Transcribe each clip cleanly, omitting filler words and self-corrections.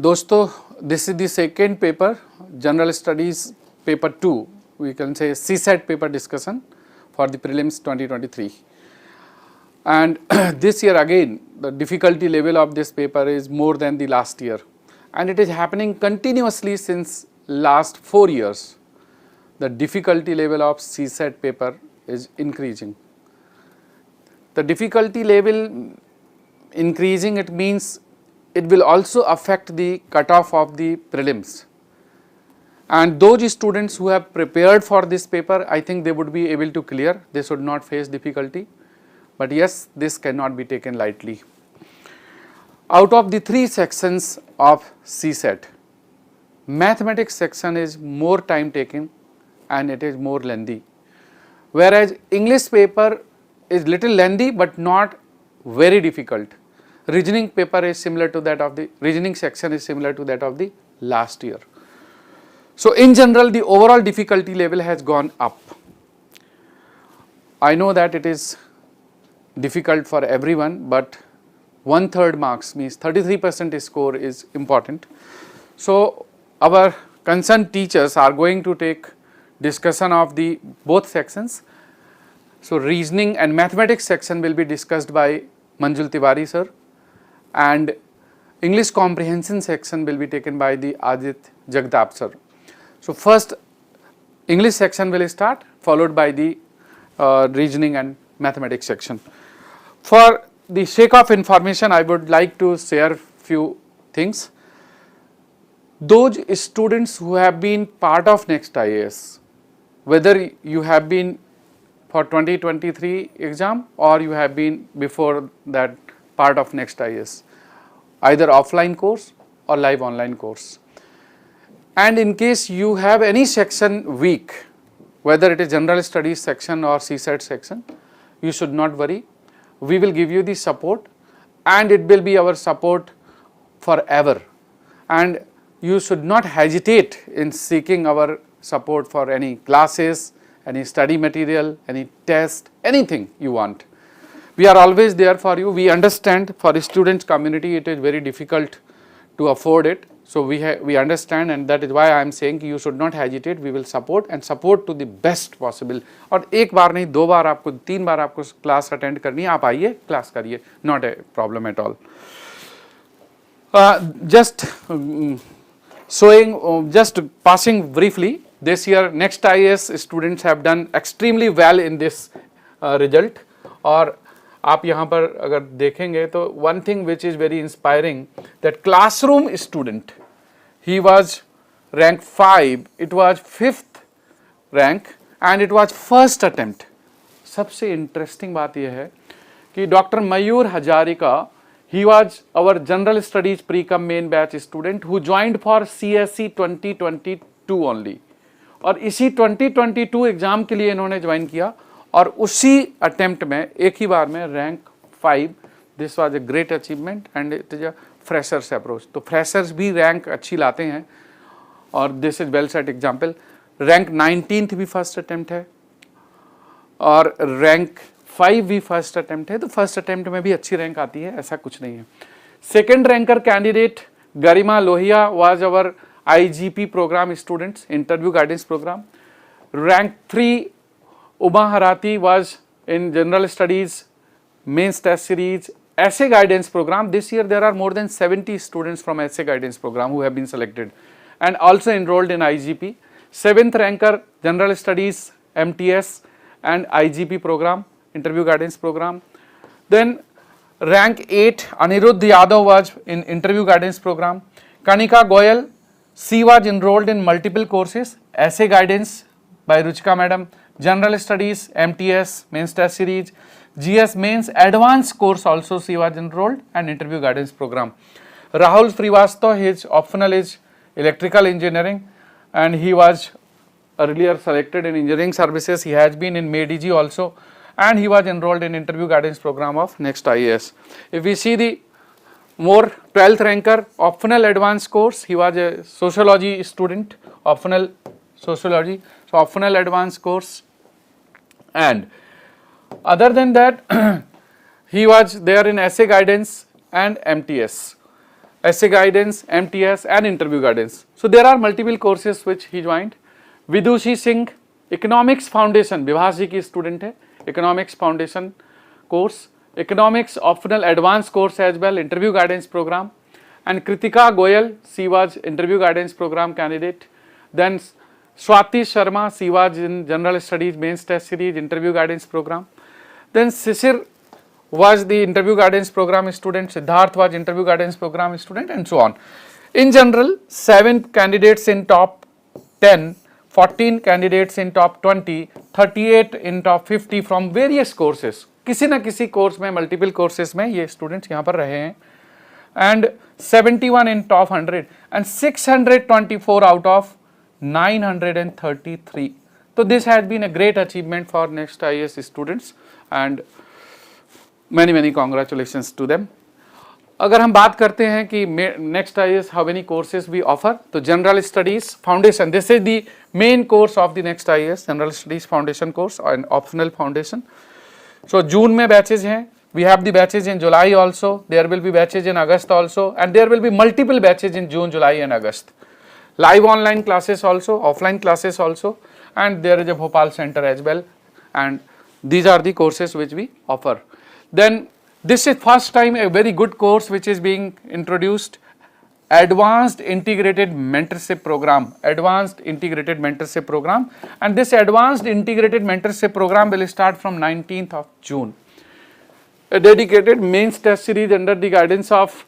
दोस्तों, this is the second paper, General Studies paper 2, we can say CSAT paper discussion for the prelims 2023. And this year again, the difficulty level of this paper is more than the last year, and it is happening continuously since last 4 years. The difficulty level of CSAT paper is increasing. The difficulty level increasing, it means it will also affect the cutoff of the prelims, and those students who have prepared for this paper, I think they would be able to clear, they should not face difficulty, but yes, this cannot be taken lightly. Out of the 3 sections of CSAT, mathematics section is more time taking and it is more lengthy, whereas English paper is little lengthy but not very difficult. Reasoning paper is similar to that of the reasoning section is similar to that of the last year. So in general, the overall difficulty level has gone up. I know that it is difficult for everyone, but 1/3 marks means 33% score is important. So our concerned teachers are going to take discussion of the both sections. So reasoning and mathematics section will be discussed by Manjul Tiwari sir, and English comprehension section will be taken by the Ajit Jagdap sir. So first English section will start, followed by the reasoning and mathematics section. For the sake of information, I would like to share few things. Those students who have been part of NEXT IAS, whether you have been for 2023 exam or you have been before that part of NEXT IAS, either offline course or live online course. And in case you have any section weak, whether it is General Studies section or CSAT section, you should not worry. We will give you the support, and it will be our support forever. And you should not hesitate in seeking our support for any classes, any study material, any test, anything you want. We are always there for you. We understand for the student community it is very difficult to afford it. So we understand, and that is why I am saying you should not hesitate. We will support and support to the best possible. और एक बार नहीं, 2 बार आपको, 3 बार आपको class attend करनी है, आप आइए class करिए, not a problem at all. Just passing briefly, this year NEXT IAS students have done extremely well in this result. और आप यहाँ पर अगर देखेंगे तो one thing which is very inspiring, that classroom student, he was rank 5, it was 5th rank and it was first attempt. सबसे interesting बात यह है कि doctor Mayur Hazarika, he was our General Studies Pre-Com main batch student who joined for CSE 2022 only, और इसी 2022 exam के लिए इन्होंने ज्वाइन किया और उसी अटेम्प्ट में एक ही बार में rank 5. This was a great achievement and it is a freshers approach. तो फ्रेशर्स भी रैंक अच्छी लाते हैं और this is well set example. Rank 19th भी फर्स्ट अटेम्प्ट है और रैंक 5 भी फर्स्ट अटेम्प्ट है. तो फर्स्ट अटेम्प्ट में भी अच्छी रैंक आती है, ऐसा कुछ नहीं है. Second ranker candidate Garima Lohia was our IGP program students, interview guidance program. Rank 3 Uma Harati was in General Studies Mains Test Series Essay Guidance Program. This year there are more than 70 students from Essay Guidance Program who have been selected and also enrolled in IGP. 7th ranker General Studies MTS and IGP program, Interview Guidance Program. Then rank 8 Anirudh Yadav was in Interview Guidance Program. Kanika Goyal, she was enrolled in multiple courses, Essay Guidance by Ruchika Madam, General Studies, MTS, Mains Test Series, GS Mains Advanced course also she was enrolled, and Interview Guidance Program. Rahul Srivastav, his optional is Electrical Engineering and he was earlier selected in Engineering Services. He has been in MADG also and he was enrolled in Interview Guidance Program of NEXT IAS. If we see the more 12th ranker, optional advanced course, he was a sociology student, optional sociology, so optional advanced course. And other than that he was there in Essay Guidance and MTS. essay guidance, MTS and interview guidance. So there are multiple courses which he joined. Vidushi Singh, Economics Foundation, Vibhash ji की student है, Economics Foundation course, Economics optional advanced course as well, interview guidance program. And Kritika Goyal, she was interview guidance program candidate. Then Swati Sharma, she was in General Studies Mains Test Series interview guidance program. Then Sisir was the interview guidance program student, Siddharth was interview guidance program student, and so on. In general, 7 candidates in top 10, 14 candidates in top 20, 38 in top 50 from various courses. किसी न किसी course में, multiple courses में ये students यहाँ पर रहे हैं. And 71 in top 100 and 624 out of 933. So this has been a great achievement for Next IAS students and many congratulations to them. अगर हम बात करते हैं कि Next IAS how many courses we offer, तो General Studies Foundation, this is the main course of the Next IAS, General Studies Foundation course and optional foundation. So June में batches हैं. We have the batches in July also, there will be batches in August also, and there will be multiple batches in June, July and August. Live online classes also, offline classes also, and there is a Bhopal center as well, and these are the courses which we offer. Then this is first time a very good course which is being introduced, Advanced Integrated Mentorship Program, Advanced Integrated Mentorship Program, and this Advanced Integrated Mentorship Program will start from 19th of June. A dedicated mains test series under the guidance of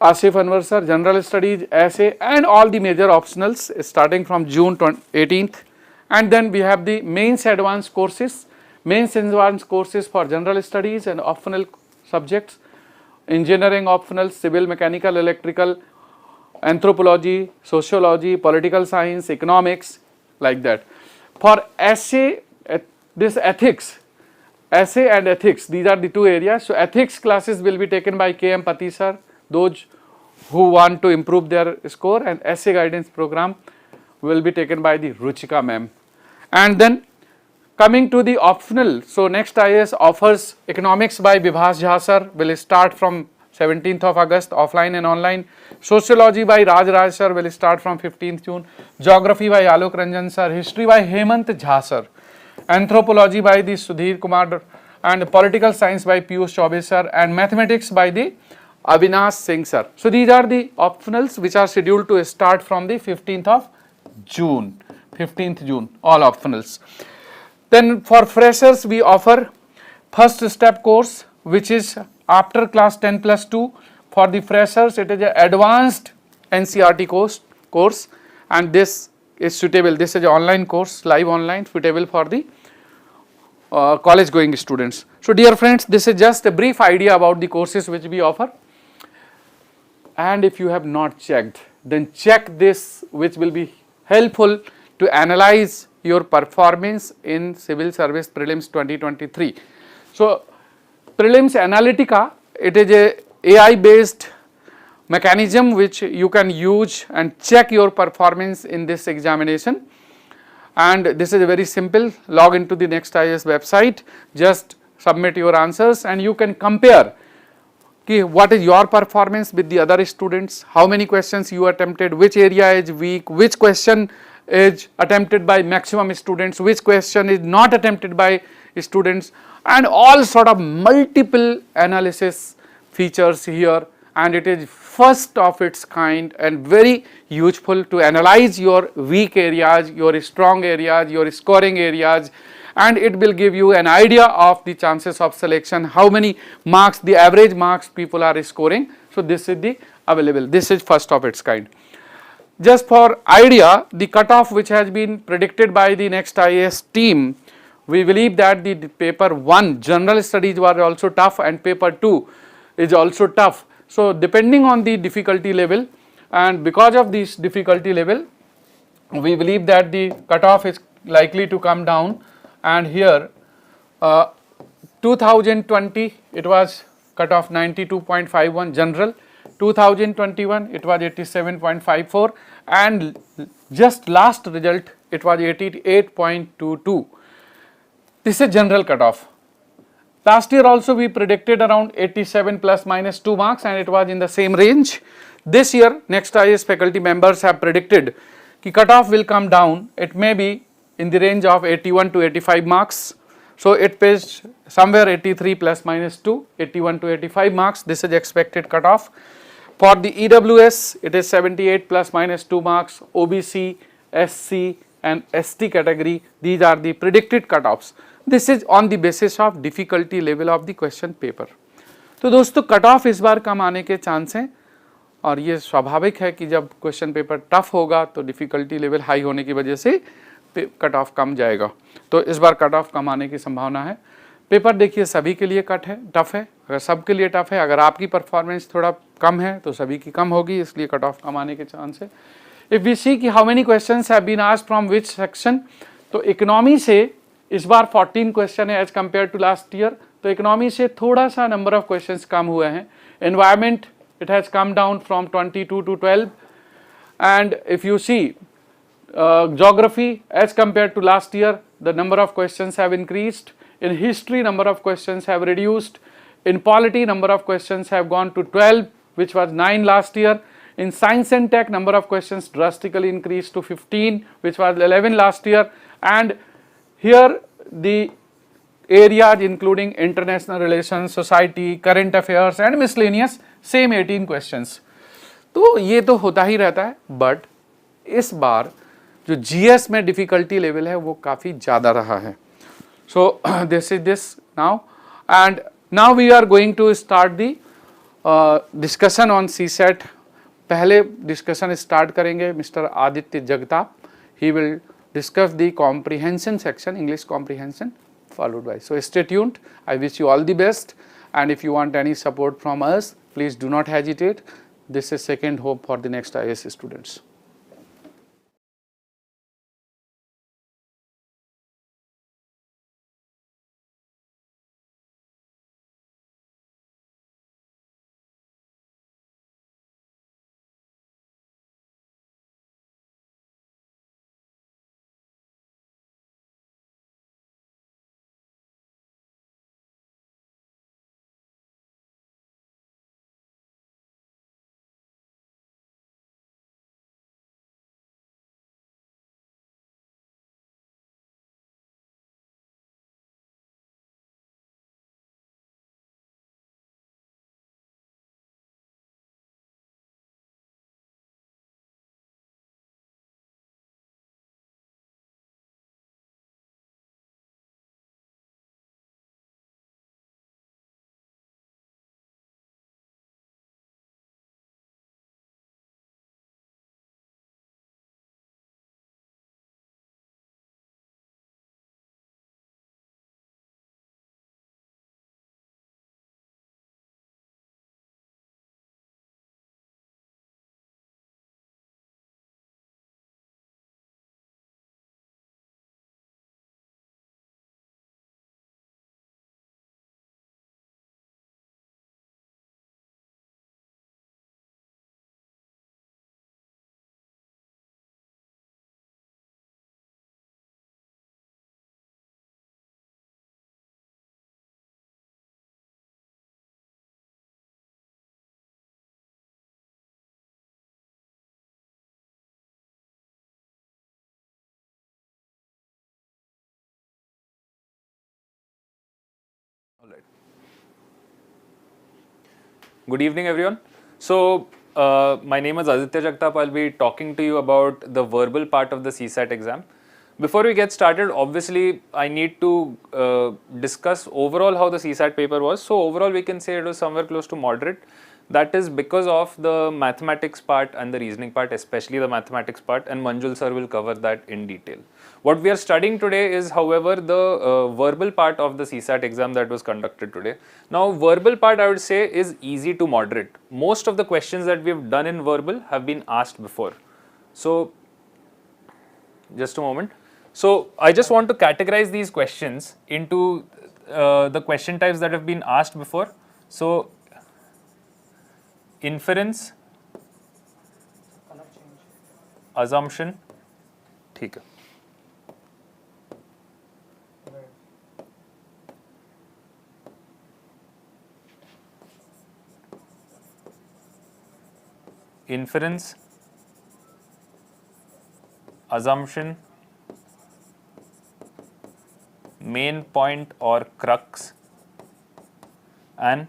Asif Anwar sir, General Studies, Essay and all the major optionals starting from June 18th. And then we have the mains advanced courses, mains advanced courses for General Studies and optional subjects, engineering optional, civil, mechanical, electrical, anthropology, sociology, political science, economics, like that. For essay, this ethics, essay and ethics, these are the two areas. So ethics classes will be taken by KM Pati sir, those who want to improve their score, and essay guidance program will be taken by the Ruchika ma'am. And then coming to the optional, so Next IAS offers economics by Vibhas Jha sir, will start from 17th of August, offline and online. Sociology by Raj sir will start from 15th June. Geography by Alok Ranjan sir, history by Hemant Jha sir. Anthropology by the Sudhir Kumar, and political science by Piyush Chaubey sir, and mathematics by the Avinash Singh sir. So these are the optionals which are scheduled to start from the 15th of June, 15th June, all optionals. Then for freshers we offer first step course which is after class 10+2. For the freshers it is an advanced NCERT course, and this is suitable, this is an online course, live online, suitable for the college going students. So dear friends, this is just a brief idea about the courses which we offer, and if you have not checked, then check this, which will be helpful to analyze your performance in Civil Service Prelims 2023. So Prelims Analytica, it is a AI based mechanism which you can use and check your performance in this examination, and this is a very simple. Log into the Next IAS website, just submit your answers and you can compare what is your performance with the other students, how many questions you attempted, which area is weak, which question is attempted by maximum students, which question is not attempted by students, and all sort of multiple analysis features here, and it is first of its kind and very useful to analyze your weak areas, your strong areas, your scoring areas, and it will give you an idea of the chances of selection, how many marks, the average marks people are scoring. So this is the available, this is first of its kind. Just for idea, the cutoff which has been predicted by the Next IAS team, we believe that the paper 1 General Studies was also tough and paper 2 is also tough. So depending on the difficulty level, and because of this difficulty level, we believe that the cutoff is likely to come down, and here 2020 it was cutoff 92.51 general, 2021 it was 87.54, and just last result it was 88.22. This is general cutoff. Last year also we predicted around 87 plus minus 2 marks and it was in the same range. This year Next IAS faculty members have predicted कि cutoff will come down, it may be in the range of 81 to 85 marks. So it pays somewhere 83 plus minus 2, 81 to 85 marks, this is expected cutoff. For the EWS it is 78 plus minus 2 marks, OBC, SC and ST category, these are the predicted cutoffs. This is on the basis of difficulty level of the question paper. तो दोस्तों cut off इस बार कम आने के chance हैं और ये स्वाभाविक है कि जब क्वेश्चन पेपर टफ होगा तो डिफ़िकल्टी लेवल हाई होने की वजह से कट ऑफ कम जाएगा, तो इस बार कट ऑफ कम आने की संभावना है। पेपर देखिए सभी के लिए टफ है, अगर सबके लिए टफ है, अगर आपकी परफॉर्मेंस थोड़ा कम है तो सभी की कम होगी, इसलिए कट ऑफ कम आने के चांस है। इफ़ वी सी कि how many questions have been asked from which section, तो इकोनॉमी से इस बार 14 क्वेश्चन है as compared to last year, तो इकोनॉमी से थोड़ा सा नंबर ऑफ क्वेश्चंस कम हुए हैं। Environment it has come down from 22 to 12, and if you see geography as compared to last year the number of questions have increased, in history number of questions have reduced, in polity number of questions have gone to 12 which was 9 last year, in science and tech number of questions drastically increased to 15 which was 11 last year, and here the areas including international relations, society, current affairs and miscellaneous same 18 questions. तो ये तो होता ही रहता है, but इस बार जो GS में difficulty level है वो काफ़ी ज़्यादा रहा है। So this is this now, and now we are going to start the discussion on CSAT. पहले डिस्कशन स्टार्ट करेंगे mister Aditya Jagtap, he will discuss the comprehension section, English comprehension followed by. So stay tuned. I wish you all the best, and if you want any support from us, please do not hesitate. This is second hope for the next IAS students. Good evening, everyone. So, my name is Aditya Jagtap. I'll be talking to you about the verbal part of the CSAT exam. Before we get started, obviously, I need to discuss overall how the CSAT paper was. So, overall, we can say it was somewhere close to moderate. That is because of the mathematics part and the reasoning part, especially the mathematics part, and Manjul sir will cover that in detail. What we are studying today is, however, the verbal part of the CSAT exam that was conducted today. Now, verbal part I would say is easy to moderate. Most of the questions that we have done in verbal have been asked before. So, just a moment. So, I just want to categorize these questions into the question types that have been asked before. So, inference, assumption, ठीक है. inference, assumption, main point or crux, and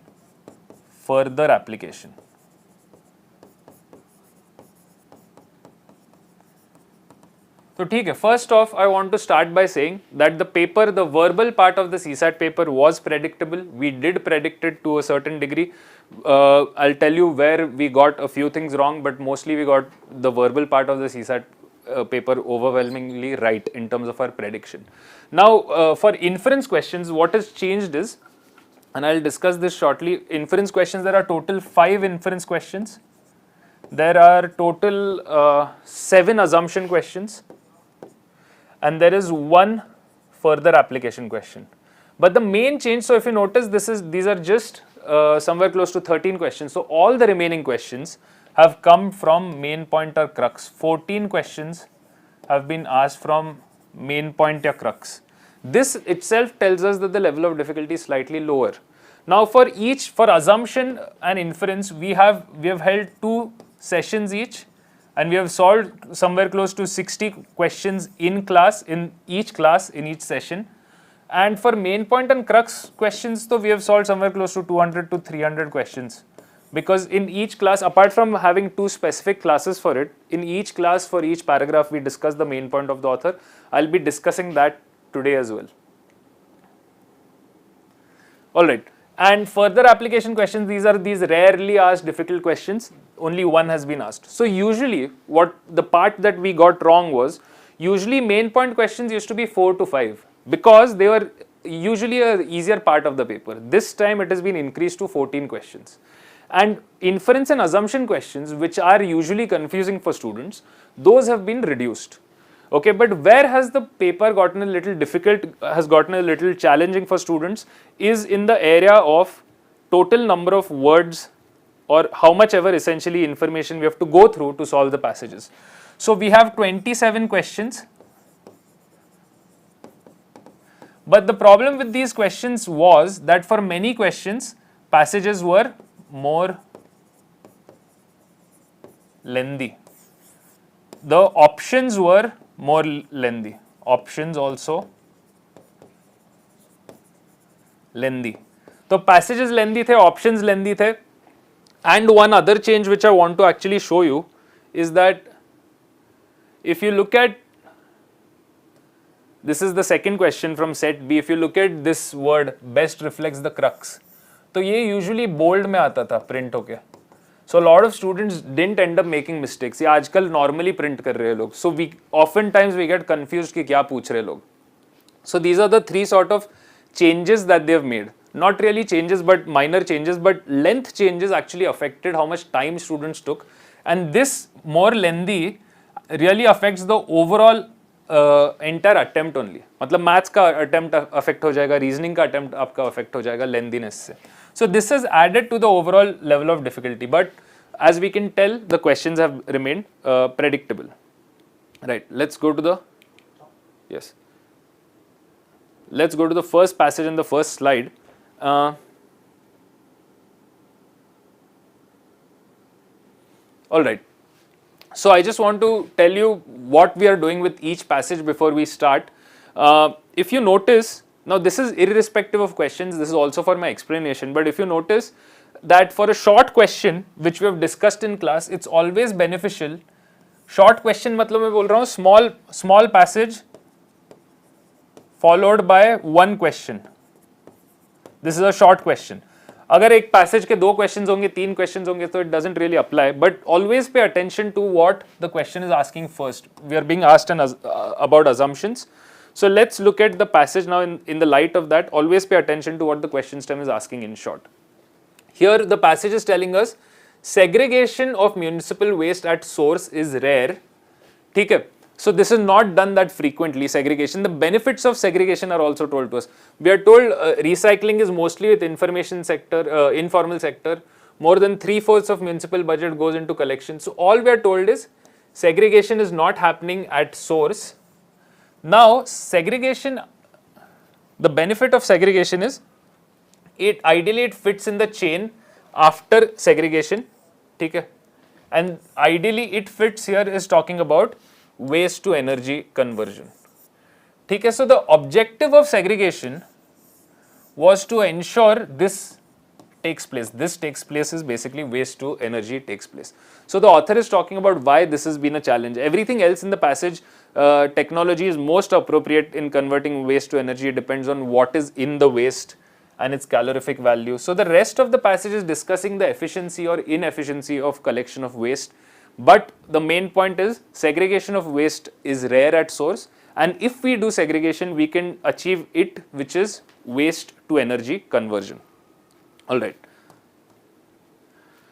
further application. So ठीक है, first off I want to start by saying that the verbal part of the CSAT paper was predictable. We did predict it to a certain degree. I'll tell you where we got a few things wrong, but mostly we got the verbal part of the CSAT paper overwhelmingly right in terms of our prediction. Now for inference questions, what has changed is, and I'll discuss this shortly, inference questions, there are total 5 inference questions. There are total 7 assumption questions. And there is 1 further application question. But the main change, so if you notice, these are just somewhere close to 13 questions. So all the remaining questions have come from main point or crux. 14 questions have been asked from main point or crux. This itself tells us that the level of difficulty is slightly lower. Now for assumption and inference, we have held 2 sessions each. And we have solved somewhere close to 60 questions in each session. And for main point and crux questions, so we have solved somewhere close to 200 to 300 questions. Because in each class, apart from having 2 specific classes for it, in each class for each paragraph, we discuss the main point of the author. I'll be discussing that today as well. Alright. And further application questions, these are these rarely asked difficult questions. Only 1 has been asked. So usually what the part that we got wrong was, usually main point questions used to be 4 to 5 because they were usually a easier part of the paper. This time it has been increased to 14 questions. And inference and assumption questions, which are usually confusing for students, those have been reduced. Okay, but where has the paper gotten a little difficult, has gotten a little challenging for students is in the area of total number of words or how much ever essentially information we have to go through to solve the passages. So we have 27 questions. But the problem with these questions was that for many questions, passages were more lengthy. The options were more lengthy. Options also lengthy. So passages lengthy the, options lengthy the. And one other change which I want to actually show you is that if you look at, this is the second question from set B, if you look at this word, best reflects the crux. तो ये usually bold में आता था print होके. So a lot of students didn't end up making mistakes. ये आजकल normally print कर रहे हैं लोग. So oftentimes we get confused कि क्या पूछ रहे लोग. So these are the 3 sort of changes that they have made. Not really changes but minor changes, but length changes actually affected how much time students took. And this more lengthy really affects the overall entire attempt only. मतलब maths का attempt affect हो जाएगा, reasoning का attempt आपका affect हो जाएगा lengthiness से. So this has added to the overall level of difficulty, but as we can tell, the questions have remained predictable. Right, let's go to the, yes. Let's go to the first passage in the first slide. Alright, so I just want to tell you what we are doing with each passage before we start. If you notice, now this is irrespective of questions, this is also for my explanation, but if you notice that for a short question which we have discussed in class, it's always beneficial. Short question मतलब मैं बोल रहा हूँ small passage followed by one question. This is a short question. अगर एक passage के 2 questions होंगे 3 questions होंगे तो it doesn't really apply, but always pay attention to what the question is asking first. We are being asked about assumptions. So let's look at the passage now in the light of that. Always pay attention to what the question stem is asking in short. Here the passage is telling us segregation of municipal waste at source is rare. ठीक है? So this is not done that frequently, segregation. The benefits of segregation are also told to us. We are told recycling is mostly with information sector, informal sector. More than 3/4 of municipal budget goes into collection. So all we are told is segregation is not happening at source. Now segregation, the benefit of segregation is ideally it fits in the chain after segregation. ठीक है? and ideally it fits here is talking about waste to energy conversion. Okay, so the objective of segregation was to ensure this takes place. This takes place is basically waste to energy takes place. So the author is talking about why this has been a challenge. Everything else in the passage, technology is most appropriate in converting waste to energy. It depends on what is in the waste and its calorific value. So the rest of the passage is discussing the efficiency or inefficiency of collection of waste. But the main point is segregation of waste is rare at source, and if we do segregation, we can achieve it, which is waste to energy conversion. All right.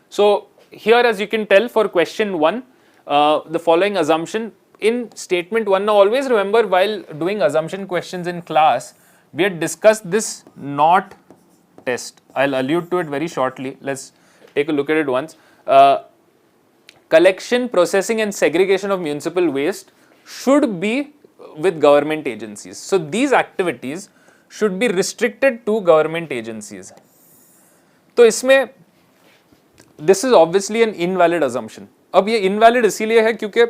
So here, as you can tell, for question 1, the following assumption in statement 1. Now always remember, while doing assumption questions in class, we had discussed this NOT test. I'll allude to it very shortly. Let's take a look at it once. Collection, processing and segregation of municipal waste should be with government agencies. So these activities should be restricted to government agencies. तो इसमें this is obviously an invalid assumption. अब ये invalid इसीलिए है क्योंकि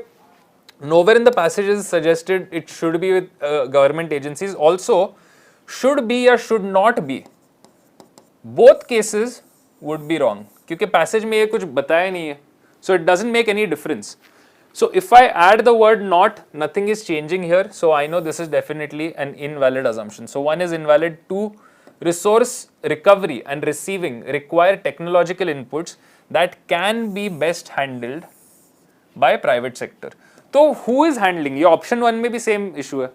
nowhere in the passage is suggested it should be with government agencies. Also, should be or should not be, both cases would be wrong क्योंकि passage में ये कुछ बताया नहीं है. So it doesn't make any difference. So if I add the word not, nothing is changing here. So I know this is definitely an invalid assumption. So 1 is invalid. 2, resource recovery and receiving require technological inputs that can be best handled by private sector. तो who is handling? ये option 1 में भी same issue है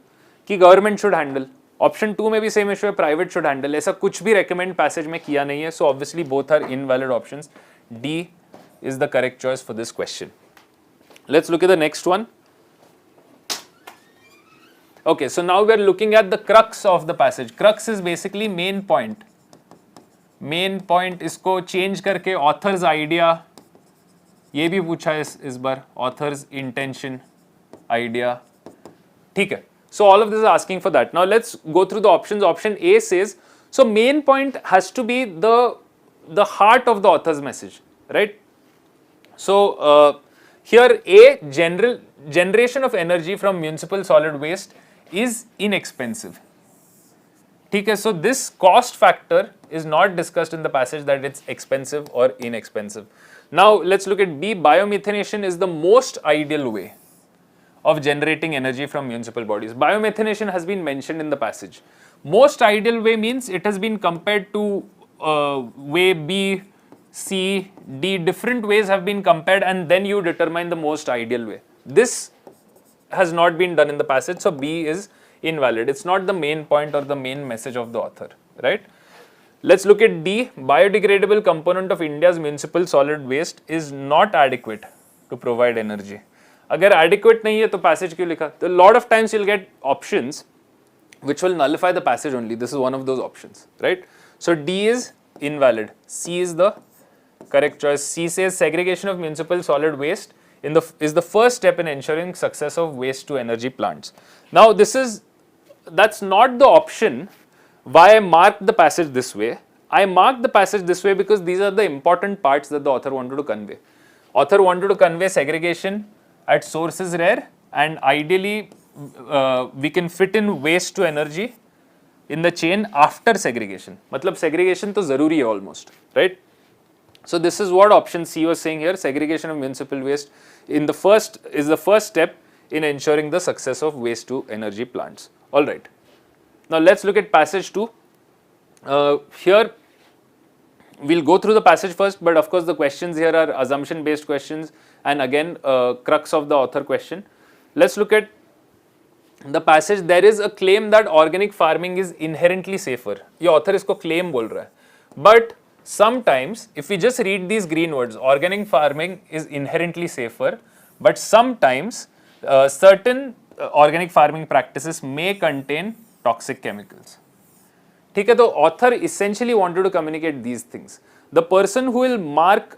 कि government should handle. Option 2 में भी same issue है, private should handle. ऐसा कुछ भी recommend passage में किया नहीं है. So obviously both are invalid options. D is the correct choice for this question. Let's look at the next one. Okay, so now we are looking at the crux of the passage. Crux is basically main point. Main point इसको change करके author's idea, ये भी पूछा है इस बार, author's intention, idea. ठीक है. So all of this is asking for that. Now let's go through the options. Option A says, so main point has to be the heart of the author's message, right? So here A, generation of energy from municipal solid waste is inexpensive. Okay, so this cost factor is not discussed in the passage that it's expensive or inexpensive. Now let's look at B. Biomethanation is the most ideal way of generating energy from municipal bodies. Biomethanation has been mentioned in the passage. Most ideal way means it has been compared to way B, C, D, different ways have been compared and then you determine the most ideal way. This has not been done in the passage, so B is invalid. It's not the main point or the main message of the author, right? Let's look at D. Biodegradable component of India's municipal solid waste is not adequate to provide energy. अगर adequate नहीं है तो passage क्यों लिखा? A lot of times you'll get options which will nullify the passage only. This is one of those options, right? So D is invalid. C is the correct choice. C says segregation of municipal solid waste is the first step in ensuring success of waste to energy plants. Now that's not the option why I marked the passage this way. I marked the passage this way because these are the important parts that the author wanted to convey. Author wanted to convey segregation at source is rare and ideally we can fit in waste to energy in the chain after segregation. मतलब segregation तो ज़रूरी है almost, right? So this is what option C was saying here. Segregation of municipal waste is the first step in ensuring the success of waste to energy plants. All right. Now let's look at passage 2. Here we'll go through the passage first, but of course the questions here are assumption based questions and again crux of the author question. Let's look at the passage. There is a claim that organic farming is inherently safer. ये author इसको claim बोल रहा है. But sometimes if we just read these green words, organic farming is inherently safer, but sometimes certain organic farming practices may contain toxic chemicals. ठीक है, तो author essentially wanted to communicate these things. The person who will mark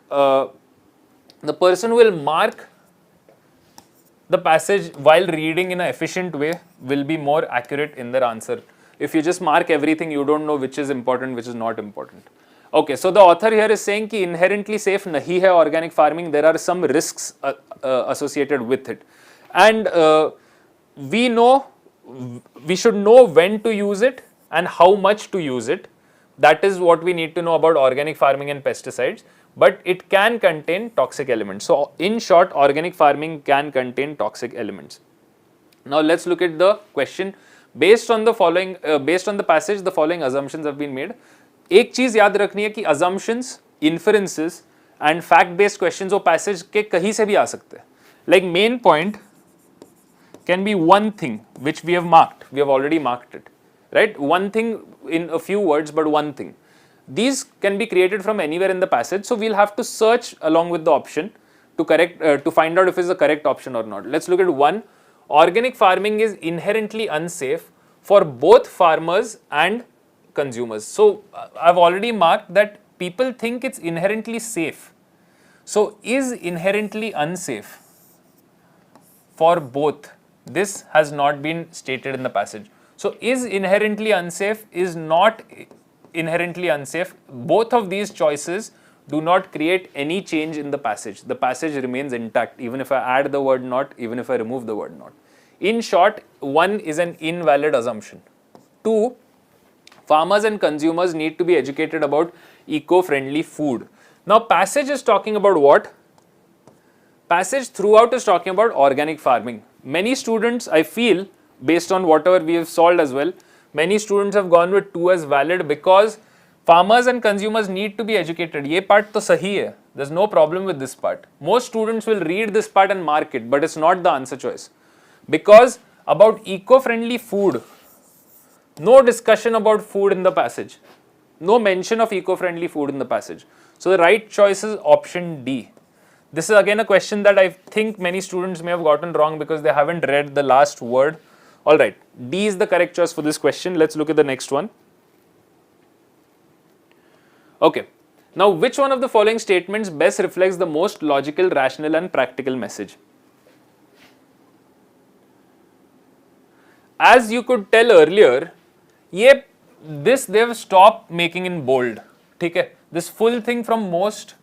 the passage while reading in an efficient way will be more accurate in their answer. If you just mark everything, you don't know which is important, which is not important. Okay, so the author here is saying कि inherently safe नहीं है organic farming. There are some risks associated with it, and we should know when to use it and how much to use it. That is what we need to know about organic farming and pesticides. But it can contain toxic elements. So in short, organic farming can contain toxic elements. Now let's look at the question. Based on the following, based on the passage, the following assumptions have been made. एक चीज याद रखनी है कि assumptions, inferences and fact based questions वो passage के कहीं से भी आ सकते हैं. Like main point can be one thing which we have marked. We have already marked it, right? One thing in a few words, but one thing. These can be created from anywhere in the passage, so we'll have to search along with the option to find out if it's the correct option or not. Let's look at one. Organic farming is inherently unsafe for both farmers and consumers. So I've already marked that people think it's inherently safe. So is inherently unsafe for both? This has not been stated in the passage. So is inherently unsafe is not inherently unsafe. Both of these choices do not create any change in the passage. The passage remains intact even if I add the word not, even if I remove the word not. In short, one is an invalid assumption. Two, farmers and consumers need to be educated about eco-friendly food. Now passage is talking about what? Passage throughout is talking about organic farming. Many students, I feel, based on whatever we have solved as well, many students have gone with 2 as valid because farmers and consumers need to be educated. Ye part to sahi hai. There's no problem with this part. Most students will read this part and mark it, but it's not the answer choice. Because about eco-friendly food, no discussion about food in the passage. No mention of eco-friendly food in the passage. So the right choice is option D. This is again a question that I think many students may have gotten wrong because they haven't read the last word. Alright, D is the correct choice for this question. Let's look at the next one. Okay, now which one of the following statements best reflects the most logical, rational and practical message? As you could tell earlier, this they have stopped making in bold. Okay? This full thing from most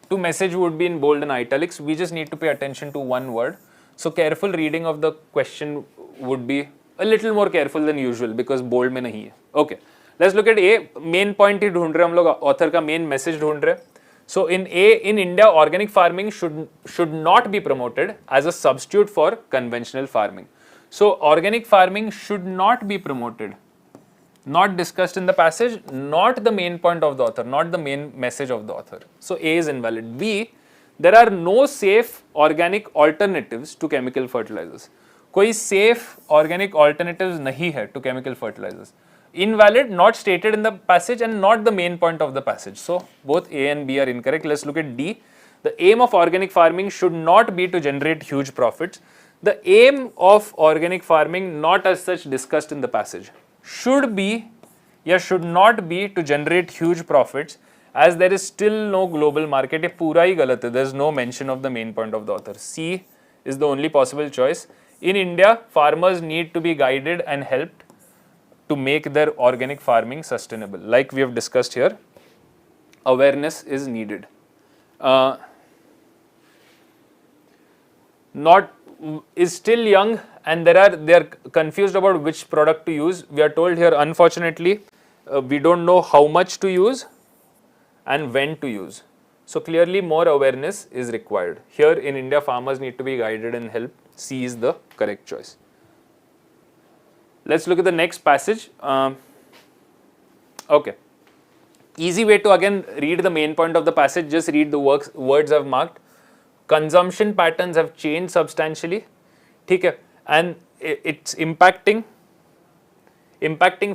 to message would be in bold and italics. We just need to pay attention to one word. So careful reading of the question would be a little more careful than usual because bold में नहीं है. Okay, let's look at A. Main point ही ढूंढ रहे हम लोग, author का main message ढूंढ रहे. So in A, in India, organic farming should not be promoted as a substitute for conventional farming. So organic farming should not be promoted. Not discussed in the passage, not the main point of the author, not the main message of the author. So A is invalid. B, there are no safe organic alternatives to chemical fertilizers. कोई safe organic alternatives नहीं है to chemical fertilizers. Invalid, not stated in the passage and not the main point of the passage. So both A and B are incorrect. Let's look at D. The aim of organic farming should not be to generate huge profits. The aim of organic farming not as such discussed in the passage. Should be या should not be to generate huge profits as there is still no global market. ये पूरा ही गलत है. There is no mention of the main point of the author. C is the only possible choice. In India, farmers need to be guided and helped to make their organic farming sustainable. Like we have discussed here, awareness is needed. Not is still young and they are confused about which product to use. We are told here, unfortunately, we don't know how much to use and when to use. So clearly more awareness is required. Here in India, farmers need to be guided and helped. C is the correct choice. Let's look at the next passage. Okay. Easy way to again read the main point of the passage, just read the words I've marked. Consumption patterns have changed substantially. Okay. And it's impacting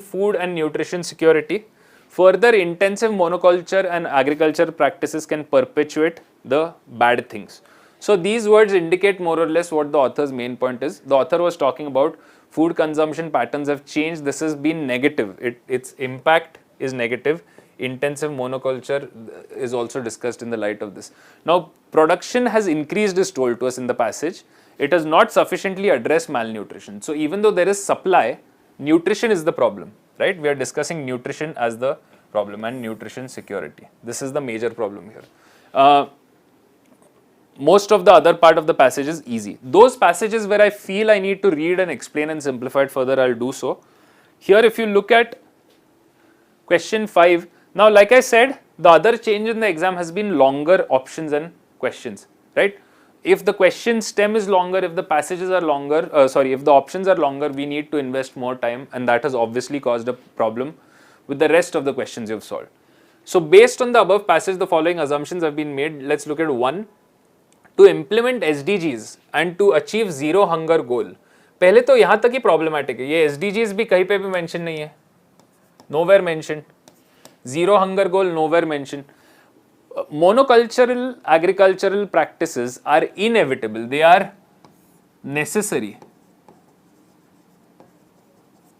food and nutrition security. Further, intensive monoculture and agriculture practices can perpetuate the bad things. So these words indicate more or less what the author's main point is. The author was talking about food consumption patterns have changed. This has been negative. Its impact is negative. Intensive monoculture is also discussed in the light of this. Now, production has increased is told to us in the passage. It has not sufficiently addressed malnutrition. So even though there is supply, nutrition is the problem, right? We are discussing nutrition as the problem and nutrition security. This is the major problem here. Most of the other part of the passage is easy. Those passages where I feel I need to read and explain and simplify it further, I'll do so. Here if you look at question 5, now like I said, the other change in the exam has been longer options and questions, right? If the question stem is longer, if the passages are longer, if the options are longer, we need to invest more time, and that has obviously caused a problem with the rest of the questions you've solved. So based on the above passage, the following assumptions have been made. Let's look at 1. To implement SDGs and to achieve zero hunger goal. पहले तो यहाँ तक ही problematic है, ये SDGs भी कहीं पे भी mention नहीं है, nowhere mentioned. Zero hunger goal nowhere mentioned. Monocultural agricultural practices are inevitable, they are necessary.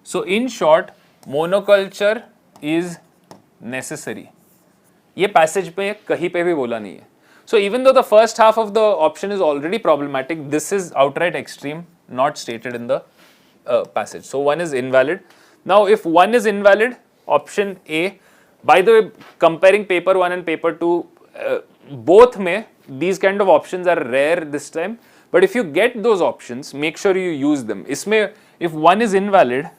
So in short, monoculture is necessary. ये passage पे कहीं पे भी बोला नहीं है. So even though the first half of the option is already problematic, this is outright extreme, not stated in the passage. So 1 is invalid. Now if 1 is invalid, option A, by the way, comparing paper 1 and paper 2, both में these kind of options are rare this time, but if you get those options, make sure you use them. इसमें if 1 is invalid,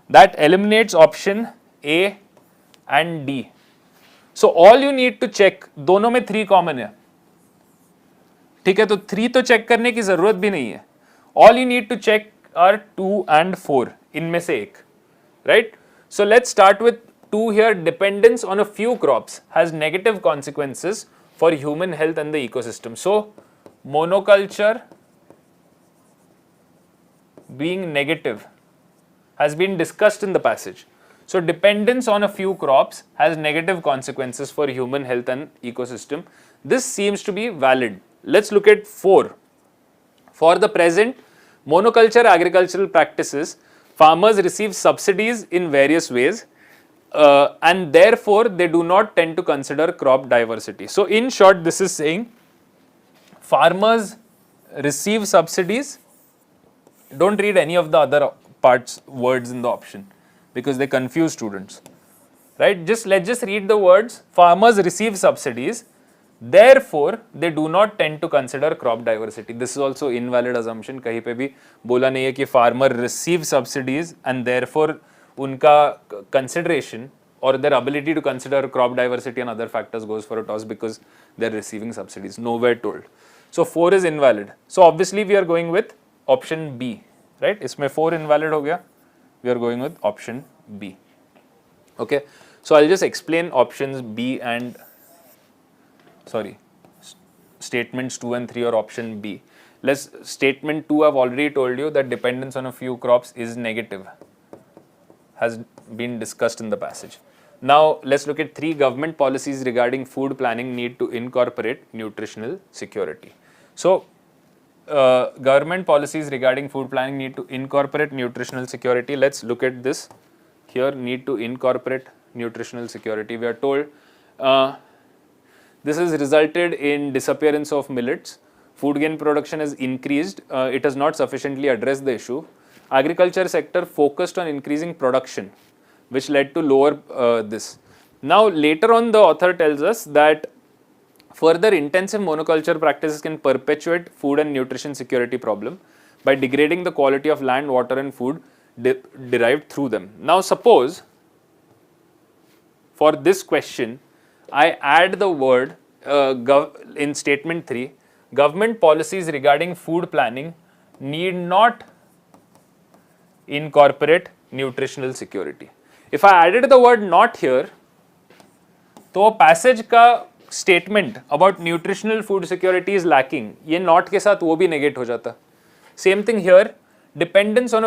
that eliminates option A and D. So all you need to check, दोनों में 3 common है, ठीक है, तो 3 तो check करने की जरूरत भी नहीं है. All you need to check are 2 and 4, इनमें से एक, right? So let's start with 2 here. Dependence on a few crops has negative consequences for human health and the ecosystem. So monoculture being negative has been discussed in the passage. So dependence on a few crops has negative consequences for human health and ecosystem. This seems to be valid. Let's look at 4. For the present, monoculture agricultural practices, farmers receive subsidies in various ways, and therefore they do not tend to consider crop diversity. So in short, this is saying farmers receive subsidies. Don't read any of the other parts, words in the option, because they confuse students, right? Let's just read the words. Farmers receive subsidies, therefore they do not tend to consider crop diversity. This is also invalid assumption. कहीं पे भी बोला नहीं है कि farmer receive subsidies and therefore उनका consideration or their ability to consider crop diversity and other factors goes for a toss because they are receiving subsidies. Nowhere told. So 4 is invalid. So obviously we are going with option B, right? इसमें 4 invalid हो गया. We are going with option B. Okay, so I'll just explain options B and statements 2 and 3 or option B. Statement 2, I've already told you that dependence on a few crops is negative, has been discussed in the passage. Now let's look at 3. Government policies regarding food planning need to incorporate nutritional security. So government policies regarding food planning need to incorporate nutritional security. Let's look at this. Here, need to incorporate nutritional security. We are told this has resulted in disappearance of millets. Food grain production has increased. It has not sufficiently addressed the issue. Agriculture sector focused on increasing production, which led to lower this. Now later on, the author tells us that further intensive monoculture practices can perpetuate food and nutrition security problem by degrading the quality of land, water and food derived through them. Now suppose for this question, I add the word in statement 3, government policies regarding food planning need not incorporate nutritional security. If I added the word not here, तो passage का statement about nutritional food security is lacking. ये not के साथ वो भी negate हो जाता. Same thing here, dependence on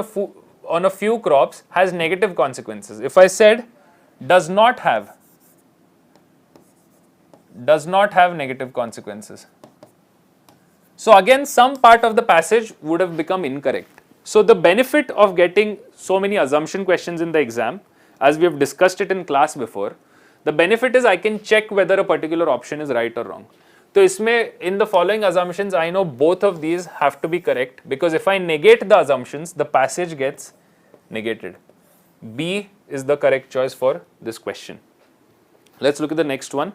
a few crops has negative consequences. If I said does not have negative consequences. So again, some part of the passage would have become incorrect. So the benefit of getting so many assumption questions in the exam, as we have discussed it in class before, the benefit is I can check whether a particular option is right or wrong. So इसमें in the following assumptions, I know both of these have to be correct, because if I negate the assumptions, the passage gets negated. B is the correct choice for this question. Let's look at the next one.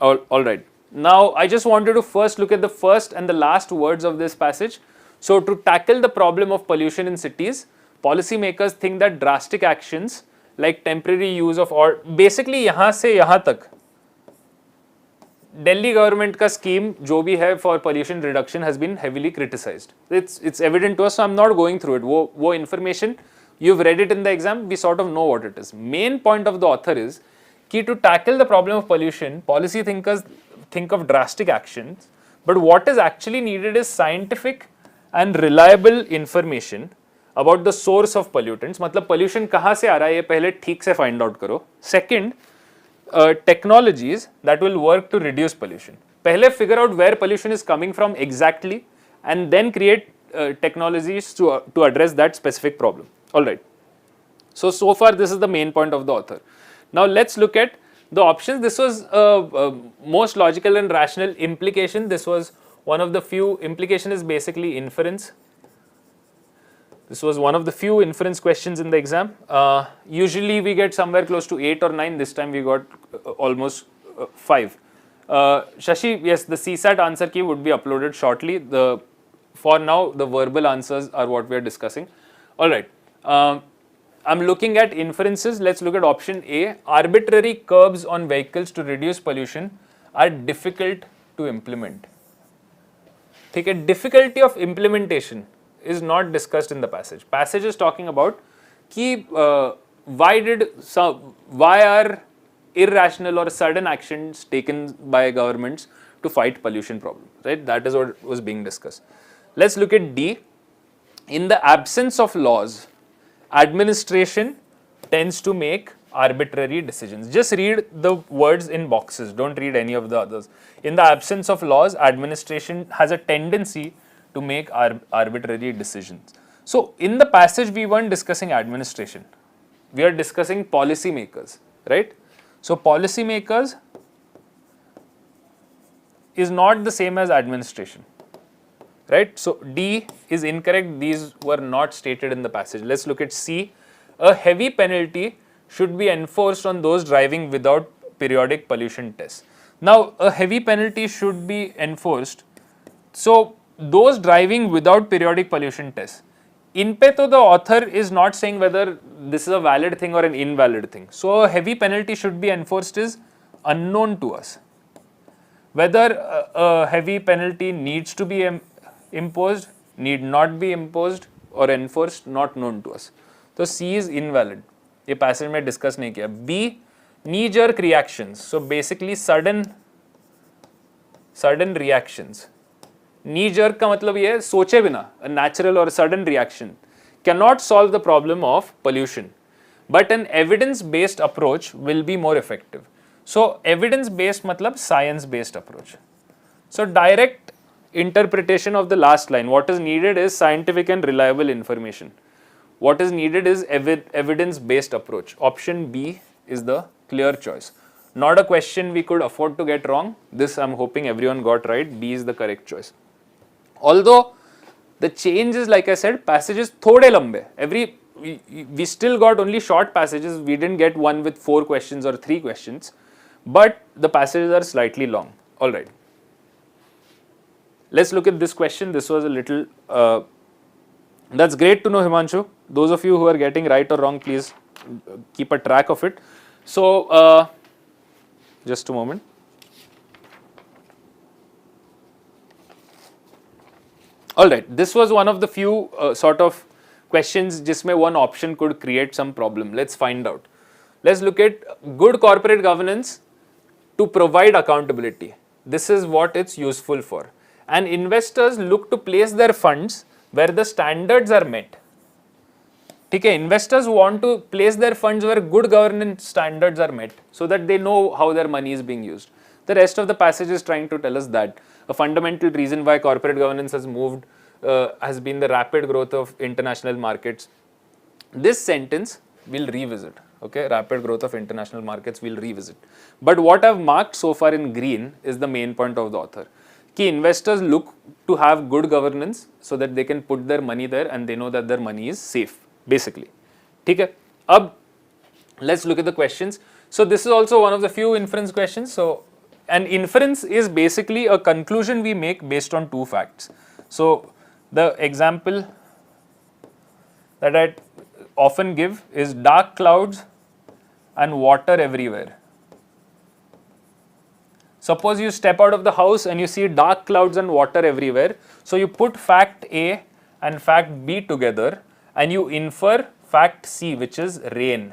All right. Now, I just wanted to first look at the first and the last words of this passage. So, to tackle the problem of pollution in cities, policymakers think that drastic actions like temporary use of, or basically यहाँ से यहाँ तक Delhi government का scheme जो भी है for pollution reduction has been heavily criticized. It's evident to us, so I'm not going through it. वो information you've read it in the exam, we sort of know what it is. Main point of the author is कि to tackle the problem of pollution, policy thinkers think of drastic actions, but what is actually needed is scientific and reliable information about the source of pollutants. मतलब pollution कहाँ से आ रहा है ये पहले ठीक से find out करो. Second, technologies that will work to reduce pollution. पहले figure out where pollution is coming from exactly and then create technologies to address that specific problem. Alright. So far this is the main point of the author. Now let's look at the options. This was most logical and rational implication. This was one of the few, implication is basically inference. This was one of the few inference questions in the exam. Usually we get somewhere close to 8 or 9. This time we got almost 5. Shashi, yes, the CSAT answer key would be uploaded shortly. For now, the verbal answers are what we are discussing. All right. I'm looking at inferences. Let's look at option A. Arbitrary curbs on vehicles to reduce pollution are difficult to implement. Okay, difficulty of implementation is not discussed in the passage. Passage is talking about why are irrational or sudden actions taken by governments to fight pollution problem, right? That is what was being discussed. Let's look at D. In the absence of laws, administration tends to make arbitrary decisions. Just read the words in boxes, don't read any of the others. In the absence of laws, administration has a tendency to make arbitrary decisions. So in the passage we weren't discussing administration, we are discussing policy makers, right? So policy makers is not the same as administration, right? So D is incorrect, these were not stated in the passage. Let's look at C. A heavy penalty should be enforced on those driving without periodic pollution tests. Now a heavy penalty should be enforced. So those driving without periodic pollution tests, in pe to the author is not saying whether this is a valid thing or an invalid thing. So a heavy penalty should be enforced is unknown to us. Whether a heavy penalty needs to be imposed, need not be imposed or enforced, not known to us. So C is invalid. ये passage में discuss नहीं किया. B, knee-jerk reactions. So basically sudden reactions. Knee-jerk का मतलब ये है सोचे बिना, a natural or sudden reaction cannot solve the problem of pollution, but an evidence-based approach will be more effective. So evidence-based मतलब science-based approach. So direct interpretation of the last line. What is needed is scientific and reliable information. What is needed is evidence-based approach. Option B is the clear choice. Not a question we could afford to get wrong. This I'm hoping everyone got right. B is the correct choice. Although the change is, like I said, passages thode lambe. We still got only short passages. We didn't get one with 4 questions or 3 questions, but the passages are slightly long. All right. Let's look at this question. This was a little. That's great to know, Himanshu. Those of you who are getting right or wrong, please keep a track of it. So, just a moment. Alright, this was one of the few sort of questions jisme one option could create some problem. Let's find out. Let's look at good corporate governance to provide accountability. This is what it's useful for. And investors look to place their funds where the standards are met. Okay, investors want to place their funds where good governance standards are met so that they know how their money is being used. The rest of the passage is trying to tell us that a fundamental reason why corporate governance has moved has been the rapid growth of international markets. This sentence we'll revisit. Okay, rapid growth of international markets we'll revisit. But what I've marked so far in green is the main point of the author. Key investors look to have good governance so that they can put their money there and they know that their money is safe, basically. ठीक है. अब Let's look at the questions. So this is also one of the few inference questions. So an inference is basically a conclusion we make based on two facts. So the example that I often give is dark clouds and water everywhere. Suppose you step out of the house and you see dark clouds and water everywhere. So you put fact A and fact B together and you infer fact C, which is rain.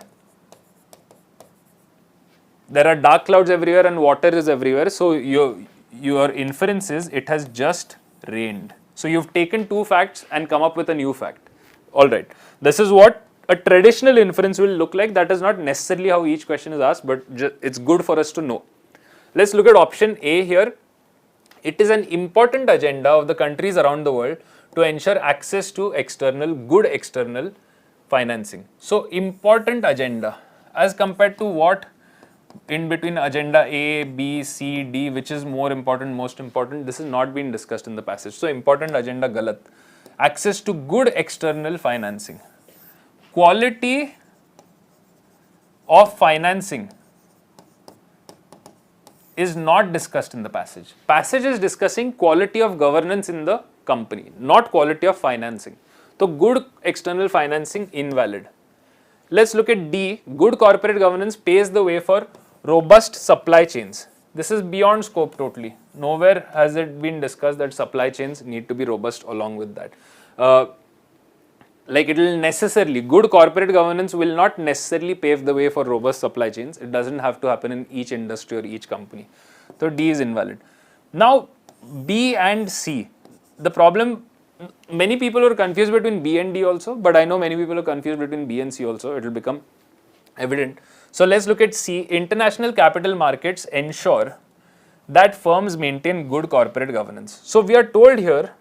There are dark clouds everywhere and water is everywhere. So your inference is it has just rained. So you've taken two facts and come up with a new fact. Alright, this is what a traditional inference will look like. That is not necessarily how each question is asked, but it's good for us to know. Let's look at option A here. It is an important agenda of the countries around the world to ensure access to good external financing. So important agenda as compared to what in between agenda A, B, C, D, which is more important, most important, this is not being discussed in the passage. So important agenda galat. Access to good external financing. Quality of financing is not discussed in the passage. Passage is discussing quality of governance in the company, not quality of financing. So good external financing invalid. Let's look at D. Good corporate governance paves the way for robust supply chains. This is beyond scope totally. Nowhere has it been discussed that supply chains need to be robust along with that. Like it will necessarily, good corporate governance will not necessarily pave the way for robust supply chains. It doesn't have to happen in each industry or each company. So D is invalid. Now B and C. The problem, many people are confused between B and D also, but I know many people are confused between B and C also. It will become evident. So let's look at C. International capital markets ensure that firms maintain good corporate governance. So we are told here,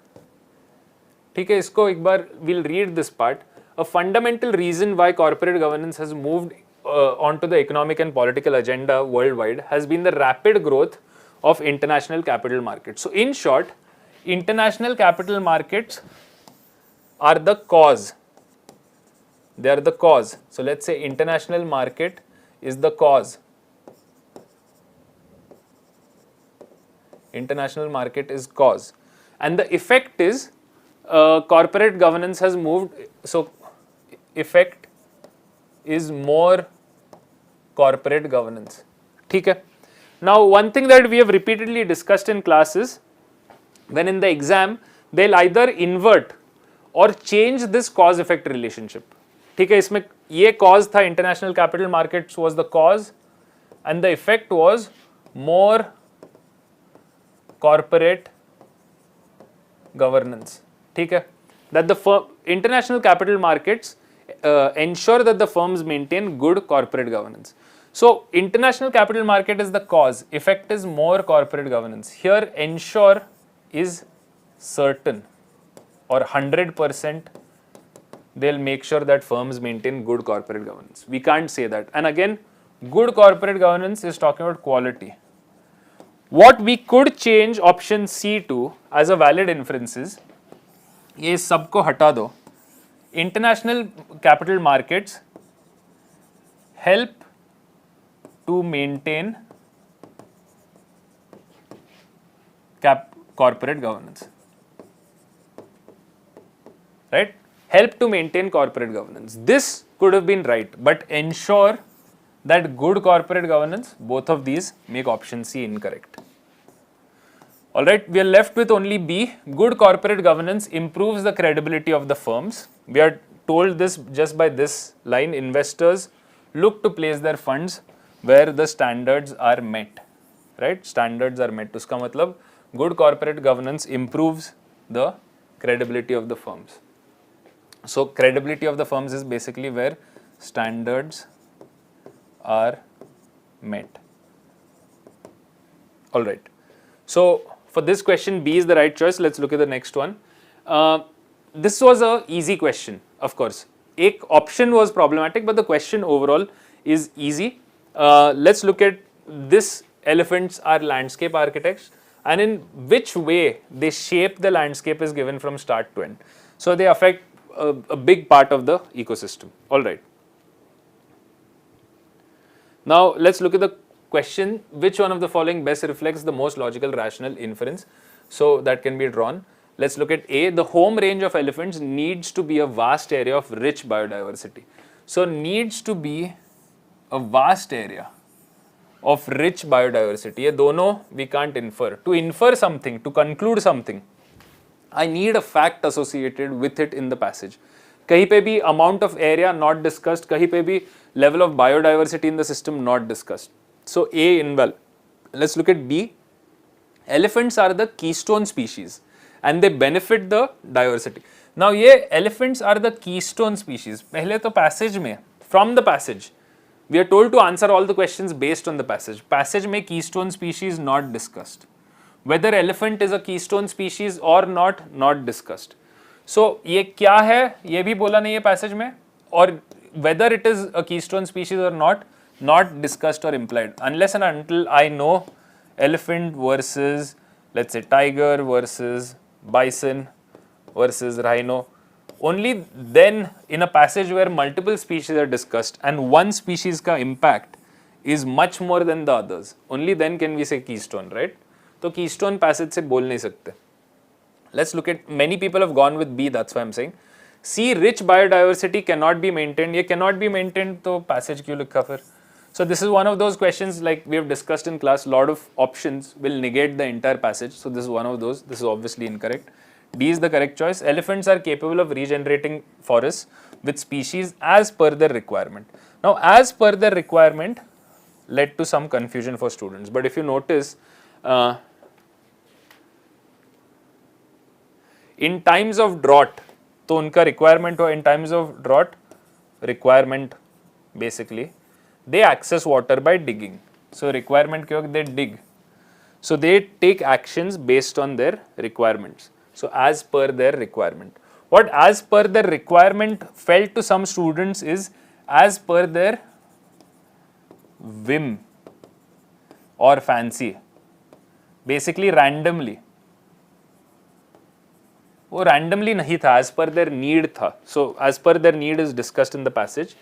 ठीक है, इसको एक बार we'll read this part. A fundamental reason why corporate governance has moved onto the economic and political agenda worldwide has been the rapid growth of international capital markets. So in short, international capital markets are the cause. They are the cause. So let's say international market is the cause. International market is cause. And the effect is corporate governance has moved, so effect is more corporate governance. Okay. Now one thing that we have repeatedly discussed in classes, when in the exam they'll either invert or change this cause effect relationship. ठीक है, इसमें ये cause था, international capital markets was the cause and the effect was more corporate governance. ठीक है, that the international capital markets ensure that the firms maintain good corporate governance. So international capital market is the cause, effect is more corporate governance. Here ensure is certain or 100% they'll make sure that firms maintain good corporate governance. We can't say that. And again, good corporate governance is talking about quality. What we could change option C to as a valid inference is, ये सबको हटा दो. International capital markets help to maintain corporate governance. Right? Help to maintain corporate governance. This could have been right, but ensure that good corporate governance, both of these make option C incorrect. Alright, we are left with only B. Good corporate governance improves the credibility of the firms. We are told this just by this line, investors look to place their funds where the standards are met. Right, standards are met. Uska matlab, good corporate governance improves the credibility of the firms. So credibility of the firms is basically where standards are met. Alright, so for this question, B is the right choice. Let's look at the next one. This was a easy question, of course. Ek option was problematic, but the question overall is easy. Let's look at this. Elephants are landscape architects, and in which way they shape the landscape is given from start to end. So they affect a big part of the ecosystem. All right. Now let's look at the question, which one of the following best reflects the most logical rational inference? So that can be drawn. Let's look at A. The home range of elephants needs to be a vast area of rich biodiversity. So needs to be a vast area of rich biodiversity. ये दोनों we can't infer. To infer something, to conclude something, I need a fact associated with it in the passage. कहीं पे भी amount of area not discussed, कहीं पे भी level of biodiversity in the system not discussed. So A invalid. Let's look at B. Elephants are the keystone species and they benefit the diversity. Now ये elephants are the keystone species. पहले तो passage में, from the passage, we are told to answer all the questions based on the passage. Passage में keystone species not discussed. Whether elephant is a keystone species or not discussed. So ये क्या है ये भी बोला नहीं है passage में, और whether it is a keystone species or not discussed or implied. Unless and until I know elephant versus, let's say, tiger versus bison versus rhino, only then in a passage where multiple species are discussed and one species ka impact is much more than the others, only then can we say keystone, right? So keystone passage se bol nahi sakte. Let's look at, many people have gone with B, that's why I'm saying. C, rich biodiversity cannot be maintained. Ye cannot be maintained, to passage kyun likha fir? So this is one of those questions like we have discussed in class, lot of options will negate the entire passage. So this is one of those, this is obviously incorrect. D is the correct choice. Elephants are capable of regenerating forests with species as per their requirement. Now as per their requirement led to some confusion for students. But if you notice, in times of drought, तो उनका requirement हो, in times of drought, requirement basically, they access water by digging. So requirement क्या होगा, they dig. So they take actions based on their requirements. So as per their requirement. What as per their requirement felt to some students is as per their whim or fancy. Basically randomly. वो randomly नहीं था, as per their need था. So as per their need is discussed in the passage.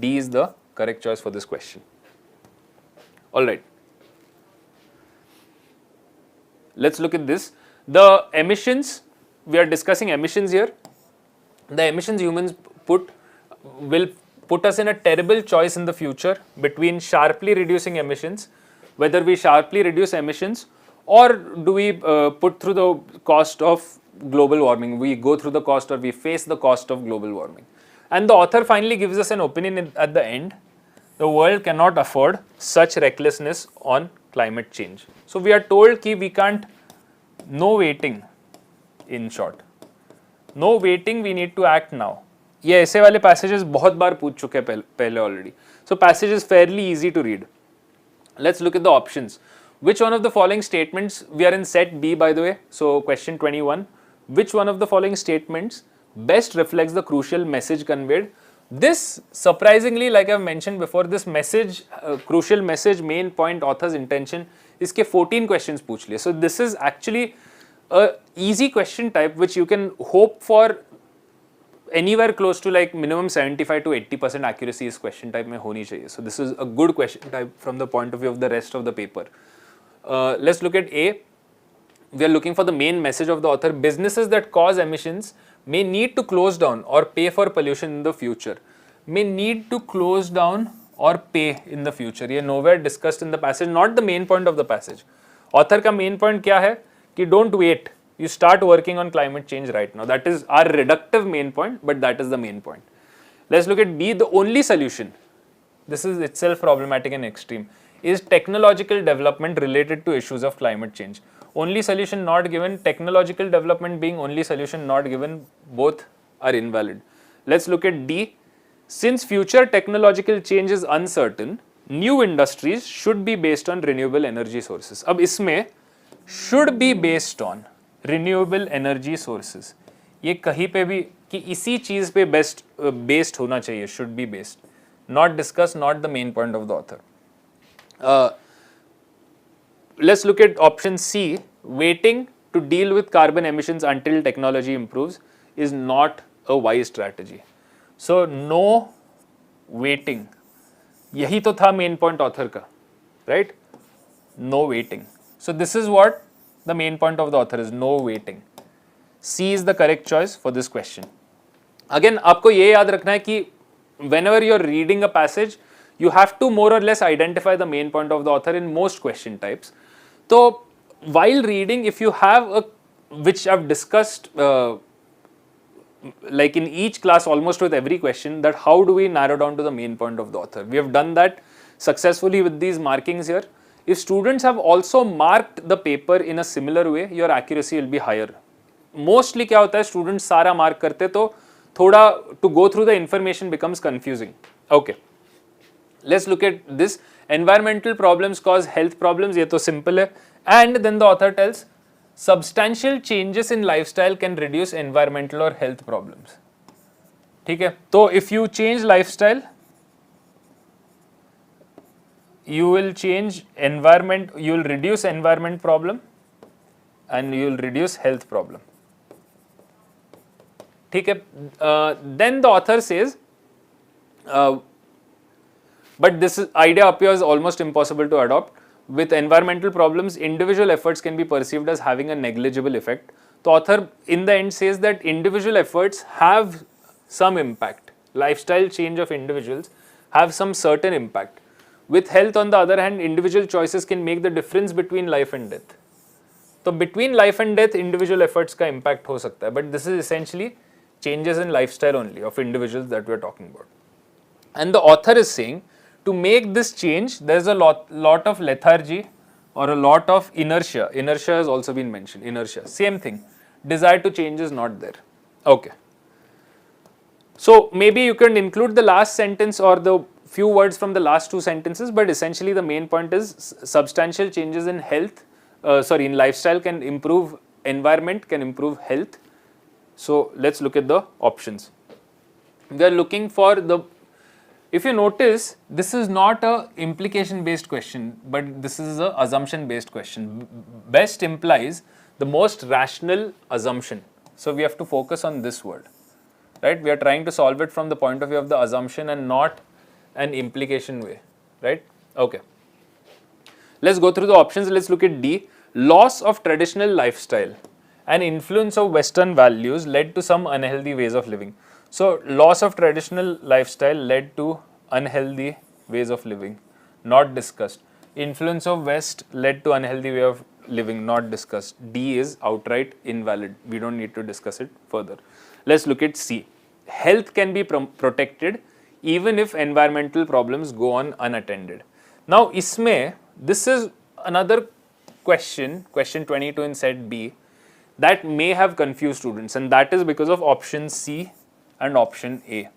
D is the correct choice for this question. Alright. Let's look at this. The emissions, we are discussing emissions here. The emissions humans will put us in a terrible choice in the future between sharply reducing emissions, whether we sharply reduce emissions or do we put through the cost of global warming. We go through the cost or we face the cost of global warming. And the author finally gives us an opinion at the end. The world cannot afford such recklessness on climate change. So we are told that we can't, no waiting, in short. No waiting, we need to act now. ये ऐसे वाले passages बहुत बार पूछ चुके हैं पहले already. So passage is fairly easy to read. Let's look at the options. Which one of the following statements, we are in set B by the way, so question 21. Which one of the following statements best reflects the crucial message conveyed? This surprisingly, like I've mentioned before, this message, crucial message, main point, author's intention, इसके 14 questions पूछ लिए. So this is actually a easy question type which you can hope for anywhere close to like minimum 75 to 80% accuracy is question type में होनी चाहिए. So this is a good question type from the point of view of the rest of the paper. Let's look at A. We are looking for the main message of the author. Businesses that cause emissions may need to close down or pay for pollution in the future. May need to close down or pay in the future. ये nowhere discussed in the passage, not the main point of the passage. Author का main point क्या है कि don't wait. You start working on climate change right now. That is our reductive main point, but that is the main point. Let's look at B. The only solution, this is itself problematic and extreme, is technological development related to issues of climate change. Only solution not given, technological development being only solution not given, both are invalid. Let's look at D. Since future technological change is uncertain, new industries should be based on renewable energy sources. अब इसमें should be based on renewable energy sources. ये कहीं पे भी कि इसी चीज पे based होना चाहिए, should be based. Not discussed, not the main point of the author. Let's look at option C. Waiting to deal with carbon emissions until technology improves is not a wise strategy. So no waiting. यही तो था main point author का, right? No waiting. So this is what the main point of the author is, no waiting. C is the correct choice for this question. Again आपको ये याद रखना है कि whenever you're reading a passage, you have to more or less identify the main point of the author in most question types. So while reading, if you have a, which I've discussed like in each class almost with every question, that how do we narrow down to the main point of the author. We have done that successfully with these markings here. If students have also marked the paper in a similar way, your accuracy will be higher. Mostly क्या होता है, students सारा mark करते तो थोड़ा to go through the information becomes confusing. Okay, let's look at this. Environmental problems cause health problems, ये तो simple है. And then the author tells substantial changes in lifestyle can reduce environmental or health problems. ठीक है, तो if you change lifestyle, you will change environment, you will reduce environment problem and you will reduce health problem. ठीक है, then the author says, but this idea appears almost impossible to adopt. With environmental problems, individual efforts can be perceived as having a negligible effect. The author in the end says that individual efforts have some impact. Lifestyle change of individuals have some certain impact. With health, on the other hand, individual choices can make the difference between life and death. So between life and death, individual efforts का impact हो सकता है, but this is essentially changes in lifestyle only of individuals that we are talking about. And the author is saying, to make this change, there is a lot of lethargy or a lot of inertia. Inertia has also been mentioned. Inertia, same thing. Desire to change is not there. Okay. So maybe you can include the last sentence or the few words from the last two sentences, but essentially the main point is substantial changes in health, in lifestyle can improve environment, can improve health. So let's look at the options. We are looking for the, if you notice, this is not a implication based question, but this is a assumption based question. Best implies the most rational assumption. So we have to focus on this word, right? We are trying to solve it from the point of view of the assumption and not an implication way, right? Okay. Let's go through the options. Let's look at D. Loss of traditional lifestyle and influence of Western values led to some unhealthy ways of living. So loss of traditional lifestyle led to unhealthy ways of living, not discussed. Influence of West led to unhealthy way of living, not discussed. D is outright invalid. We don't need to discuss it further. Let's look at C. Health can be protected even if environmental problems go on unattended. Now isme, this is another question 22 in set B, that may have confused students, and that is because of option C and option A.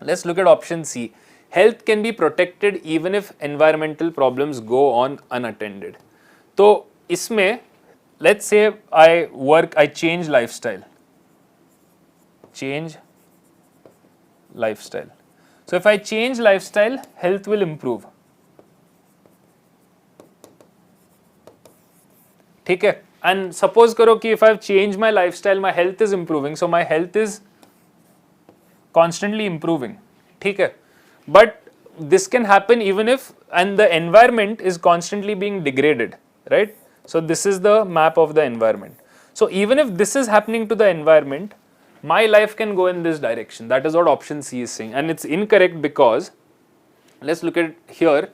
Let's look at option C. Health can be protected even if environmental problems go on unattended. So isme, let's say I change lifestyle. Change lifestyle. So if I change lifestyle, health will improve. ठीक है, and suppose करो कि if I've changed my lifestyle, my health is improving, so my health is constantly improving. ठीक है, but this can happen even if, and the environment is constantly being degraded, right? So this is the map of the environment. So even if this is happening to the environment, my life can go in this direction. That is what option C is saying, and it's incorrect because, let's look at here,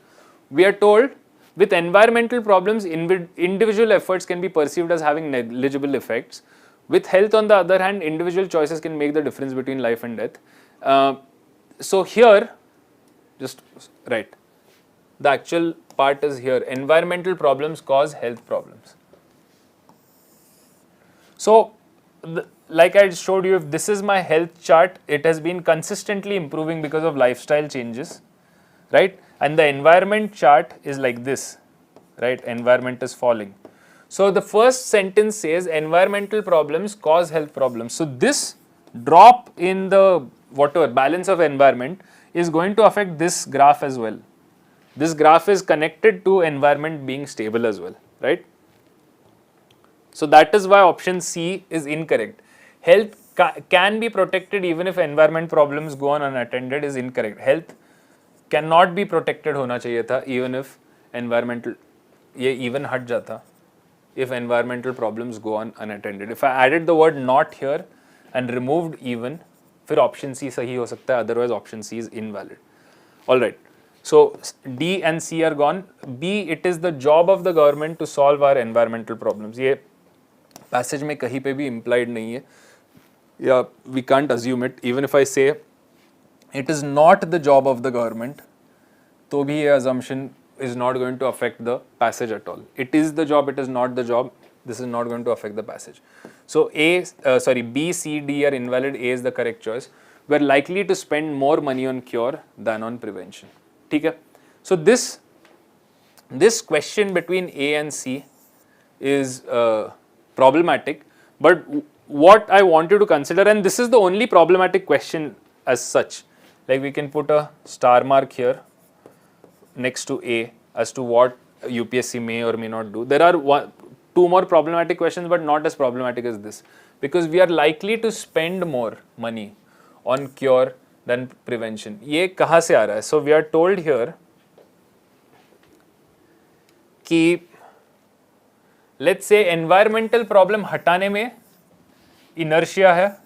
we are told with environmental problems, individual efforts can be perceived as having negligible effects. With health, on the other hand, individual choices can make the difference between life and death. So here, just right, the actual part is here. Environmental problems cause health problems. So, like I showed you, if this is my health chart, it has been consistently improving because of lifestyle changes, right? And the environment chart is like this, right? Environment is falling. So the first sentence says environmental problems cause health problems. So this drop in the whatever balance of environment is going to affect this graph as well. This graph is connected to environment being stable as well, right? So that is why option C is incorrect. Health can be protected even if environment problems go on unattended is incorrect. Health cannot be protected होना चाहिए था even if environmental, ये even हट जाता if environmental problems go on unattended. If I added the word not here and removed even, फिर option C सही हो सकता है, otherwise option C is invalid. Alright, so D and C are gone. B, it is the job of the government to solve our environmental problems. ये passage में कहीं पे भी implied नहीं है, या we can't assume it. Even if I say it is not the job of the government, तो भी ये assumption is not going to affect the passage at all. It is the job, it is not the job, this is not going to affect the passage. So B, C, D are invalid, A is the correct choice. We are likely to spend more money on cure than on prevention. ठीक है? So this question between A and C is problematic, but what I want you to consider, and this is the only problematic question as such, like we can put a star mark here next to A as to what UPSC may or may not do. There are two more problematic questions, but not as problematic as this, because we are likely to spend more money on cure than prevention. ये कहाँ से आ रहा है? So we are told here कि let's say environmental problem हटाने में inertia है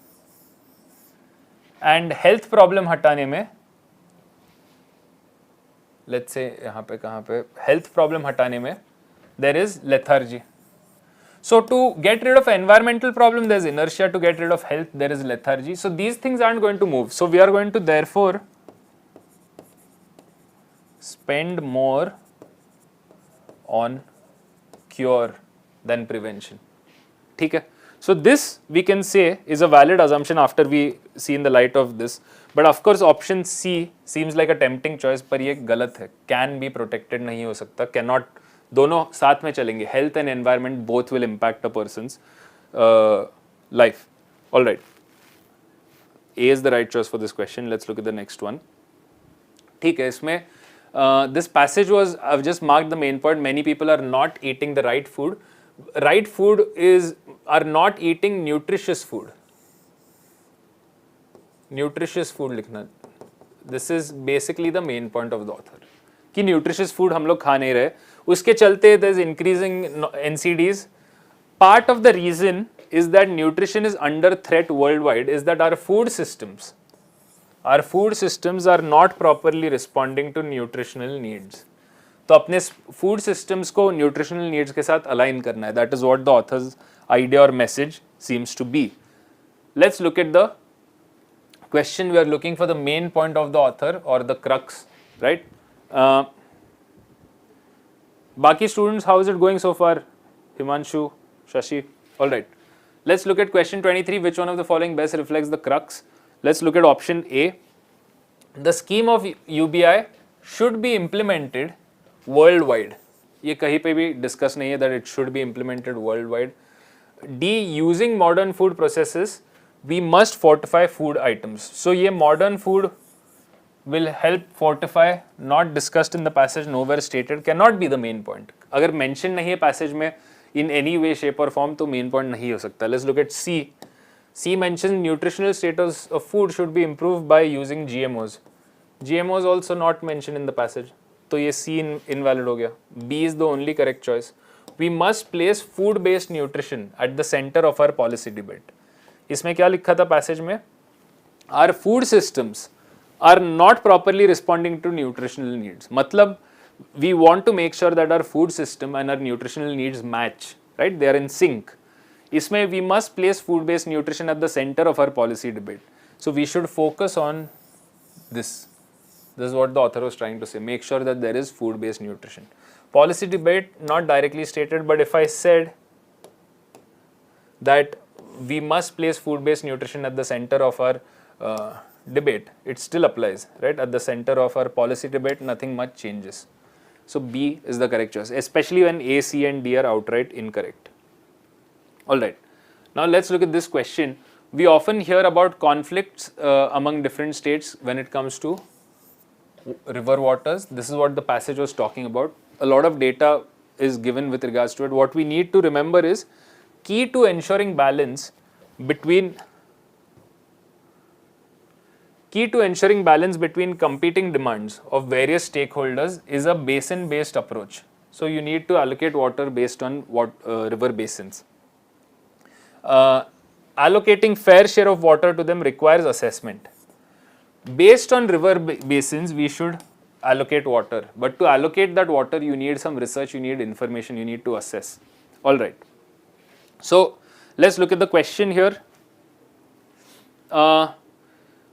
and health problem हटाने में, let's say यहाँ पे कहाँ पे health problem हटाने में there is lethargy. So to get rid of environmental problem there is inertia, to get rid of health there is lethargy. So these things aren't going to move. So we are going to therefore spend more on cure than prevention. ठीक है? So this we can say is a valid assumption after we see in the light of this. But of course option C seems like a tempting choice, पर ये गलत है. Can be protected नहीं हो सकता. Cannot. दोनों साथ में चलेंगे. Health and environment both will impact a person's life. All right. A is the right choice for this question. Let's look at the next one. ठीक है, इसमें this passage was, I've just marked the main point. Many people are not eating the right food. Right food are not eating nutritious food. Nutritious food लिखना. This is basically the main point of the author. कि nutritious food हम लोग खा नहीं रहे. उसके चलते there is increasing NCDs. Part of the reason is that nutrition is under threat worldwide is that our food systems are not properly responding to nutritional needs. तो अपने food systems को nutritional needs के साथ align करना है. That is what the author's idea or message seems to be. Let's look at the question. We are looking for the main point of the author or the crux, right? Baki students, how is it going so far? Himanshu, Shashi, all right. Let's look at question 23. Which one of the following best reflects the crux? Let's look at option A. The scheme of UBI should be implemented worldwide. ये कहीं पे भी discuss नहीं है that it should be implemented worldwide. D. Using modern food processes, we must fortify food items. So ये modern food will help fortify, not discussed in the passage, nowhere stated, cannot be the main point. अगर mention नहीं है passage में in any way, shape or form, तो main point नहीं हो सकता. Let's look at C. C mentions nutritional status of food should be improved by using GMOs. GMOs also not mentioned in the passage. तो ये C invalid हो गया. B is the only correct choice. We must place food-based nutrition at the center of our policy debate. इसमें क्या लिखा था passage में? Our food systems are not properly responding to nutritional needs. मतलब we want to make sure that our food system and our nutritional needs match, right? They are in sync. इसमें we must place food-based nutrition at the center of our policy debate. So we should focus on this. This is what the author was trying to say. Make sure that there is food-based nutrition. Policy debate not directly stated, but if I said that we must place food-based nutrition at the center of our debate, it still applies, right? At the center of our policy debate, nothing much changes. So B is the correct choice, especially when A, C and D are outright incorrect. All right. Now let's look at this question. We often hear about conflicts among different states when it comes to river waters. This is what the passage was talking about. A lot of data is given with regards to it. What we need to remember is key to ensuring balance between Key to ensuring balance between competing demands of various stakeholders is a basin-based approach. So you need to allocate water based on what river basins. Allocating fair share of water to them requires assessment. Based on river basins, we should allocate water. But to allocate that water, you need some research, you need information, you need to assess. All right. So let's look at the question here.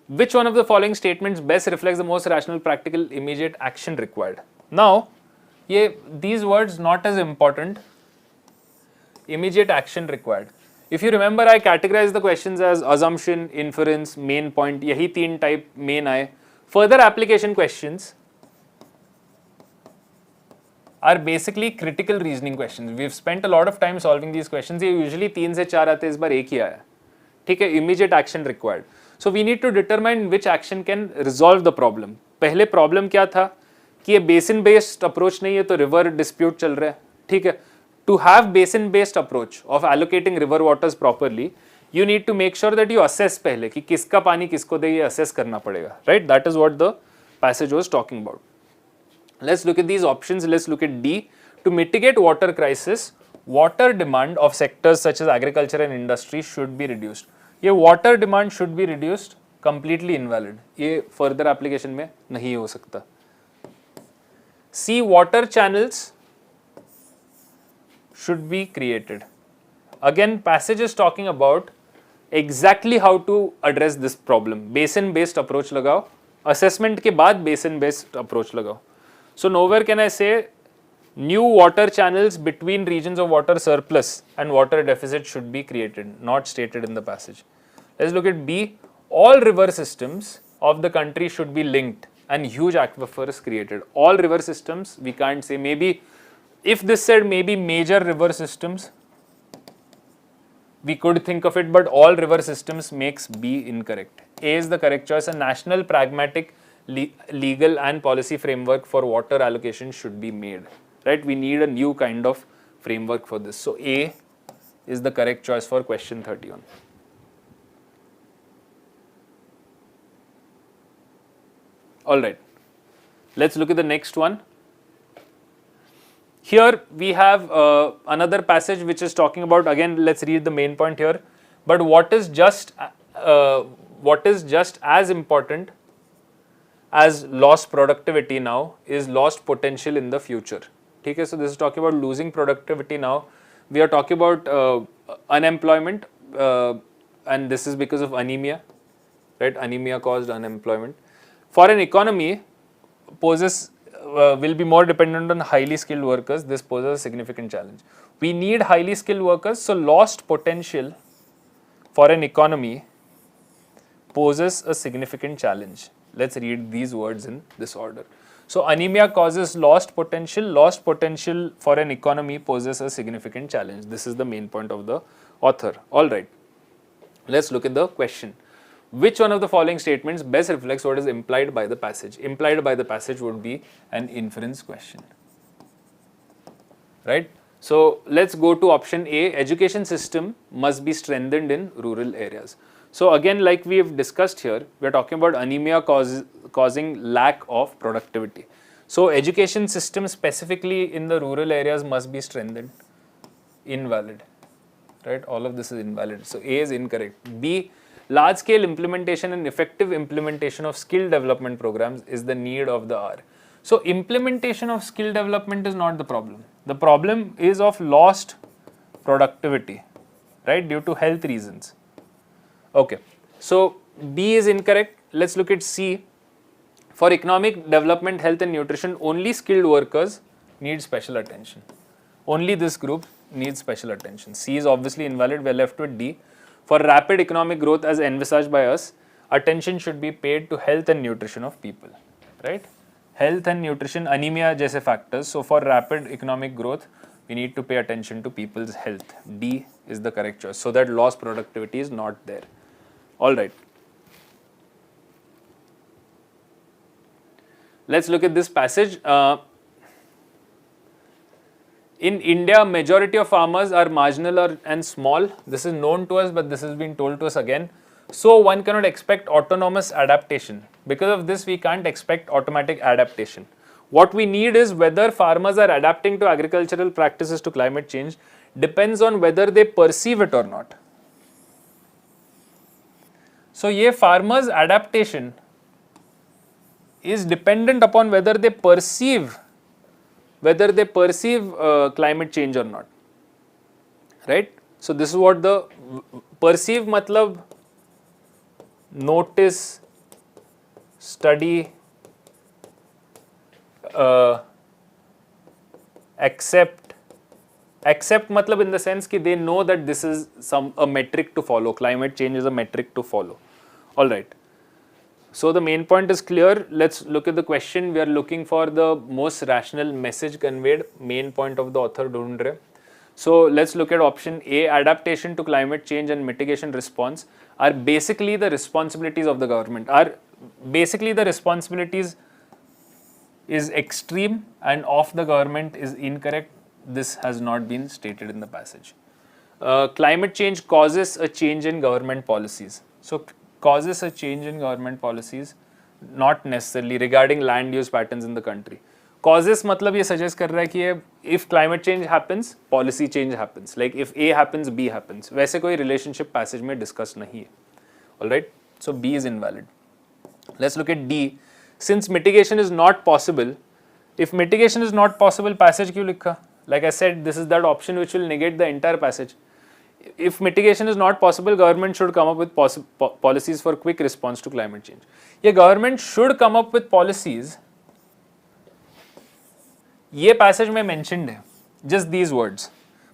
Which one of the following statements best reflects the most rational, practical, immediate action required? Now, these words not as important. Immediate action required. If you remember, I categorized the questions as assumption, inference, main point. Yahi teen type main aaye. Further application questions are basically critical reasoning questions. We've spent a lot of time solving these questions. ये usually 3 से 4 आते हैं, इस बार एक ही आया. ठीक है, immediate action required. So we need to determine which action can resolve the problem. पहले problem क्या था कि ये basin based approach नहीं है तो river dispute चल रहा है. ठीक है. To have basin based approach of allocating river waters properly, you need to make sure that you assess पहले कि किसका पानी किसको दे, ये assess करना पड़ेगा. Right? That is what the passage was talking about. Let's look at these options. Let's look at D. To mitigate water crisis, water demand of sectors such as agriculture and industry should be reduced. ये water demand should be reduced, completely invalid. ये further application में नहीं हो सकता. C. Water channels should be created. Again, passage is talking about exactly how to address this problem. Basin based approach लगाओ. Assessment के बाद basin based approach लगाओ. So nowhere can I say new water channels between regions of water surplus and water deficit should be created, not stated in the passage. Let's look at B. All river systems of the country should be linked and huge aquifers created. All river systems, we can't say. Maybe if this said maybe major river systems, we could think of it, but all river systems makes B incorrect. A is the correct choice. A national pragmatic legal and policy framework for water allocation should be made. Right? We need a new kind of framework for this. So A is the correct choice for question 31. All right. Let's look at the next one. Here we have another passage which is talking about, again let's read the main point here, but what is just as important as lost productivity now is lost potential in the future. Okay, so this is talking about losing productivity now. We are talking about unemployment and this is because of anemia, right? Anemia caused unemployment. For an economy poses will be more dependent on highly skilled workers. This poses a significant challenge. We need highly skilled workers, so lost potential for an economy poses a significant challenge. Let's read these words in this order. So anemia causes lost potential for an economy poses a significant challenge. This is the main point of the author. All right, let's look at the question. Which one of the following statements best reflects what is implied by the passage? Implied by the passage would be an inference question, right? So let's go to option A. Education system must be strengthened in rural areas. So again, like we have discussed here, we are talking about anemia causing lack of productivity. So education system specifically in the rural areas must be strengthened. Invalid, right? All of this is invalid. So A is incorrect. B. Large scale implementation and effective implementation of skill development programs is the need of the hour. So implementation of skill development is not the problem. The problem is of lost productivity, right, due to health reasons. Okay, so B is incorrect. Let's look at C. For economic development, health and nutrition, only skilled workers need special attention. Only this group needs special attention. C is obviously invalid. We are left with D. For rapid economic growth as envisaged by us, attention should be paid to health and nutrition of people, right? Health and nutrition, anemia jaise factors. So for rapid economic growth, we need to pay attention to people's health. D is the correct choice, so that lost productivity is not there. All right. Let's look at this passage. In India, majority of farmers are marginal and small. This is known to us, but this has been told to us again. So one cannot expect autonomous adaptation. Because of this, we can't expect automatic adaptation. What we need is whether farmers are adapting to agricultural practices to climate change depends on whether they perceive it or not. So ये farmers adaptation is dependent upon whether they perceive climate change or not, right? So this is what the perceive matlab notice, study, accept matlab in the sense कि they know that this is a metric to follow, climate change is a metric to follow. All right. So the main point is clear. Let's look at the question. We are looking for the most rational message conveyed. Main point of the author ढूंढ रहे. So let's look at option A. Adaptation to climate change and mitigation response are basically the responsibilities of the government. Is extreme and of the government is incorrect. This has not been stated in the passage. Climate change causes a change in government policies. So causes a change in government policies, not necessarily regarding land use patterns in the country. Causes मतलब ये suggest कर रहा है कि if climate change happens, policy change happens. Like if A happens, B happens. वैसे कोई relationship passage में discuss नहीं है. Alright, so B is invalid. Let's look at D. Since mitigation is not possible, if mitigation is not possible, passage क्यों लिखा? Like I said, this is that option which will negate the entire passage. If mitigation is not possible, government should come up with policies for quick response to climate change. ये government should come up with policies. ये passage में mentioned है, just these words.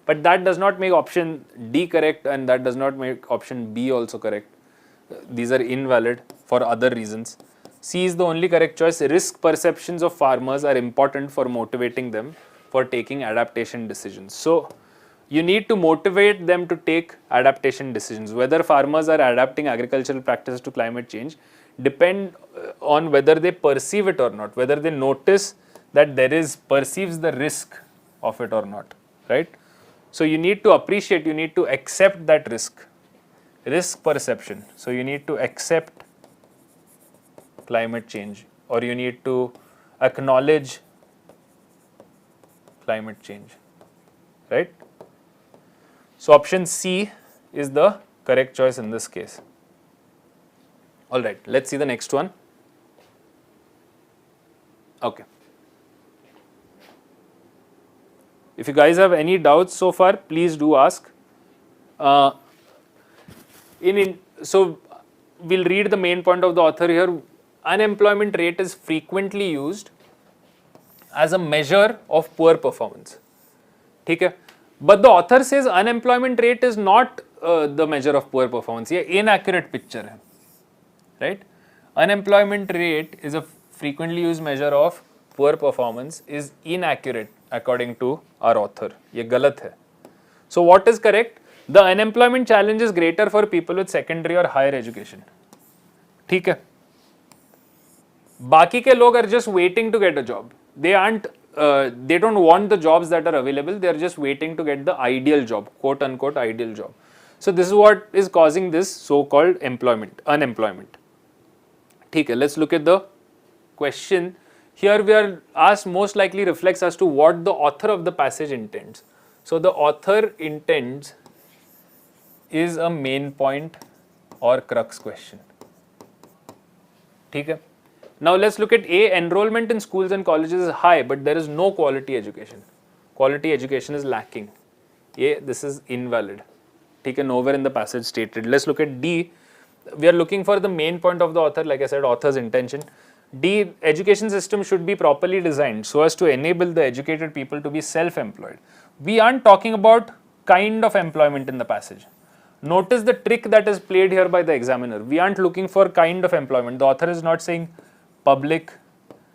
But that does not make option D correct and that does not make option B also correct. These are invalid for other reasons. C is the only correct choice. Risk perceptions of farmers are important for motivating them for taking adaptation decisions. So you need to motivate them to take adaptation decisions. Whether farmers are adapting agricultural practices to climate change depend on whether they perceive it or not, whether they notice that perceives the risk of it or not, right? So you need to appreciate, you need to accept that risk perception. So you need to accept climate change, or you need to acknowledge climate change, right? So option C is the correct choice in this case. All right, let's see the next one. Okay. If you guys have any doubts so far, please do ask. So we'll read the main point of the author here. Unemployment rate is frequently used as a measure of poor performance. Okay? But the author says unemployment rate is not the measure of poor performance. ये inaccurate picture है, right? Unemployment rate is a frequently used measure of poor performance is inaccurate according to our author. ये गलत है. So what is correct? The unemployment challenge is greater for people with secondary or higher education. ठीक है? बाकी के लोग are just waiting to get a job. They don't want the jobs that are available. They are just waiting to get the ideal job, quote unquote ideal job. So this is what is causing this so-called unemployment. Okay, let's look at the question. Here we are asked most likely reflects as to what the author of the passage intends. So the author intends is a main point or crux question. Okay. Now let's look at A. Enrollment in schools and colleges is high, but there is no quality education. Quality education is lacking. A. This is invalid. Okay, nowhere in the passage stated. Let's look at D. We are looking for the main point of the author, like I said, author's intention. D. Education system should be properly designed so as to enable the educated people to be self-employed. We aren't talking about kind of employment in the passage. Notice the trick that is played here by the examiner. We aren't looking for kind of employment. The author is not saying public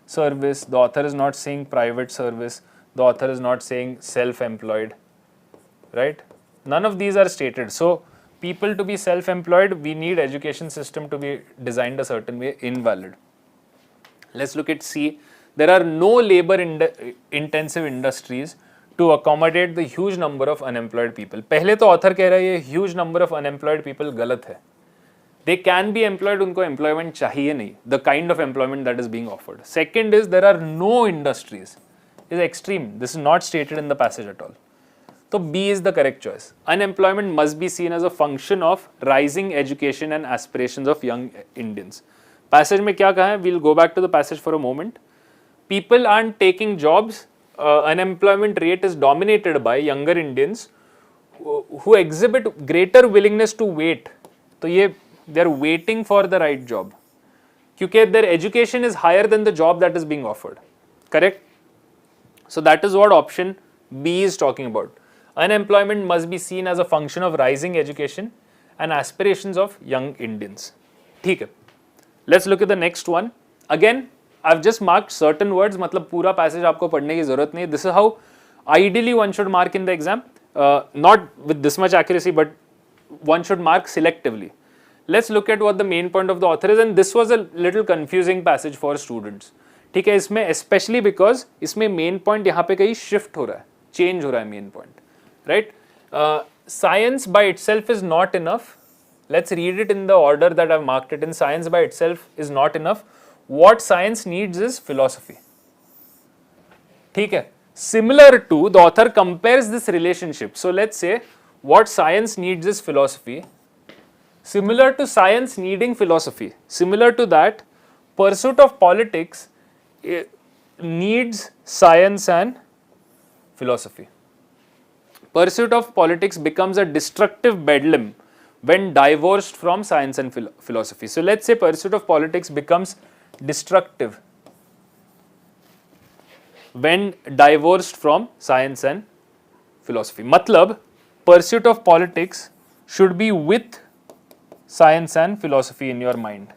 service, the author is not saying private service, the author is not saying self-employed, right? None of these are stated. So people to be self-employed, we need education system to be designed a certain way. Invalid. Let's look at C. There are no labor intensive industries to accommodate the huge number of unemployed people. पहले तो author कह रहा है ये huge number of unemployed people गलत है. They can be employed, उनको employment चाहिए नहीं, the kind of employment that is being offered. Second is there are no industries. Is extreme. This is not stated in the passage at all. So B is the correct choice. Unemployment must be seen as a function of rising education and aspirations of young Indians. Passage में क्या कहा है? We'll go back to the passage for a moment. People aren't taking jobs. Unemployment rate is dominated by younger Indians who exhibit greater willingness to wait. तो ये they are waiting for the right job. क्योंकि their education is higher than the job that is being offered. Correct? So that is what option B is talking about. Unemployment must be seen as a function of rising education and aspirations of young Indians. ठीक है. Let's look at the next one. Again, I've just marked certain words. मतलब पूरा passage आपको पढ़ने की जरूरत नहीं. This is how ideally one should mark in the exam. Not with this much accuracy, but one should mark selectively. Let's look at what the main point of the author is, and this was a little confusing passage for students. ठीक है, इसमें especially because इसमें main point यहाँ पे कहीं shift हो रहा है, change हो रहा है main point, right? Science by itself is not enough. Let's read it in the order that I've marked it in. Science by itself is not enough. What science needs is philosophy. ठीक है. Similar to, the author compares this relationship. So let's say what science needs is philosophy. Similar to science needing philosophy, similar to that, pursuit of politics needs science and philosophy. Pursuit of politics becomes a destructive bedlam when divorced from science and philosophy. So let's say pursuit of politics becomes destructive when divorced from science and philosophy. मतलब pursuit of politics should be with science and philosophy in your mind.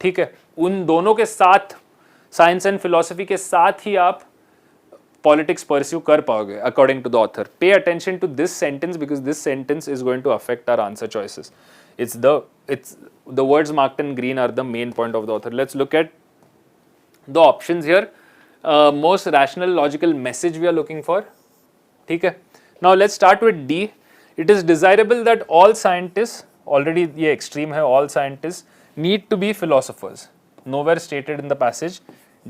ठीक है, उन दोनों के साथ science and philosophy के साथ ही आप politics pursue कर पाओगे according to the author. Pay attention to this sentence because this sentence is going to affect our answer choices. It's the words marked in green are the main point of the author. Let's look at the options here. Most rational logical message we are looking for. ठीक है. Now let's start with D. It is desirable that all scientists, already ये extreme है, all scientists need to be philosophers. Nowhere stated in the passage.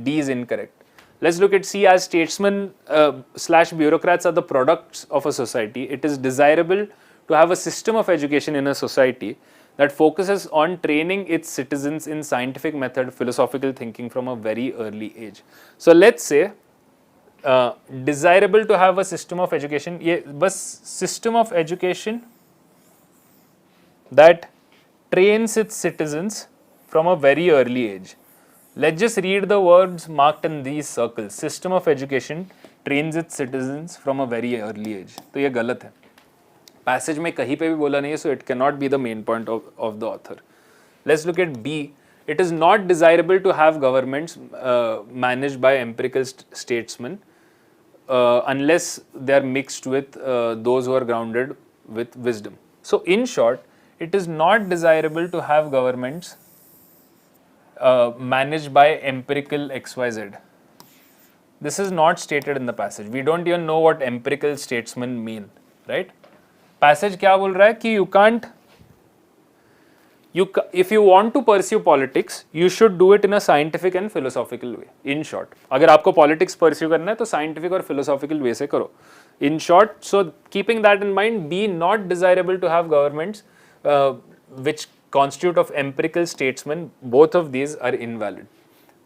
D is incorrect. Let's look at C. As statesmen / bureaucrats are the products of a society, it is desirable to have a system of education in a society that focuses on training its citizens in scientific method, philosophical thinking from a very early age. So let's say desirable to have a system of education, ये बस system of education that trains its citizens from a very early age. Let's just read the words marked in these circles. System of education trains its citizens from a very early age. तो ये गलत है. Passage में कहीं पे भी बोला नहीं है, so it cannot be the main point of the author. Let's look at B. It is not desirable to have governments managed by empirical statesmen unless they are mixed with those who are grounded with wisdom. So in short, it is not desirable to have governments managed by empirical XYZ. This is not stated in the passage. We don't even know what empirical statesmen mean, right? Passage क्या बोल रहा है कि if you want to pursue politics, you should do it in a scientific and philosophical way. In short, अगर आपको politics pursue करना है तो scientific और philosophical way से करो. In short, so keeping that in mind, be not desirable to have governments which constitute of empirical statesmen. Both of these are invalid.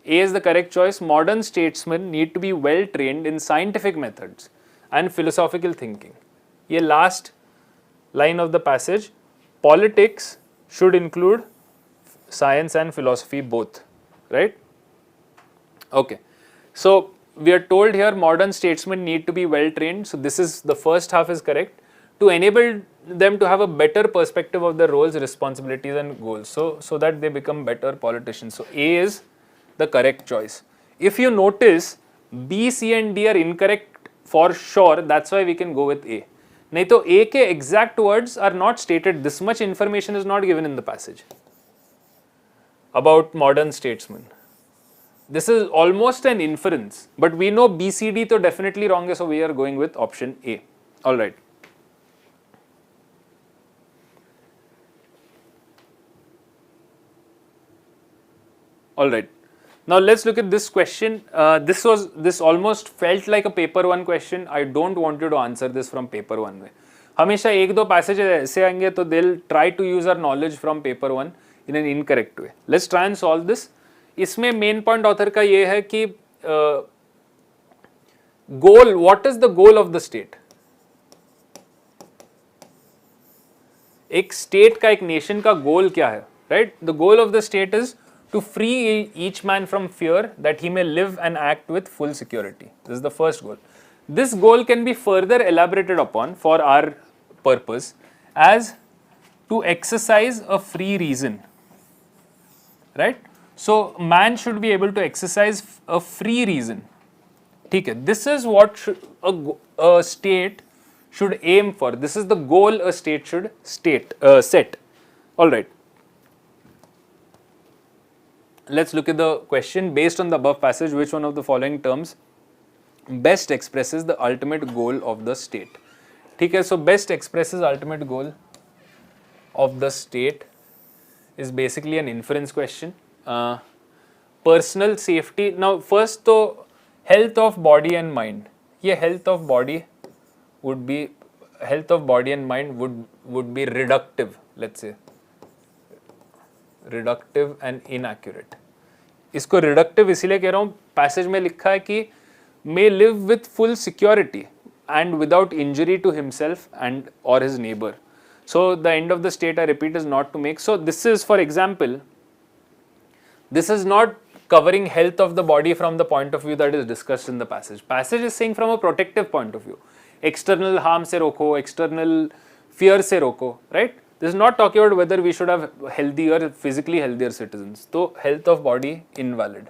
A is the correct choice. Modern statesmen need to be well trained in scientific methods and philosophical thinking. ये last line of the passage, politics should include science and philosophy both, right? Okay, so we are told here modern statesmen need to be well trained. So this is the first half is correct to enable them to have a better perspective of their roles, responsibilities and goals, so that they become better politicians. So A is the correct choice. If you notice, B, C and D are incorrect for sure. That's why we can go with A. नहीं तो A के exact words are not stated. This much information is not given in the passage about modern statesmen. This is almost an inference, but we know B, C, D तो definitely wrong है, so we are going with option A. All right. All right. Now let's look at this question. This almost felt like a paper 1 question. I don't want you to answer this from paper 1 में. हमेशा एक दो passage ऐसे आएंगे तो they'll try to use our knowledge from paper 1 in an incorrect way. Let's try and solve this. इसमें main point author का ये है कि goal, what is the goal of the state? एक state का, एक nation का goal क्या है? Right? The goal of the state is to free each man from fear that he may live and act with full security. This is the first goal. This goal can be further elaborated upon for our purpose as to exercise a free reason. Right? So, man should be able to exercise a free reason. Okay, this is what a state should aim for. This is the goal a state should set. All right. Let's look at the question. Based on the above passage, which one of the following terms best expresses the ultimate goal of the state? Okay, so best expresses ultimate goal of the state is basically an inference question. Personal safety. Now, first, तो health of body and mind. ये health of body would be and mind would be reductive. Let's say reductive and inaccurate. इसको reductive इसीलिए कह रहा हूँ, passage में लिखा है कि may live with full security and without injury to himself and or his neighbor. So the end of the state, I repeat, is not to make. So this is, for example, this is not covering health of the body from the point of view that is discussed in the passage. Passage is saying from a protective point of view. External harm se roko, external fear se roko, right? This is not talking about whether we should have healthier, physically healthier citizens. So health of body invalid.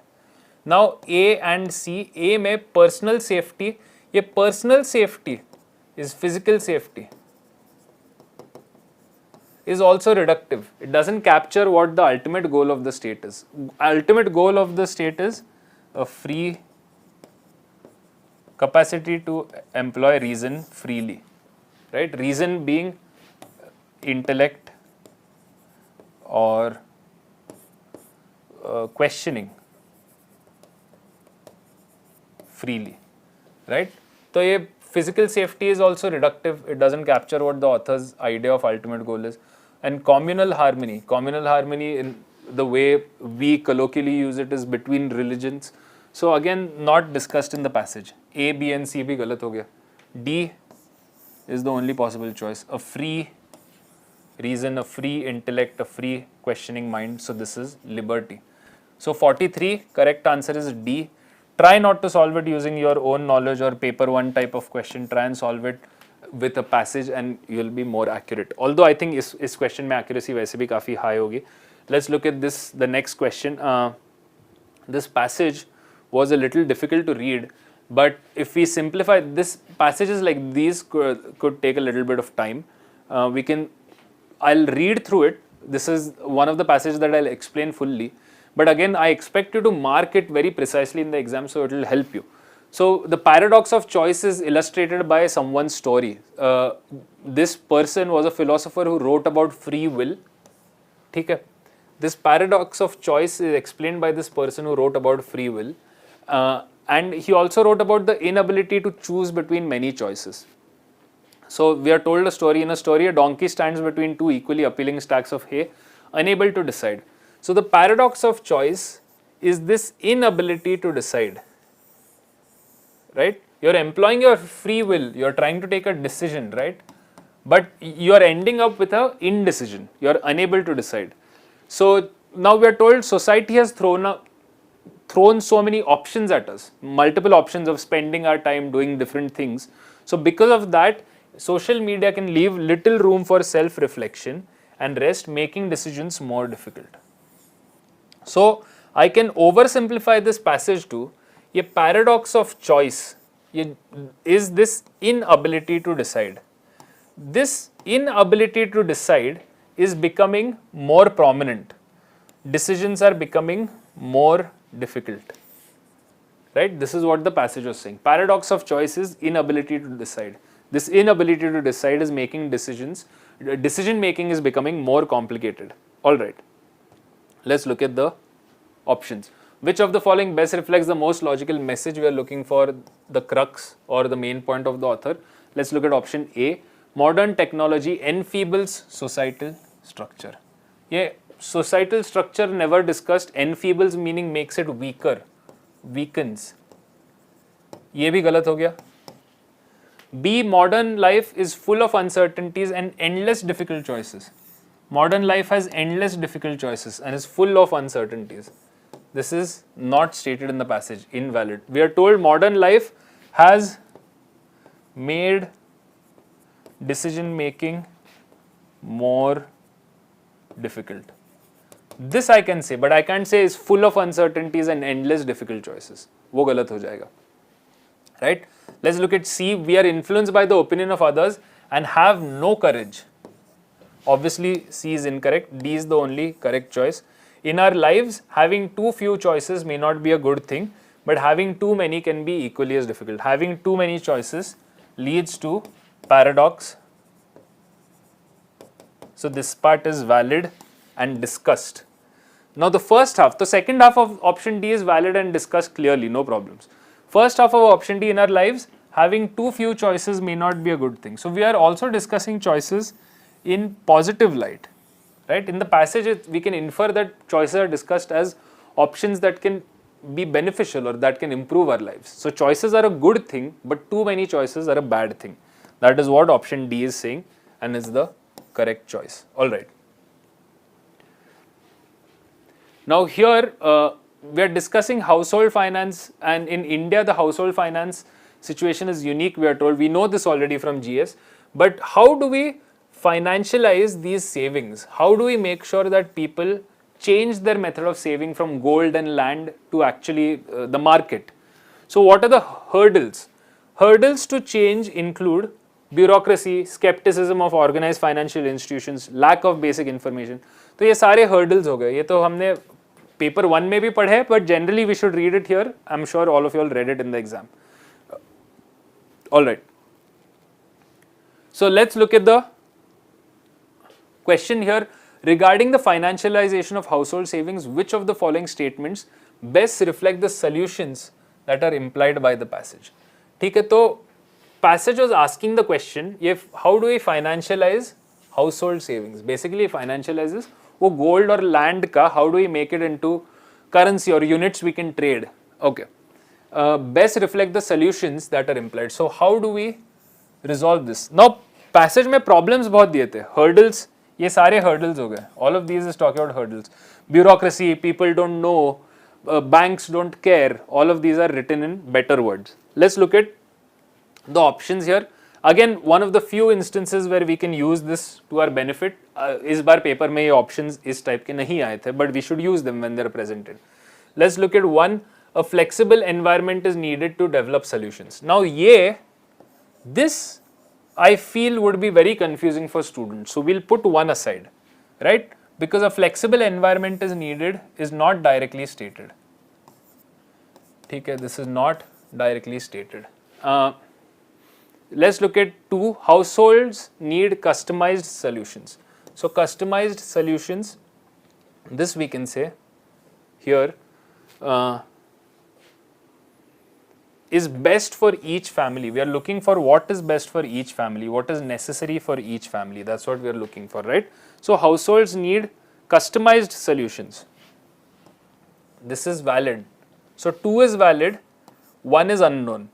Now A and C, A में personal safety, ये personal safety is physical safety, is also reductive. It doesn't capture what the ultimate goal of the state is. Ultimate goal of the state is a free capacity to employ reason freely, right? Reason being intellect or questioning freely, right? So ये physical safety is also reductive. It doesn't capture what the author's idea of ultimate goal is. And communal harmony in the way we colloquially use it is between religions. So again, not discussed in the passage. A, B and C भी गलत हो गया. D is the only possible choice. A free reason, a free intellect, a free questioning mind. So this is liberty. So 43, correct answer is D. Try not to solve it using your own knowledge or paper 1 type of question. Try and solve it with a passage and you'll be more accurate. Although I think इस question में accuracy वैसे भी काफ़ी high होगी. Let's look at this, the next question. This passage was a little difficult to read, but if we simplify, this passages like these could take a little bit of time. I'll read through it. This is one of the passages that I'll explain fully. But again, I expect you to mark it very precisely in the exam, so it will help you. So the paradox of choice is illustrated by someone's story. This person was a philosopher who wrote about free will. ठीक है? This paradox of choice is explained by this person who wrote about free will. And he also wrote about the inability to choose between many choices. So we are told a story. In a story, a donkey stands between two equally appealing stacks of hay, unable to decide. So the paradox of choice is this inability to decide. Right? You're employing your free will. You're trying to take a decision, right? But you're ending up with an indecision. You're unable to decide. So now we are told society has thrown so many options at us, multiple options of spending our time doing different things. So because of that, social media can leave little room for self-reflection and rest, making decisions more difficult. So I can oversimplify this passage to a paradox of choice is this inability to decide. This inability to decide is becoming more prominent. Decisions are becoming more difficult. Right? This is what the passage was saying. Paradox of choice is inability to decide. This inability to decide is making decisions. Decision making is becoming more complicated. All right. Let's look at the options. Which of the following best reflects the most logical message we are looking for, the crux or the main point of the author? Let's look at option A. Modern technology enfeebles societal structure. Yeah, societal structure never discussed. Enfeebles meaning makes it weaker, weakens. ये भी गलत हो गया. B. Modern life is full of uncertainties and endless difficult choices. Modern life has endless difficult choices and is full of uncertainties. This is not stated in the passage, invalid. We are told modern life has made decision making more difficult. This I can say, but I can't say is full of uncertainties and endless difficult choices. वो गलत हो जाएगा. Right? Let's look at C. We are influenced by the opinion of others and have no courage. Obviously, C is incorrect. D is the only correct choice. In our lives, having too few choices may not be a good thing, but having too many can be equally as difficult. Having too many choices leads to paradox. So this part is valid and discussed. Now the first half, the second half of option D is valid and discussed clearly, no problems. First half of option D, in our lives, having too few choices may not be a good thing. So we are also discussing choices in positive light, right? In the passage, we can infer that choices are discussed as options that can be beneficial or that can improve our lives. So choices are a good thing, but too many choices are a bad thing. That is what option D is saying and is the correct choice. All right. Now here, we are discussing household finance, and in India the household finance situation is unique, we are told. We know this already from GS, but how do we financialize these savings? How do we make sure that people change their method of saving from gold and land to actually the market? So what are the hurdles? Hurdles to change include bureaucracy, skepticism of organized financial institutions, lack of basic information. तो ये सारे hurdles हो गए. ये तो हमने paper 1 में भी पढ़े, but generally we should read it here. I'm sure all of you all read it in the exam. All right. So let's look at the question here. Regarding the financialization of household savings, which of the following statements best reflect the solutions that are implied by the passage? ठीक है, तो passage was asking the question, how do we financialize household savings? Basically, financializes वो gold और land का, how do we make it into currency or units we can trade? Okay. Best reflect the solutions that are implied. So how do we resolve this? Now passage में problems बहुत दिए थे. Hurdles, ये सारे hurdles हो गए. All of these is talking about hurdles. Bureaucracy, people don't know, banks don't care. All of these are written in better words. Let's look at the options here. Again, one of the few instances where we can use this to our benefit. इस बार paper में ये options इस type के नहीं आए थे, but we should use them when they are presented. Let's look at one. A flexible environment is needed to develop solutions. Now, this I feel would be very confusing for students. So we'll put one aside, right? Because a flexible environment is needed is not directly stated. Okay, this is not directly stated. Let's look at 2. Households need customized solutions. So customized solutions, this we can say here, is best for each family. We are looking for what is best for each family, what is necessary for each family. That's what we are looking for, right? So households need customized solutions. This is valid. So 2 is valid, 1 is unknown.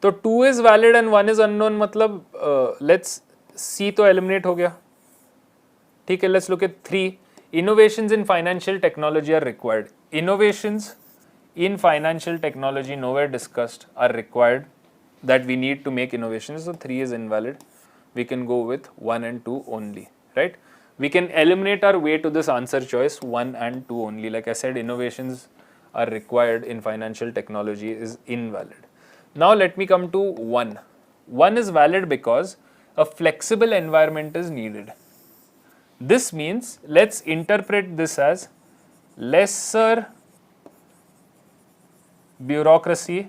So 2 is valid and 1 is unknown, मतलब let's C तो eliminate हो गया. ठीक है, let's look at 3. Innovations in financial technology are required. Innovations in financial technology nowhere discussed are required, that we need to make innovations. So 3 is invalid. We can go with 1 and 2 only, right? We can eliminate our way to this answer choice 1 and 2 only. Like I said, innovations are required in financial technology is invalid. Now let me come to 1. 1 is valid because a flexible environment is needed. This means let's interpret this as lesser bureaucracy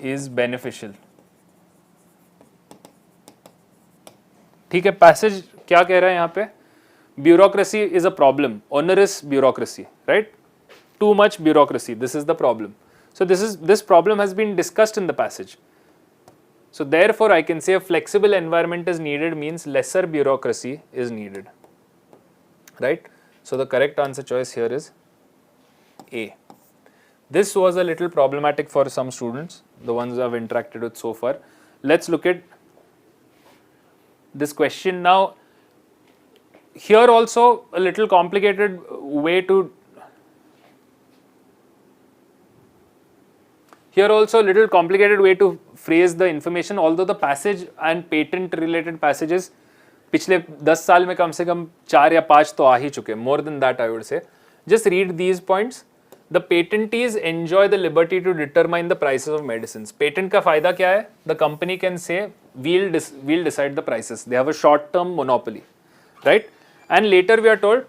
is beneficial. ठीक है, passage क्या कह रहा है यहाँ पे? Bureaucracy is a problem, onerous bureaucracy, right? too much bureaucracy. This is the problem. So this problem has been discussed in the passage. So therefore I can say a flexible environment is needed means lesser bureaucracy is needed, right? So the correct answer choice here is A. This was a little problematic for some students, the ones I've interacted with so far. Let's look at this question now. Here also a little complicated way to phrase the information, although the passage and patent related passages पिछले 10 साल में कम से कम 4 या 5 तो आ ही चुके, more than that I would say. Just read these points. The patentees enjoy the liberty to determine the prices of medicines. Patent का फायदा क्या है? The company can say we'll decide the prices. They have a short term monopoly, right? And later we are told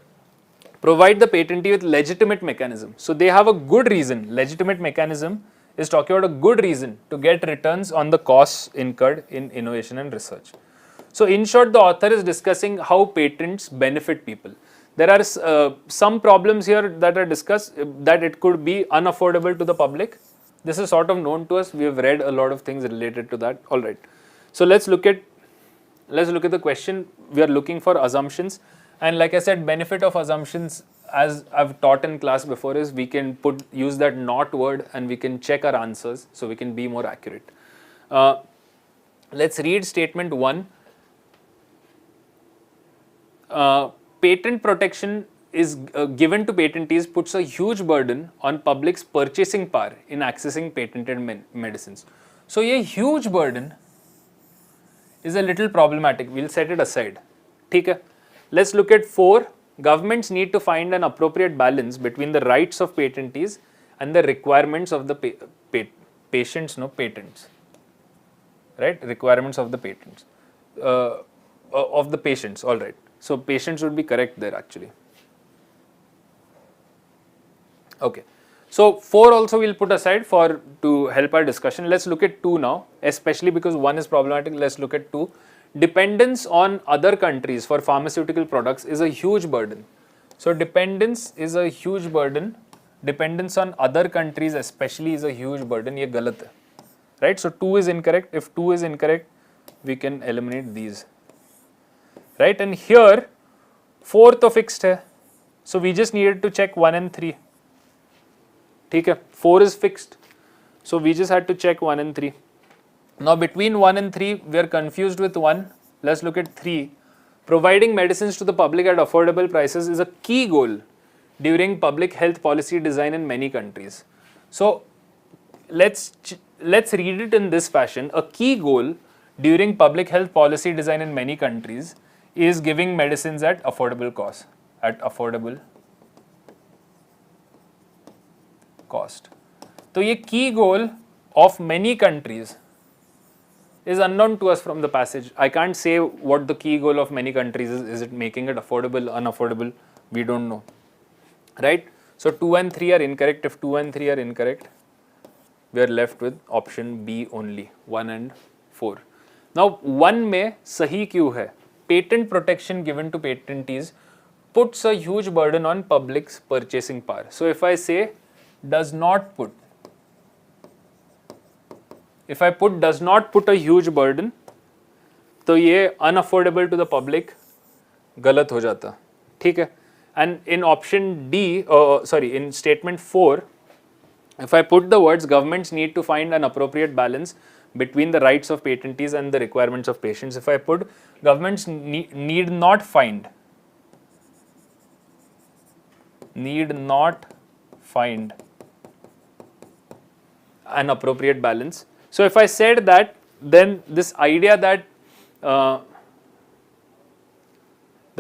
provide the patentee with legitimate mechanism. So they have a good reason. Legitimate mechanism is talking about a good reason to get returns on the costs incurred in innovation and research. So in short, the author is discussing how patents benefit people. There are some problems here that are discussed, that it could be unaffordable to the public. This is sort of known to us. We have read a lot of things related to that. All right. So let's look at the question. We are looking for assumptions, and like I said, benefit of assumptions, as I've taught in class before, is we can use that not word and we can check our answers so we can be more accurate. Let's read statement 1. Patent protection is given to patentees puts a huge burden on public's purchasing power in accessing patented medicines. So a huge burden is a little problematic. We'll set it aside. ठीक है? Let's look at 4. Governments need to find an appropriate balance between the rights of patentees and the requirements of the patents. Right? Requirements of the patents. Of the patients. All right. So patients would be correct there actually. Okay. So 4 also we'll put aside to help our discussion. Let's look at 2 now, especially because 1 is problematic. Let's look at 2. Dependence on other countries for pharmaceutical products is a huge burden. So dependence is a huge burden. Dependence on other countries especially is a huge burden. Ye galat hai. Right? So 2 is incorrect. If 2 is incorrect, we can eliminate these. Right? And here 4th to fixed hai. So we just needed to check 1 and 3. ठीक है, 4 is fixed. So we just had to check 1 and 3. Now between 1 and 3, we are confused with 1. Let's look at 3. Providing medicines to the public at affordable prices is a key goal during public health policy design in many countries. So let's read it in this fashion. A key goal during public health policy design in many countries is giving medicines at affordable cost. At affordable cost. So ये key goal of many countries is unknown to us from the passage. I can't say what the key goal of many countries is. Is it making it affordable, unaffordable? We don't know. Right? So 2 and 3 are incorrect. If 2 and 3 are incorrect, we are left with option B only, 1 and 4. Now 1 में सही क्यों है? Patent protection given to patentees puts a huge burden on public's purchasing power. So if I say does not put, if I put does not put a huge burden, तो ये unaffordable to the public गलत हो जाता, ठीक है? And in option D, in statement 4, if I put the words governments need to find an appropriate balance between the rights of patentees and the requirements of patients, if I put governments need not find an appropriate balance. So if I said that, then this idea that the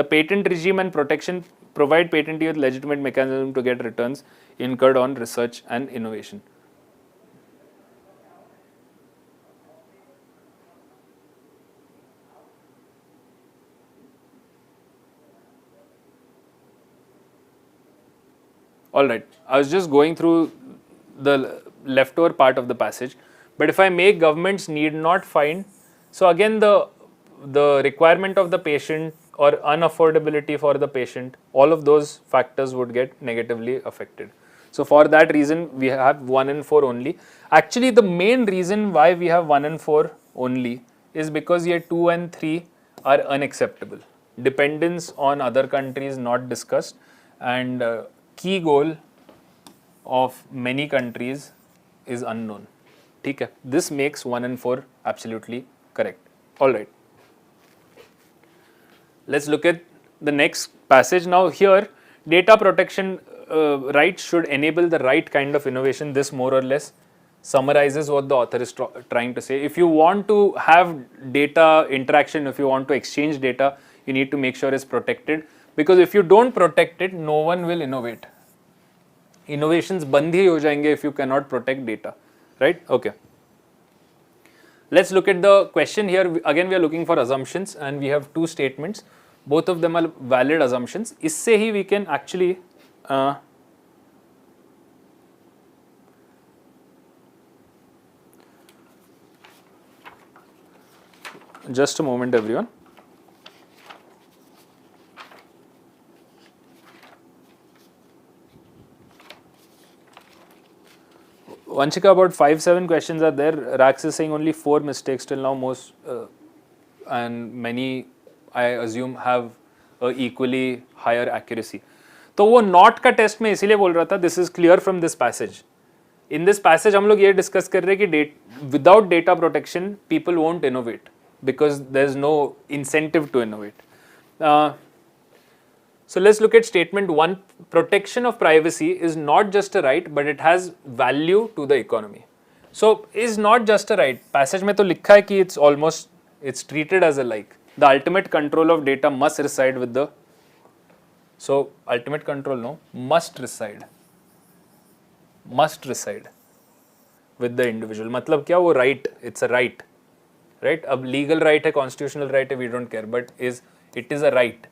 patent regime and protection provide patentee with legitimate mechanism to get returns incurred on research and innovation. All right, I was just going through the leftover part of the passage, but if I make governments need not find, so again the requirement of the patient or unaffordability for the patient, all of those factors would get negatively affected. So for that reason, we have 1 and 4 only. Actually, the main reason why we have 1 and 4 only is because year 2 and 3 are unacceptable. Dependence on other countries not discussed, and key goal of many countries is unknown. Okay. This makes 1 and 4 absolutely correct. Alright. Let's look at the next passage. Now here, data protection rights should enable the right kind of innovation. This more or less summarizes what the author is trying to say. If you want to have data interaction, if you want to exchange data, you need to make sure it's protected, because if you don't protect it, no one will innovate. Innovations band hi ho jayenge if you cannot protect data, right? Okay. Let's look at the question here. Again, we are looking for assumptions, and we have two statements. Both of them are valid assumptions. Isse hi we can actually just a moment, everyone. Vanchika, about 5-7 questions are there. Rax is saying only 4 mistakes till now, most and many I assume have a equally higher accuracy. तो वो not का test में इसीलिए बोल रहा था, this is clear from this passage. In this passage हम लोग ये डिस्कस कर रहे हैं कि without data protection people won't innovate because there is no incentive to innovate. So let's look at statement 1. Protection of privacy is not just a right, but it has value to the economy. So is not just a right. Passage में तो लिखा है कि it's treated as a like. The ultimate control of data must reside with the. So ultimate control must reside with the individual. मतलब क्या वो right? It's a right, right? अब legal right है, constitutional right है, we don't care, but it is a right.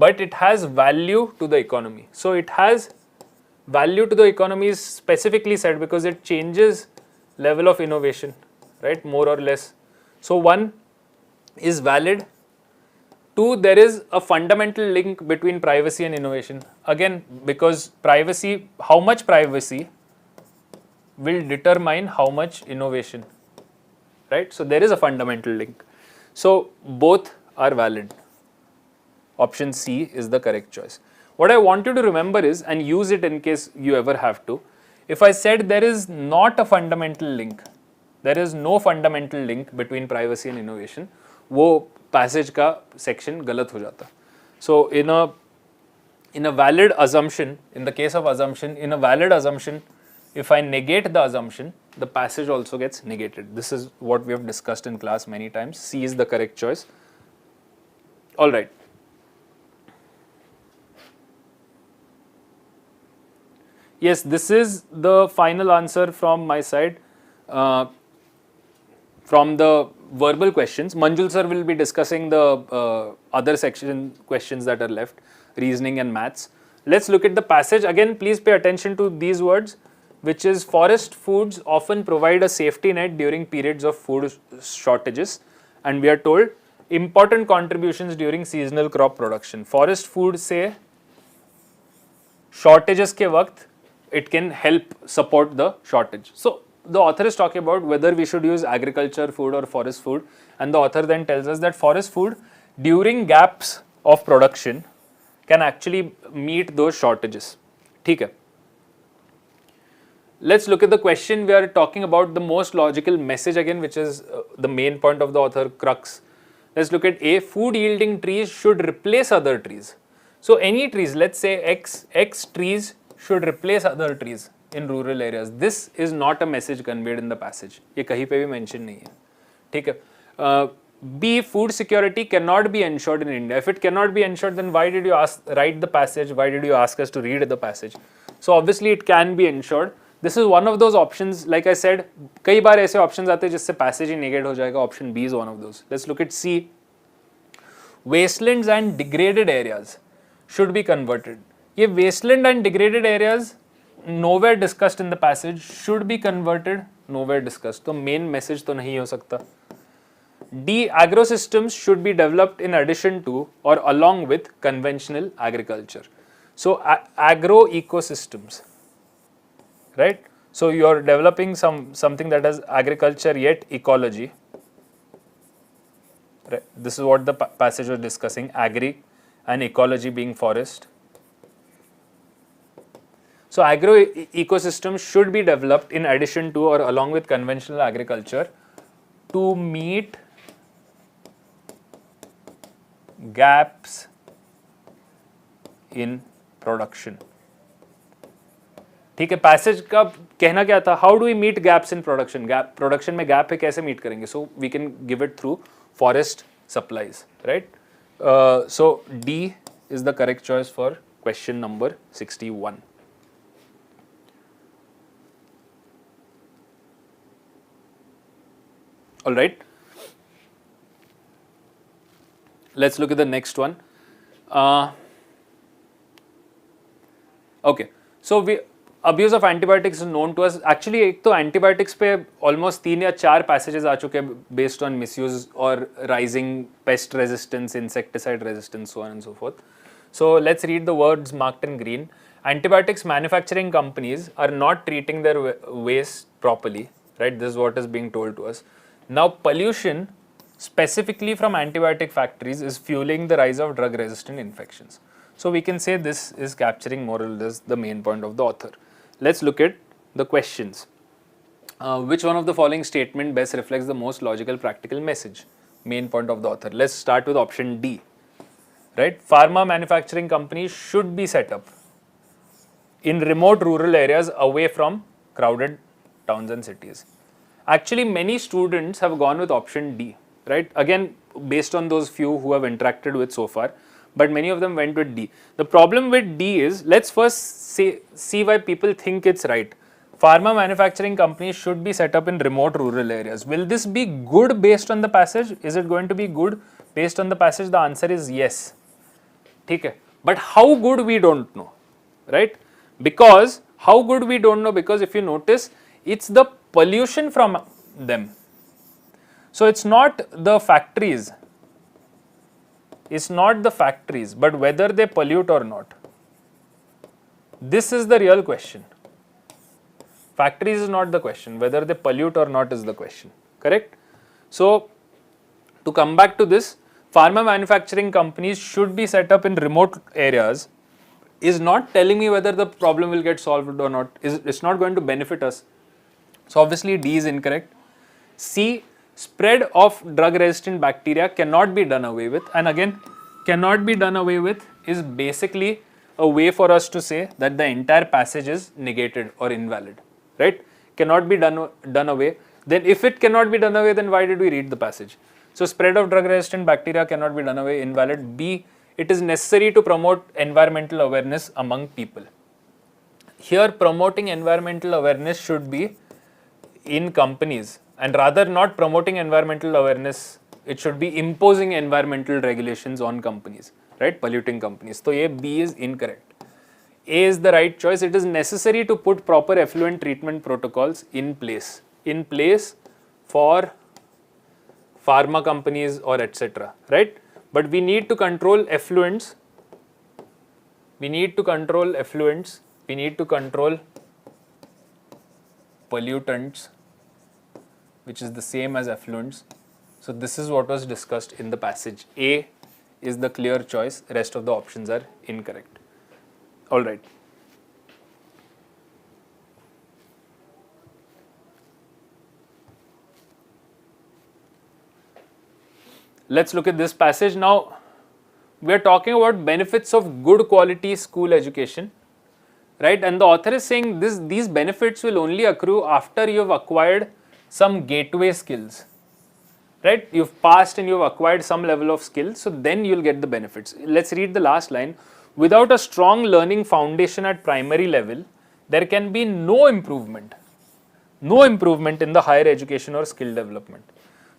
But it has value to the economy. So it has value to the economy is specifically said because it changes level of innovation, right? More or less. So 1 is valid. 2, there is a fundamental link between privacy and innovation. Again, because privacy, how much privacy will determine how much innovation, right? So there is a fundamental link. So both are valid. Option C is the correct choice. What I want you to remember is, and use it in case you ever have to, if I said there is not a fundamental link, there is no fundamental link between privacy and innovation, वो passage का section गलत हो जाता. So in a valid assumption, in the case of assumption, in a valid assumption, if I negate the assumption, the passage also gets negated. This is what we have discussed in class many times. C is the correct choice. All right. Yes, this is the final answer from my side from the verbal questions. Manjul sir will be discussing the other section questions that are left, reasoning and maths. Let's look at the passage. Again, please pay attention to these words, which is forest foods often provide a safety net during periods of food shortages, and we are told important contributions during seasonal crop production. Forest food से shortages के वक्त it can help support the shortage. So the author is talking about whether we should use agriculture food or forest food, and the author then tells us that forest food during gaps of production can actually meet those shortages. ठीक है. Let's look at the question. We are talking about the most logical message again, which is the main point of the author crux. Let's look at A. Food yielding trees should replace other trees. So any trees, let's say X trees should replace other trees in rural areas. This is not a message conveyed in the passage. ये कहीं पे भी mention नहीं है. ठीक है. B. Food security cannot be ensured in India. If it cannot be ensured, then why did you write the passage? Why did you ask us to read the passage? So obviously it can be ensured. This is one of those options. Like I said, कई बार ऐसे options आते हैं जिससे passage ही negate हो जाएगा. Option B is one of those. Let's look at C. Wastelands and degraded areas should be converted. ये wasteland and degraded areas nowhere discussed in the passage, should be converted, nowhere discussed. तो main message तो नहीं हो सकता. D. Agro systems should be developed in addition to or along with conventional agriculture. So agro ecosystems. right? So you're developing something that has agriculture yet ecology. Right. This is what the passage was discussing, agri and ecology being forest. So agro ecosystems should be developed in addition to or along with conventional agriculture to meet gaps in production. ठीक है, passage का कहना क्या था, how do we meet gaps in production, production में gap है कैसे meet करेंगे, so we can give it through forest supplies, right. So D is the correct choice for question number 61. All right, let's look at the next one. Okay, so abuse of antibiotics is known to us. Actually एक तो antibiotics पे almost 3 या 4 passages आ चुके हैं based on misuse or rising pest resistance, insecticide resistance, so on and so forth. So let's read the words marked in green. Antibiotics manufacturing companies are not treating their waste properly, right? This is what is being told to us. Now pollution specifically from antibiotic factories is fueling the rise of drug resistant infections. So we can say this is capturing more or less the main point of the author. Let's look at the questions. Which one of the following statement best reflects the most logical practical message? Main point of the author. Let's start with option D. Right? Pharma manufacturing companies should be set up in remote rural areas away from crowded towns and cities. Actually, many students have gone with option D, right? Again, based on those few who have interacted with so far, but many of them went with D. The problem with D is, let's first see why people think it's right. Pharma manufacturing companies should be set up in remote rural areas. Will this be good based on the passage? Is it going to be good based on the passage? The answer is yes. Okay. But how good we don't know, right? Because how good we don't know, because if you notice, it's the pollution from them. So it's not the factories. It's not the factories, but whether they pollute or not. This is the real question. Factories is not the question. Whether they pollute or not is the question. Correct? So to come back to this, pharma manufacturing companies should be set up in remote areas is not telling me whether the problem will get solved or not. It's not going to benefit us. So obviously D is incorrect. C, spread of drug resistant bacteria cannot be done away with, and again cannot be done away with is basically a way for us to say that the entire passage is negated or invalid, right? Cannot be done away. Then if it cannot be done away, then why did we read the passage? So spread of drug resistant bacteria cannot be done away, invalid. B, it is necessary to promote environmental awareness among people. Here promoting environmental awareness should be in companies, and rather not promoting environmental awareness, it should be imposing environmental regulations on companies, right? Polluting companies. So A, B is incorrect. A is the right choice. It is necessary to put proper effluent treatment protocols in place for pharma companies or etc., right? But we need to control effluents. We need to control effluents. We need to control pollutants, which is the same as effluents. So this is what was discussed in the passage. A is the clear choice. Rest of the options are incorrect. All right. Let's look at this passage now. We are talking about benefits of good quality school education, right? And the author is saying these benefits will only accrue after you have acquired some gateway skills, right? You've passed and you've acquired some level of skill, so then you'll get the benefits. Let's read the last line. Without a strong learning foundation at primary level, there can be no improvement in the higher education or skill development.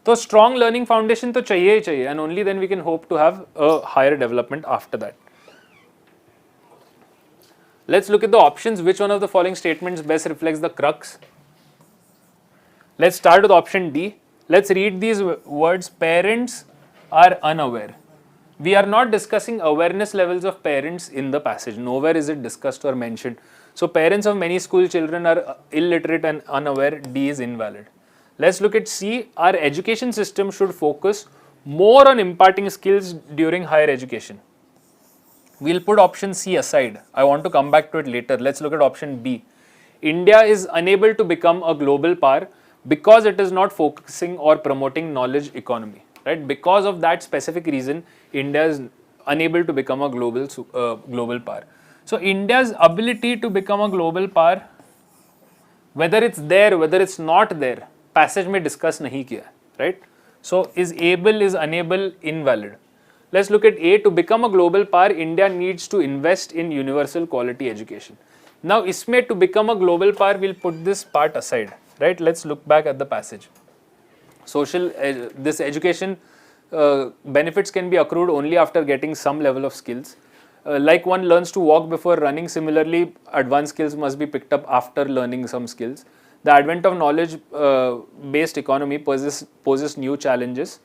So strong learning foundation to chahiye hi chahiye, and only then we can hope to have a higher development after that. Let's look at the options. Which one of the following statements best reflects the crux? Let's start with option D. Let's read these words. Parents are unaware. We are not discussing awareness levels of parents in the passage. Nowhere is it discussed or mentioned. So parents of many school children are illiterate and unaware. D is invalid. Let's look at C. Our education system should focus more on imparting skills during higher education. We'll put option C aside. I want to come back to it later. Let's look at option B. India is unable to become a global power because it is not focusing or promoting knowledge economy. Right? Because of that specific reason, India is unable to become a global power. So India's ability to become a global power, whether it's there, whether it's not there, passage में discuss नहीं किया, right? So is able, is unable, invalid. Let's look at A. To become a global power, India needs to invest in universal quality education. Now इसमें to become a global power, we'll put this part aside, right? Let's look back at the passage. This education benefits can be accrued only after getting some level of skills. Like one learns to walk before running, similarly advanced skills must be picked up after learning some skills. The advent of knowledge based economy poses new challenges,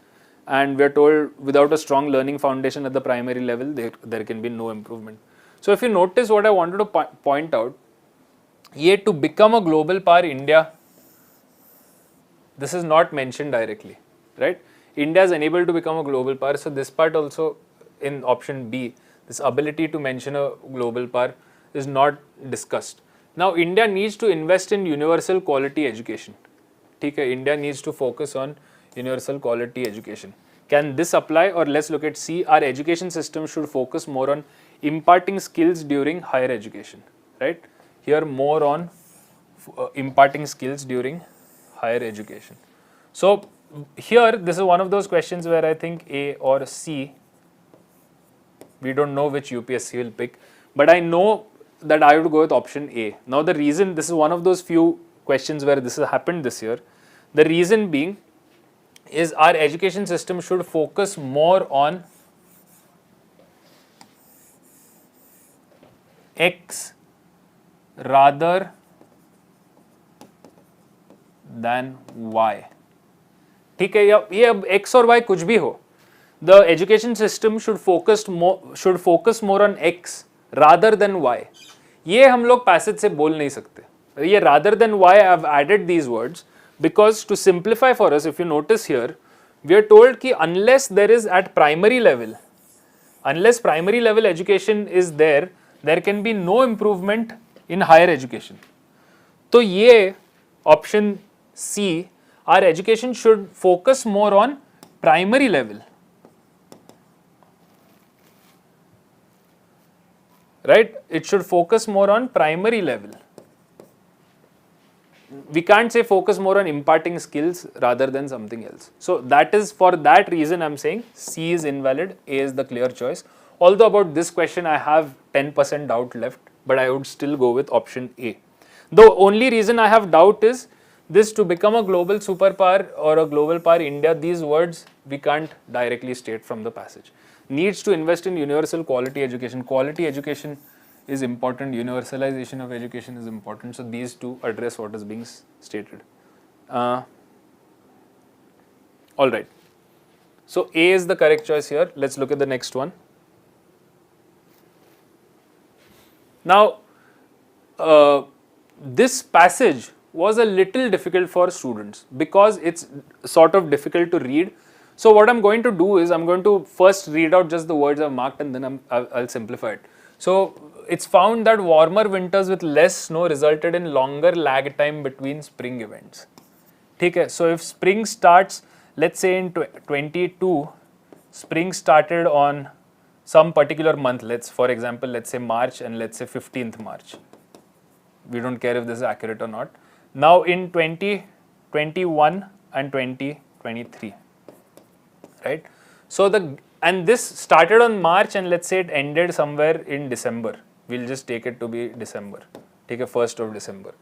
and we are told without a strong learning foundation at the primary level there can be no improvement. So if you notice what I wanted to point out, yet to become a global power, India, this is not mentioned directly, right? India is unable to become a global power, so this part also in option B, this ability to mention a global power is not discussed. Now India needs to invest in universal quality education. Okay, India needs to focus on universal quality education. Can this apply? Or let's look at C. Our education system should focus more on imparting skills during higher education, right? Here more on imparting skills during higher education. So here this is one of those questions where I think A or C, we don't know which UPSC will pick, but I know that I would go with option A. Now the reason, this is one of those few questions where this has happened this year. The reason being is our education system should focus more on X rather than Y. ठीक है, ये अब X और Y कुछ भी हो, the education system should focus more on X rather than Y. ये हम लोग passage से बोल नहीं सकते. ये rather than Y, I have added these words because to simplify for us, if you notice here, we are told कि unless there is at primary level, unless primary level education is there can be no improvement in higher education. तो ये option C, our education should focus more on primary level. Right? It should focus more on primary level. We can't say focus more on imparting skills rather than something else. So that is, for that reason I'm saying C is invalid, A is the clear choice. Although about this question I have 10% doubt left, but I would still go with option A. The only reason I have doubt is this: to become a global superpower or a global power India, these words we can't directly state from the passage. Needs to invest in universal quality education. Quality education is important, universalization of education is important, so these two address what is being stated. Alright, so A is the correct choice here. Let's look at the next one. Now this passage was a little difficult for students because it's sort of difficult to read. So what I'm going to do is I'm going to first read out just the words I've marked and then I'll simplify it. So it's found that warmer winters with less snow resulted in longer lag time between spring events. Okay, so if spring starts, let's say in 22, spring started on some particular month, for example, let's say March, and let's say 15th March. We don't care if this is accurate or not. Now in 2021 and 2023, right? So and this started on March and let's say it ended somewhere in December. We'll just take it to be December. Take a 1st of December.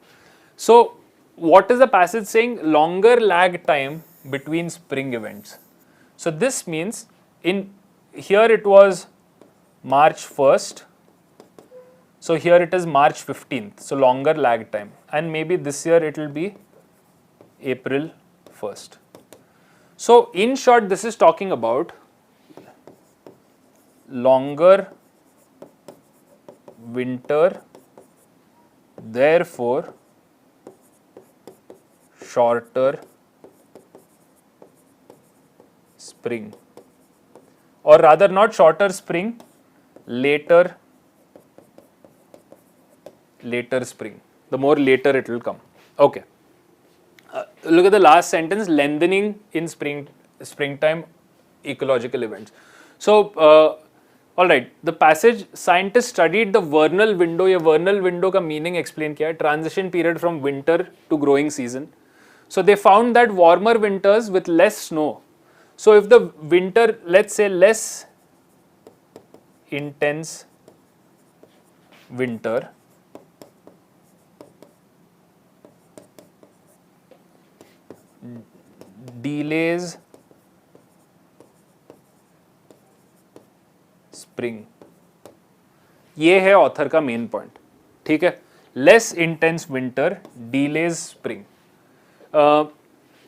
So what is the passage saying? Longer lag time between spring events. So this means in here it was March 1st. So here it is March 15th. So longer lag time. And maybe this year it will be April 1st. So in short, this is talking about longer winter therefore shorter spring, or rather not shorter spring, later spring. The more later it will come. Okay. Look at the last sentence, lengthening in springtime ecological events. So, all right, the passage, scientists studied the vernal window. ये vernal window का meaning explain किया है, transition period from winter to growing season. So they found that warmer winters with less snow. So if the winter, let's say less intense winter, delays spring, ये है author का main point. ठीक है, less intense winter delays spring.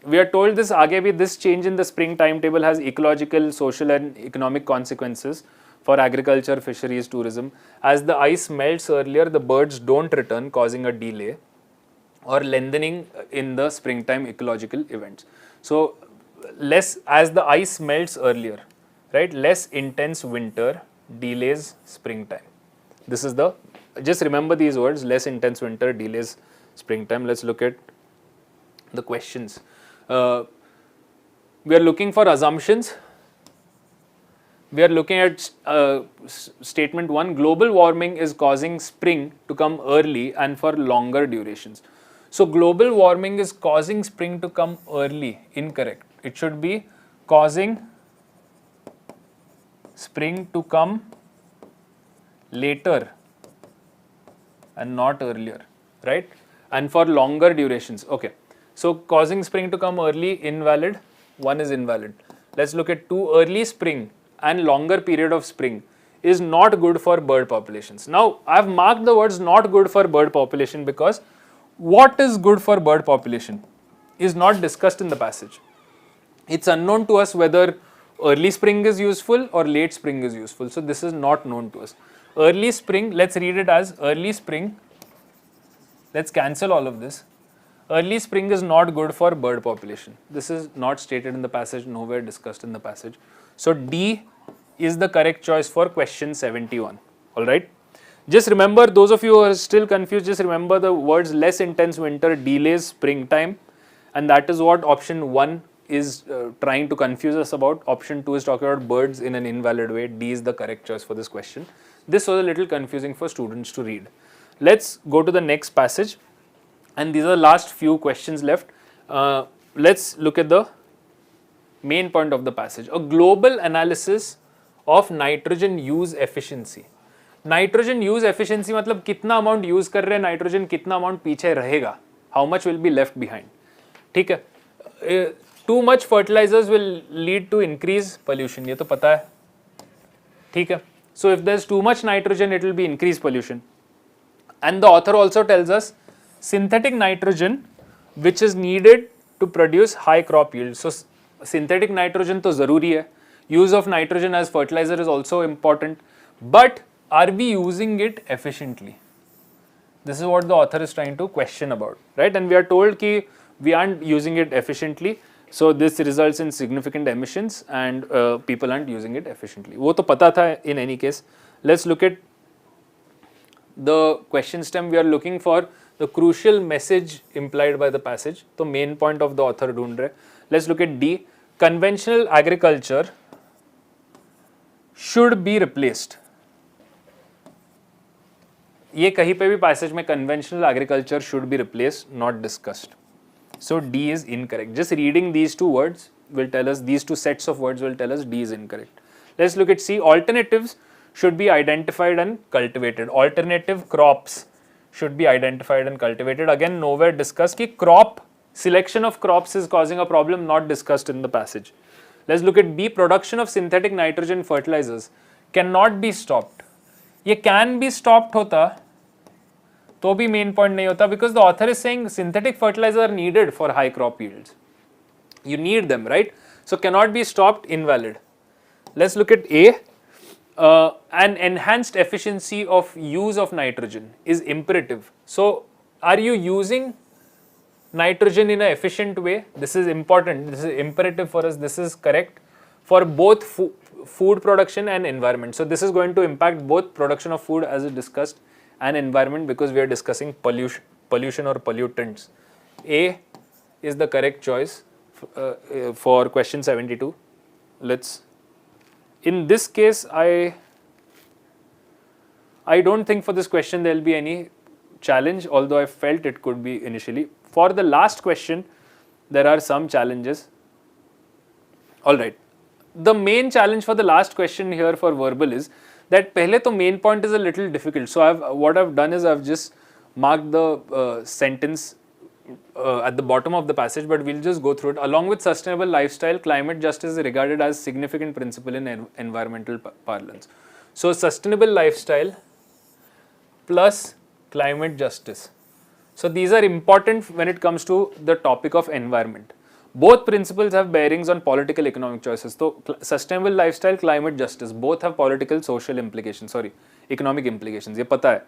We are told this आगे भी, this change in the spring time table has ecological, social and economic consequences for agriculture, fisheries, tourism. As the ice melts earlier, the birds don't return, causing a delay or lengthening in the springtime ecological events. So less, as the ice melts earlier, right, less intense winter delays springtime. This is the, just remember these words, less intense winter delays springtime. Let's look at the questions. We are looking for assumptions. We are looking at statement 1, global warming is causing spring to come early and for longer durations. So global warming is causing spring to come early. Incorrect. It should be causing spring to come later and not earlier, right? And for longer durations. Okay. So causing spring to come early, invalid. 1 is invalid. Let's look at 2. Early spring and longer period of spring is not good for bird populations. Now I have marked the words not good for bird population because what is good for bird population is not discussed in the passage. It's unknown to us whether early spring is useful or late spring is useful. So this is not known to us. Early spring, let's read it as early spring. Let's cancel all of this. Early spring is not good for bird population. This is not stated in the passage, nowhere discussed in the passage. So D is the correct choice for question 71. All right. Just remember, those of you who are still confused, just remember the words less intense winter delays springtime, and that is what option 1 is trying to confuse us about. Option 2 is talking about birds in an invalid way. D is the correct choice for this question. This was a little confusing for students to read. Let's go to the next passage, and these are the last few questions left. Let's look at the main point of the passage. A global analysis of nitrogen use efficiency. Nitrogen use efficiency मतलब कितना amount use कर रहे हैं nitrogen, कितना amount पीछे रहेगा, how much will be left behind. ठीक है, too much fertilisers will lead to increase pollution, ये तो पता है. ठीक है, so if there is too much nitrogen it will be increase pollution. And the author also tells us synthetic nitrogen which is needed to produce high crop yield. So synthetic nitrogen तो जरूरी है, use of nitrogen as fertiliser is also important, but are we using it efficiently? This is what the author is trying to question about, right? And we are told ki we aren't using it efficiently, so this results in significant emissions and people aren't using it efficiently. वो तो पता था in any case. Let's look at the question stem. We are looking for the crucial message implied by the passage. तो main point of the author ढूंढ रहे. Let's look at D. Conventional agriculture should be replaced. ये कहीं पे भी passage में conventional agriculture should be replace, not discussed. So D is incorrect. Just reading these two words will tell us, these two sets of words will tell us D is incorrect. Let's look at C. Alternatives should be identified and cultivated. Alternative crops should be identified and cultivated. Again, nowhere discussed कि crop selection of crops is causing a problem, not discussed in the passage. Let's look at B. Production of synthetic nitrogen fertilizers cannot be stopped. ये can be stopped होता तो भी main point नहीं होता, because the author is saying synthetic fertilizers are needed for high crop yields. You need them, right? So cannot be stopped, invalid. Let's look at A. An enhanced efficiency of use of nitrogen is imperative. So are you using nitrogen in an efficient way? This is important, this is imperative for us, this is correct for both food production and environment. So this is going to impact both production of food as discussed and environment, because we are discussing pollution or pollutants. A is the correct choice for question 72. In this case, I don't think for this question there will be any challenge, although I felt it could be initially. For the last question, there are some challenges. Alright, the main challenge for the last question here for verbal is that pehle to main point is a little difficult. So what I've done is I've just marked the sentence at the bottom of the passage, but we'll just go through it. Along with sustainable lifestyle, climate justice is regarded as significant principle in environmental parlance. So sustainable lifestyle plus climate justice. So these are important when it comes to the topic of environment. Both principles have bearings on political economic choices. So sustainable lifestyle, climate justice, both have political, social implications, economic implications. Ye pata hai.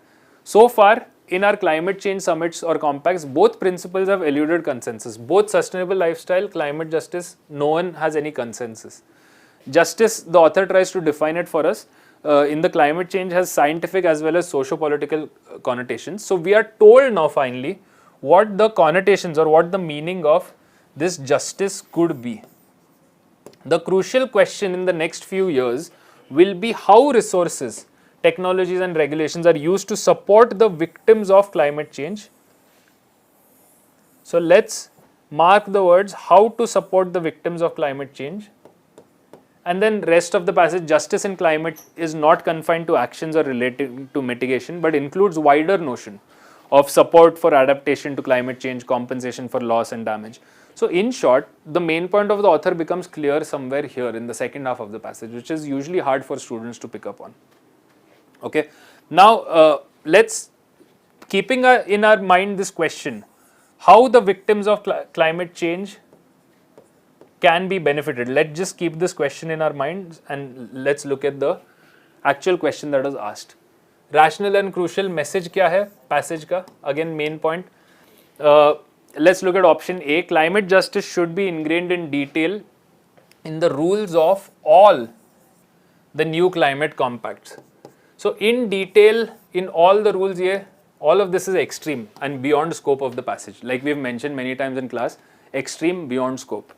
So far, in our climate change summits or compacts, both principles have eluded consensus. Both sustainable lifestyle, climate justice, no one has any consensus. Justice, the author tries to define it for us. In the climate change has scientific as well as socio-political connotations. So we are told now finally what the connotations or what the meaning of this justice could be. The crucial question in the next few years will be how resources, technologies and regulations are used to support the victims of climate change. So let's mark the words how to support the victims of climate change. And then rest of the passage, justice in climate is not confined to actions or related to mitigation, but includes wider notion of support for adaptation to climate change, compensation for loss and damage. So in short, the main point of the author becomes clear somewhere here in the second half of the passage, which is usually hard for students to pick up on. Okay. Now, let's, keeping in our mind this question, how the victims of climate change can be benefited. Let's just keep this question in our minds and let's look at the actual question that was asked. Rational and crucial message kya hai passage ka? Again, main point. Let's look at option A. Climate justice should be ingrained in detail in the rules of all the new climate compacts. So in detail, in all the rules here, all of this is extreme and beyond scope of the passage. Like we've mentioned many times in class, extreme beyond scope.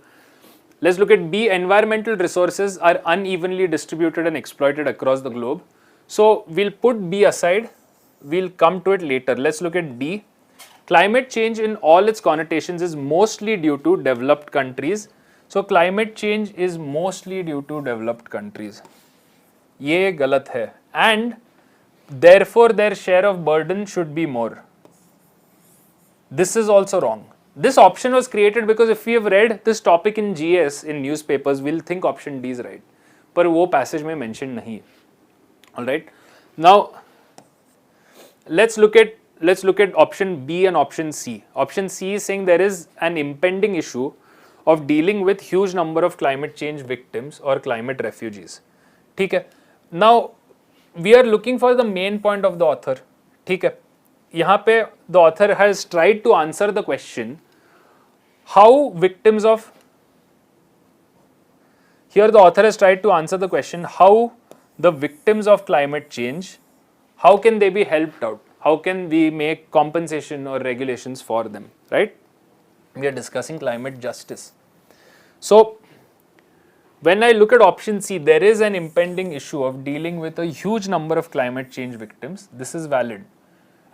Let's look at B. Environmental resources are unevenly distributed and exploited across the globe. So we'll put B aside. We'll come to it later. Let's look at D. Climate change in all its connotations is mostly due to developed countries. So climate change is mostly due to developed countries. Ye galat hai. And therefore their share of burden should be more. This is also wrong. This option was created because if we have read this topic in GS in newspapers, we'll think option D is right. But wo passage mein mentioned nahi. Alright. Now let's look at option B and option C. Option C is saying there is an impending issue of dealing with huge number of climate change victims or climate refugees. ठीक है. Now we are looking for the main point of the author. ठीक है. यहाँ पे the author has tried to answer the question how victims of, here the author has tried to answer the question how the victims of climate change, how can they be helped out? How can we make compensation or regulations for them, right? We are discussing climate justice. So when I look at option C, there is an impending issue of dealing with a huge number of climate change victims. This is valid.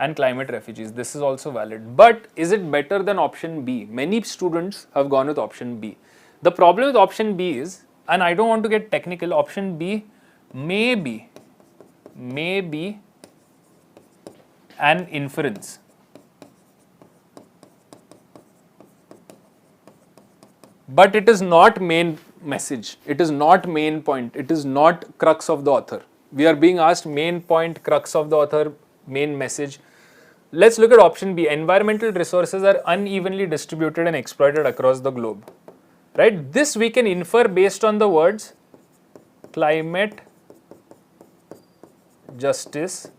And climate refugees, this is also valid. But is it better than option B? Many students have gone with option B. The problem with option B is, and I don't want to get technical, option B may be an inference. But it is not main message. It is not main point. It is not crux of the author. We are being asked main point, crux of the author, main message. Let's look at option B. Environmental resources are unevenly distributed and exploited across the globe. Right? This we can infer based on the words climate justice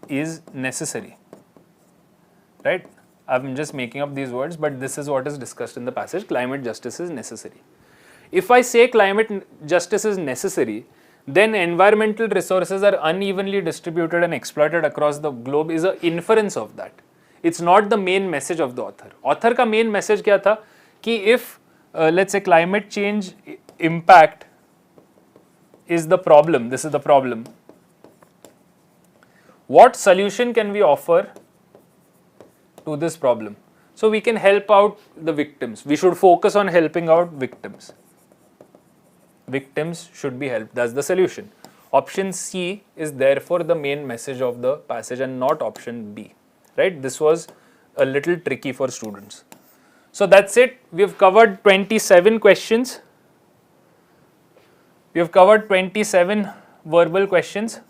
is necessary. right? I'm just making up these words, but this is what is discussed in the passage. Climate justice is necessary. If I say climate justice is necessary, then environmental resources are unevenly distributed and exploited across the globe is an inference of that. It's not the main message of the author. Author का main message क्या था कि if let's say climate change impact is the problem, this is the problem, what solution can we offer to this problem? So we can help out the victims. We should focus on helping out victims. Victims should be helped. That's the solution. Option C is therefore the main message of the passage and not option B. Right? This was a little tricky for students. So that's it. We have covered 27 questions. We have covered 27 verbal questions.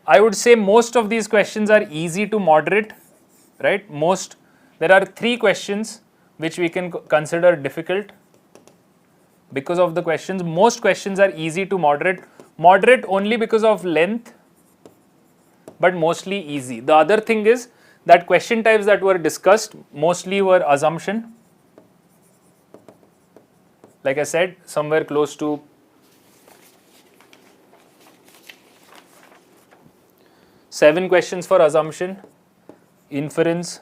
I would say most of these questions are easy to moderate, right? There are 3 questions which we can consider difficult because of the questions. Most questions are easy to moderate only because of length, but mostly easy. The other thing is that question types that were discussed mostly were assumption. Like I said, somewhere close to 7 questions for assumption, inference,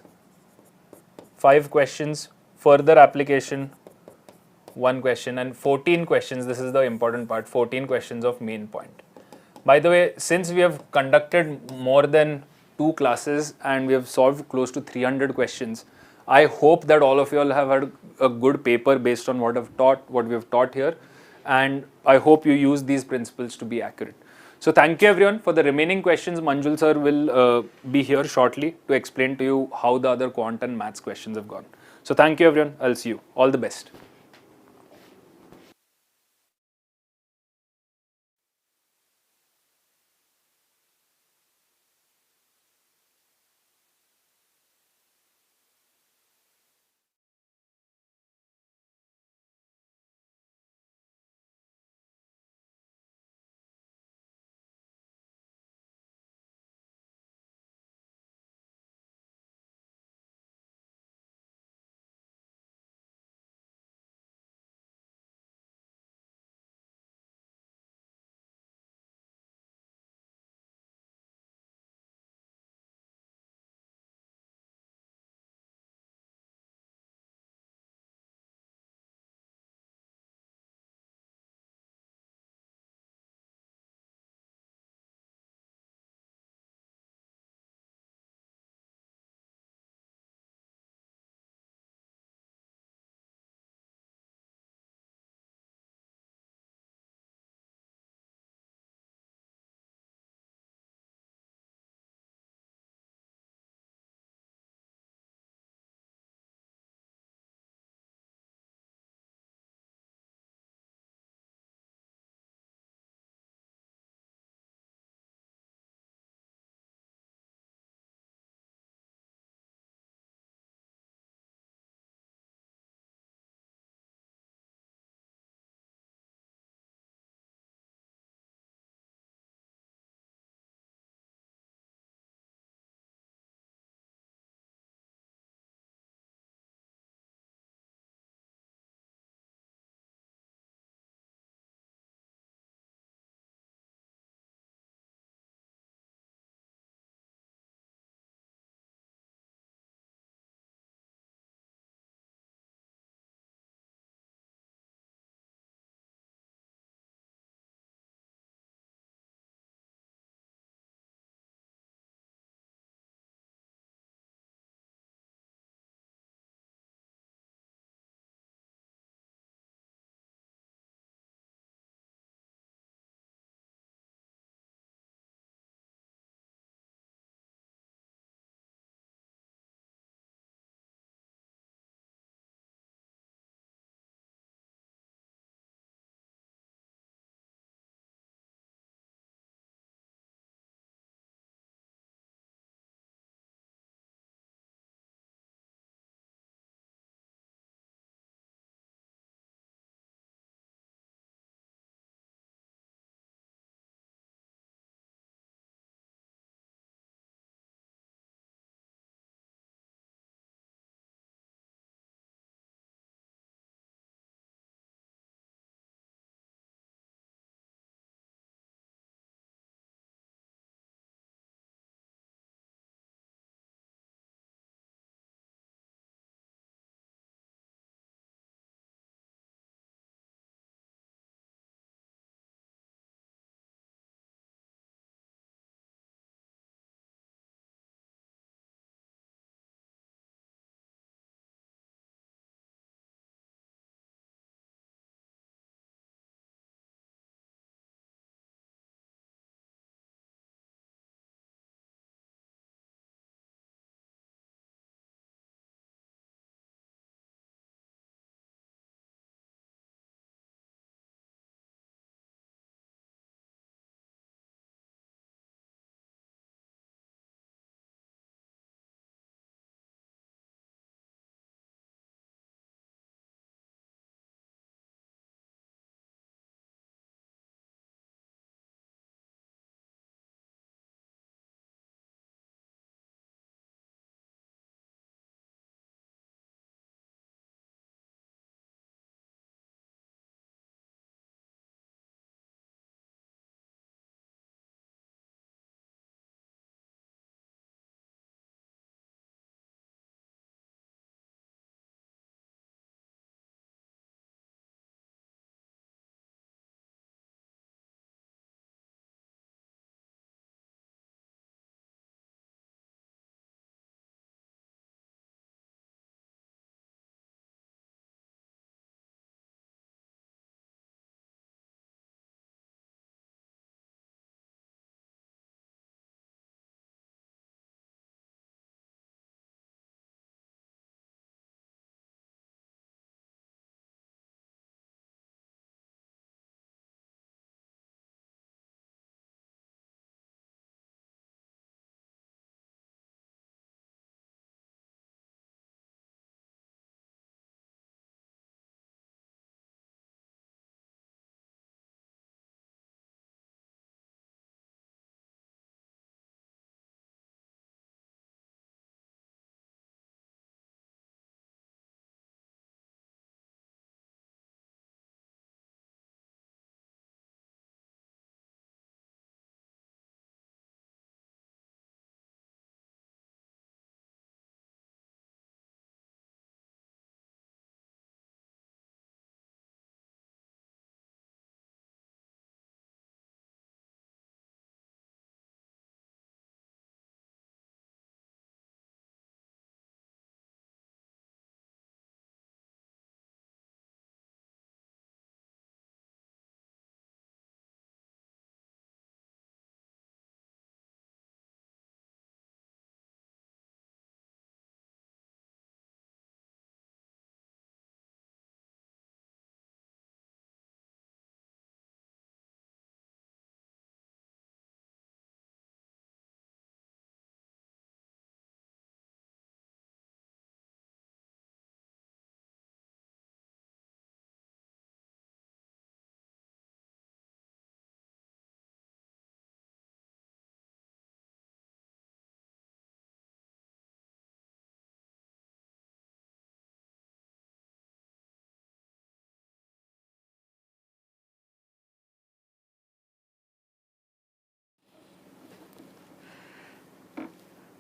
5 questions, further application, 1 question, and 14 questions. This is the important part, 14 questions of main point. By the way, since we have conducted more than 2 classes and we have solved close to 300 questions, I hope that all of you all have had a good paper based on what we have taught here, and I hope you use these principles to be accurate. So thank you everyone. For the remaining questions, Manjul sir will be here shortly to explain to you how the other quant and maths questions have gone. So thank you everyone. I'll see you. All the best.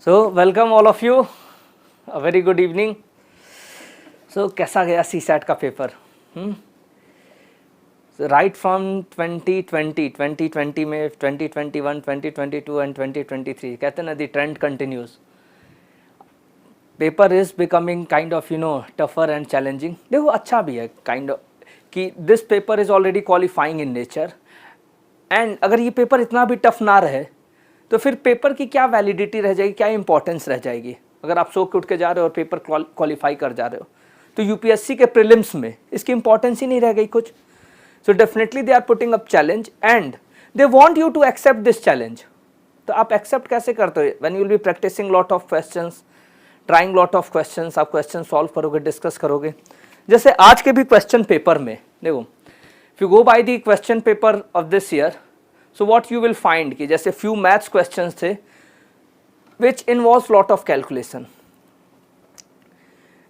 So welcome all of you. A very good evening. So कैसा गया CSAT का paper? So right from 2020 में 2021, 2022 and 2023 कहते हैं ना the trend continues. Paper is becoming kind of tougher and challenging. देखो अच्छा भी है kind of कि this paper is already qualifying in nature. And अगर ये पेपर इतना भी टफ ना रहे तो फिर पेपर की क्या वैलिडिटी रह जाएगी, क्या इंपॉर्टेंस रह जाएगी? अगर आप सो के उठ के जा रहे हो और पेपर क्वालिफाई कर जा रहे हो तो यूपीएससी के प्रीलिम्स में इसकी इंपॉर्टेंस ही नहीं रह गई कुछ. So definitely they are putting up challenge and they want you to accept this challenge. तो आप एक्सेप्ट कैसे करते हो? When you will be practising lot of questions, trying lot of questions, आप क्वेश्चन सॉल्व करोगे, डिस्कस करोगे. जैसे आज के भी क्वेश्चन पेपर में देखो, if you go by the question paper of this year, so what you will find कि जैसे फ्यू मैथ्स क्वेश्चंस थे which involves lot of calculation.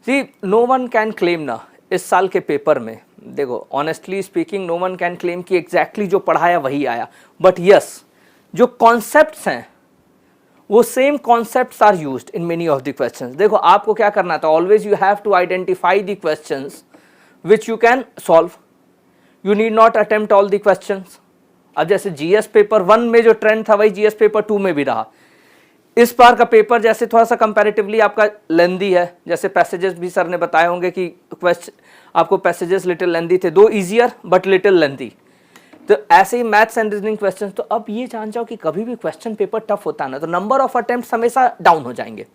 See, no one can claim ना इस साल के पेपर में, देखो honestly speaking no one can claim कि exactly जो पढ़ाया वही आया, but yes जो concepts हैं वो same concepts are used in many of the questions. देखो आपको क्या करना था, always you have to identify the questions which you can solve. You need not attempt all the questions. अब जैसे जीएस पेपर 1 में जो ट्रेंड था वही जीएस पेपर 2 में भी रहा. इस बार का पेपर जैसे थोड़ा सा कंपैरेटिवली आपका लेंदी है, जैसे पैसेजेस भी सर ने बताए होंगे कि क्वेश्चन आपको पैसेजेस लिटिल लेंदी थे, दो इजियर बट लिटिल लेंदी. तो ऐसे ही मैथ्स एंड रीजनिंग क्वेश्चन. तो अब ये जान जाओ कि कभी भी क्वेश्चन पेपर टफ होता है ना तो नंबर ऑफ अटेम्प्ट्स हमेशा डाउन हो जाएंगे.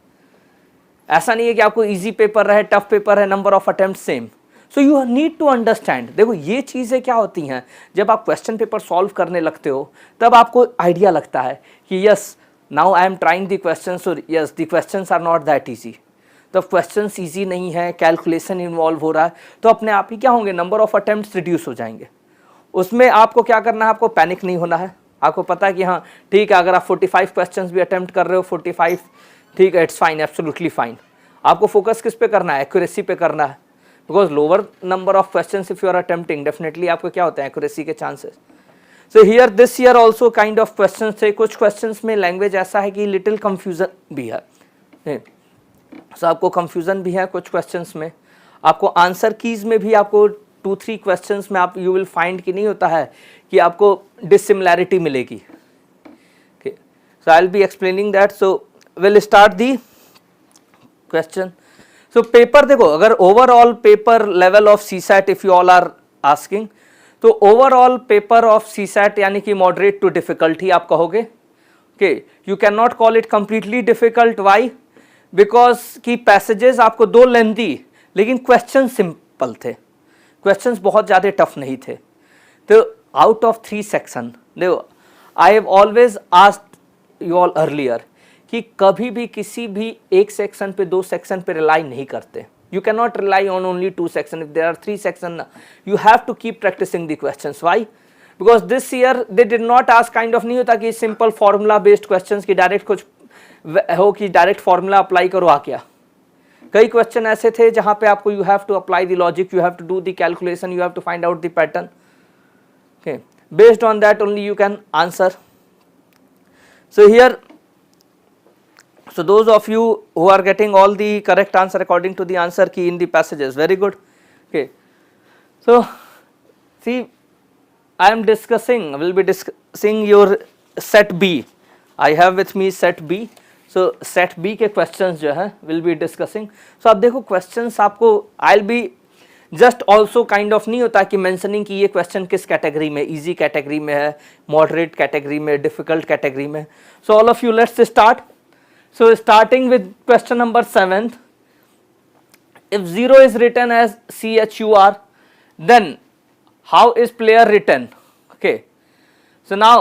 ऐसा नहीं है कि आपको ईजी पेपर रहे, टफ पेपर है, number of attempt same. So you need to understand. देखो ये चीज़ें क्या होती हैं, जब आप क्वेश्चन पेपर सॉल्व करने लगते हो तब आपको आइडिया लगता है कि yes now I am trying the question, so yes the questions are not that easy. तो क्वेश्चंस ईजी नहीं है, कैलकुलेशन इन्वॉल्व हो रहा है, तो अपने आप ही क्या होंगे, नंबर ऑफ अटेम्प्ट्स रिड्यूस हो जाएंगे. उसमें आपको क्या करना है, आपको पैनिक नहीं होना है. आपको पता है कि हाँ ठीक है, अगर आप 45 क्वेश्चंस भी अटेम्प्ट कर रहे हो, 45 ठीक है, इट्स फाइन, एब्सोल्युटली फाइन. आपको फोकस किस पे करना है, एक्यूरेसी पे करना है. Because lower number of questions if you are attempting, definitely आपको क्या होता है, एक्यूरेसी के chances. So here this year also kind of question थे. कुछ क्वेश्चंस में लैंग्वेज ऐसा है कि लिटिल कंफ्यूजन भी है. सो आपको कंफ्यूजन भी है कुछ क्वेश्चंस में. आपको आंसर कीज में भी आपको 2-3 क्वेश्चंस में आप यू विल फाइंड कि नहीं होता है कि आपको डिसिमिलैरिटी मिलेगी. So I will be explaining that. So will start the question. So paper देखो, अगर overall paper level of CSAT if you all are asking, तो ओवरऑल पेपर ऑफ सीसैट यानी कि मॉडरेट टू डिफिकल्ट ही आप कहोगे. Okay, you can not call it completely difficult. Why? Because की passages आपको दो लेंदी लेकिन क्वेश्चन सिंपल थे, क्वेश्चंस बहुत ज़्यादा टफ नहीं थे. तो आउट ऑफ 3 सेक्शन, देखो I have always asked you all earlier कि कभी भी किसी भी एक सेक्शन पे, 2 सेक्शन पे रिलाई नहीं करते. You cannot rely on only 2 sections. If there are 3 sections, you have to keep practicing the questions. Why? Because this year they did not ask kind of, नहीं होता कि simple formula based questions की direct कुछ हो कि direct formula apply करो आ क्या. कई क्वेश्चन ऐसे थे जहाँ पे आपको you have to apply the logic, you have to do the calculation, you have to find out the pattern. Okay, based on that only you can answer. So here, so those of you who are getting all the correct answer according to the answer key in the passages, very good. Okay, so see, I am discussing, will be discussing your set B. I have with me set B. So set B के questions जो है will be discussing. So आप देखो questions आपको I'll be just also kind of नहीं होता कि mentioning कि ये question किस category में, easy category में है, moderate category में, difficult category में. So all of you let's start. So starting with question number 7, if 0 is written as CHUR, then how is player written? Okay, so now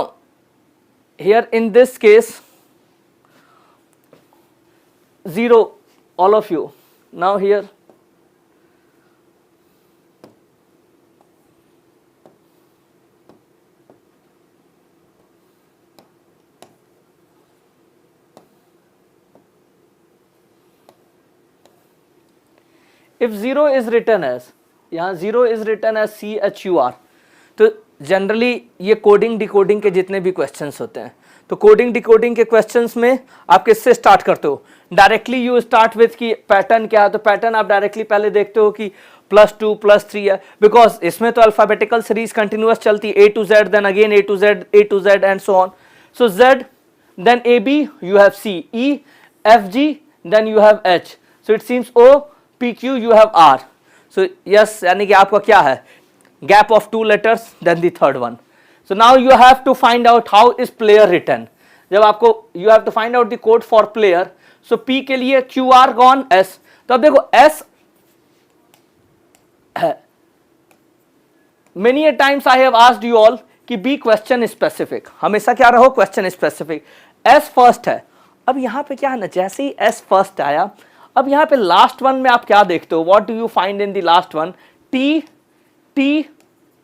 here in this case 0, all of you. Now here if 0 is written as, यहाँ 0 is written as CHUR, तो generally ये coding decoding के जितने भी questions होते हैं, तो coding decoding के क्वेश्चंस में आप किससे स्टार्ट करते हो? डायरेक्टली यू स्टार्ट विथ कि पैटर्न क्या है, तो पैटर्न आप डायरेक्टली पहले देखते हो कि +2 +3 है, बिकॉज इसमें तो अल्फाबेटिकल सीरीज कंटिन्यूअस चलती है, A to Z, then again A to Z and so on. So Z, then AB, you have C, E, F, G, then you have H. So it seems O, P, Q, you have R. So yes, यानी कि आपका क्या है? Gap of 2 letters, then the third one. So now you have to find out how is player written. जब आपको you have to find out the code for player. So P के लिए QR gone, S. तो अब देखो S है. Many a times I have asked you all कि B question specific, हमेशा क्या रहो क्वेश्चन स्पेसिफिक. एस फर्स्ट है. अब यहाँ पे क्या है ना, जैसे ही एस फर्स्ट आया, अब यहाँ पे लास्ट वन में आप क्या देखते हो? What do you find in the last one? T T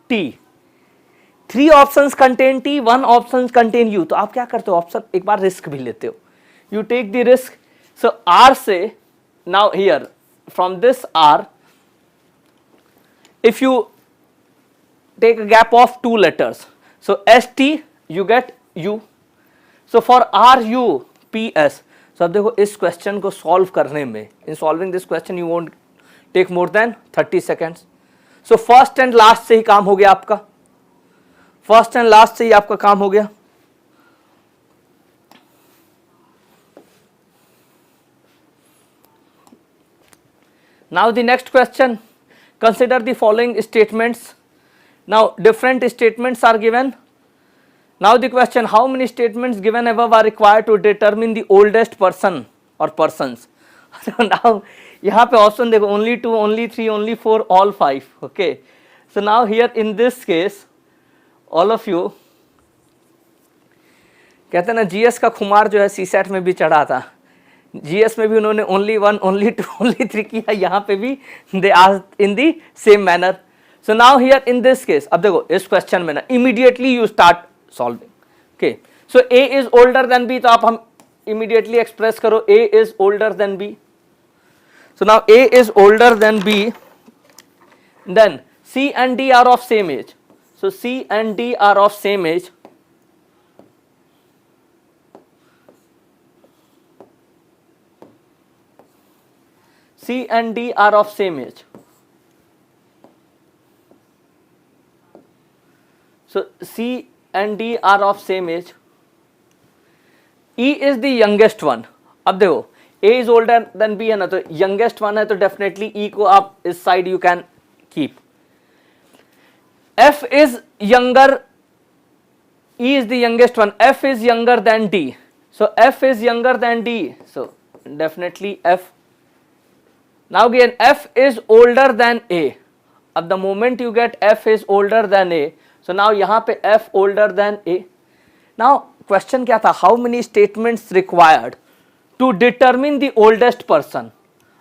T. 3 options contain T, 1 option contain you. तो आप क्या करते हो? ऑप्शन एक बार रिस्क भी लेते हो. You take the risk. So R से now here from this R, if you take a gap of 2 letters, so ST you get U. So for RU PS. So अब देखो इस क्वेश्चन को solve करने में, in solving this question you won't take more than 30 seconds. So first and last से ही काम हो गया आपका, फर्स्ट एंड लास्ट से ही आपका काम हो गया. Now the next question, consider the following statements. Now different statements are given. Now the question, how many statements given above are required to determine the oldest person or persons? So now यहाँ पे option देखो, only 2, only 3, only 4, all 5. Okay. So now here in this case, all of you कहते हैं ना, GS का खुमार जो है सीसैट में भी चढ़ा था, जीएस में भी उन्होंने only 1, only 2, only 3 किया, यहाँ पे भी they asked in the same manner. So now here in this case, अब देखो इस क्वेश्चन में ना immediately you start solving. Okay. So A is older than B, तो आप हम immediately express करो A is older than B. So now A is older than B. Then C and D are of same age. So C and D are of same age. C and D are of same age. So C and D are of same age. E is the youngest one. अब देखो A is older than B है ना, तो youngest one है, तो definitely E को आप इस side you can keep. F is younger, E is the youngest one. F is younger than D. So F is younger than D. So definitely F. Now again F is older than A. At the moment you get F is older than A. So now यहाँ पे F older than A. Now question क्या था? How many statements required to determine the oldest person?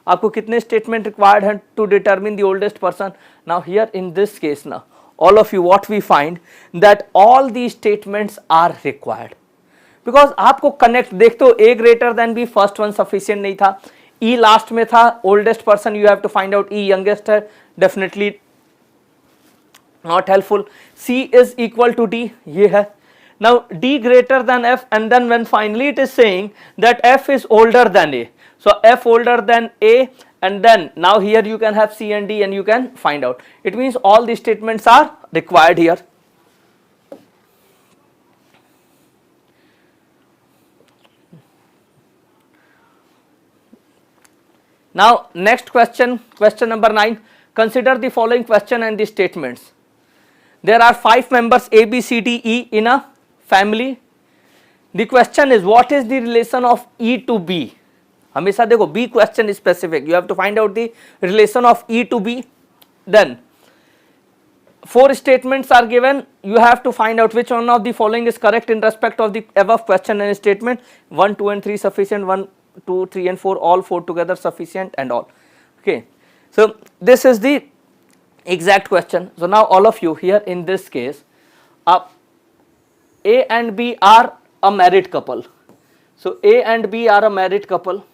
आपको कितने statement required हैं to determine the oldest person? Now here in this case ना, all of you what we find that all these statements are required. Because आपको connect देखते हो A greater than B, first one sufficient नहीं था, E last में था, oldest person you have to find out, E youngest है, definitely not helpful. C is equal to D, ये है. Now D greater than F, and then when finally it is saying that F is older than A, so F older than A, and then now here you can have C and D and you can find out. It means all these statements are required here. Now next question, question number 9. Consider the following question and the statements. There are 5 members A, B, C, D, E in a family. The question is, what is the relation of E to B? हमेशा देखो B question is specific. You have to find out the relation of E to B. Then 4 statements are given. You have to find out which one of the following is correct in respect of the above question and statement. 1, 2 and 3 sufficient. 1, 2, 3 and 4, all 4 together sufficient and all. Okay. So this is the exact question. So now all of you here in this case, A and B are a married couple. So A and B are a married couple.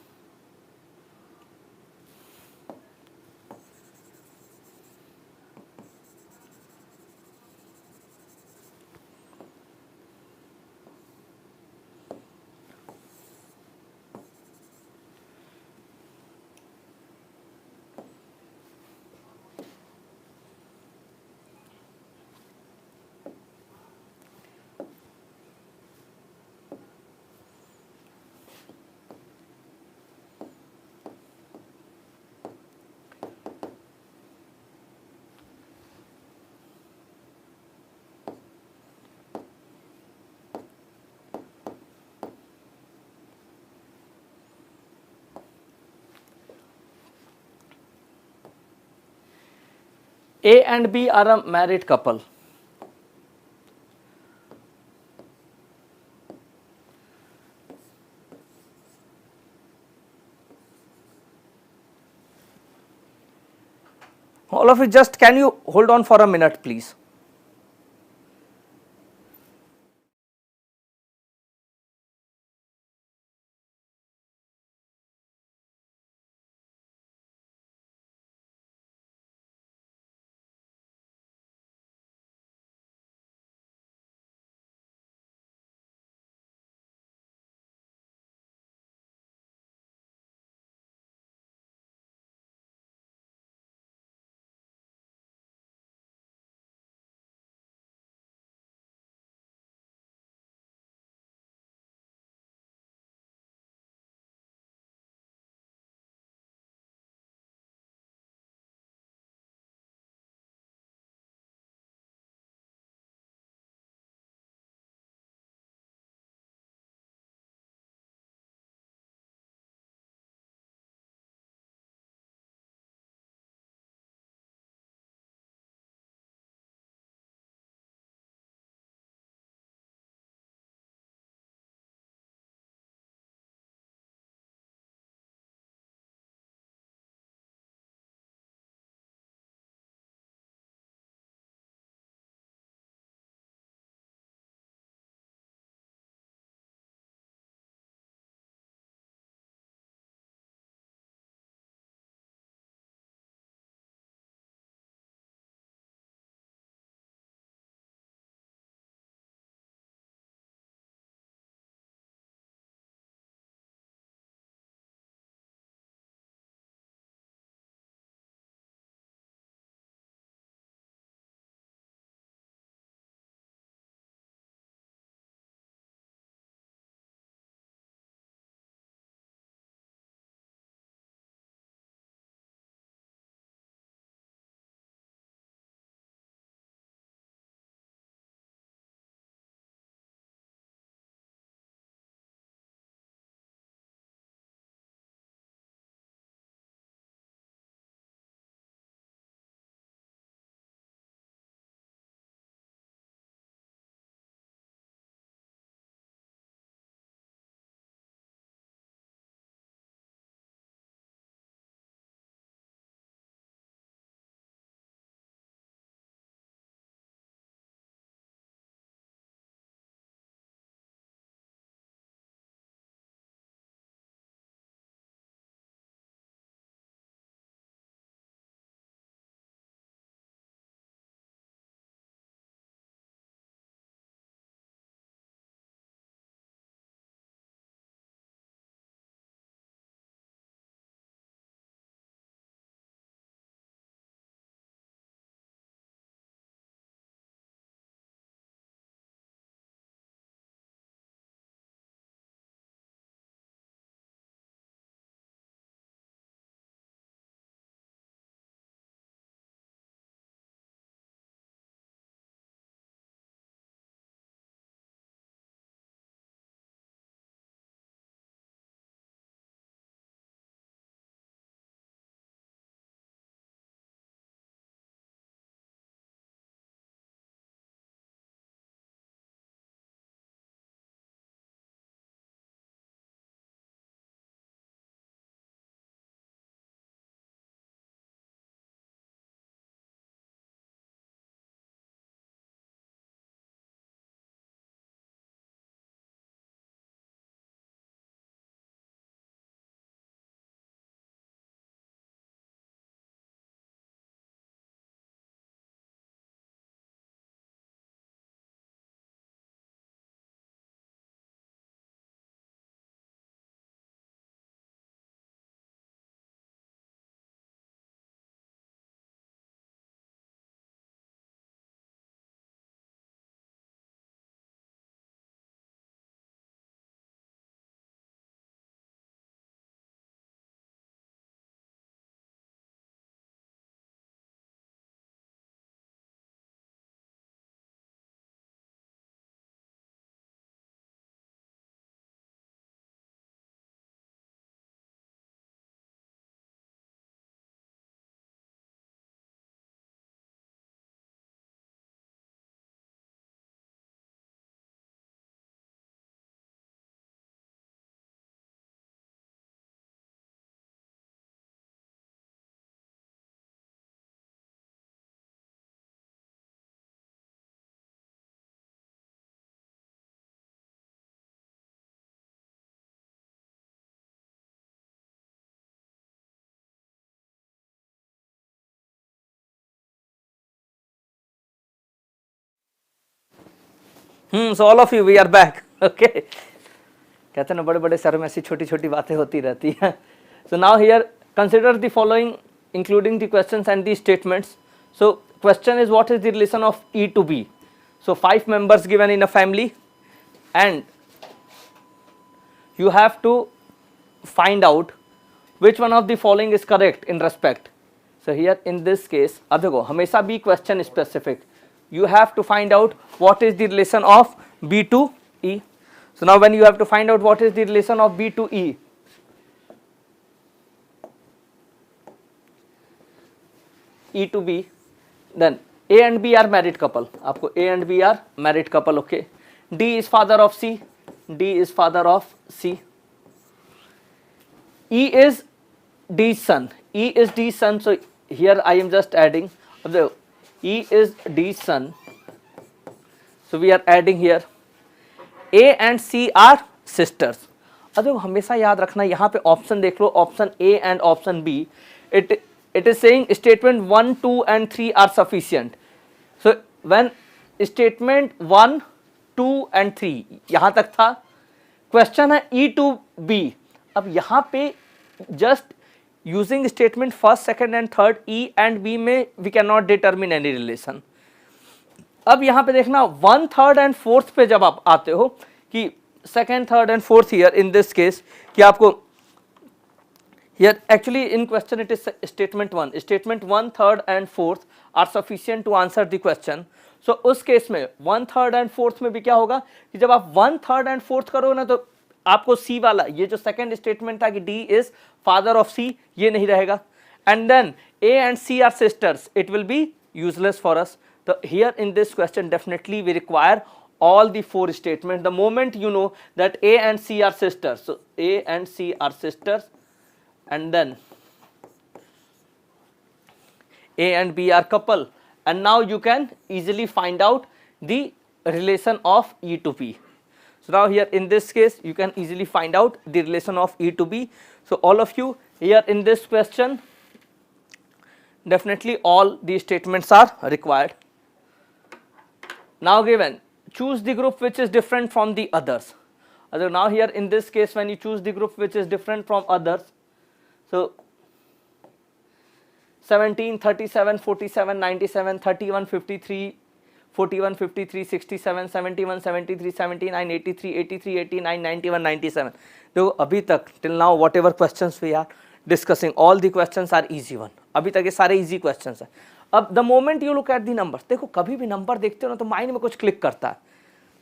A and B are a married couple. All of you, just can you hold on for a minute, please? So all of you, we are back. Okay. कहते हैं ना बड़े बड़े शहरों में ऐसी छोटी छोटी बातें होती रहती हैं. So now here consider the following including the questions and the statements. So question is, what is the relation of E to B? So 5 members given in a family and you have to find out which one of the following is correct in respect. So here in this case, अब देखो हमेशा B question specific. You have to find out what is the relation of B to E. So now when you have to find out what is the relation of B to E, E to B, then A and B are married couple. आपको A and B are married couple. Okay. D is father of C. D is father of C. E is D's son. E is D's son. So here I am just adding. E is D's son. So we are adding here. A and C are sisters. अब हमेशा याद रखना, यहाँ पे option देख लो, option A and option B. It is saying statement 1, 2 and 3 are sufficient. So when statement 1, 2 and 3 यहाँ तक था, क्वेश्चन है E to B. अब यहाँ पे just using statement first, second and third, E and B में we cannot determine any relation. अब यहाँ पे देखना 1, 3 and 4 पे जब आप आते हो कि second, third and fourth here in this case कि आपको here actually in question it is statement 1, 3rd and 4th are sufficient to answer the question. So उस केस में 1, 3rd and 4th में भी क्या होगा कि जब आप 1, 3rd and 4th करो ना तो आपको C वाला ये जो सेकंड स्टेटमेंट था कि D is father of C ये नहीं रहेगा. And then A and C are sisters, it will be useless for us. So here in this question definitely we require all the 4 statements. The moment you know that A and C are sisters, so A and C are sisters, and then A and B are couple, and now you can easily find out the relation of E to B. So now here in this case you can easily find out the relation of E to B. So all of you here in this question definitely all these statements are required. Now given, choose the group which is different from the others. Now here in this case when you choose the group which is different from others, so 17, 37, 47, 97, 31, 53, 41, 53, 67, 71, 73, 79, 83, 83, 89, 91, 97. देखो अभी तक till now whatever questions we are discussing, all the questions are easy one. अभी तक ये सारे easy questions हैं. अब the moment you look at the numbers, देखो कभी भी नंबर देखते हो ना तो माइंड में कुछ क्लिक करता है.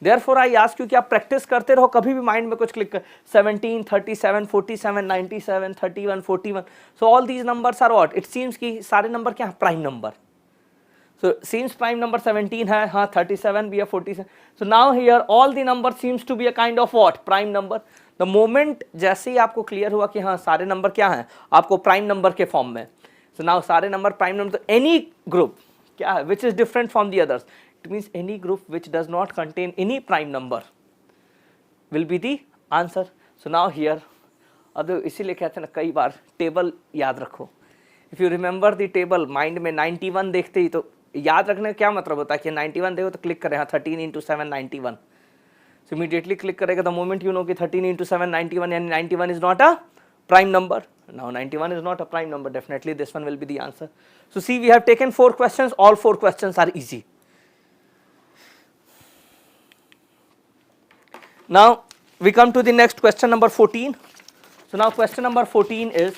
Therefore I ask you कि आप प्रैक्टिस करते रहो, कभी भी माइंड में कुछ क्लिक कर 17, 37, 47, 97, 31, 41. So all these numbers are what? It seems कि सारे नंबर क्या हैं? Prime number. So seems prime number 17 है, हाँ 37 भी है, 47. So now here all the number seems to be a kind of what? Prime number. The moment जैसे ही आपको क्लियर हुआ कि हाँ सारे नंबर क्या हैं? आपको प्राइम नंबर के फॉर्म में. So now सारे नंबर प्राइम नंबर, तो any group क्या है? Which is different from the others. It means any group which does not contain any prime number will be the answer. So now here, अब इसीलिए कहते हैं ना कई बार टेबल याद रखो. If you remember the table, mind में 91 देखते ही तो याद रखने का क्या मतलब होता है कि 91 देखो तो क्लिक करें, हाँ 13 into 7 91. So immediately क्लिक करेगा the moment you know कि 13 into 7 91 and 91 is not a prime number. Now 91 is not a prime number, definitely this one will be the answer. So see, we have taken 4 questions, all 4 questions are easy. Now we come to the next question number 14. So now question number 14 is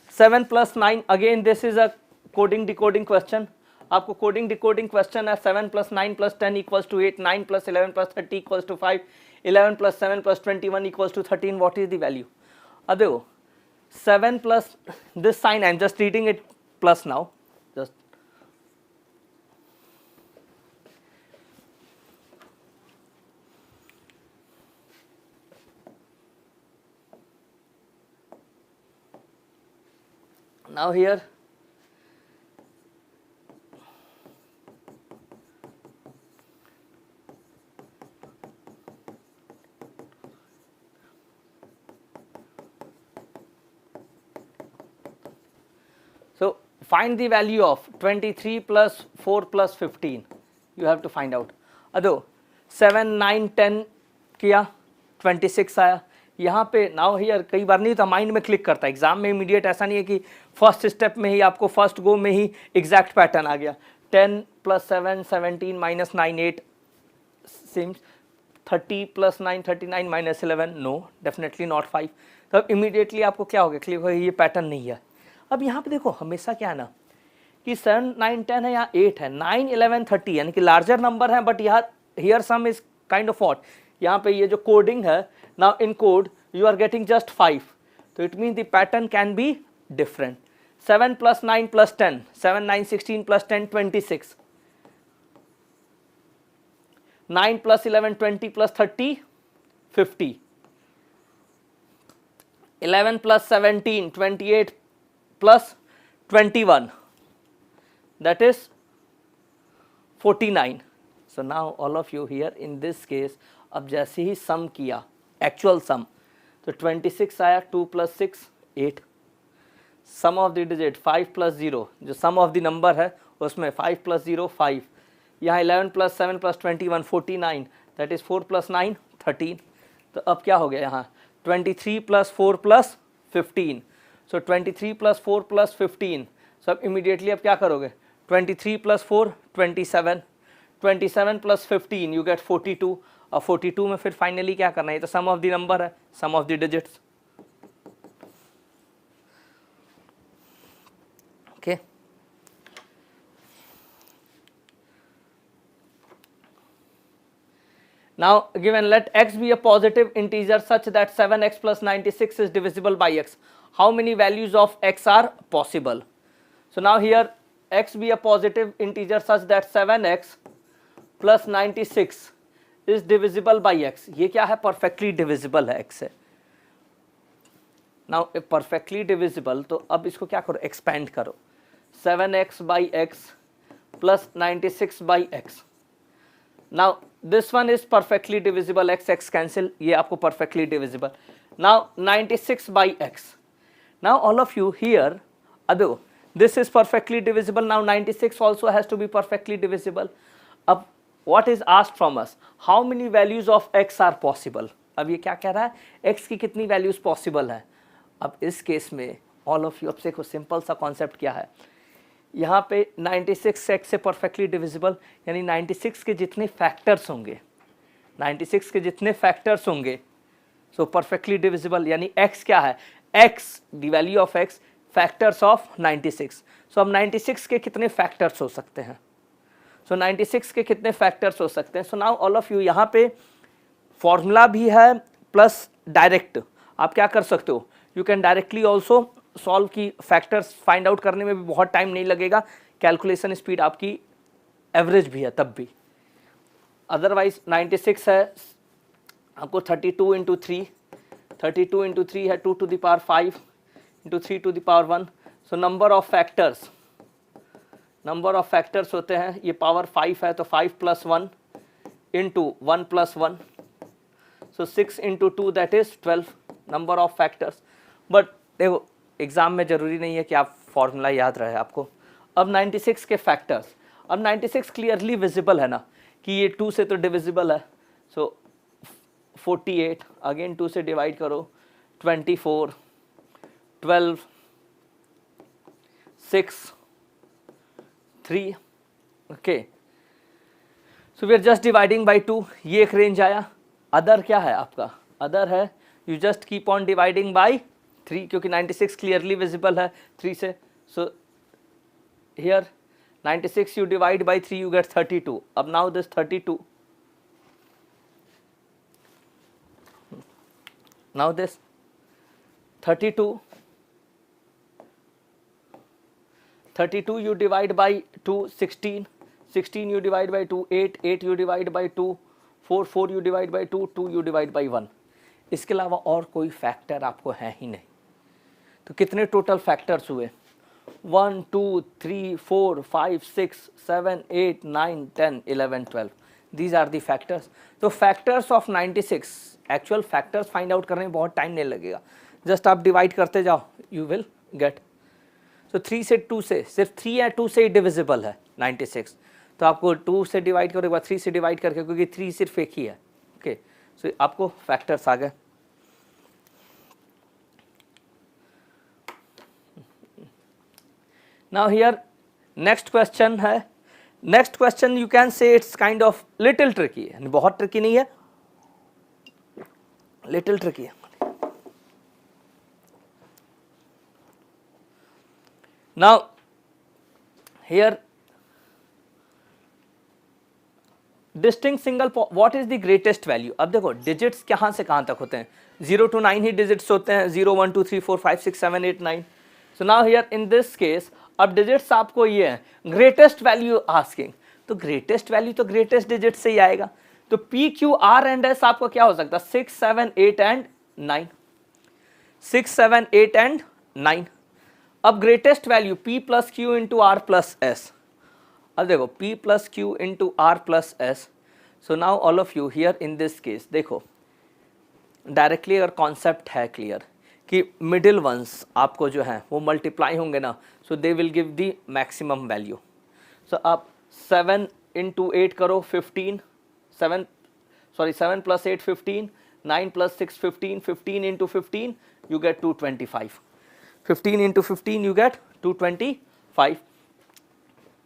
7 plus 9. Again this is a coding decoding question. आपको coding decoding question है. 7 plus 9 plus 10 equals to 8, 9 plus 11 plus 30 equals to 5, 11 plus 7 plus 21 equals to 13. What is the value? अब देखो 7 plus this sign, I am just reading it plus now. Just now here so find the value of 23 plus 4 plus 15. You have to find out. Although 7 9 10 किया 26 आया। यहाँ पे now here कई बार नहीं तो mind में क्लिक करता है, एग्जाम में इमीडिएट ऐसा नहीं है कि फर्स्ट स्टेप में ही आपको फर्स्ट गो में ही एग्जैक्ट पैटर्न आ गया। 10 + 7 17 - 9 8 seems 30 + 9 39 - 11 नो डेफिनेटली नॉट 5। तब इमीडिएटली आपको क्या हो गया, क्लिक हो गया ये पैटर्न नहीं है। अब यहाँ पे देखो हमेशा क्या है ना कि 7 9 10 है या 8 है, 9 11 30 यानी कि लार्जर नंबर है, बट यहाँ here sum is kind of what, यहाँ पे ये जो कोडिंग है now in code you are getting just 5, तो it mean the pattern can be different. 7 + 9 + 10 7 9 16 + 10 26, 9 + 11 20 + 30 50, 11 + 17 28 + 21 that is 49. So now all of you here in this case, अब जैसे ही सम किया actual सम तो 26 आया, 2 + 6 8, सम ऑफ द डिजिट 5 + 0 जो सम ऑफ द नंबर है उसमें 5 + 0 5, यहाँ 11 + 7 + 21 49 दैट इज 4 + 9 13। तो अब क्या हो गया यहाँ 23 + 4 + 15, सो 23 + 4 + 15, सब इमीडिएटली अब क्या करोगे 23 + 4 27, 27 + 15 यू गेट 42, और 42 में फिर फाइनली क्या करना है, तो सम ऑफ द नंबर है, sum of the digits. Okay now given let x be a positive integer such that 7x + 96 is divisible by x, how many values of x are possible? So now here x be a positive integer such that 7x + 96 is divisible by x, ये क्या है perfectly divisible है x से। now if perfectly divisible तो अब इसको क्या करो expand करो, 7x by x + 96 by x, now this one is perfectly divisible, x cancel, ये आपको perfectly divisible, now 96 by x, now all of you here अब देखो this is perfectly divisible, now 96 also has to be perfectly divisible। अब what is asked from us, how many values of x are possible, अब ये क्या कह रहा है x की कितनी values possible है। अब इस केस में all of you अब से को सिंपल सा कॉन्सेप्ट क्या है, यहाँ पे 96 x से परफेक्टली डिविजिबल यानी 96 के जितने फैक्टर्स होंगे, 96 के जितने फैक्टर्स होंगे सो परफेक्टली डिविजिबल, यानी x क्या है, x the value of x factors of 96, सो अब 96 के कितने फैक्टर्स हो सकते हैं, सो 96 के कितने फैक्टर्स हो सकते हैं। सो नाउ ऑल ऑफ यू यहाँ पे फॉर्मूला भी है प्लस डायरेक्ट आप क्या कर सकते हो, you can directly also solve की, फैक्टर्स फाइंड आउट करने में भी बहुत टाइम नहीं लगेगा, कैलकुलेशन स्पीड आपकी एवरेज भी है तब भी। अदरवाइज 96 है आपको 32 × 3, 32 × 3 है 2 to the power 5 × 3 to the power 1, so number of factors होते हैं, ये पावर 5 है तो 5 + 1 × 1 + 1, सो 6 × 2 that is 12 number of factors. But देखो एग्जाम में जरूरी नहीं है कि आप फॉर्मूला याद रहे आपको। अब 96 के फैक्टर्स, अब 96 क्लियरली विजिबल है ना कि ये 2 से तो डिविजिबल है, सो 48 अगेन 2 से डिवाइड करो 24 12 6 3, okay so we are just dividing by 2, ये एक रेंज आया। अदर क्या है आपका, अदर है you just keep on dividing by 3 क्योंकि 96 क्लियरली विजिबल है 3 से, so here 96 you divide by 3 you get 32, अब now this 32, now this 32 you divide by 2 16 you divide by 2 8 you divide by 2 4 you divide by 2 you divide by 1, इसके अलावा और कोई factor आपको है ही नहीं। तो कितने टोटल फैक्टर्स हुए 1 2 3 4 5 6 7 8 9 10 11 12, दीज आर दी फैक्टर्स। तो factors of 96 actual factors find out करने में बहुत टाइम नहीं लगेगा, जस्ट आप डिवाइड करते जाओ यू विल गेट। तो 3 से 2 से सिर्फ 3 या 2 से ही डिविजिबल है 96, तो आपको 2 से डिवाइड करो, एक बार 3 से डिवाइड करके, क्योंकि 3 सिर्फ एक ही है। ओके, सो आपको फैक्टर्स आ गए। नाउ हियर नेक्स्ट क्वेश्चन है। Next question you can say it's kind of little tricky है, बहुत ट्रिकी नहीं है, लिटिल ट्रिकी है। Now here distinct single, what is the greatest value. अब देखो डिजिट्स कहाँ से कहाँ तक होते हैं, 0 to 9 ही डिजिट्स होते हैं, 0 1 2 3 4 5 6 7 8 9। सो now here in this case अब डिजिट्स आपको ये है, ग्रेटेस्ट वैल्यू आस्किंग, तो ग्रेटेस्ट वैल्यू तो ग्रेटेस्ट डिजिट से ही आएगा। तो P Q R and S आपको क्या हो सकता है, 6 7 8 एंड 9, 6 7 8 एंड 9। अब greatest value P plus Q into R plus S। अब देखो P plus Q into R plus S। So now all of you here in this case देखो directly अगर कॉन्सेप्ट है क्लियर कि मिडिल वंस आपको जो है वो मल्टीप्लाई होंगे ना, so they will give the maximum value. So आप 7 इंटू 8 करो 15, 7 plus 8 15, 9 plus 6 15, 15 into 15 you get 225, 15 into 15 you get 225।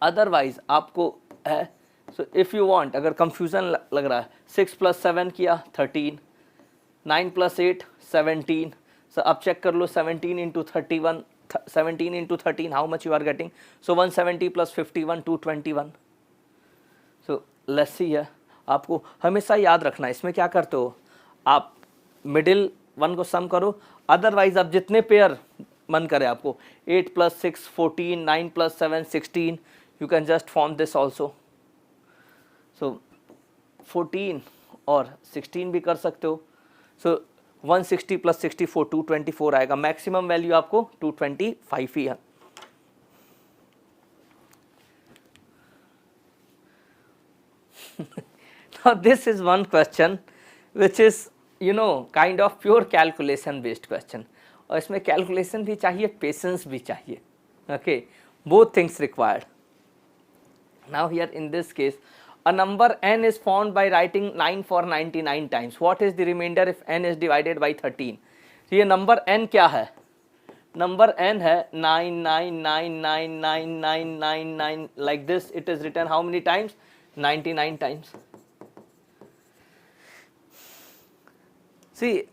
Otherwise आपको है, सो इफ़ यू वांट, अगर कंफ्यूजन लग रहा है, 6 प्लस 7 किया 13, 9 प्लस 8 17। सो अब चेक कर लो 17 into 31, 17 into 13 how much you are getting, so 170 plus 51 221। So let's see है, आपको हमेशा याद रखना है इसमें क्या करते हो आप, मिडिल वन को सम करो, अदरवाइज आप जितने पेयर मन करे आपको, 8 plus 6 14, 9 plus 7 16, you can just form this also. So 14 और 16 भी कर सकते हो। सो 160 प्लस 64 224 आएगा, मैक्सिमम वैल्यू आपको 225 ही है। Now this is one question which is you know kind of pure calculation based question, और इसमें कैलकुलेशन भी चाहिए, पेशेंस भी चाहिए। okay, both things required. Now here in this case a number n is found by writing 9 for 99 times. What is the remainder if n is divided by 13? तो ये number n क्या है, number n है 999999999 like this it is written how many times, 99 times. See,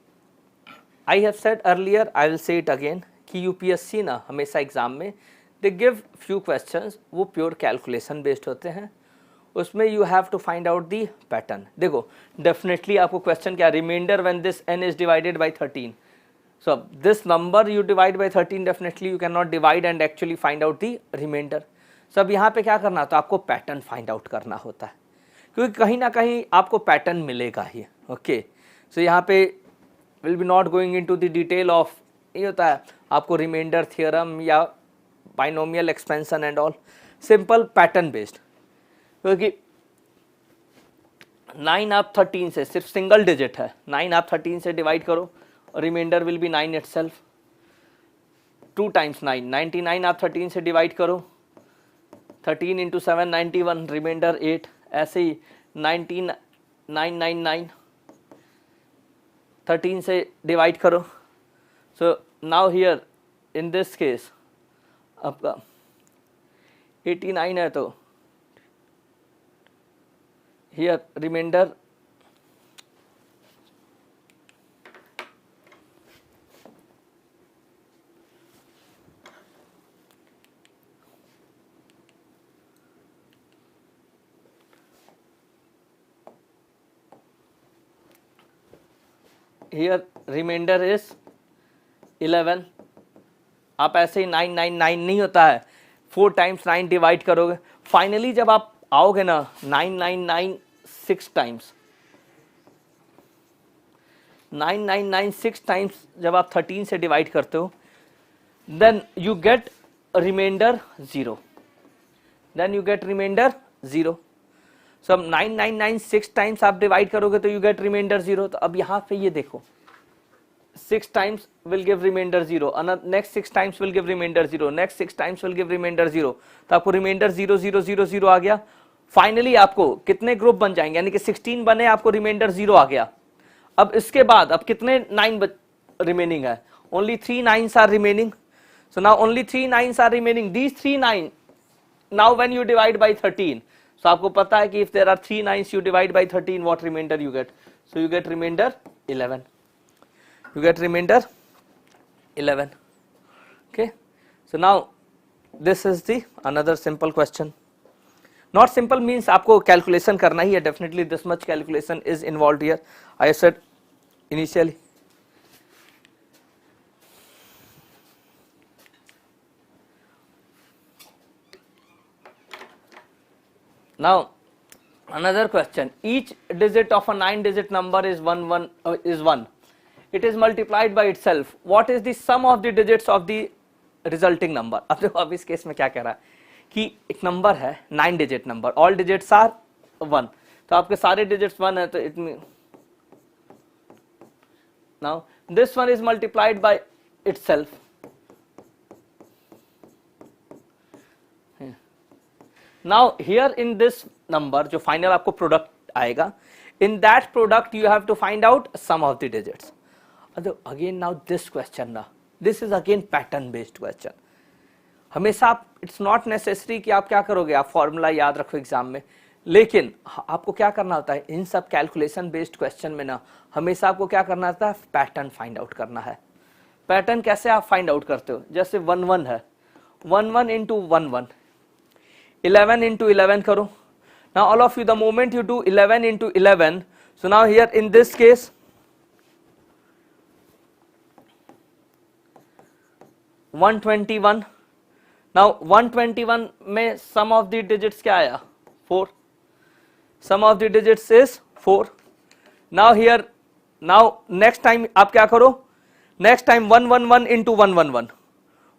I have said earlier, I will say it again कि UPSC ना हमेशा exam में they give few questions, वो प्योर कैलकुलेशन बेस्ड होते हैं, उसमें you have to find out the pattern. देखो definitely आपको क्वेश्चन क्या, reminder when this n is divided by 13. So this number you divide by 13, definitely you cannot divide and actually find out the remainder. So अब यहाँ पे क्या करना होता है, आपको पैटर्न फाइंड आउट करना होता है, क्योंकि कहीं ना कहीं आपको पैटर्न मिलेगा ही। ओके, सो यहाँ पे will be not going into the detail of, ये होता है आपको रिमाइंडर थ्योरम या binomial expansion and all, simple pattern based. क्योंकि 9 आप 13 से, सिर्फ सिंगल डिजिट है, 9 आप 13 से डिवाइड करो, remainder will be 9 itself, 2 times 9, 99 आप 13 से डिवाइड करो, 13 इंटू 7 91, रिमाइंडर 8, ऐसे ही 999 13 से डिवाइड करो। So now here in this case आपका 89 है, तो here remainder here remainder is 11। आप ऐसे ही 999 नहीं होता है, 4 टाइम्स 9 डिवाइड करोगे, फाइनली जब आप आओगे ना 999 6 टाइम्स, 999 6 टाइम्स जब आप 13 से डिवाइड करते हो, then you get remainder 0, then you get remainder 0। So अब 999 6 टाइम्स आप डिवाइड करोगे तो यू गेट रिमाइंडर 0। तो अब यहाँ पे ये देखो 6 times will give remainder 0, next 6 times will give remainder 0, next 6 times will give remainder 0। तो आपको रिमाइंडर 0 0 0 0 आ गया, फाइनली आपको कितने ग्रुप बन जाएंगे, यानी कि 16 बने, आपको रिमाइंडर 0 आ गया। अब इसके बाद अब कितने 9 रिमेनिंग है, only 3 9s are remaining. So now only 3 9s are remaining, these 3 9 now when you divide by 13, so आपको पता है कि if there are 3 9s you divide by 13 what remainder you get, so you get remainder 11, you get remainder 11. Okay, so now this is the another simple question. Not simple means आपको calculation करना ही है, definitely this much calculation is involved here, I said initially. Now another question, each digit of a 9 digit number is 1, it is multiplied by itself, what is the sum of the digits of the resulting number? अब देखो अब इस case में क्या कह रहा है कि एक नंबर है 9 digit number, all digits are 1, तो आपके सारे डिजिट्स 1 है, तो it mean now this one is multiplied by itself, now here in this number जो फाइनल आपको प्रोडक्ट आएगा, in that product you have to find out sum of the digits. Again now this question ना, this is again pattern based question. हमेशा आप, it's not necessary कि आप क्या करोगे, आप फॉर्मूला याद रखो एग्जाम में, लेकिन आपको क्या करना होता है इन सब कैलकुलेशन बेस्ड क्वेश्चन में ना, हमेशा आपको क्या करना होता है, पैटर्न फाइंड आउट करना है। पैटर्न कैसे आप फाइंड आउट करते हो, जैसे 1 1 है, 1 1 into 1 1, 11 into 11 करो। Now all of you, the moment you do 11 into 11, so now here in this case 121, now 121 में sum of the digits क्या आया, 4, sum of the digits is 4। now here, now next time आप क्या करो, next time 111 into 111,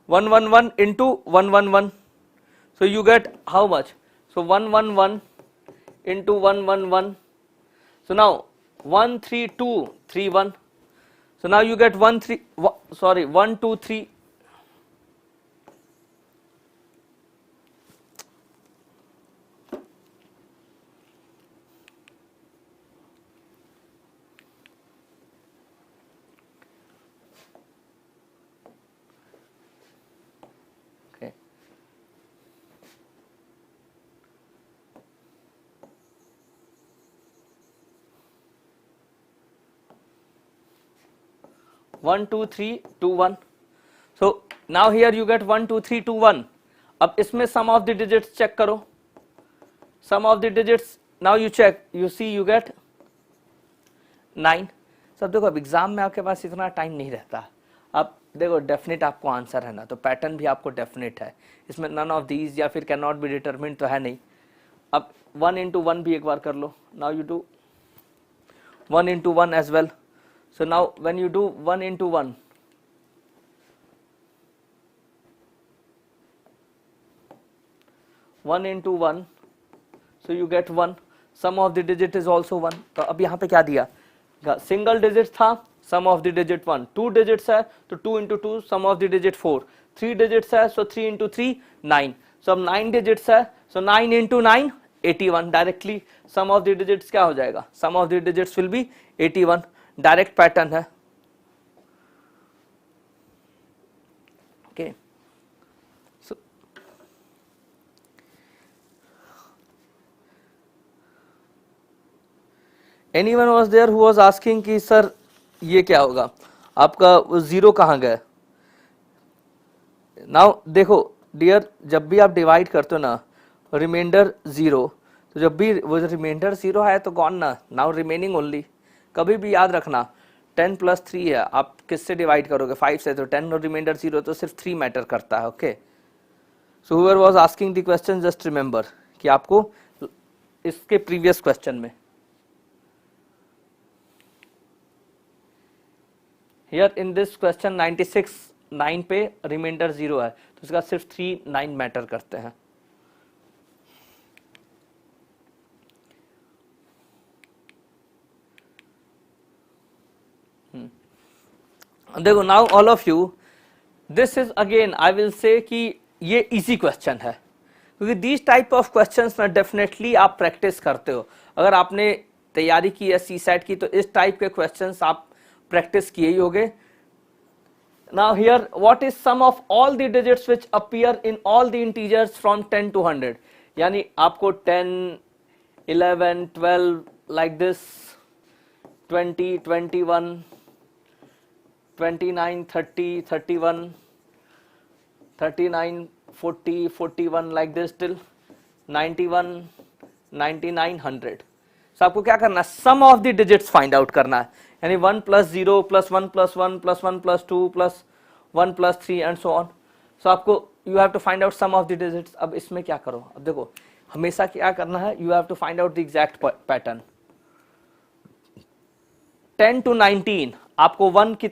111 into 111, so you get how much, so 111 into 111, so now 13231, so now you get 123, okay, one two three two one, so now here you get 1 2 3 2 1। अब इसमें sum of the digits check करो, sum of the digits, now you check, you see you get 9। सब देखो अब exam में आपके पास इतना time नहीं रहता, अब देखो डेफिनेट आपको आंसर है ना, तो पैटर्न भी आपको डेफिनेट है, इसमें नन ऑफ दीज या फिर कैन नॉट बी डिटरमिन्ड तो है नहीं। अब 1 into 1 भी एक बार कर लो, now you do 1 into 1 as well, so now when you do 1 into 1, one into 1, so you get 1, sum of the digit is also 1। तो अब यहाँ पे क्या दिया, सिंगल डिजिट था, sum of the digit 1, 2 digits है तो 2 into 2 sum of the digit 4, 3 digits है so 3 into 3 9, so अब 9 डिजिट्स है so 9 into 9 81, directly sum of the digits क्या हो जाएगा, sum of the digits will be 81, direct pattern है। Okay, so anyone was there who was asking कि sir ये क्या होगा, आपका वो 0 कहाँ गया। नाउ देखो डियर, जब भी आप डिवाइड करते हो ना रिमाइंडर 0, तो जब भी वो रिमाइंडर 0 है तो गॉन ना, नाउ रिमेनिंग ओनली। कभी भी याद रखना 10 + 3 है, आप किससे डिवाइड करोगे, 5 से, तो 10 और रिमाइंडर 0 तो सिर्फ 3 मैटर करता है। Okay, so whoever was asking the question just remember कि आपको इसके प्रीवियस क्वेश्चन में हियर इन दिस क्वेश्चन 96 9 पे रिमाइंडर 0 है, तो इसका सिर्फ 3 9 मैटर करते हैं। देखो now all of you, this is again I will say कि ये इजी क्वेश्चन है, क्योंकि दीज टाइप ऑफ क्वेश्चंस में डेफिनेटली आप प्रैक्टिस करते हो। अगर आपने तैयारी की है सीसैट की तो इस टाइप के क्वेश्चंस आप प्रैक्टिस किए ही होगे। Now here, what is sum of all the digits which appear in all the integers from 10 to 100? यानी आपको 10, 11, 12 like this, 20, 21, 29, 30, 31, 39, 40, 41 like this till 91, 99, 100. So आपको क्या करना है, sum of the digits find out करना है, यानी 1 + 0 + 1 + 1 + 1 + 2 + 1 + 3 एंड सो ऑन। सो आपको you have to find out sum of the digits. अब इसमें क्या करो, अब देखो हमेशा क्या करना है, you have to find out the exact pattern. 10 to 19 आपको 1 की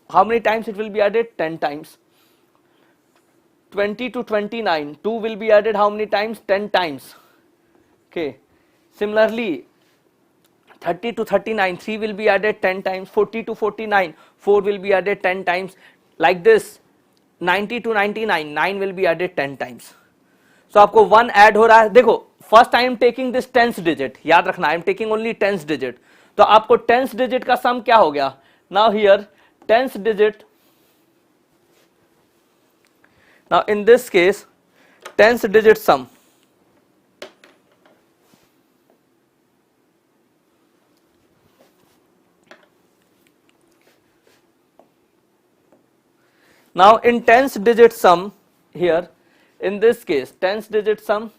how many times it will be added, 10 times. 20 to 29 2 will be added how many times, 10 times. Okay, similarly 30 to 39 3 will be added 10 times. 40 to 49 4 will be added 10 times. Like this 90 to 99 9 will be added 10 times. So आपको 1 add हो रहा है। देखो first I am taking this 10th digit, याद रखना आई am taking only 10th digit, तो आपको 10th digit का सम क्या हो गया। Now here 10th digit, now in this case 10th digit sum, now in 10th digit sum here, in this case 10th digit sum,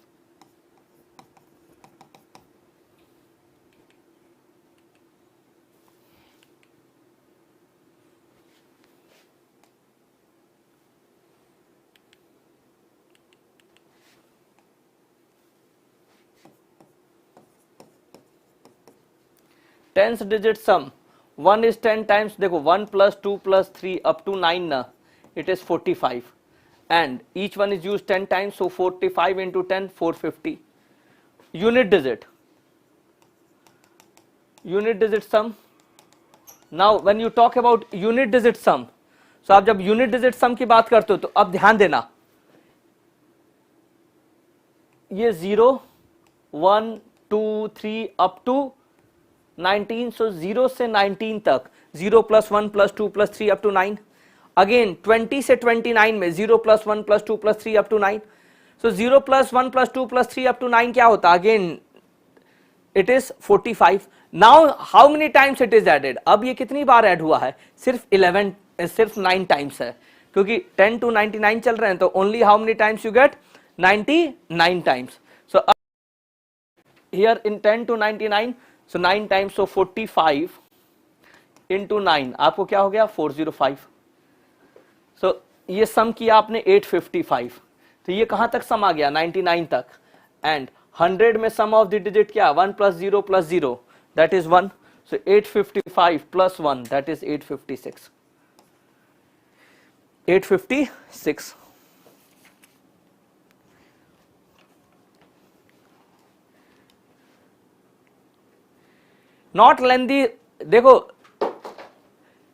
tenth digit some 1 is 10 times, देखो 1 + 2 + 3 up to 9 ना, it is 45 and each one is used 10 times, so 45 into 10 450. Unit digit sum, now when you talk about unit digit sum, so आप जब unit digit sum की बात करते हो तो अब ध्यान देना ये 0 1 2 3 up to 19, so 0 से 19 तक 0 + 1 + 2 + 3 up to 9, अगेन 20 से 29 में 0 + 1 + 2 + 3 up to 9, so 0 + 1 + 2 + 3 up to 9 क्या होता, again it is 45. now how many times it is added, अब ये कितनी बार ऐड हुआ है, सिर्फ 9 टाइम्स है, क्योंकि 10 to 99 चल रहे हैं, तो only how many times you get, 99 times. so here in 10 to 99, so 9 times, so 45 into 9 आपको क्या हो गया, 405. so ये सम किया आपने 855, तो ये कहां तक सम आ गया, 99 तक, एंड 100 में सम ऑफ द डिजिट क्या, 1 + 0 + 0 that is 1, so 855 + 1 that is 856. Not लेंदी, देखो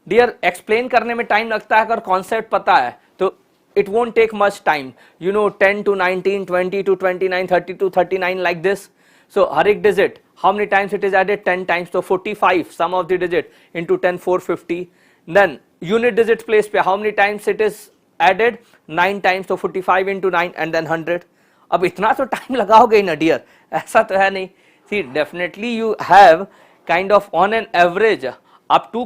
डियर एक्सप्लेन करने में टाइम लगता है, अगर कॉन्सेप्ट पता है तो it won't take much time, you know 10 to 19 20 to 29 30 to 39 like this. so हर एक digit how many times it is added, 10 times, so 45 sum of the digit into 10 450. then unit digit place पे how many times it is added, 9 times, so 45 into 9 and then 100. अब इतना तो time लगाओगे ना dear, ऐसा तो है नहीं। see definitely you have kind of on an average up to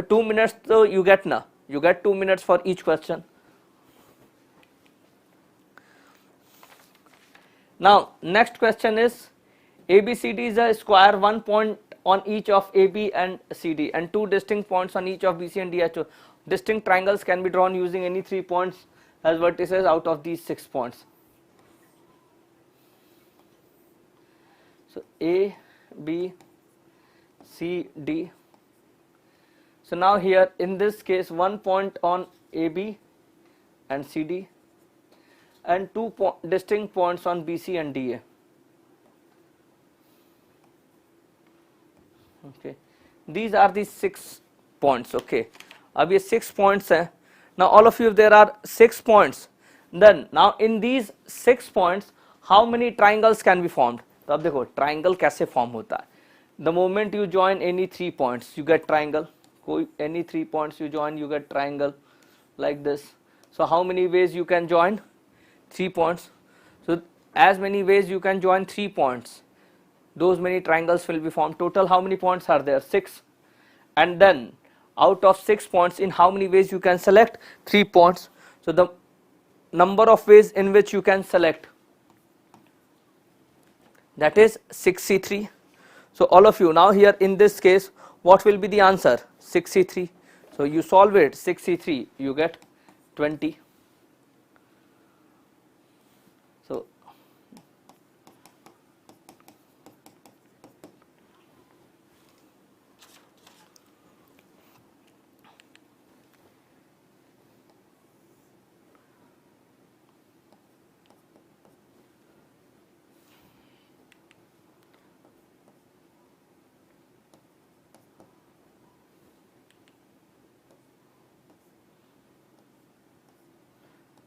2 minutes, so you get 2 minutes for each question. now next question is ABCD is a square, 1 point on each of AB and CD and 2 distinct points on each of BC and DH. Distinct triangles can be drawn using any 3 points as vertices out of these 6 points. So A, B, C, D. So now here in this case 1 point on AB and CD and 2 distinct points on BC and DA. Okay, these are the 6 points. Okay, अब ये 6 points हैं. Now all of you, if there are 6 points, Then now in these 6 points how many triangles can be formed? तो अब देखो triangle कैसे form होता है. The moment you join any 3 points you get triangle. कोई any 3 points you join you get triangle like this. So how many ways you can join 3 points? So as many ways you can join 3 points, those many triangles will be formed. Total how many points are there? 6. And then out of 6 points, in how many ways you can select 3 points? So the number of ways in which you can select, that is 63. So all of you now here in this case what will be the answer? 63. So you solve it, 63 you get 20. So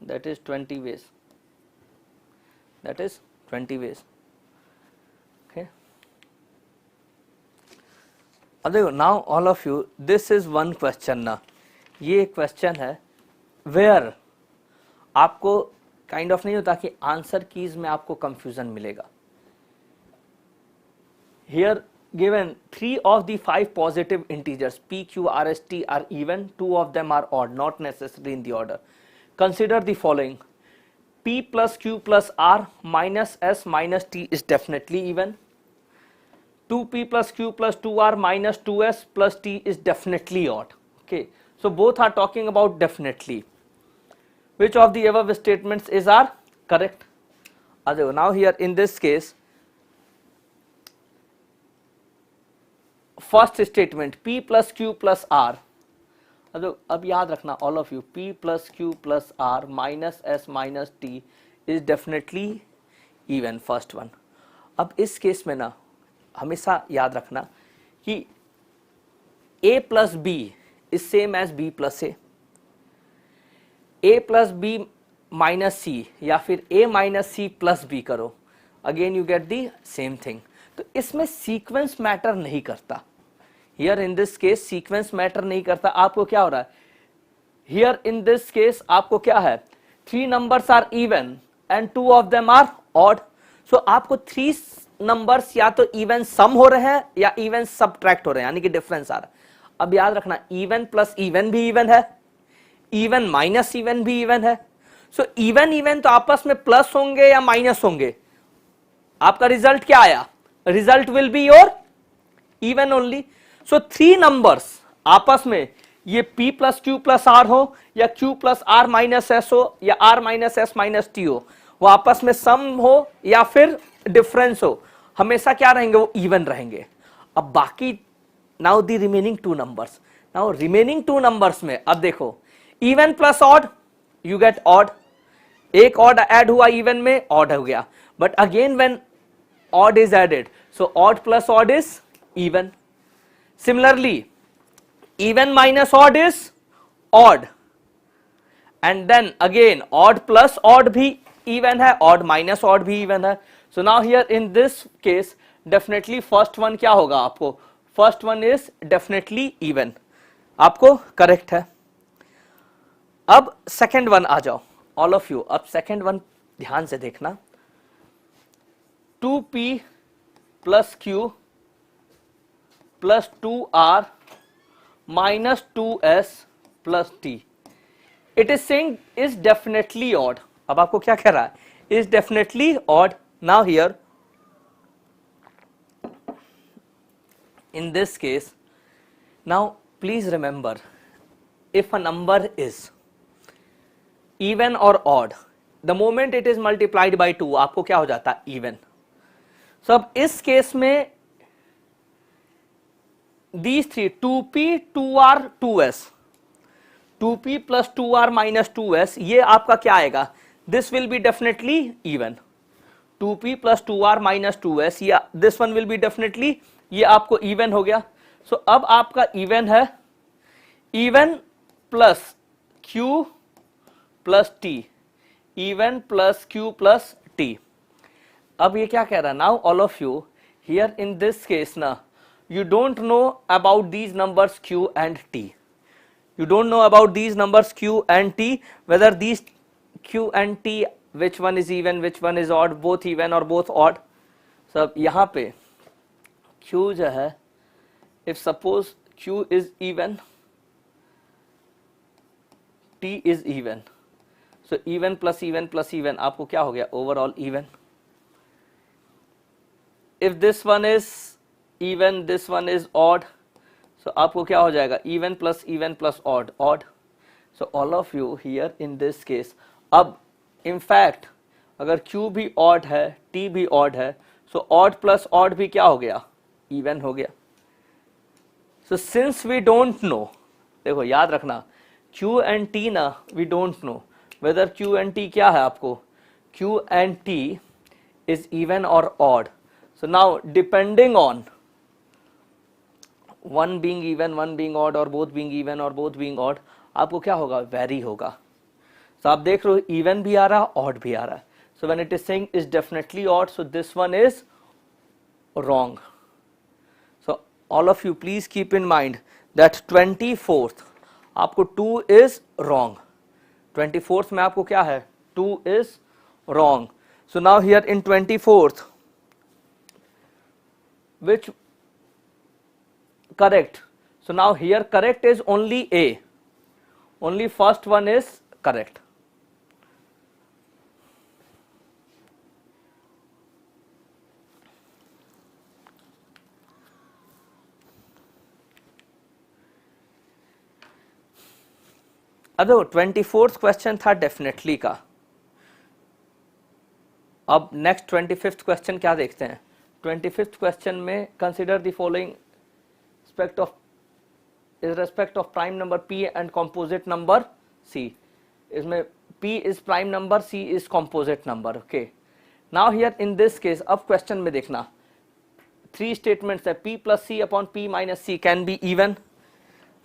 that is 20 ways. That is 20 ways. Okay. Now all of you, this is one question ना. ये question है where आपको kind of नहीं होता कि answer keys में आपको confusion मिलेगा. Here given 3 of the 5 positive integers p, q, r, s, t are even, 2 of them are odd, not necessarily in the order. Consider the following. P plus q plus r minus s minus t is definitely even. 2p plus q plus 2r minus 2s plus t is definitely odd. Okay. So both are talking about definitely. Which of the above statements are correct? Now here in this case, first statement p plus q plus r. अब याद रखना all of you, p plus q plus r minus s minus t is definitely even, first one. अब इस case में ना हमेशा याद रखना कि a plus b is same as b plus a plus b minus c या फिर a minus c plus b करो, again you get the same thing. तो इसमें sequence matter नहीं करता. Here in this case sequence matter नहीं करता. आपको क्या हो रहा है? Here in this case आपको क्या है? 3 numbers are even and 2 of them are odd. So आपको 3 numbers या तो even sum हो रहे हैं या even subtract हो रहे हैं, यानी कि difference आ रहा है. अब याद रखना even plus even भी even है, even minus even भी even है. So even तो आपस में plus होंगे या minus होंगे? आपका result क्या आया? Result will be your even only. So 3 numbers आपस में, ये p plus q plus r हो या q plus r minus s हो या r minus s minus t हो, वो आपस में सम हो या फिर डिफरेंस हो, हमेशा क्या रहेंगे? वो इवन रहेंगे. अब बाकी now the remaining 2 numbers. Now remaining 2 numbers में अब देखो, even plus odd you get odd. एक ऑड ऐड हुआ इवन में, ऑड हो गया. But again when odd is added, so odd plus odd is even. Similarly, even minus odd is odd, and then again odd plus odd भी even है, odd minus odd भी even है. So now here in this case definitely first one क्या होगा आपको? First one is definitely even, आपको correct है. अब second one आ जाओ all of you. अब second one ध्यान से देखना. 2p plus q plus 2r minus 2s plus t, it is saying is definitely odd. अब आपको क्या कह रहा है? Is definitely odd. Now here in this case, now please remember, if a number is even or odd, the moment it is multiplied by 2 आपको क्या हो जाता है? even. So अब इस केस में these 3, 2p 2r 2s, 2p plus 2r minus 2s, ये आपका क्या आएगा? This will be definitely even. 2p plus 2r minus 2s, या this one will be definitely, ये आपको even हो गया. So अब आपका even है even plus q plus t, even plus q plus t. अब ये क्या कह रहा है, now all of you here in this case ना, you don't know about these numbers q and t. You don't know about these numbers q and t, whether these q and t, which one is even, which one is odd, both even or both odd. So यहाँ पे q जो है, if suppose q is even, t is even, so even plus even plus even आपको क्या हो गया, overall even. If this one is even, this one is odd, so आपको क्या हो जाएगा, even plus odd, odd. So all of you here in this case, अब in fact अगर q भी odd है, t भी odd है, so odd plus odd भी क्या हो गया, even हो गया. So since we don't know, देखो याद रखना, q and t ना we don't know whether q and t क्या है आपको, q and t is even or odd. So now depending on one being even, one being odd, or both being even or both being odd, आपको क्या होगा, vary होगा. So आप देख रहे हो even भी आ रहा, odd भी आ रहा. So when it is saying is definitely odd, so this one is wrong. So all of you please keep in mind that 24th आपको 2 is wrong. 24th में आपको क्या है, 2 is wrong. So now here in 24th, which correct? So now here correct is only A, only first one is correct. अब 24th question था definitely का. अब next 25th question क्या देखते हैं. 25th क्वेश्चन में consider the following respect of prime number p and composite number c. इसमें p is prime number, c is composite number. Okay. Now here in this case, अब question में देखना 3 statements है, p plus c upon p minus c can be even.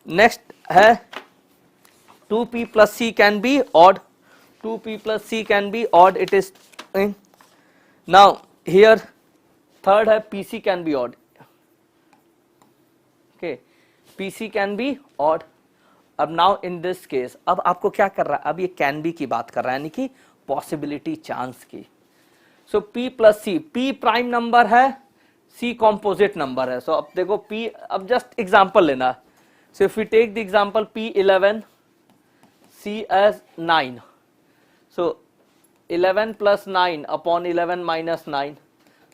Next है 2p plus c can be odd, 2p plus c can be odd, it is in. Now here third है pc can be odd. Okay, pc can be odd. अब now in this case, अब आपको क्या कर रहा है, अब ये कैन बी की बात कर रहा है, यानी कि पॉसिबिलिटी चांस की. So p plus c, p prime number है, c कॉम्पोजिट नंबर है. सो अब देखो p, अब जस्ट एग्जांपल लेना. So if we take the example p11, c as 9, so 11 plus 9 upon 11 minus 9,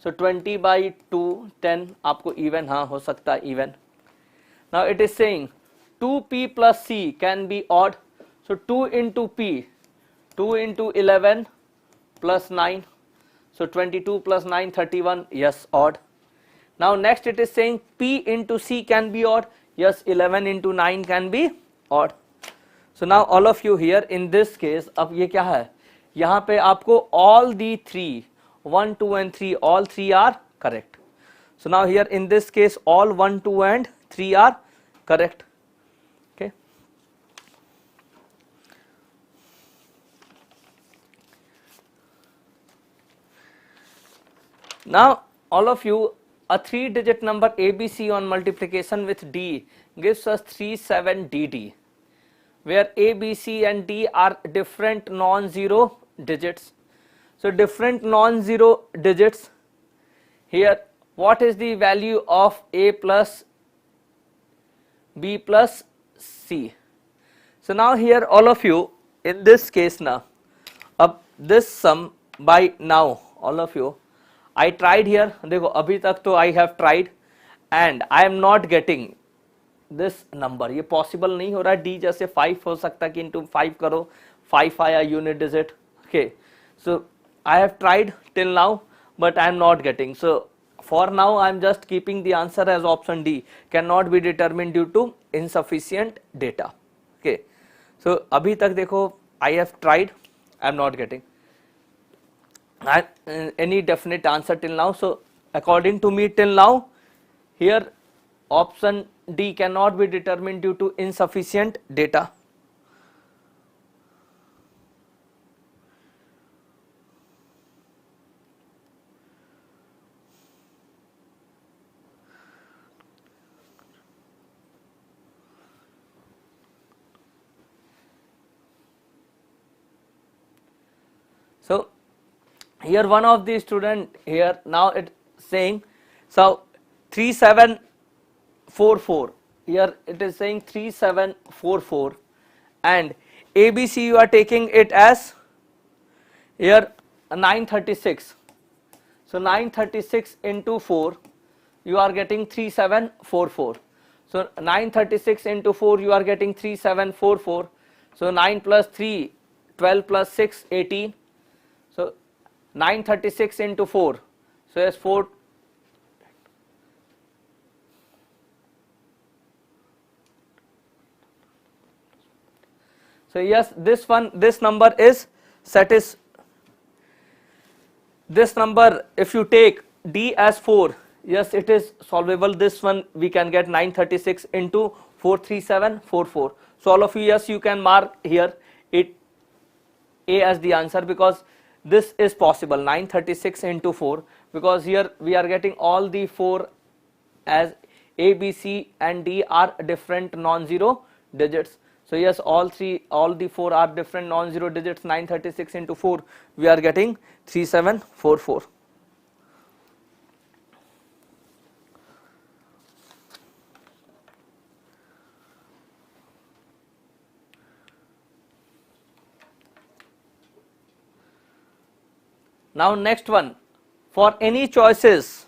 सो 20/2 10 आपको इवन, हाँ हो सकता है even. Now it is saying 2p plus c can be odd, so 2 into p, 2 into 11 plus 9, so 22 plus 9 31, yes odd. Now next it is saying p into c can be odd, yes 11 into 9 can be odd. So now all of you here in this case, अब ये क्या है, यहाँ पे आपको all the 3 1 2 and 3 all 3 are correct. So now here in this case all 1 2 and 3 are correct. Now all of you, a 3-digit number ABC on multiplication with D gives us 37DD, where ABC and D are different non-zero digits. So different non-zero digits. Here what is the value of A plus B plus C? So now here all of you in this case now, अब this sum by now all of you, I tried here, देखो अभी तक तो I have tried and I am not getting this number. ये possible नहीं हो रहा है. D जैसे 5 हो सकता है कि into 5 करो, 5 आया unit digit. Okay, so I have tried till now but I am not getting. So for now I am just keeping the answer as option D, cannot be determined due to insufficient data. Okay, so अभी तक देखो I have tried, I am not getting any definite answer till now. So according to me till now, here option D cannot be determined due to insufficient data. here one of the student here, now it saying, so 3744, here it is saying 3744, and ABC you are taking it as here 936. So 936 into 4, you are getting 3744. So 936 into 4, you are getting 3744. So 9 plus 3, 12 plus 6, 18. So 936 into 4. So yes, 4. So yes, this number is this number, if you take D as 4, yes, it is solvable. This one we can get 936 into 43744. So all of you, yes, you can mark here it A as the answer, because this is possible, 936 into 4, because here we are getting all the 4 as A, B, C and D are different non-zero digits. So yes, all the 4 are different non-zero digits. 936 into 4, we are getting 3744. Now next one, for any choices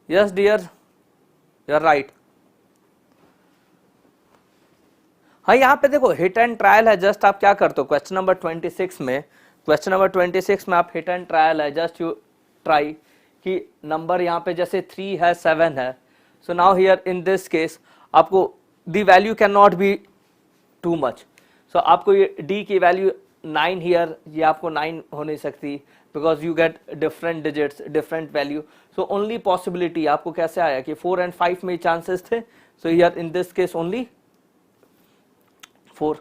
yes dear, you are right. हाँ, यहाँ पे देखो hit and trial है, just आप क्या करते हो question number 26 में, आप हिट एंड ट्रायल है, जस्ट यू ट्राई कि नंबर यहाँ पे जैसे 3 है 7 है. So now here in this case आपको the value can not be too much. So आपको ये डी की वैल्यू 9 हियर, ये आपको 9 हो नहीं सकती, because you get different digits, different value. So only possibility आपको कैसे आया कि 4 and 5 में चांसेस थे. सो here in this case only 4.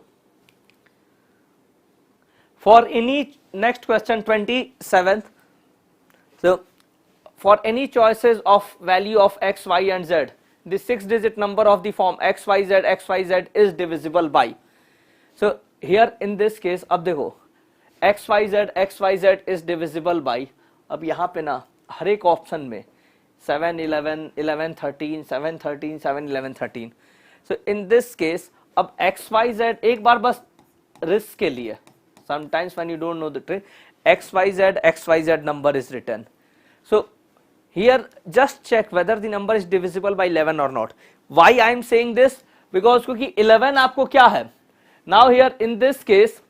For any next question 27th, so for any choices of value of x, y and z, the 6-digit number of the form x, y, z is divisible by. So here in this case अब देखो x, y, z is divisible by. अब यहाँ पे ना हर एक option में 7, 11, 11, 13, 7, 13, 7, 11, 13. So in this case अब x, y, z एक बार बस रिस्क के लिए, sometimes when you don't know the trick, x, y, z number is written. So here just check whether the number is divisible by 11 or not. Why I am saying this? Because क्योंकि 11 आपको क्या है, now here in this case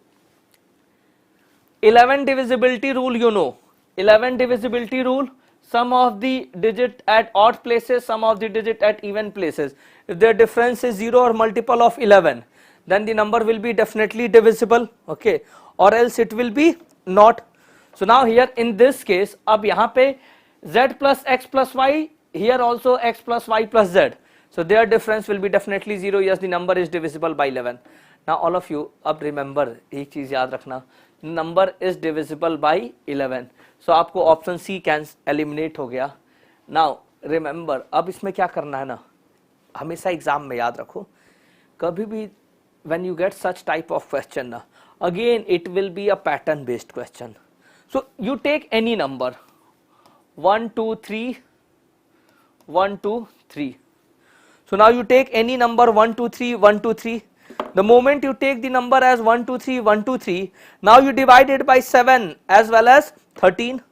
11 divisibility rule, you know 11 divisibility rule, sum of the digit at odd places, sum of the digit at even places. If their difference is 0 or multiple of 11, then the number will be definitely divisible, okay, or else it will be not. So now here in this case अब यहाँ पे z plus x plus y, here also x plus y plus z, so their difference will be definitely 0. Yes, the number is divisible by 11. Now all of you अब remember एक चीज याद रखना, number is divisible by 11. So आपको option C cancel eliminate हो गया. Now remember अब इसमें क्या करना है ना, हमेशा एग्जाम में याद रखो, कभी भी when you get such type of question na, again it will be a pattern based question. So you take any number 1 2 3 1 2 3. So now you take any number 1 2 3 1 2 3. The moment you take the number as 1 2 3 1 2 3, now you divide it by 7 as well as 13.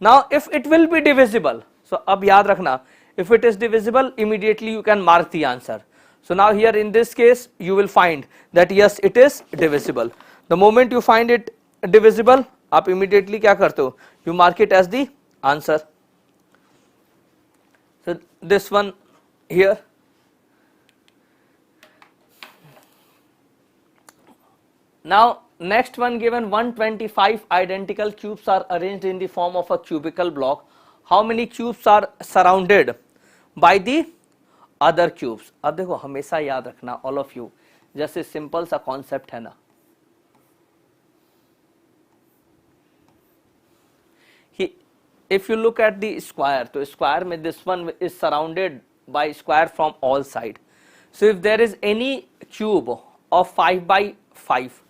Now if it will be divisible, so अब याद रखना, if it is divisible immediately you can mark the answer. So now here in this case you will find that yes it is divisible. The moment you find it divisible, आप immediately क्या करते हो, you mark it as the answer. So this one here. Now next one, given 125 identical cubes are arranged in the form of a cubical block, how many cubes are surrounded by the other cubes? अब देखो हमेशा याद रखना all of you, जैसे simple सा concept है ना कि if you look at the square, तो स्क्वायर में this one is surrounded by square from all side. So if there is any cube of 5 by 5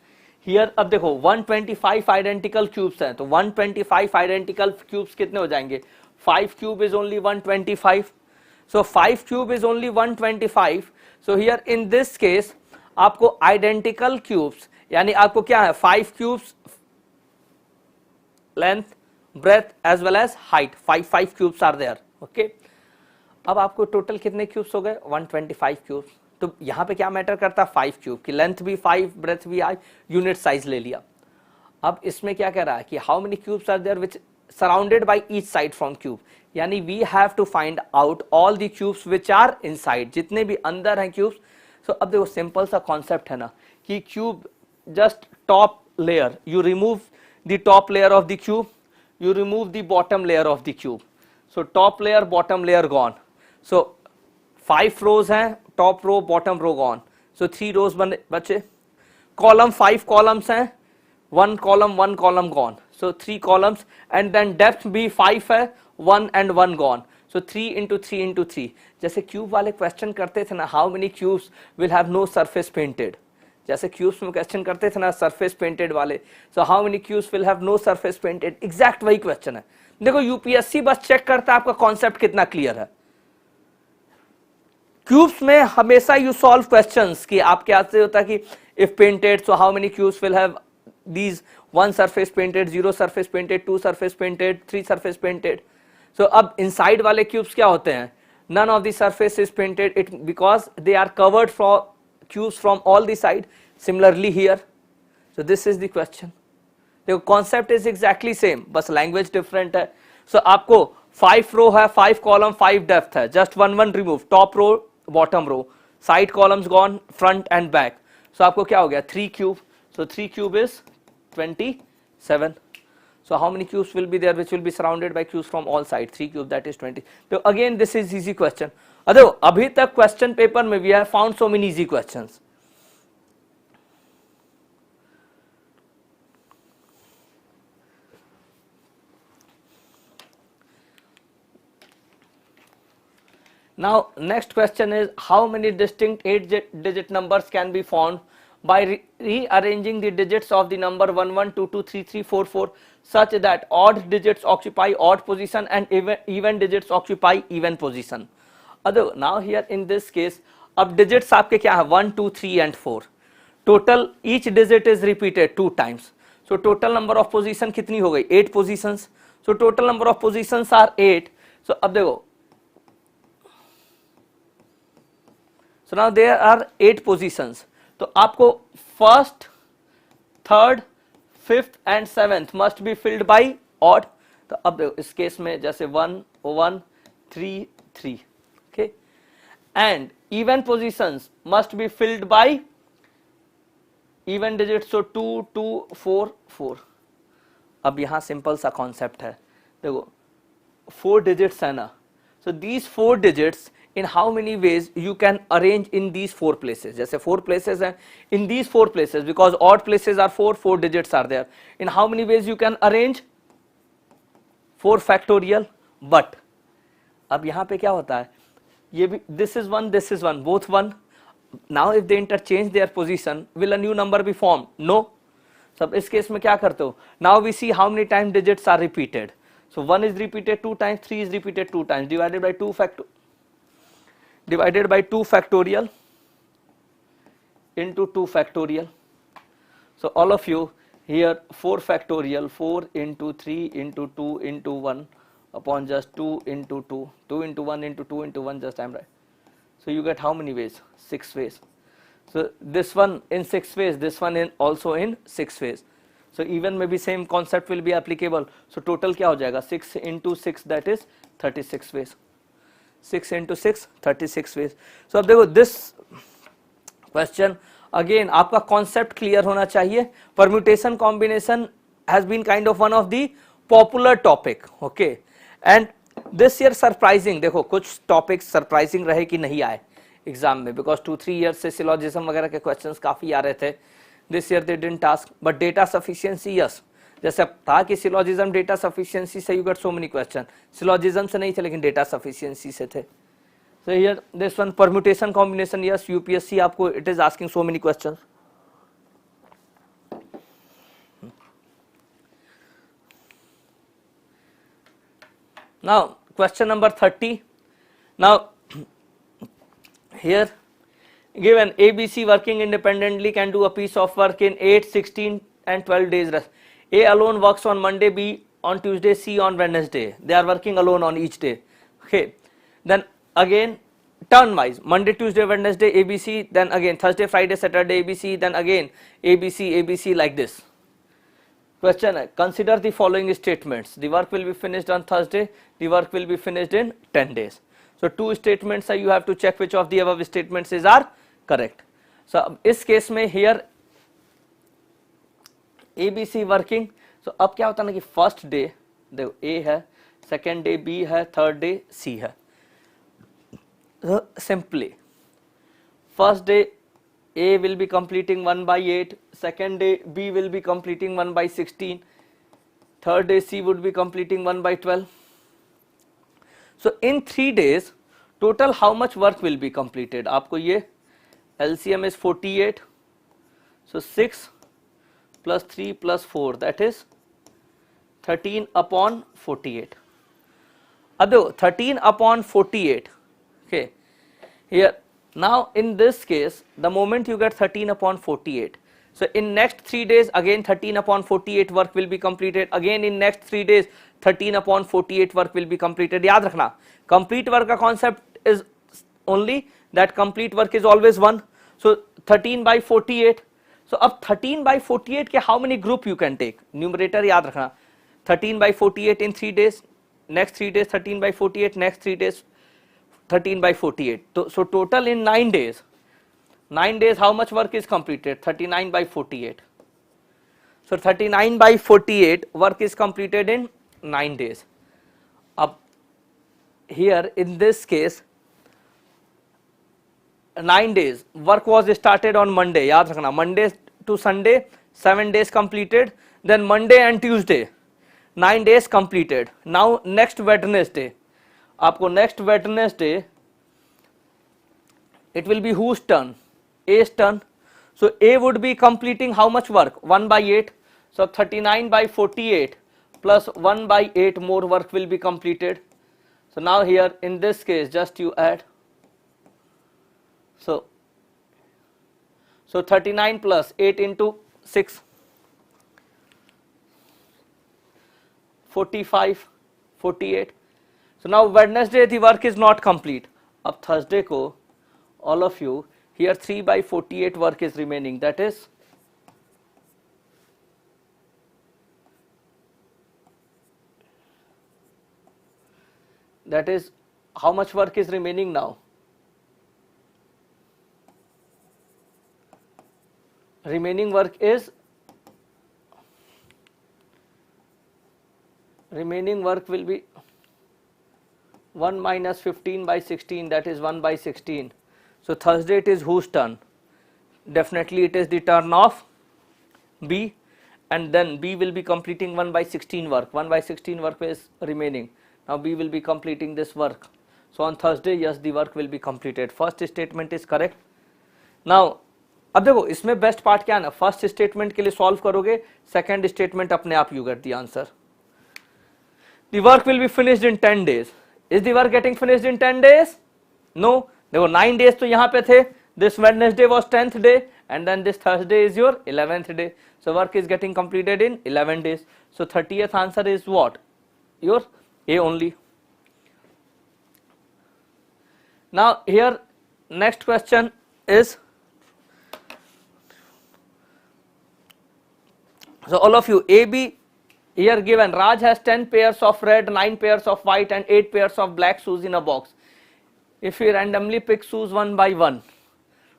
here, अब देखो 125 आइडेंटिकल क्यूब्स हैं, तो 125 आइडेंटिकल क्यूब्स कितने हो जाएंगे, 5 cube is only 125, so 5 cube is only 125. so here in this case आपको identical cubes यानी आपको क्या है 5 cubes length, breadth as well as height, 5 cubes are there. Okay, अब आपको टोटल कितने क्यूब्स हो गए, 125 क्यूब्स. तो यहां पे क्या मैटर करता है, 5 क्यूब की लेंथ भी 5, ब्रेथ भी 5, यूनिट साइज ले लिया. अब इसमें क्या कह रहा है कि how many cubes are there which surrounded by each side from cube, यानी we have to find out all the cubes which are inside, जितने भी अंदर हैं क्यूब्स. सो अब देखो सिंपल सा कॉन्सेप्ट है ना कि cube just top layer, you remove the top layer of the cube, you remove the bottom layer of the cube. So top layer, bottom layer gone. So 5 rows हैं, top row, bottom row gone. So 3 rows बचे. Column 5 columns हैं, 1 column gone. So 3 columns and then depth भी 5 है, 1 and 1 gone. So 3 into 3 into 3. जैसे cube वाले question करते थे ना, how many cubes will have no surface painted. जैसे क्यूब्स में क्वेश्चन करते थे ना सरफेस पेंटेड वाले, so how many cubes will have no surface painted, exact वही क्वेश्चन है. देखो यूपीएससी बस चेक करता है आपका कॉन्सेप्ट कितना क्लियर है. क्यूब्स में हमेशा यू सॉल्व क्वेश्चंस कि आपके हाथ से होता है कि if painted so how many cubes will have these 1 surface painted, 0 surface painted, 2 surface painted, 3 surface painted. So अब इनसाइड वाले क्यूब्स क्या होते हैं, none of the surface is painted it because they are covered from cubes from all the side. Similarly here, so this is the question. देखो concept is exactly same, बस language different है. So आपको 5 row है, 5 column, 5 depth है, just one remove, top row, bottom row, side columns gone, front and back. So आपको क्या हो गया, 3 cube. So 3 cube is 27. So how many cubes will be there which will be surrounded by cubes from all sides, 3 cube, that is 20. So again this is easy question. अभी तक question paper में we have found so many easy questions. Now next question is how many distinct 8-digit numbers can be found by rearranging the digits of the number 1 1 2 2 3 3 4 4 such that odd digits occupy odd position and even digits occupy even position. Now here in this case अब digits आपके क्या है 1 2 3 and 4. Total each digit is repeated 2 times. So total number of position कितनी हो गई 8 positions. So total number of positions are 8. So अब देखो, so now there are 8 positions. तो आपको first, third, fifth and seventh must be filled by odd. तो अब देखो इस केस में जैसे 1 1 3 3. Okay, and even positions must be filled by even digits. So 2 2 4 4. अब यहां सिंपल सा कॉन्सेप्ट है, देखो 4 digits है ना. So these 4 digits in how many ways you can arrange in these 4 places. जैसे 4 places हैं, in these 4 places because odd places are 4 digits are there. In how many ways you can arrange 4 factorial. But अब यहां पे क्या होता है, ये भी this is 1 both 1. Now if they interchange their position will a new number be formed? No. सब इस केस में क्या करते हो, now we see how many times digits are repeated. So 1 is repeated 2 times, 3 is repeated 2 times, divided by 2 factorial into 2 factorial. So all of you here 4 factorial, 4 into 3 into 2 into 1 upon just 2 into 2, 2 into 1 into 2 into 1, just I am right. So you get how many ways? 6 ways. So this one in 6 ways, this one in also in 6 ways. So even maybe same concept will be applicable. So total क्या हो जाएगा 6 into 6, that is 36 ways. 6 into 6 36 ways. So अब देखो this question again आपका concept clear होना चाहिए. Permutation combination has been kind of one of the popular topic. Okay, and this year surprising, देखो कुछ topics surprising रहे कि नहीं आए एग्जाम में, because 2-3 years से syllogism वगैरह के questions काफी आ रहे थे. This year they didn't ask, but data sufficiency yes. जैसे था कि syllogism data sufficiency से you got so many questions, syllogism से नहीं थे लेकिन data sufficiency से थे. So here this one permutation combination, yes, UPSC आपको it is asking so many questions. Now question number 30. Now here given ABC working independently can do a piece of work in 8, 16 and 12 days rest. A alone works on Monday, B on Tuesday, C on Wednesday. They are working alone on each day. Okay. Then again turn wise, Monday, Tuesday, Wednesday ABC, then again Thursday, Friday, Saturday ABC, then again ABC like this. Question: consider the following statements. The work will be finished on Thursday, the work will be finished in 10 days. So two statements are, you have to check which of the above statements are correct. So इस case में here ABC working, so अब क्या होता है ना कि first day देखो A है, सेकेंड डे B है, थर्ड डे C है. Simply first day A will be completing 1/8, second day B will be completing 1/16, third day C would be completing 1/12. So in 3 days total how much work will be completed? आपको ये LCM is 48, so 6 plus 3 plus 4 that is 13 upon 48. अब देखो 13 upon 48. Okay, here now in this case the moment you get 13 upon 48, so in next 3 days again 13 upon 48 work will be completed, again in next 3 days 13 upon 48 work will be completed. याद रखना complete work का concept is only that complete work is always 1, so 13/48. So अब 13/48 के how many group you can take? Numerator याद रखना 13/48 in 3 days, next 3 days 13/48, next 3 days 13/48. So total in 9 days. 9 days how much work is completed? 39/48. So 39/48 work is completed in 9 days. Up here in this case 9 days work was started on Monday. याद रखना Monday to Sunday 7 days completed. Then Monday and Tuesday 9 days completed. Now next Wednesday आपको next Wednesday it will be whose turn? A's turn. So A would be completing how much work? 1/8. So 39/48 plus 1/8 more work will be completed. So now here in this case just you add. So 39 plus 8 into 6 45 48. So now Wednesday the work is not complete. Ab Thursday ko all of you here 3/48 work is remaining, that is how much work is remaining now? Remaining work will be 1 minus 15/16, that is 1/16. So Thursday it is whose turn? Definitely it is the turn of B, and then B will be completing 1/16 work. 1/16 work is remaining. Now B will be completing this work. So on Thursday yes the work will be completed. First statement is correct. Now अब देखो इसमें best part क्या है ना, first statement के लिए solve करोगे, second statement अपने आप you get the answer. The work will be finished in 10 days. Is the work getting finished in 10 days? No. देखो 9 डेज तो यहाँ पे थे. This Wednesday was 10th day and then this Thursday is your 11th day. So work is getting completed in 11 days. So 30th answer is what? Your A only. Now here next question is, so all of you, AB here given, Raj has 10 pairs of red, 9 pairs of white and 8 pairs of black shoes in a box. If he randomly picks shoes one by one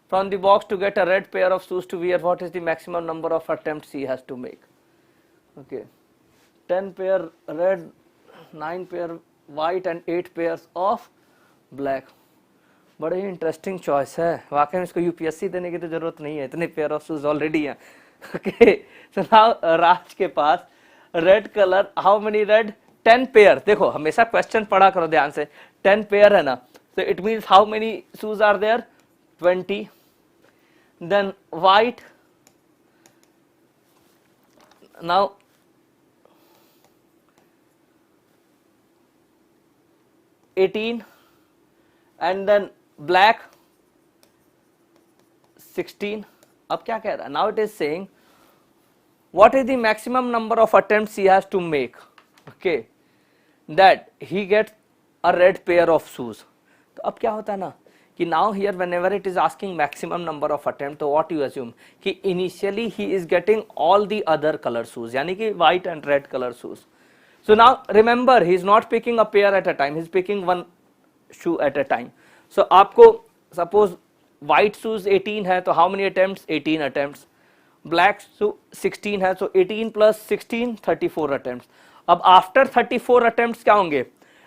from the box to get a red pair of shoes to wear, what is the maximum number of attempts he has to make? Okay, 10 pair red, 9 pair white and 8 pairs of black. बड़े ही interesting choice है वाकई में. इसको UPSC देने की तो जरूरत नहीं है, इतने पेयर ऑफ शूज ऑलरेडी हैं. ओके, सो नाउ राज के पास red colour, how many red? 10 pair. देखो हमेशा क्वेश्चन पढ़ा करो ध्यान से. 10 पेयर है ना, So it means how many shoes are there? 20. Then white, now 18, and then black 16. अब क्या कह रहा है? Now it is saying what is the maximum number of attempts he has to make, okay, that he gets a red pair of shoes. तो अब क्या होता है ना कि now here whenever it is asking maximum number of attempt, तो what you assume कि initially he is getting all the other color shoes, यानी कि white and red color shoes. So now remember he is not picking a pair at a time, he is picking one shoe at a time. So आपको suppose white shoes 18 है तो how many attempts? 18 attempts. Black shoe 16 है so 18 plus 16 34 attempts. अब after 34 attempts क्या होंगे?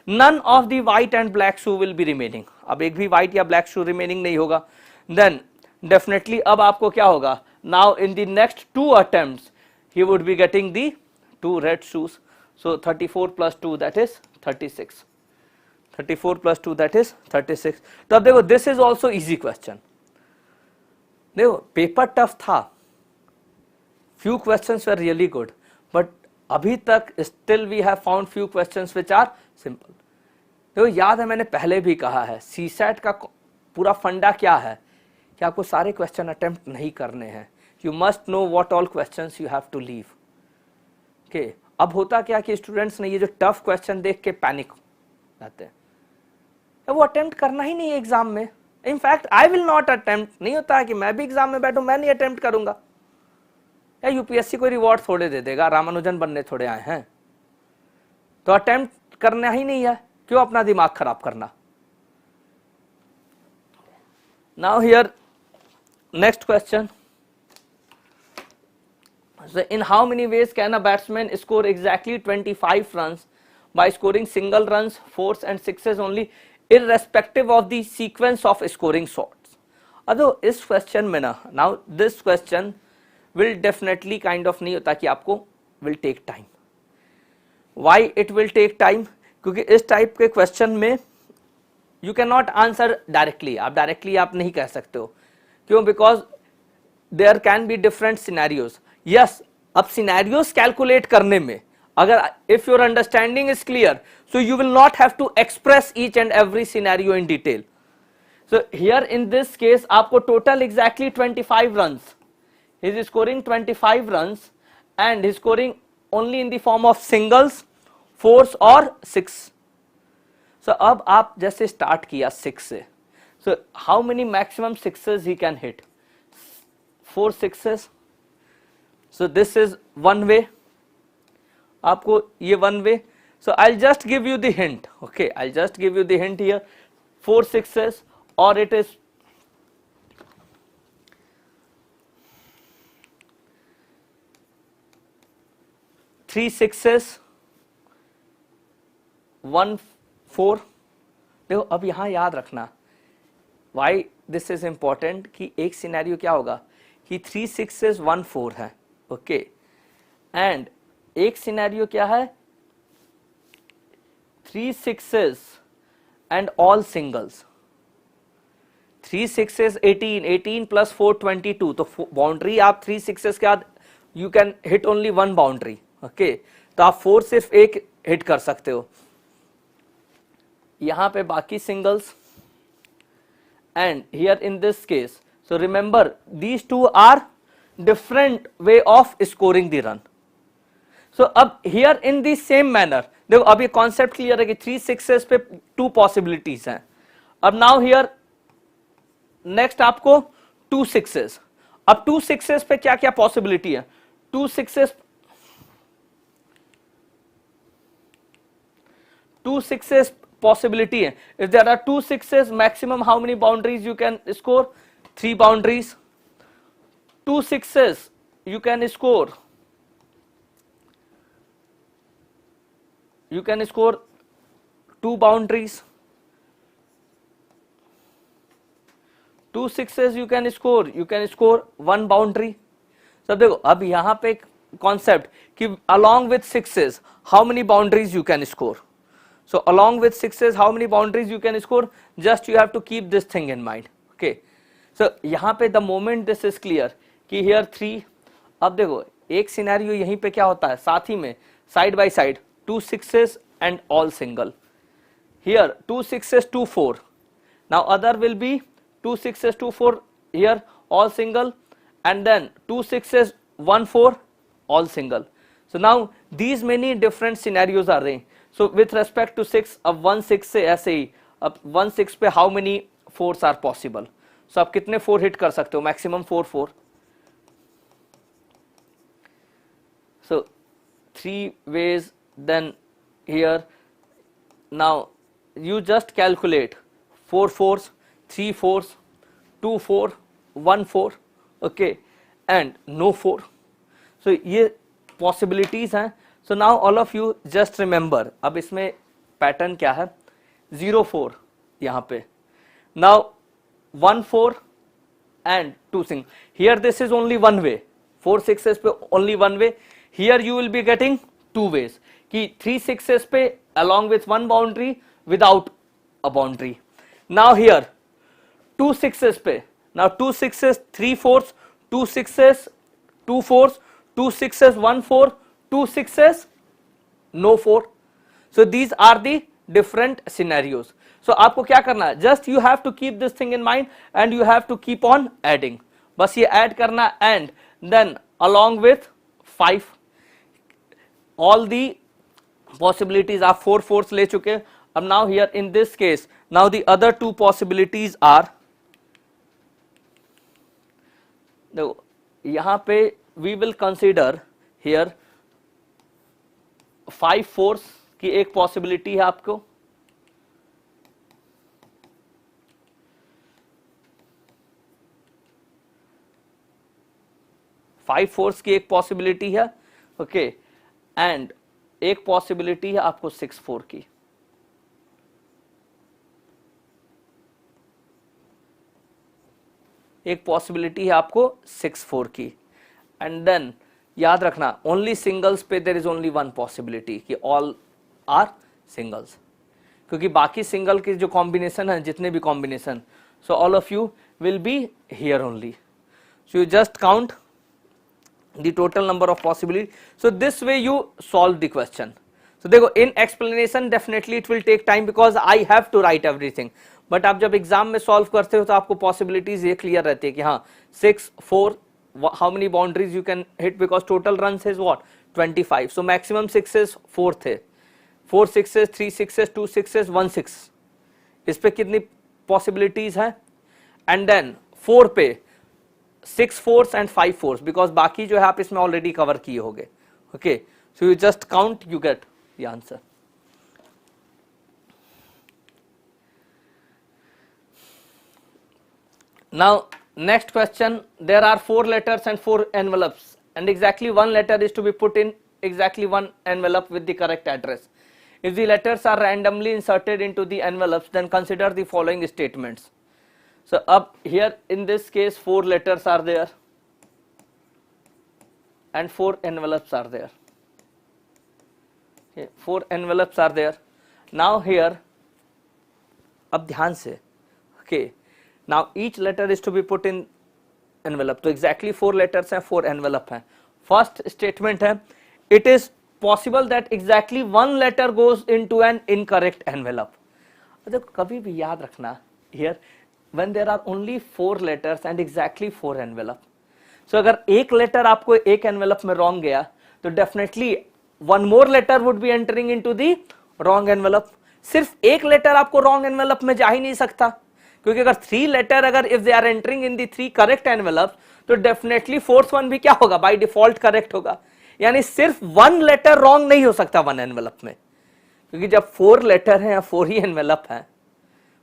None of the white and black shoe will be remaining. अब एक भी white या black shoe remaining नहीं होगा. Then definitely अब आपको क्या होगा? Now in the next 2 attempts he would be getting the 2 red shoes. So 34 plus 2 that is 36. 34 plus 2 that is 36. तो अब देखो this is also easy question. देखो पेपर टफ था, few questions were really good, but अभी तक still we have found few questions which are simple. देखो याद है मैंने पहले भी कहा है CSAT का पूरा फंडा क्या है कि आपको सारे क्वेश्चन अटेम्प्ट नहीं करने हैं. You must know what all questions you have to leave. Okay. अब होता क्या कि स्टूडेंट्स ने ये जो टफ क्वेश्चन देख के पैनिक जाते हैं, वो अटेम्प्ट करना ही नहीं है एग्जाम में. In fact I will not attempt, नहीं होता है कि मैं भी एग्जाम में बैठूं मैं नहीं अटेम्प्ट करूंगा. या यूपीएससी कोई रिवॉर्ड थोड़े दे देगा, रामानुजन बनने थोड़े आए हैं. तो अटेम्प्ट करना ही नहीं है, क्यों अपना दिमाग खराब करना. Now here next question. So in how many ways can a batsman score exactly 25 runs by scoring single runs, fours and sixes only, irrespective of the sequence of scoring shots? अदो इस क्वेश्चन में ना, now this question will definitely kind of नहीं होता कि आपको will take time. Why it will take time? क्योंकि इस टाइप के क्वेश्चन में you cannot answer directly. आप directly आप नहीं कह सकते हो. क्यों? Because there can be different scenarios. Yes, अब सिनेरियोस कैलकुलेट करने में अगर if your understanding is clear so you will not have to express each and every scenario in detail. So here in this case आपको total exactly 25 runs, he is scoring 25 runs and he scoring only in the form of singles, fours और six. So अब आप जैसे start किया 6 से, so how many maximum sixes he can hit? 4 sixes. So this is one way. आपको ये one way. So I'll just give you the hint. Okay, I'll just give you the hint here. 4 sixes or it is 3 sixes, 1 4. देखो अब यहाँ याद रखना why this is important कि एक scenario क्या होगा कि 3 sixes 1 4 है. ओके एंड एक सिनेरियो क्या है 3 sixes and all singles. 3 sixes 18, 18 plus 4 22. तो बाउंड्री आप 3 sixes के बाद you can hit only 1 boundary. Okay तो आप 4 सिर्फ एक हिट कर सकते हो. यहां पे बाकी singles and here in this case. So remember these two are different way of scoring the run. So अब here in the same manner देखो अब ये concept clear है कि 3 sixes पे 2 possibilities हैं. अब now here next आपको 2 sixes. अब 2 sixes पे क्या क्या possibility है? 2 sixes possibility है. If there are 2 sixes, maximum how many boundaries you can score? 3 boundaries. 2 sixes you can score 2 boundaries. 2 sixes you can score 1 boundary. सब देखो अब यहाँ पे कॉन्सेप्ट कि along with sixes how many boundaries you can score. So along with sixes, how many boundaries you can score? Just you have to keep this thing in mind. Okay. So यहाँ पे the moment this is clear कि here 3, अब देखो एक scenario यहीं पे क्या होता है, साथ ही में side by side 2 6s and all single. Here 2 6s 2 4. Now other will be 2 6s 2 4 here all single, and then 2 6s 1 4 all single. So now these many different scenarios are there. So with respect to 6, अब 1 6 से ऐसे ही, अब 1 6 पे how many 4s are possible? So आप कितने 4 hit कर सकते हो? Maximum 4 4. So 3 ways. Then here now you just calculate 4 4s, 3 4s, 2 4, 1 4, okay, and no 4. So ये possibilities हैं. So now all of you just remember, अब इसमें pattern क्या है? 0 4 यहाँ पे. Now 1 4 and 2 single. Here this is only one way. 4 6s पे only one way. Here you will be getting 2 ways. कि 3 6s पे along with one boundary without a boundary. Now here 2 6s पे, now 2 6s 3 4s, 2 6s 2 4s, 2 6s 1 4, 2 6s no 4. So these are the different scenarios. So आपको क्या करना है? Just you have to keep this thing in mind and you have to keep on adding. बस ये add करना, and then along with 5 all the possibilities are 4 4s ले चुके. अब now here in this case, now the other 2 possibilities are, देखो यहाँ पे we will consider here 5 4s की एक possibility है आपको, फाइव फोर्स की एक पॉसिबिलिटी है, ओके, एंड एक पॉसिबिलिटी है आपको 6 4 की. एक पॉसिबिलिटी है आपको 6 4 की. एंड देन याद रखना ओनली सिंगल्स पे there is only one possibility कि ऑल आर सिंगल्स, क्योंकि बाकी सिंगल के जो कॉम्बिनेशन है, जितने भी combination, so all of you will be here only. So you just count the total number of possibility. So this way you solve the question. So देखो in explanation definitely it will take time because I have to write everything. But आप जब exam में solve करते हो तो आपको possibilities ये clear रहती है कि हाँ 6 4 how many boundaries you can hit because total runs is what 25. So maximum 6s 4 थे, 4 6s 3 6s 2 6s 1 6. इस पे कितनी पॉसिबिलिटीज है? एंड देन 4 पे 6 4s and 5 4s because बाकी जो है आप इसमें ऑलरेडी कवर किए होंगे. Okay, so you just count, you get the answer. Now next question, there are 4 letters and 4 envelopes and exactly one letter is to be put in exactly one envelope with the correct address. If the letters are randomly inserted into the envelopes, then consider the following statements. So up here in this case 4 letters are there and 4 envelopes are there. Okay, 4 envelopes are there. Now here, अब ध्यान से, okay, now each letter is to be put in envelope. तो exactly 4 letters हैं, 4 envelope हैं. First statement है, it is possible that exactly one letter goes into an incorrect envelope. देखो कभी भी याद रखना here when there are only 4 letters and exactly 4 envelope. So अगर एक letter आपको एक envelope में wrong गया तो definitely one more letter would be entering into the wrong envelope. सिर्फ एक letter आपको wrong envelope में जा ही नहीं सकता, क्योंकि अगर 3 letter अगर if they are entering in the 3 correct envelopes तो definitely fourth one भी क्या होगा, by default correct होगा. यानी सिर्फ 1 letter wrong नहीं हो सकता 1 envelope में, क्योंकि जब 4 letter हैं या 4 ही envelope हैं.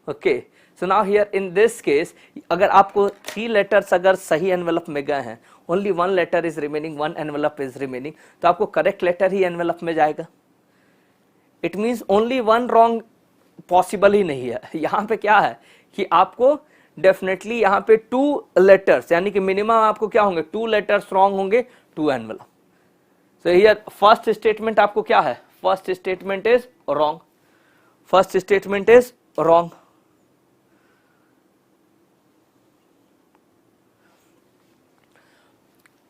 Okay, so now here in this case अगर आपको 3 letters अगर सही एनवेलप में गए हैं, only 1 letter is remaining, 1 envelope is remaining, तो आपको करेक्ट लेटर ही एनवेलप में जाएगा. It means only 1 wrong possible ही नहीं है. यहाँ पे क्या है कि आपको डेफिनेटली यहाँ पे 2 letters यानी कि मिनिमम आपको क्या होंगे, 2 letters रॉन्ग होंगे, 2 envelope. So here first statement आपको क्या है, first statement is wrong. First statement is wrong.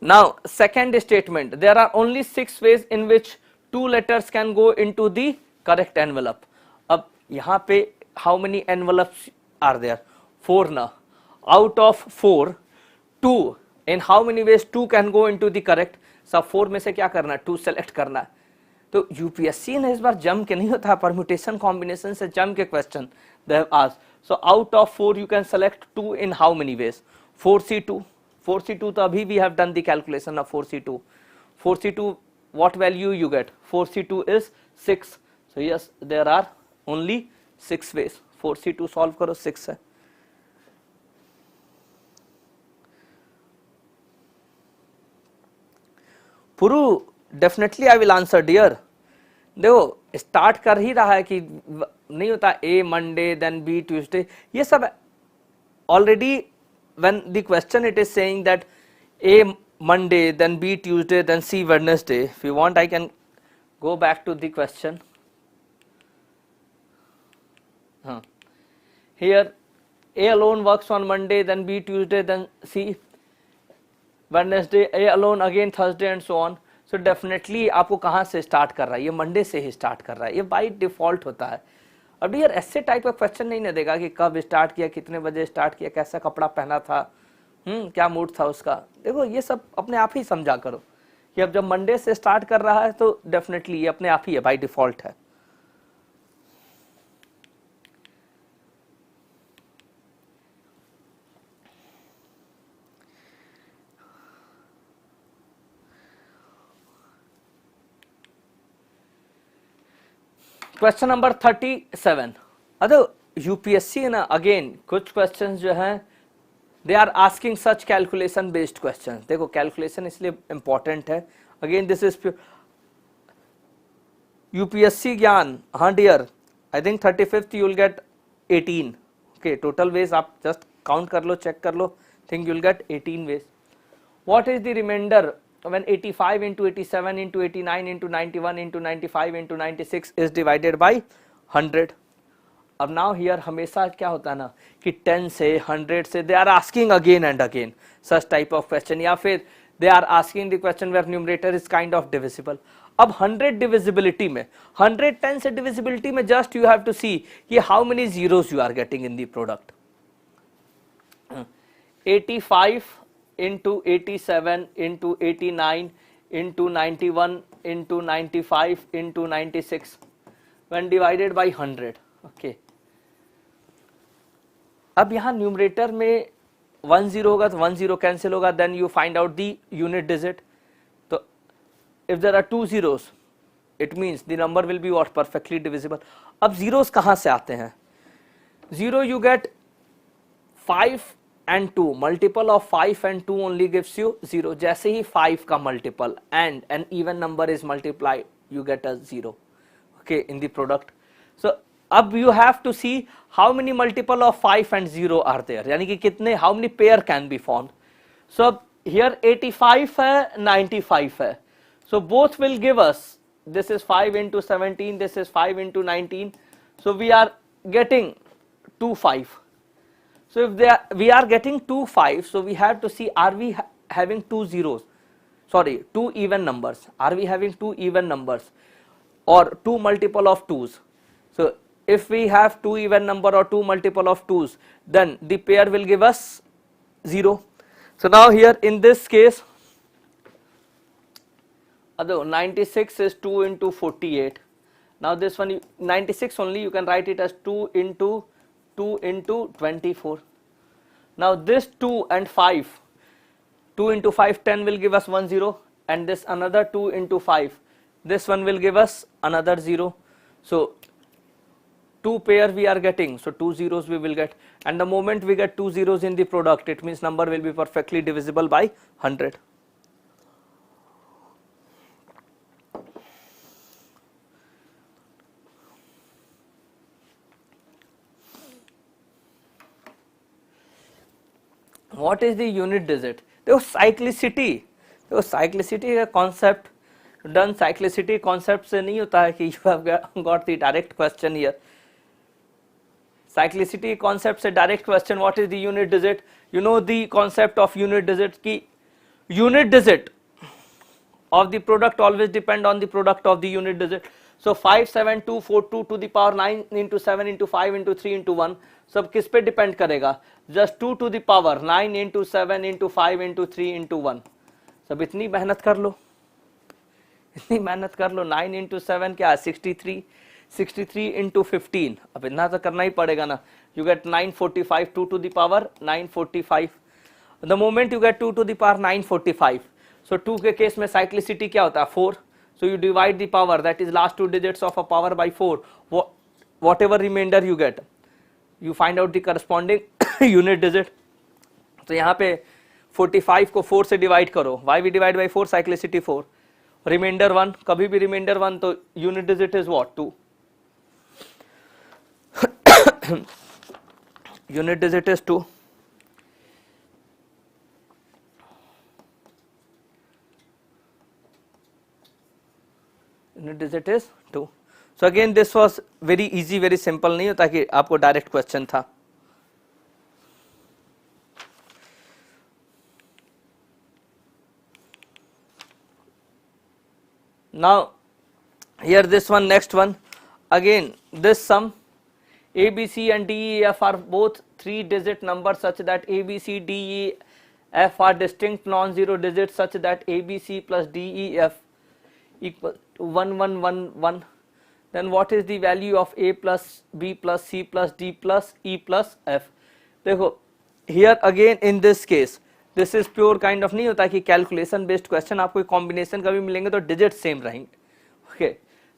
Now second statement, there are only 6 ways in which 2 letters can go into the correct envelope. अब यहाँ पे how many envelopes are there? 4 ना. Out of 4, 2, in how many ways 2 can go into the correct? सब 4 में से क्या करना है? 2 select करना है. तो यूपीएससी ने इस बार जम के नहीं होता, परम्यूटेशन कॉम्बिनेशन से जम के question they have asked. So out of 4 you can select 2 in how many ways? 4c2 तो अभी we have done the calculation of 4c2 what value you get? 4c2 is 6. So yes, there are only 6 ways. 4c2 solve करो, 6 है. Puru definitely I will answer dear. देखो start कर ही रहा है कि नहीं होता A Monday then B Tuesday, ये सब already when the question it is saying that A Monday then B Tuesday then C Wednesday. If you want I can go back to the question. Here A alone works on Monday then B Tuesday then C Wednesday, A alone again Thursday and so on. So definitely आपको कहाँ से start कर रहा है? ये Monday से ही start कर रहा है, ये बाय डिफॉल्ट होता है. अब यार ऐसे टाइप का क्वेश्चन नहीं ना देगा कि कब स्टार्ट किया, कितने बजे स्टार्ट किया, कैसा कपड़ा पहना था, क्या मूड था उसका. देखो ये सब अपने आप ही समझा करो कि अब जब मंडे से स्टार्ट कर रहा है तो डेफिनेटली ये अपने आप ही है, बाय डिफॉल्ट है. Question number 37. अरे यूपीएससी ना अगेन कुछ क्वेश्चंस जो हैं they are asking such calculation based question. देखो कैलकुलेशन इसलिए इंपॉर्टेंट है. अगेन दिस इज यूपीएससी ज्ञान. हाँ dear, I think 35th you will get 18. Okay, total ways आप जस्ट काउंट कर लो, चेक कर लो. Think you will get 18 ways. What is the reminder when 85 into 87 into 89 into 91 into 95 into 96 is divided by 100. अब now here हमेशा क्या होता है ना कि 10 से 100 से they are asking again and again such type of question, या फिर they are asking the question where numerator is kind of divisible. अब 100 divisibility में 110 से divisibility में just you have to see कि how many zeros you are getting in the product. 85 into 87 into 89 into 91 into 95 into 96 when divided by 100. okay. अब यहाँ numerator में 10 होगा तो 10 कैंसिल होगा, then you find out the unit digit. तो if there are 2 zeros it means the number will be what perfectly divisible. अब zeros कहाँ से आते हैं? 0 you get 5 and 2, multiple of 5 and 2 only gives you 0. जैसे ही 5 का multiple and an even number is multiplied, you get a 0. okay, in the product. So अब you have to see how many multiple of 5 and 0 are there, यानी कि कितने, how many pair can be formed. So here 85 है, 95 है. So both will give us, this is 5 into 17, this is 5 into 19. So we are getting 2 5. So if we are getting 2 5, so we have to see are we having 2 zeros, sorry 2 even numbers, are we having 2 even numbers or 2 multiple of 2's. So if we have 2 even number or 2 multiple of 2's, then the pair will give us 0. So now here in this case, although 96 is 2 into 48, now this one 96 only you can write it as 2 into 24. Now this 2 and 5, 2 into 5 10 will give us 1 0, and this another 2 into 5, this one will give us another 0. So 2 pair we are getting, so 2 zeros we will get, and the moment we get 2 zeros in the product, it means number will be perfectly divisible by 100. What is the unit digit? देखो cyclicity का concept done cyclicity concept से नहीं होता है कि you have got the direct question here. Cyclicity concept से direct question, what is the unit digit? You know the concept of unit digit की unit digit of the product always depend on the product of the unit digit. So 57242 to the power 9 into 7 into 5 into 3 into 1 सब किस पे depend करेगा? Just 2 to the power 9 into 7 into 5 into 3 into 1. सब इतनी मेहनत कर लो, इतनी मेहनत कर लो. 9 into 7 क्या? 63. 63 into 15. अब इतना तो करना ही पड़ेगा ना. You get 945. 2 to the power 945. The moment you get 2 to the power 945. So 2 के केस में साइक्लिसिटी क्या होता है? 4. So you divide the power, that is last 2 digits of a power by 4. Whatever remainder you get, you find out the corresponding unit digit. तो यहाँ पे 45 को 4 से डिवाइड करो. Why we divide by 4? Cyclicity 4. Remainder 1, कभी भी remainder 1 तो unit digit is what? 2. Unit digit is 2. Unit digit is 2. So again this was very easy, very simple नहीं होता कि आपको डायरेक्ट क्वेश्चन था. Now here this one, next one, again this sum A, B, C and D, E, F are both 3-digit numbers such that A, B, C, D, E, F are distinct non-zero digits such that A, B, C plus D, E, F equal to 1, 1, 1, 1. Then what is the value of A plus B plus C plus D plus E plus F? देखो here again in this case this is pure kind of नहीं होता कि calculation based question, आपको combination कभी मिलेंगे तो digit same रहेंगे. Okay,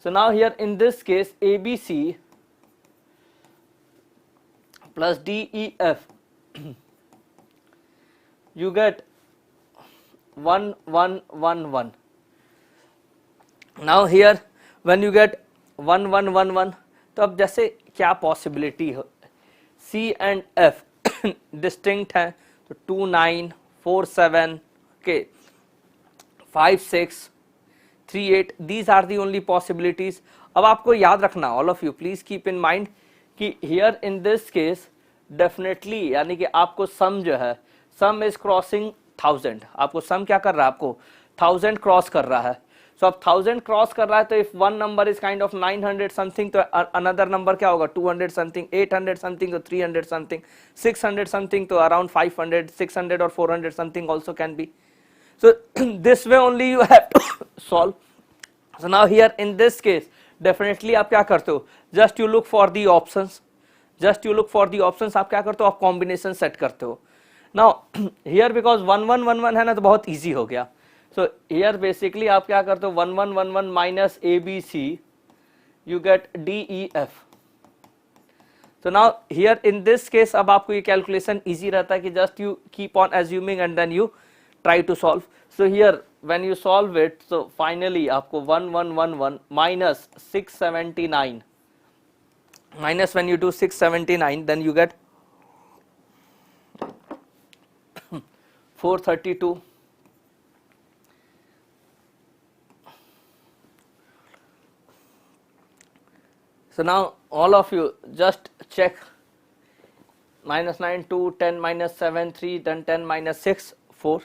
so now here in this case A B C plus D E F you get 1 1 1 1. Now here when you get 1 1 1 1 तो अब जैसे क्या पॉसिबिलिटी हो? सी एंड एफ डिस्टिंक्ट है तो 2 9 4 7 okay 5 6 3 8 these are the only possibilities. अब आपको याद रखना, all of you please keep in mind कि here in this case definitely यानी कि आपको sum जो है sum is crossing 1000. आपको sum क्या कर रहा है? आपको 1000 क्रॉस कर रहा है. So अब 1000 क्रॉस कर रहा है तो if one number is kind of 900 something तो another number क्या होगा? 200 something, 800 something तो 300 something, 600 something तो around 500, 600 or 400 something also can be. So this way only you have to solve. So now here in this case definitely आप क्या करते हो? Just you look for the options. Just you look for the options. आप क्या करते हो? आप combination set करते हो. Now here because 1 1 1 1 है ना तो बहुत easy हो गया. So here basically आप क्या करते हो? 1 1 1 1 minus A B C you get D E F. So now here in this case अब आपको ये calculation easy रहता है कि just you keep on assuming and then you try to solve. So here when you solve it, so finally आपको 1 1 1 1 minus 679 minus when you do 679 then you get 432. So now all of you just check minus 9 2 10 minus 7 3 then 10 minus 6 4.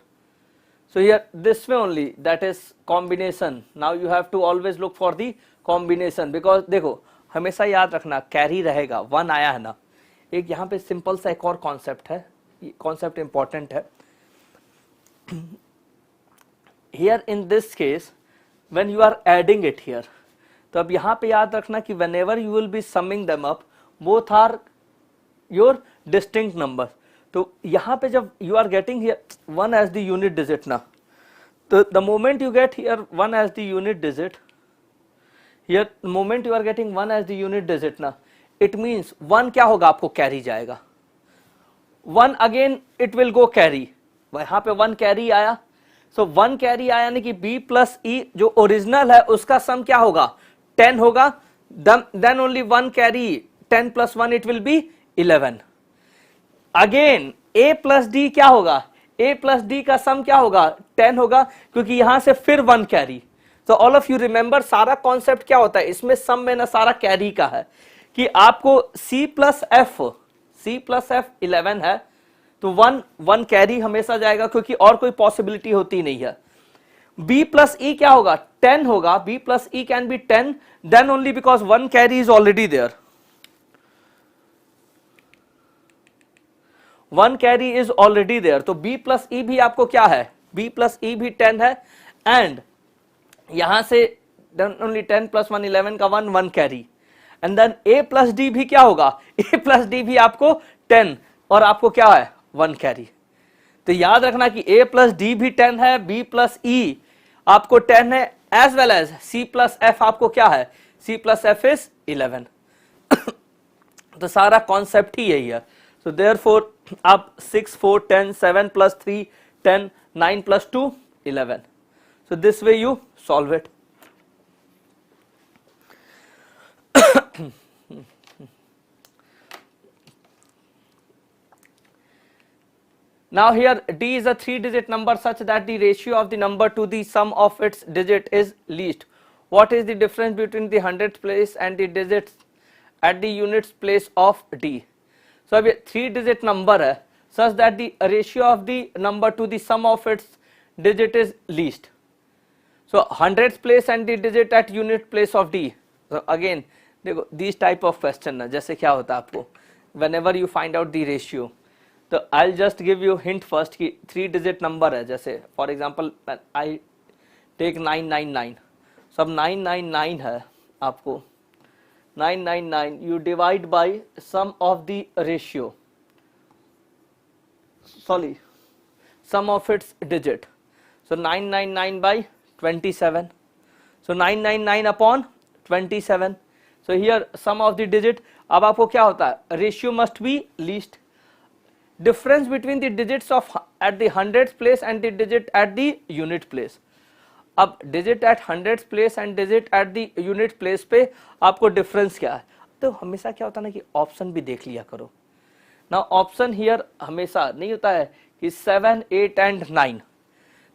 So here this way only, that is combination. Now you have to always look for the combination because देखो हमेशा याद रखना carry रहेगा. 1 आया है ना, एक यहाँ पे सिंपल सा एक और कॉन्सेप्ट है, कॉन्सेप्ट इंपॉर्टेंट है. Here in this case when you are adding it here तो अब यहाँ पे याद रखना कि whenever you will be summing them up both are your distinct numbers. तो यहाँ पे जब you are getting here 1 as the unit digit ना, तो the moment you get here 1 as the unit digit, here the moment you are getting 1 as the unit digit ना, it means 1 क्या होगा? आपको कैरी जाएगा. 1 again it will go carry. यहाँ पे 1 carry आया, so 1 कैरी आया यानी कि B plus E जो ओरिजिनल है उसका सम क्या होगा? 10 होगा. Then only 1 carry 10 plus 1 it will be 11. Again A plus D क्या होगा? A plus D का सम क्या होगा? 10 होगा क्योंकि यहां से फिर 1 कैरी. तो ऑल ऑफ यू रिमेंबर सारा कॉन्सेप्ट क्या होता है इसमें? सम में ना सारा कैरी का है कि आपको C प्लस एफ 11 है तो वन कैरी हमेशा जाएगा क्योंकि और कोई पॉसिबिलिटी होती नहीं है। B प्लस E क्या होगा 10 होगा, B plus E can be 10 then only because one carry is already there, one carry is already there. तो B प्लस E भी आपको क्या है, B प्लस E भी 10 है एंड यहां से ओनली 10 प्लस 1 11 का one carry and then A plus D भी क्या होगा, A प्लस D भी आपको 10 और आपको क्या है वन कैरी। तो याद रखना कि A प्लस D भी 10 है, B प्लस E आपको 10 है as well as C plus F आपको क्या है, C प्लस F इज 11। तो सारा कॉन्सेप्ट ही यही है। सो देयरफॉर आप 6 4 10 7 plus 3 10 9 plus 2 11। So this way you solve it. Now here D is a 3-digit number such that the ratio of the number to the sum of its digit is least. What is the difference between the hundredth place and the digits at the units place of D? So अब ये 3-digit number है such that the ratio of the number to the sum of its digit is least. So hundredth place and the digit at unit place of D. So again देखो these type of question है, जैसे क्या होता है आपको whenever you find out the ratio, तो I'll just give you hint first कि 3-digit number है, जैसे for example I take 999, so अब 999 है आपको 999 you divide by sum of the ratio, sorry sum of its digit, so 999 by 27, so 999 upon 27, so here sum of the digit। अब आपको क्या होता है ratio must be least, difference between the digits of at the hundredth place and the digit at the unit place। अब digit at hundredth place and digit at the unit place पे आपको difference क्या है, तो हमेशा क्या होता है ना कि ऑप्शन भी देख लिया करो ना। ऑप्शन हियर हमेशा नहीं होता है कि 7 8 एंड 9,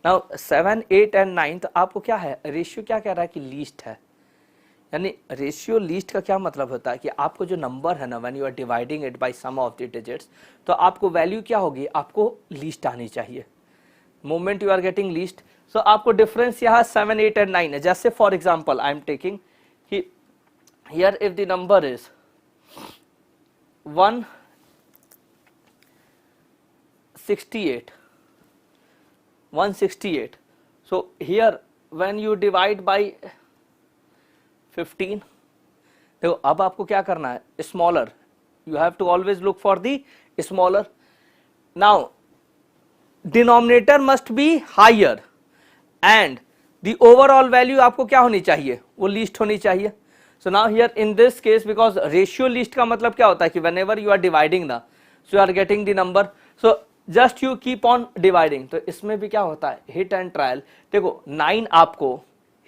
ना 7 8 एंड 9, तो आपको क्या है रेशियो क्या कह रहा है कि लीस्ट है, यानी रेशियो लीस्ट का क्या मतलब होता है कि आपको जो नंबर है ना when you are dividing it by sum of the digits, तो आपको वैल्यू क्या होगी, आपको लीस्ट आनी चाहिए। Moment you are getting least, so आपको डिफरेंस यहाँ 7 8 एंड 9 है। जैसे for example I am taking कि here if the number is 168, so here when you divide by 15, देखो अब आपको क्या करना है smaller, you have to always look for the smaller. Now denominator must be higher and the overall value आपको क्या होनी चाहिए, वो लीस्ट होनी चाहिए। So now here in this case because ratio least का मतलब क्या होता है कि whenever you are dividing ना, so you are getting the number, so just you keep on dividing. तो इसमें भी क्या होता है हिट एंड ट्रायल। देखो 9 आपको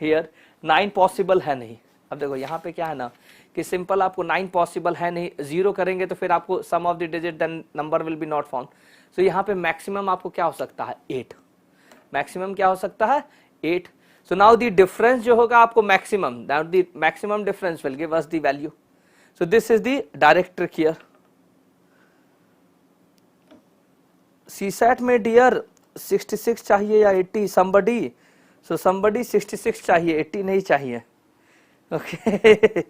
हियर 9 पॉसिबल है नहीं, अब देखो यहाँ पे क्या है ना कि सिंपल आपको 9 पॉसिबल है नहीं, 0 करेंगे तो फिर आपको sum of the digit then number will be not found. So यहाँ पे मैक्सिमम आपको क्या हो सकता है 8, मैक्सिमम क्या हो सकता है 8। सो नाउ द डिफरेंस जो होगा आपको maximum, the maximum difference will give us the value. So this is the direct trick here. CSAT में डियर 66 चाहिए या 80 somebody, so somebody 66 चाहिए 80 नहीं चाहिए, okay।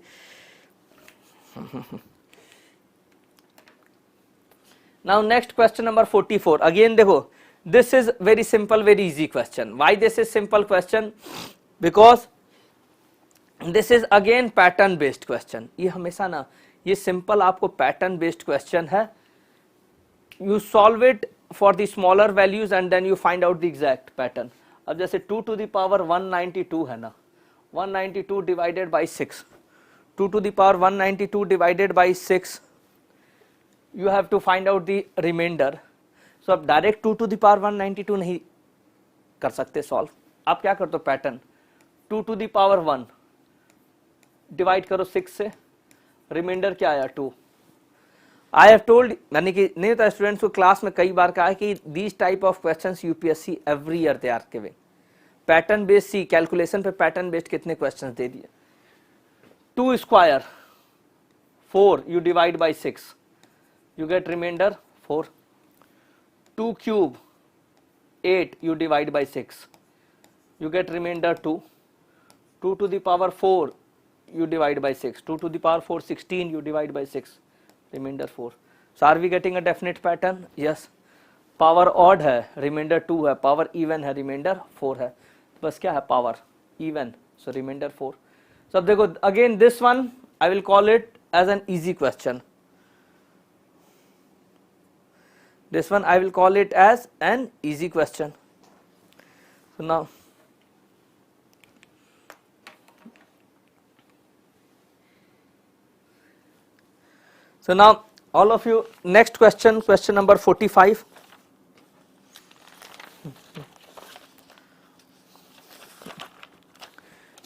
Now next question number 44, again देखो this is very simple very easy question। Why this is simple question, because this is again pattern based question। ये हमेशा ना ये simple आपको pattern based question है, you solve it for the smaller values and then you find out the exact pattern। अब जैसे 2 to the power 192 है ना, 192 divided by 6, 2 to the power 192 divided by 6, you have to find out the remainder। so अब direct 2 to the power 192 नहीं कर सकते solve, आप क्या करते हो pattern 2 to the power 1 divide करो 6 से, रिमाइंडर क्या आया 2। आई हैव टोल्ड, यानी कि नहीं होता स्टूडेंट्स को क्लास में कई बार कहा है कि these type of questions UPSC every year they are giving. Pattern based सी कैलकुलेशन पे पैटर्न बेस्ड कितने क्वेश्चंस दे दिए, 2 square 4 you divide by 6, you get remainder 4. 2 cube 8 you divide by 6, you get remainder 2. 2 to the power 4 you divide by 6, 2 to the power 4 16 you divide by 6, remainder 4. So are we getting a definite pattern? Yes. Power odd है, reminder 2 है, power even है, reminder 4 है, बस क्या है power even, so remainder 4. So अब देखो again this one I will call it as an easy question, this one I will call it as an easy question. So now all of you, next question, question number 45.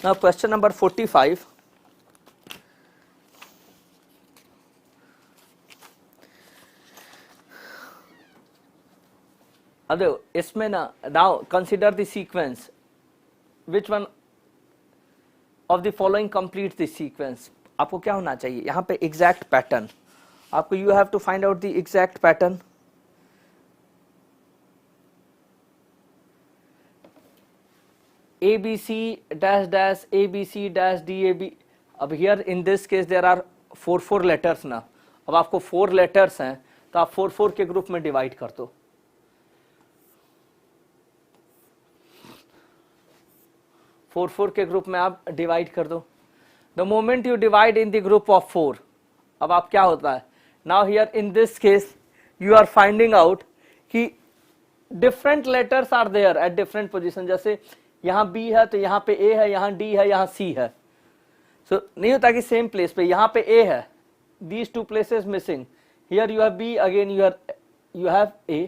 Now question number 45. इसमें ना, now consider the sequence, which one of the following completes the sequence. आपको क्या होना चाहिए यहाँ पे exact pattern, आपको you have to find out the exact pattern. ABC dash dash ABC dash DAB. अब here in this case there are 4 letters ना, अब आपको 4 letters हैं तो आप 4 के ग्रुप में डिवाइड कर दो. 4 के ग्रुप में आप डिवाइड कर दो. The moment you divide in the group of 4, अब आप क्या होता है, now here in this case you are finding out कि different letters are there at different position. जैसे यहाँ B है तो यहाँ पे A है, यहाँ D है, यहाँ C है. सो नहीं होता कि सेम प्लेस पे यहाँ पे A है, these 2 places missing, here you have B, again you have A,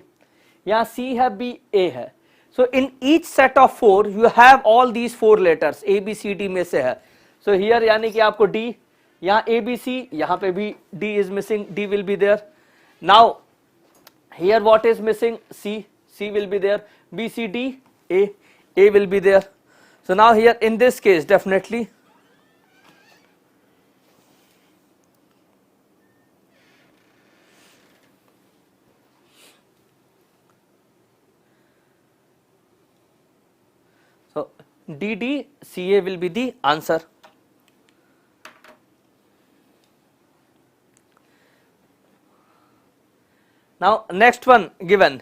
यहाँ C है, B, A है. So in each set of 4 you have all these 4 letters A B C D में से है. So here यानी कि आपको D, यहाँ A B C, यहाँ पे भी D is missing, D will be there. Now here what is missing? C, C will be there. B C D, A will be there. So now here in this case definitely DDCA will be the answer. Now next one given,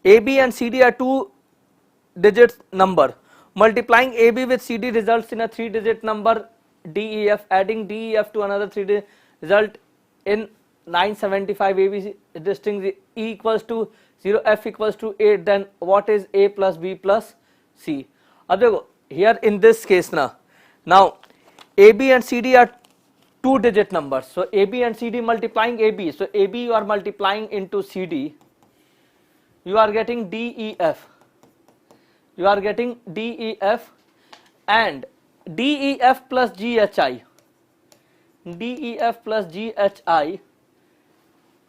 AB and CD are 2-digit number, multiplying AB with CD results in a 3-digit number DEF, adding DEF to another 3-digit result in 975. ABC distinct E equals to 0, F equals to 8, then what is A plus B plus C? अब देखो here in this case now AB and CD are 2-digit numbers, so AB and CD multiplying AB, so AB you are multiplying into CD, you are getting DEF, you are getting DEF, and DEF plus GHI, DEF plus GHI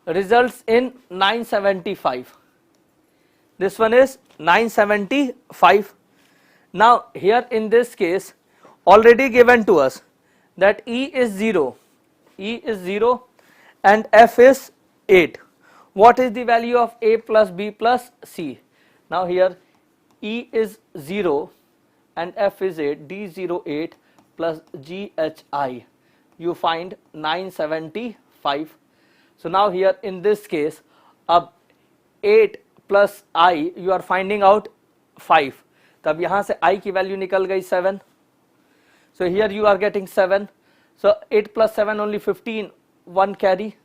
results in 975. This one is 975. Now here in this case already given to us that E is 0, and F is 8. What is the value of A plus B plus C? Now here E is 0 and F is 8, D08 plus GHI, you find 975. So now here in this case अब 8 plus I you are finding out 5, तब यहाँ से I की value निकल गई 7. So here you are getting 7. So 8 plus 7 only 15, 1 carry.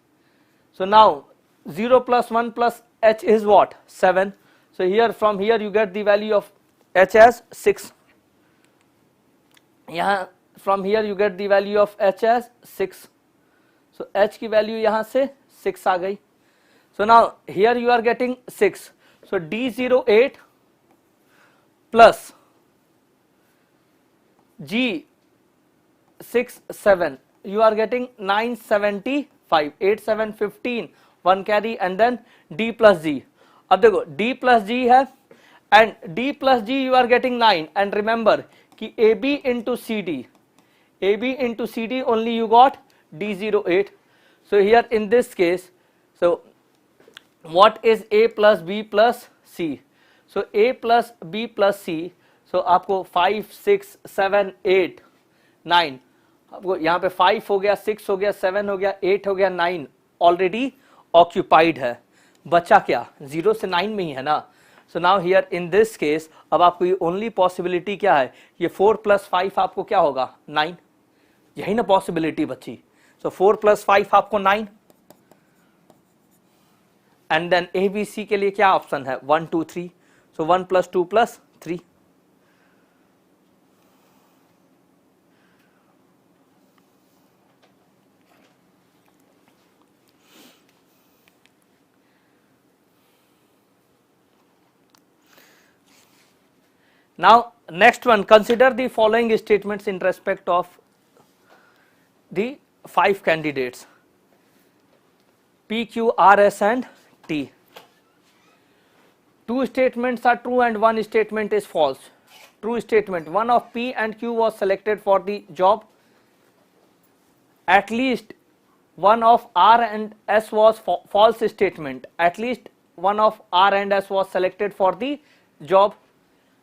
So now 0 plus 1 plus H is what? 7. So here from here you get the value of H as 6. यहाँ from here you get the value of H as 6. So H की value यहाँ से 6 आ गई. So now here you are getting 6. So D08 plus G67, you are getting 975, 8 7 15, 1 carry, and then D plus G. अब देखो D plus G है and D plus G you are getting 9, and remember कि AB into CD, AB into CD only you got D08. So here in this case, so what is A plus B plus C? So A plus B plus C, so आपको 5, 6, 7, 8, 9, आपको यहाँ पे 5 हो गया, 6 हो गया, 7 हो गया, 8 हो गया, 9 ऑलरेडी ऑक्यूपाइड है, बचा क्या 0 से 9 में ही है ना. सो now here in this case अब आपको ये ओनली पॉसिबिलिटी क्या है, ये 4 + 5 आपको क्या होगा 9, यही ना पॉसिबिलिटी बची. सो 4 + 5 आपको 9, and then A B C के लिए क्या ऑप्शन है 1 2 3. सो 1 + 2 + 3. Now next one, consider the following statements in respect of the 5 candidates P, Q, R, S and T. 2 statements are true and 1 statement is false. True statement, one of P and Q was selected for the job. At least one of R and S was false statement. At least one of R and S was selected for the job.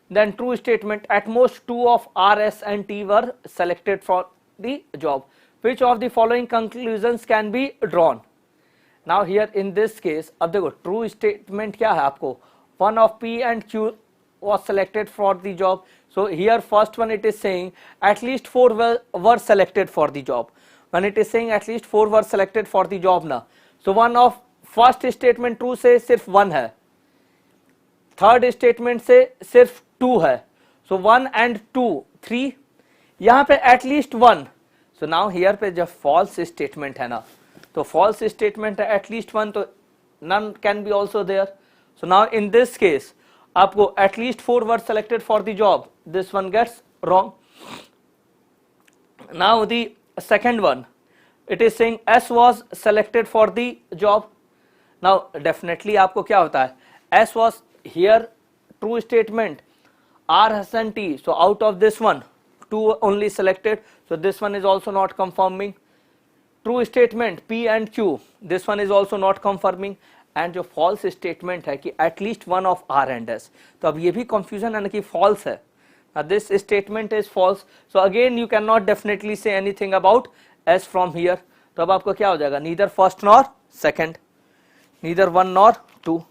Then true statement, at most 2 of R, S and T were selected for the job. Which of the following conclusions can be drawn? Now here in this case, अब देखो true statement क्या है आपको, one of P and Q was selected for the job. So here first one it is saying at least 4 were selected for the job. When it is saying at least 4 were selected for the job ना, so one of first statement true से सिर्फ 1 है, third statement से सिर्फ 2 है, सो 1 and 2 3, यहाँ पे at least 1. So now here पे जब फॉल्स स्टेटमेंट है ना, तो फॉल्स स्टेटमेंट है एटलीस्ट 1, तो none can be also there. So now in this case आपको at least 4 were selected for the job, this one gets wrong. Now the second one, it is saying S was selected for the job. Now definitely आपको क्या होता है, S was here true statement, R, S and T, so out of this one 2 only selected, so this one is also not confirming. True statement P and Q, this one is also not confirming. And जो false statement है कि at least one of R and S, तो अब ये भी confusion है ना कि false है. Now this statement is false, so again you cannot definitely say anything about S from here. तो अब आपको क्या हो जाएगा, neither first nor second, neither 1 nor 2.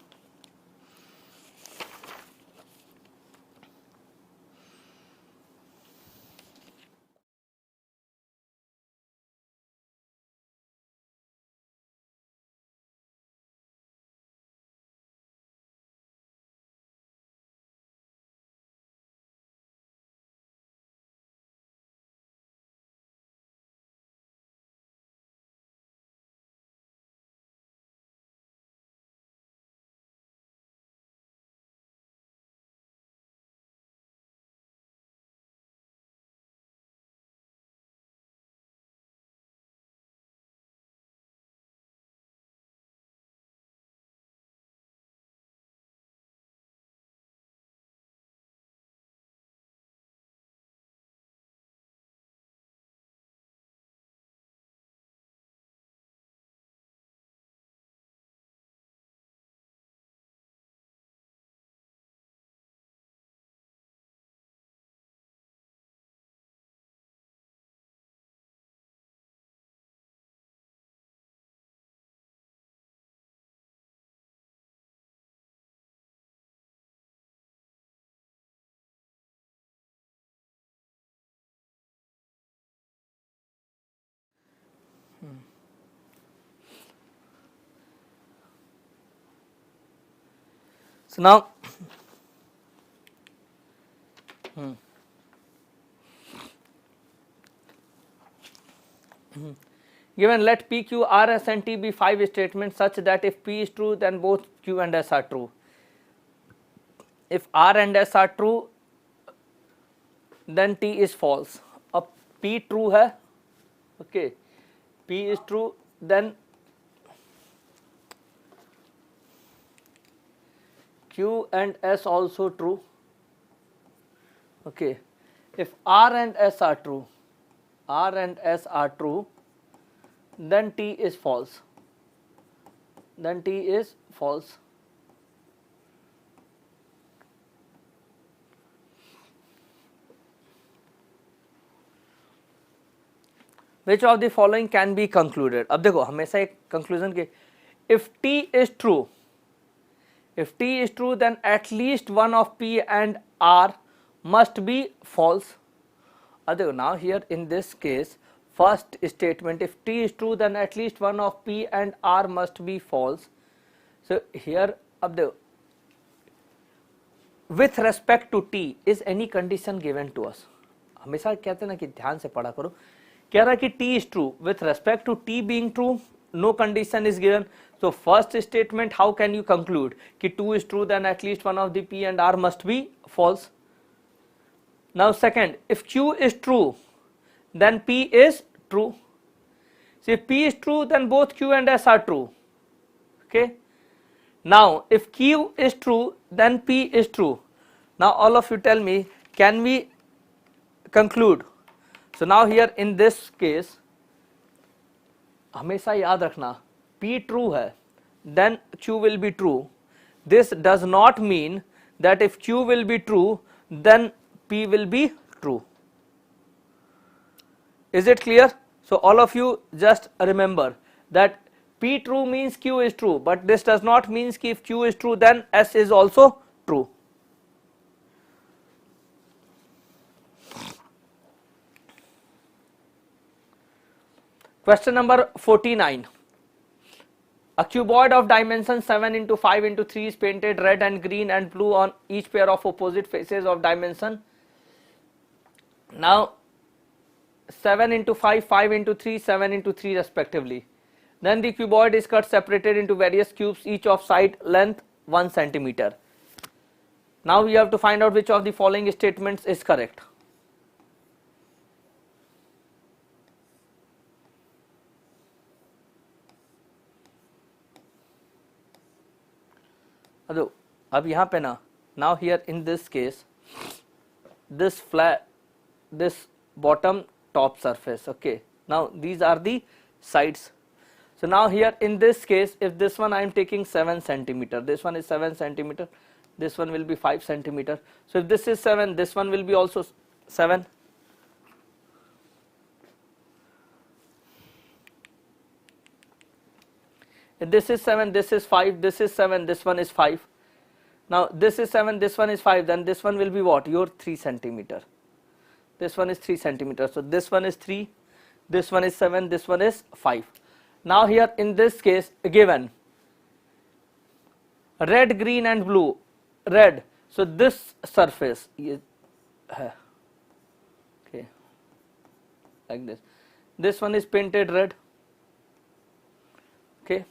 So now given let P, Q, R, S and T be 5 statements such that if P is true then both Q and S are true. If R and S are true then T is false. अब P true है, okay, P is true, then Q and S also true. Okay, if R and S are true, R and S are true, then T is false. Then T is false. Which of the following can be concluded? अब देखो हमेशा एक conclusion के if T is true, then at least one of P and R must be false. अब देखो now here in this case first statement, if T is true then at least one of P and R must be false. So here अब देखो with respect to T is any condition given to us. हमेशा कहते हैं ना कि ध्यान से पढ़ा करो. कह रहा है कि T is true, with respect to T being true no condition is given. So first statement, how can you conclude कि 2 is true then at least one of the P and R must be false. Now second, if Q is true then P is true. So if P is true then both Q and S are true. Okay. Now if Q is true then P is true. Now all of you tell me, can we conclude? So now here in this case हमेशा याद रखना P true है then Q will be true. This does not mean that if Q will be true then P will be true. Is it clear? So all of you just remember that P true means Q is true, but this does not mean कि if Q is true then S is also true. Question number 49. A cuboid of dimension 7 into 5 into 3 is painted red and green and blue on each pair of opposite faces of dimension. Now 7 into 5, 5 into 3, 7 into 3 respectively. Then the cuboid is cut separated into various cubes, each of side length 1 centimeter. Now we have to find out which of the following statements is correct. अब यहाँ पे ना, now here in this case this flat, this bottom top surface, okay, now these are the sides. So now here in this case if this one I am taking 7 centimeter, this one is 7 centimeter, this one will be 5 centimeter. So if this is 7, this one will be also 7. If this is 7, this is 5, this is 7, this one is 5. Now this is 7, this one is 5, then this one will be what? Your 3 centimeter. This one is 3 centimeter. So this one is 3, this one is 7, this one is 5. Now here in this case given red, green and blue. Red, so this surface is okay, like this. This one is painted red. Okay.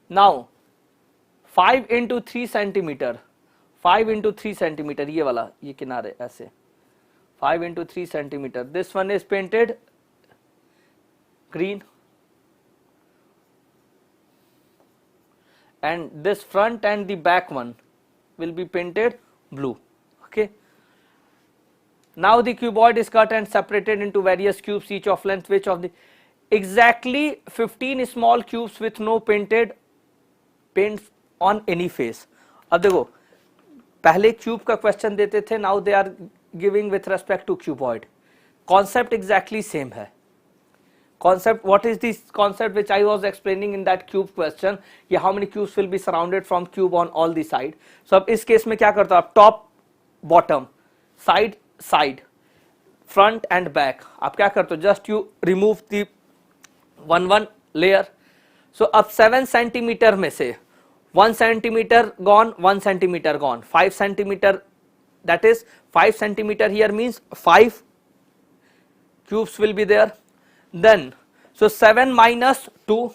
Now 5 into 3 centimeter, 5 into 3 centimeter, ये वाला, ये किनारे ऐसे 5 into 3 centimeter. This one is painted green and this front and the back one will be painted blue. Okay. Now the cuboid is cut and separated into various cubes, each of length which of the exactly 15 small cubes with no painted paints on any face. अब देखो पहले cube का question देते थे, now they are giving with respect to cuboid. Concept exactly same है. Concept, what is this concept which I was explaining in that cube question? कि how many cubes will be surrounded from cube on all the side. So अब इस case में क्या करते हो आप? Top, bottom, side, side, front and back. आप क्या करते हो? Just you remove the one layer. So अब 7 centimeter में से 1 centimeter gone, 1 centimeter gone, 5 centimeter, that is 5 centimeter here means 5 cubes will be there. Then so 7 minus 2,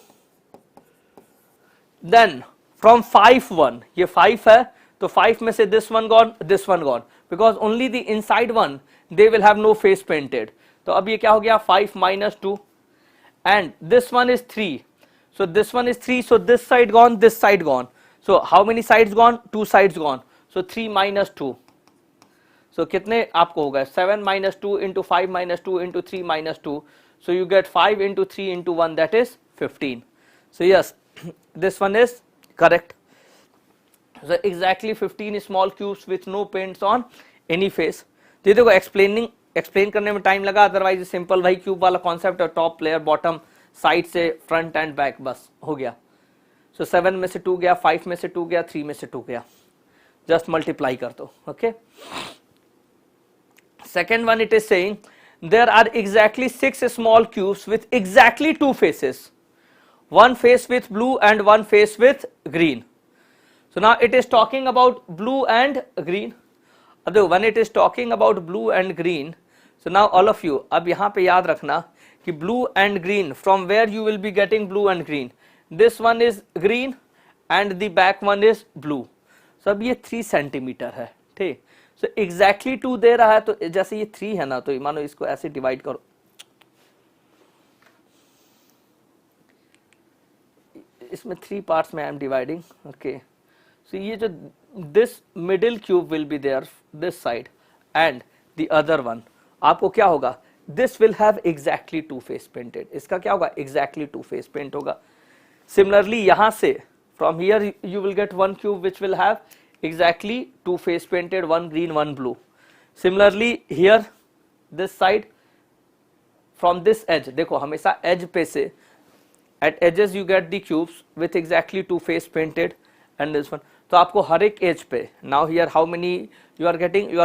then from 5 1, ये 5 है तो 5 में से this one gone, this one gone, because only the inside one they will have no face painted. तो अब ये क्या हो गया? 5 minus 2 and this one is 3, so this one is 3, so this side gone, this side gone. So how many sides gone? 2 sides gone. So 3 minus 2. So कितने आपको होगा? 7 minus 2 into 5 minus 2 into 3 minus 2. So you get 5 into 3 into 1, that is 15. So yes, this one is correct. So exactly 15 small cubes with no paints on any face. तो ये देखो explain करने में time लगा, otherwise simple वही cube वाला concept है, top player bottom side से फ्रंट एंड बैक, बस हो गया. सो 7 में से 2 गया, 5 में से 2 गया, 3 में से 2 गया, जस्ट मल्टीप्लाई कर दो. Okay, second one it is saying there are exactly 6 small cubes with exactly 2 faces, one face with blue and one face with green. So now it is talking about blue and green. अब देखो when it is talking about blue and green, so now all of you अब यहाँ पे याद रखना कि blue and green, from where you will be getting blue and green, this one is green and the back one is blue. So अब ये 3 centimetre है, ठीक. So exactly 2 दे रहा है, तो जैसे ये 3 है ना, तो मानो इसको ऐसे डिवाइड करो, इसमें 3 पार्ट्स में I am dividing. Okay, so ये जो this middle cube will be there this side and the other one, आपको क्या होगा, this will have exactly 2 face painted. इसका क्या होगा, एग्जैक्टली 2 फेस पेंट होगा. सिमिलरली यहां से from here you will get one cube which will have exactly 2 face painted, one green one blue. Similarly here this side from this edge, देखो हमेशा edge पे से at edges you get the cubes with exactly 2 face painted and this one. तो आपको हर एक edge पे, now here how many you are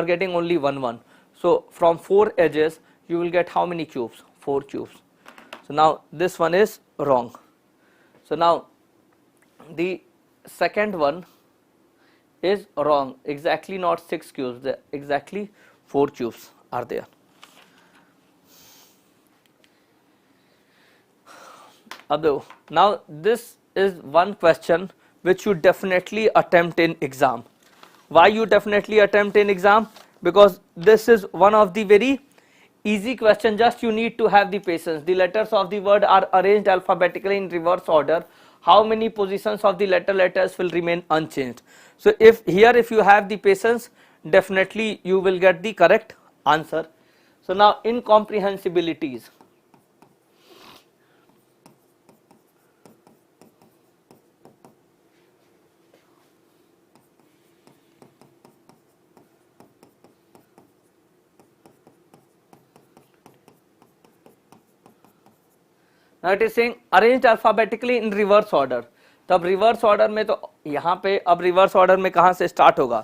getting only one. So from 4 edges you will get how many cubes, 4 cubes. So now this one is wrong. So now the second one is wrong, exactly not 6 cubes, exactly 4 cubes are there. Now this is one question which you definitely attempt in exam. Why you definitely attempt in exam? Because this is one of the very easy question, just you need to have the patience. The letters of the word are arranged alphabetically in reverse order. How many positions of the letters will remain unchanged? So if you have the patience, definitely you will get the correct answer. So now incomprehensibilities. Now it is saying arranged alphabetically in reverse order. तब reverse order में, तो यहाँ पे अब reverse order में कहाँ से start होगा,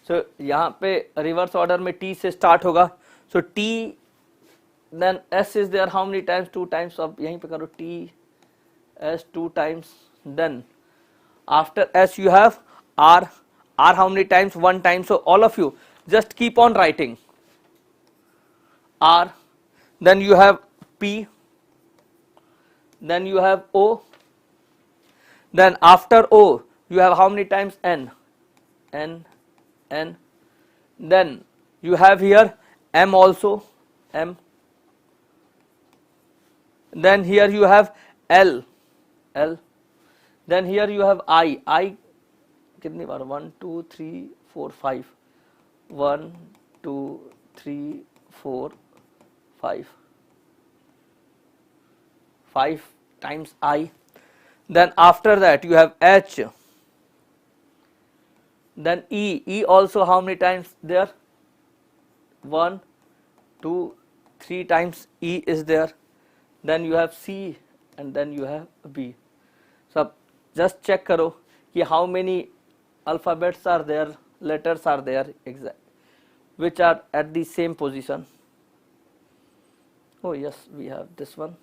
सो यहाँ पे रिवर्स ऑर्डर में टी से स्टार्ट होगा. So T then S is there how many times, 2 times. अब यहीं पे करो T S 2 times, then after S you have R how many times, 1 time. So all of you just keep on writing R, then you have P, then you have O, then after O you have how many times N, then you have here M also, M, then here you have L, then here you have I कितनी बार, 1 2 3 4 5, 1 2 3 4 5 times I, then after that you have H, then E also how many times there, 1 2 3 times E is there, then you have C and then you have B. So just check karo ki how many alphabets are there, letters are there exact which are at the same position. Oh yes, we have this one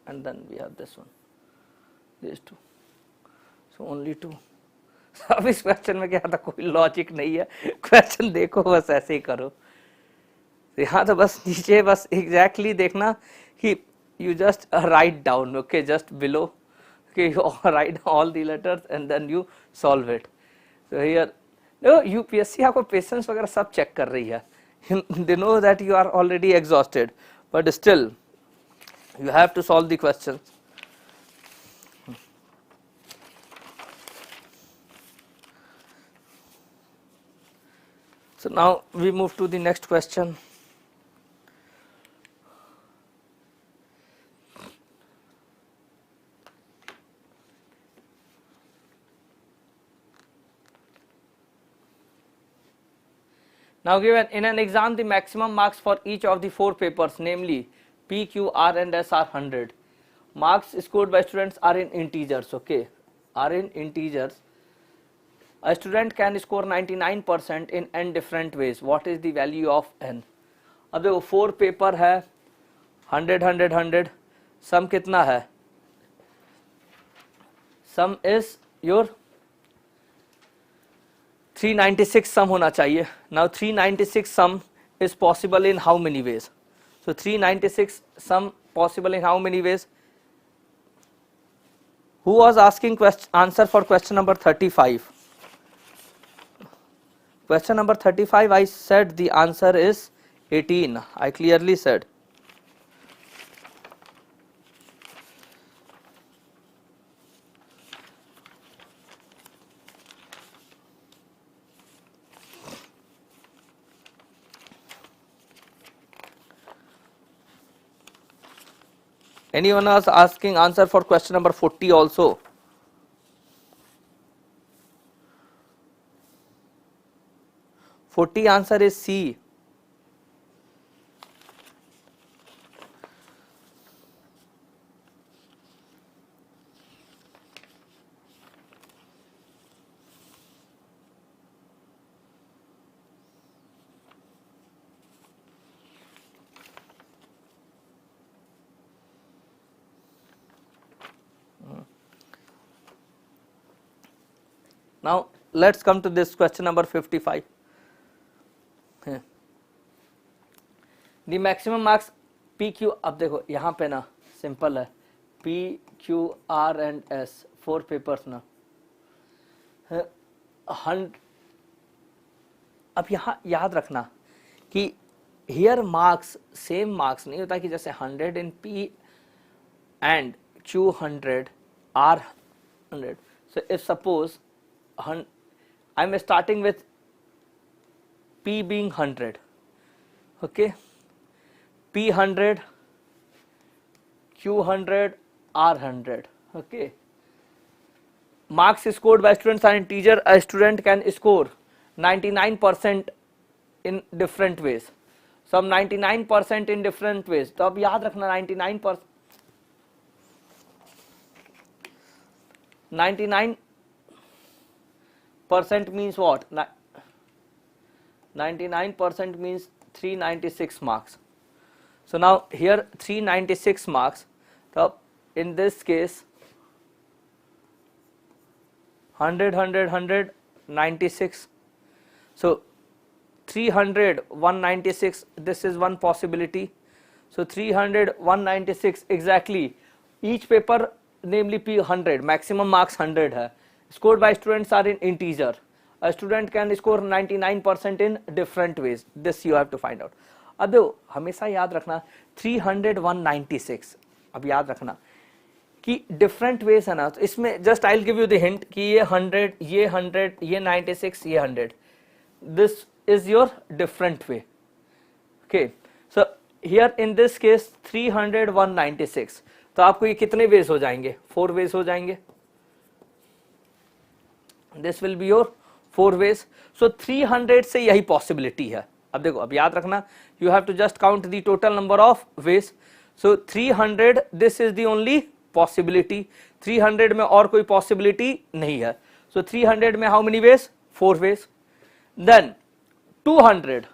and then we have this one, these 2, so only 2. अब इस question में क्या था, कोई logic नहीं है, question देखो बस ऐसे ही करो. यहाँ तो बस नीचे बस एग्जैक्टली देखना कि you just write down, okay, just below, okay, you write all the letters and then you solve it. So here देखो यूपीएससी आपको पेशेंस वगैरह सब चेक कर रही है. They know that you are already exhausted, but still you have to solve the questions. So now we move to the next question. Now given in an exam, the maximum marks for each of the 4 papers, namely P, Q, R and S are 100. Marks scored by students are in integers, okay, are in integers. A student can score 99% in n different ways. What is the value of n? अब देखो 4 paper है, 100 100 100, सम कितना है? सम is your 396 sum होना चाहिए. Now 396 sum is possible in how many ways? So 396 sum possible in how many ways? Who was asking answer for question number 35? Question number 35, I said the answer is 18. I clearly said. Anyone else asking answer for question number 40 also? Answer is C. Now let's come to this question number 55. The maximum marks PQ, अब देखो यहाँ पे ना simple है, PQ R and S 4 papers ना, अब यहाँ याद रखना कि here marks same marks नहीं होता कि जैसे 100 in P and Q 100 R 100. So if suppose I am starting with P being 100, okay, P 100, Q 100, R 100, okay. Marks scored by students are integer. A student can score 99% in different ways. Some 99% in different ways. तो अब याद रखना 99% means what? 99% means 396 marks. So now here 396 marks. So in this case 100 100 100 96. So 300 196, this is one possibility. So 300 196 exactly. Each paper namely P 100, maximum marks 100 है. Scored by students are in integer. A student can score 99% in different ways. This you have to find out. अब देखो हमेशा याद रखना 300 196, अब याद रखना कि different ways है ना, तो इसमें just I'll give you the hint कि ये 100, ये 100, ये 96, ये 100. This is your different way. Okay. So here in this case 300 196. तो आपको ये कितने ways हो जाएंगे? 4 ways हो जाएंगे. This will be your 4 ways. So 300 से यही possibility है. अब देखो अब याद रखना you have to just count the total number of ways. So 300 this is the only possibility. 300 में और कोई possibility नहीं है. So 300 में how many ways? 4 ways. Then 200.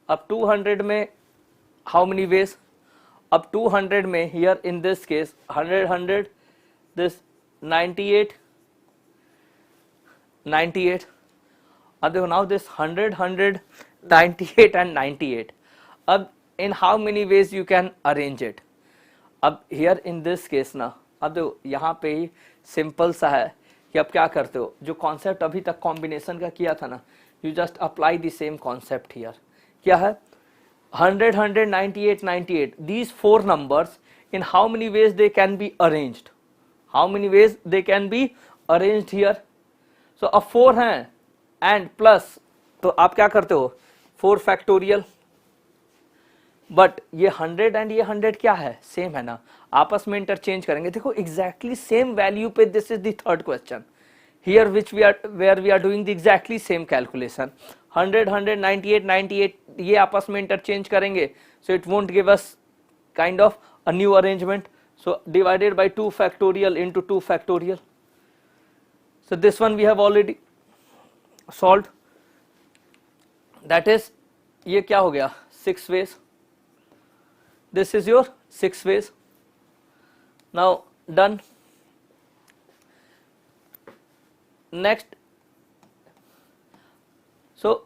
अब 200 में how many ways? अब 200 में here in this case 100 100, this 98 98. अब देखो now this 100 100 98 and 98. अब in how many ways you can arrange it? अब here in this case ना, अब देखो यहाँ पे ही सिंपल सा है कि अब क्या करते हो, जो कॉन्सेप्ट अभी तक कॉम्बिनेशन का किया था ना, you just apply the same concept here. क्या है 100 100 98 98. These 4 numbers in how many ways they can be arranged? How many ways they can be arranged here? So अब 4 हैं and plus, तो आप क्या करते हो 4 factorial. बट ये 100 एंड ये 100 क्या है, सेम है ना, आपस में इंटरचेंज करेंगे. देखो एग्जैक्टली सेम वैल्यू पे. This is the third question. here which we are where we are doing the exactly same calculation. 100 100 98 98 ये आपस में interchange करेंगे, so it won't give us kind of a new arrangement. So divided by 2 factorial into 2 factorial. So this one we have already solved. That is, ये क्या हो गया, 6 ways. This is your 6 ways. Now done. Next, so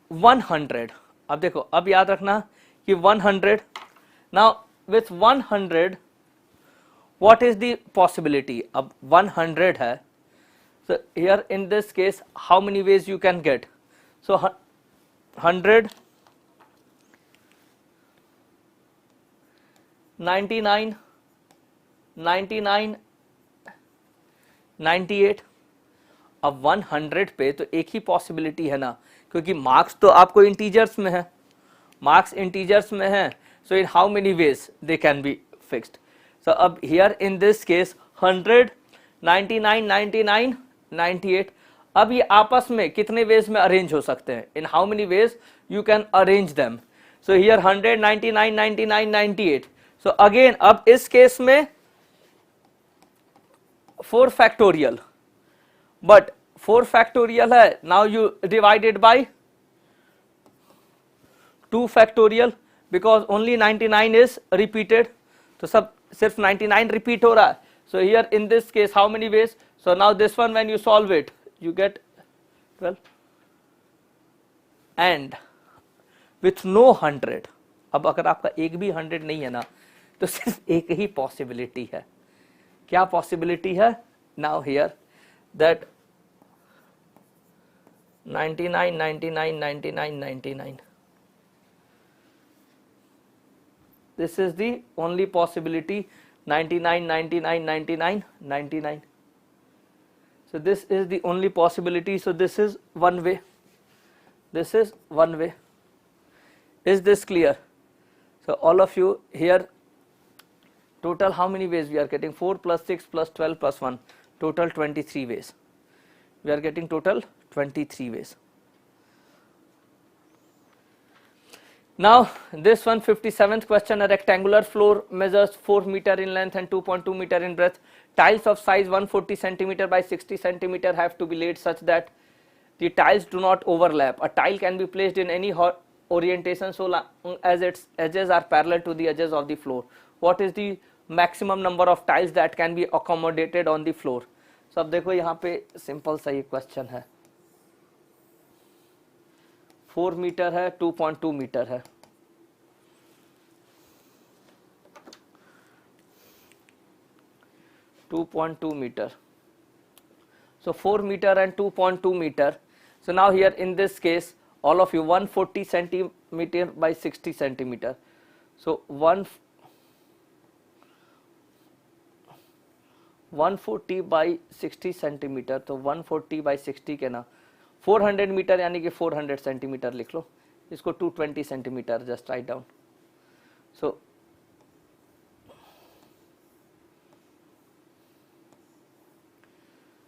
100. अब देखो, अब याद रखना कि 100. Now with 100, what is the possibility? अब 100 है. So here in this case, how many ways you can get? So 100, 99, 99, 98. अब 100 पे तो एक ही पॉसिबिलिटी है ना, क्योंकि मार्क्स तो आपको इंटीजर्स में है, मार्क्स इंटीजर्स में है. So in how many ways they can be fixed. So अब हियर इन दिस केस 100, 99, 99, 98. अब ये आपस में कितने वेज में अरेंज हो सकते हैं? इन how many ways you can arrange them? So here 100, 99, 99, 98. So again अब इस केस में 4 फैक्टोरियल, but 4 factorial है. Now you divide it by 2 factorial because only 99 is repeated. तो सब सिर्फ 99 repeat हो रहा है. So here in this case how many ways? So now this one when you solve it you get 12. And with no 100, अब अगर आपका एक भी 100 नहीं है ना, तो सिर्फ एक ही पॉसिबिलिटी है. क्या पॉसिबिलिटी है? Now here that 99, 99, 99, 99. This is the only possibility. 99, 99, 99, 99. So this is the only possibility. So this is one way. This is one way. Is this clear? So all of you here, total how many ways we are getting? 4 plus 6 plus 12 plus 1. Total 23 ways. We are getting total 23 ways. Now this 157th question, a rectangular floor measures 4 meter in length and 2.2 meter in breadth. Tiles of size 140 centimeter by 60 centimeter have to be laid such that the tiles do not overlap. A tile can be placed in any orientation so long as its edges are parallel to the edges of the floor. What is the maximum number of tiles that can be accommodated on the floor? So अब देखो यहाँ पे simple सा ये question है. 4 metre है, 2.2 metre है. (2.2 meter). So 4 meter and 2.2 meter. So now here in this case, all of you 140 centimeter by 60 centimeter. So 140 by 60 centimeter. तो 140 by 60 के ना 400 मीटर यानी कि 400 सेंटीमीटर लिख लो. इसको 220 centimetre just write down. So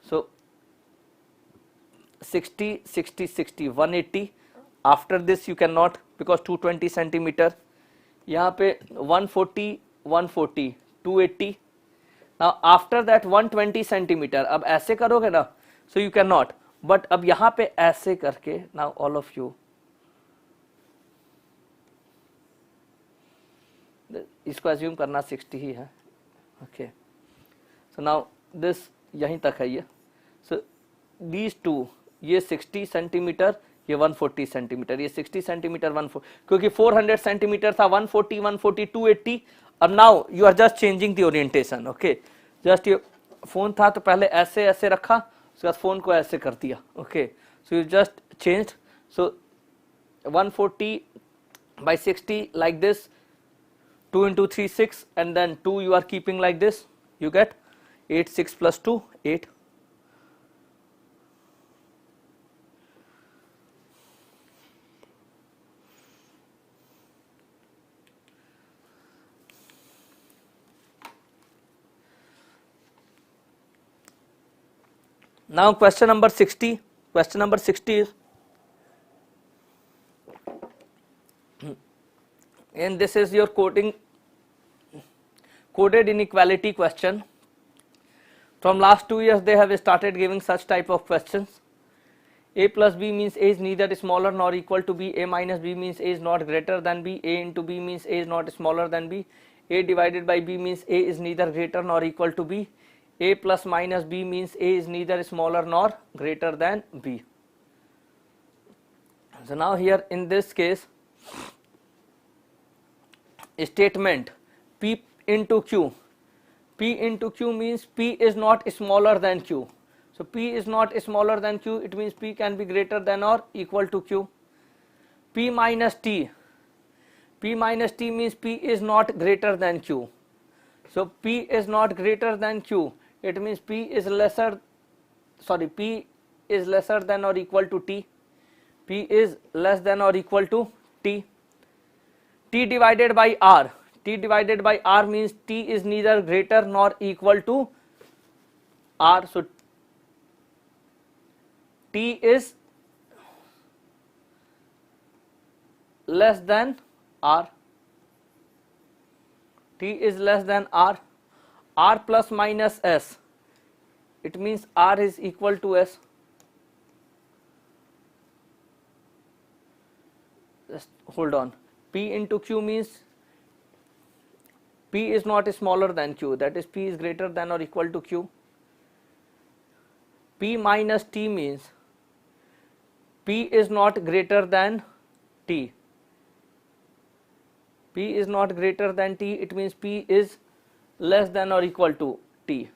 so 60 60 60 180. After this you can not because 220 centimetre. यहाँ पे 140 140 280. Now after that 120 centimetre. अब ऐसे करोगे ना, so you can not, but अब यहां पे ऐसे करके नाउ ऑल ऑफ यू इसको अज्यूम करना 60 ही है. ओके, सो नाउ दिस यहीं तक है ये. सो दीज टू, ये 60 सेंटीमीटर, ये 140 सेंटीमीटर, ये 60 सेंटीमीटर 140, क्योंकि 400 सेंटीमीटर था, 140 140 280. अब now you are just changing the orientation. Okay, just ये फोन था तो पहले ऐसे ऐसे रखा, उसके बाद फोन को ऐसे कर दिया. Okay, so you just changed. So 140 by 60 like this, 2 into 3 6, and then 2 you are keeping like this, you get 8 6 plus 2 8. Now question number 60. Question number 60 is, and this is your coded inequality question. From last 2 years they have started giving such type of questions. A plus b means a is neither smaller nor equal to b. A minus b means a is not greater than b. A into b means a is not smaller than b. A divided by b means a is neither greater nor equal to b. A plus minus b means a is neither smaller nor greater than b. So now here in this case, statement p into q. P into q means p is not smaller than q. So p is not smaller than q, it means p can be greater than or equal to q. P minus t. P minus t means p is not greater than q. So p is not greater than q, it means p is lesser than or equal to t. P is less than or equal to t. T divided by r. T divided by r means t is neither greater nor equal to r. So t is less than r. T is less than r. R plus minus s, it means r is equal to s. Just hold on. P into q means p is not smaller than q, that is p is greater than or equal to q. P minus t means p is not greater than t. P is not greater than t, it means p is less than or equal to t.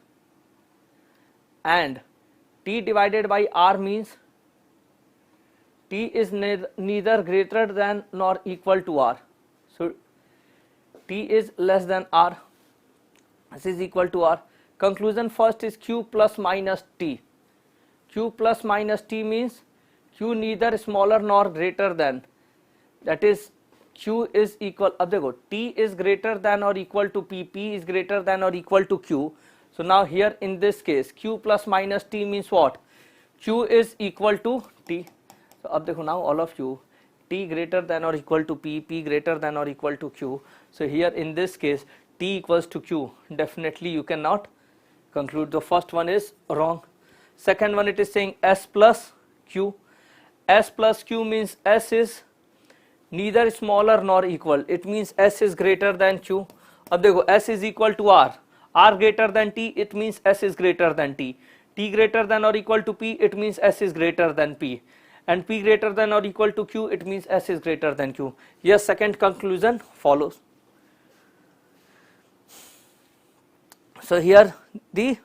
And t divided by r means t is neither greater than nor equal to r. So t is less than r, this is equal to r. Conclusion first is q plus minus t. Q plus minus t means q neither smaller nor greater than, that is q is equal, अब देखो t is greater than or equal to p, p is greater than or equal to q. So now here in this case q plus minus t means what? Q is equal to t. So अब देखो now all of you, t greater than or equal to p, p greater than or equal to q. So here in this case t equals to q, definitely you cannot conclude. The first one is wrong. Second one, it is saying s plus q. S plus q means s is neither smaller nor equal, it means s is greater than q. अब देखो s is equal to r greater than t, it means s is greater than t. T greater than or equal to p, it means s is greater than p. And p greater than or equal to q, it means s is greater than q. Yes, second conclusion follows. So here the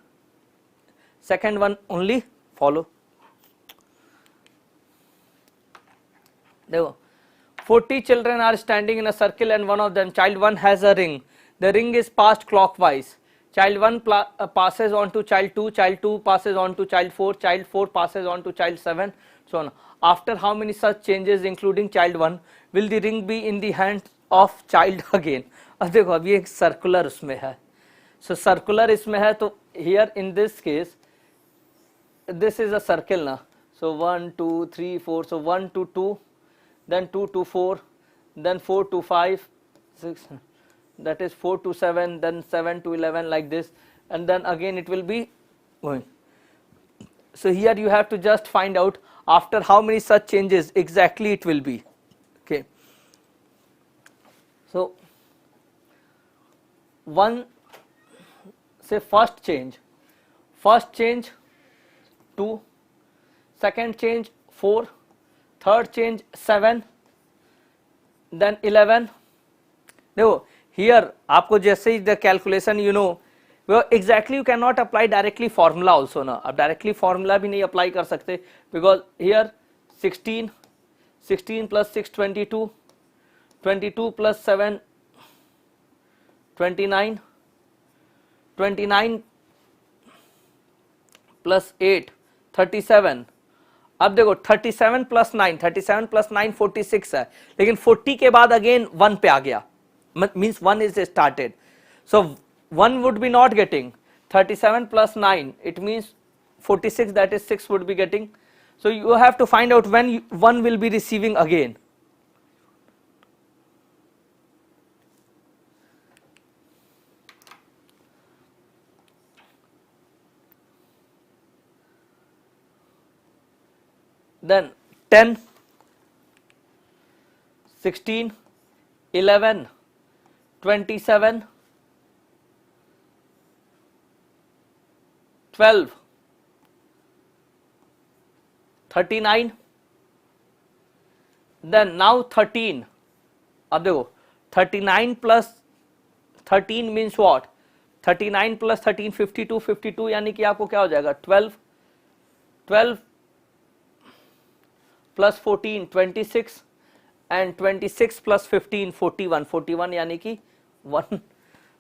second one only follow. देखो 40 children are standing in a circle and one of them, child 1 has a ring. The ring is passed clockwise. Child 1 passes on to child 2, child 2 passes on to child 4, child 4 passes on to child 7, so on. After how many such changes including child 1 will the ring be in the hand of child again? अब देखो अभी एक circular उसमें है. So circular इसमें है, तो here in this case this is a circle ना. So 1 2 3 4, so 1 to 2, then 2 to 4, then 4 to 5 6, that is 4 to 7, then 7 to 11, like this, and then again it will be going. So here you have to just find out after how many such changes exactly it will be. Okay, so one, say first change 2, second change 4, third change 7, then 11. देखो here आपको जैसे ही the calculation you know, well exactly you cannot apply directly formula also ना. अब directly formula भी नहीं apply कर सकते, because here 16 plus 6 22, 22 plus 7 29, 29 plus 8 37. अब देखो 37 plus 9 46 है, लेकिन 40 के बाद अगेन 1 पे आ गया, means 1 is started. So 1 would be not getting 37 plus 9, it means 46, that is 6 would be getting. So you have to find out when one will be receiving again. Then 10, 16, 11, 27, 12, 39, then now 13. अब देखो 39 plus 13 means what? 39 plus 13 52, 52 यानी कि आपको क्या हो जाएगा 12, 12 plus 14 26 and 26 plus 15 41, 41 यानी कि 1.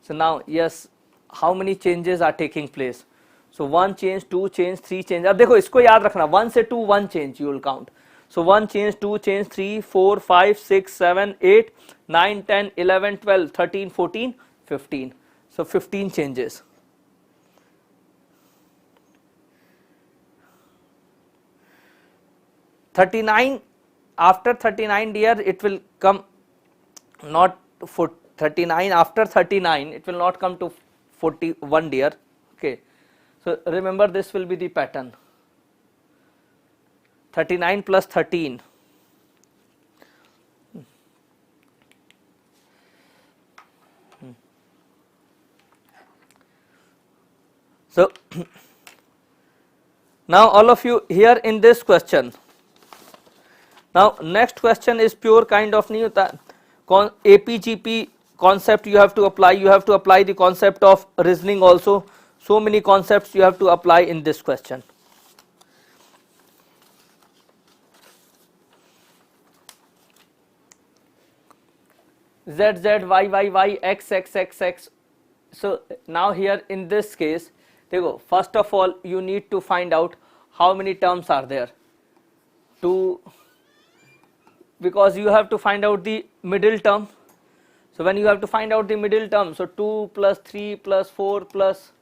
So now yes, how many changes are taking place? So 1 change, 2 change, 3 change. अब देखो इसको याद रखना 1 से 2 1 change you will count. So 1 change, 2 change, 3 4 5 6 7 8 9 10 11 12 13 14 15. So 15 changes. After 39 dear, it will come not for 39, after 39 it will not come to 41 dear. Okay, so remember this will be the pattern. 39 plus 13. So now all of you here in this question. Now next question is pure kind of नहीं होता APGP concept you have to apply. You have to apply the concept of reasoning also. So many concepts you have to apply in this question. Z Z Y Y Y X X X X. So now here in this case, देखो first of all you need to find out how many terms are there. Because you have to find out the middle term. So when you have to find out the middle term, so 2 plus 3 plus 4 plus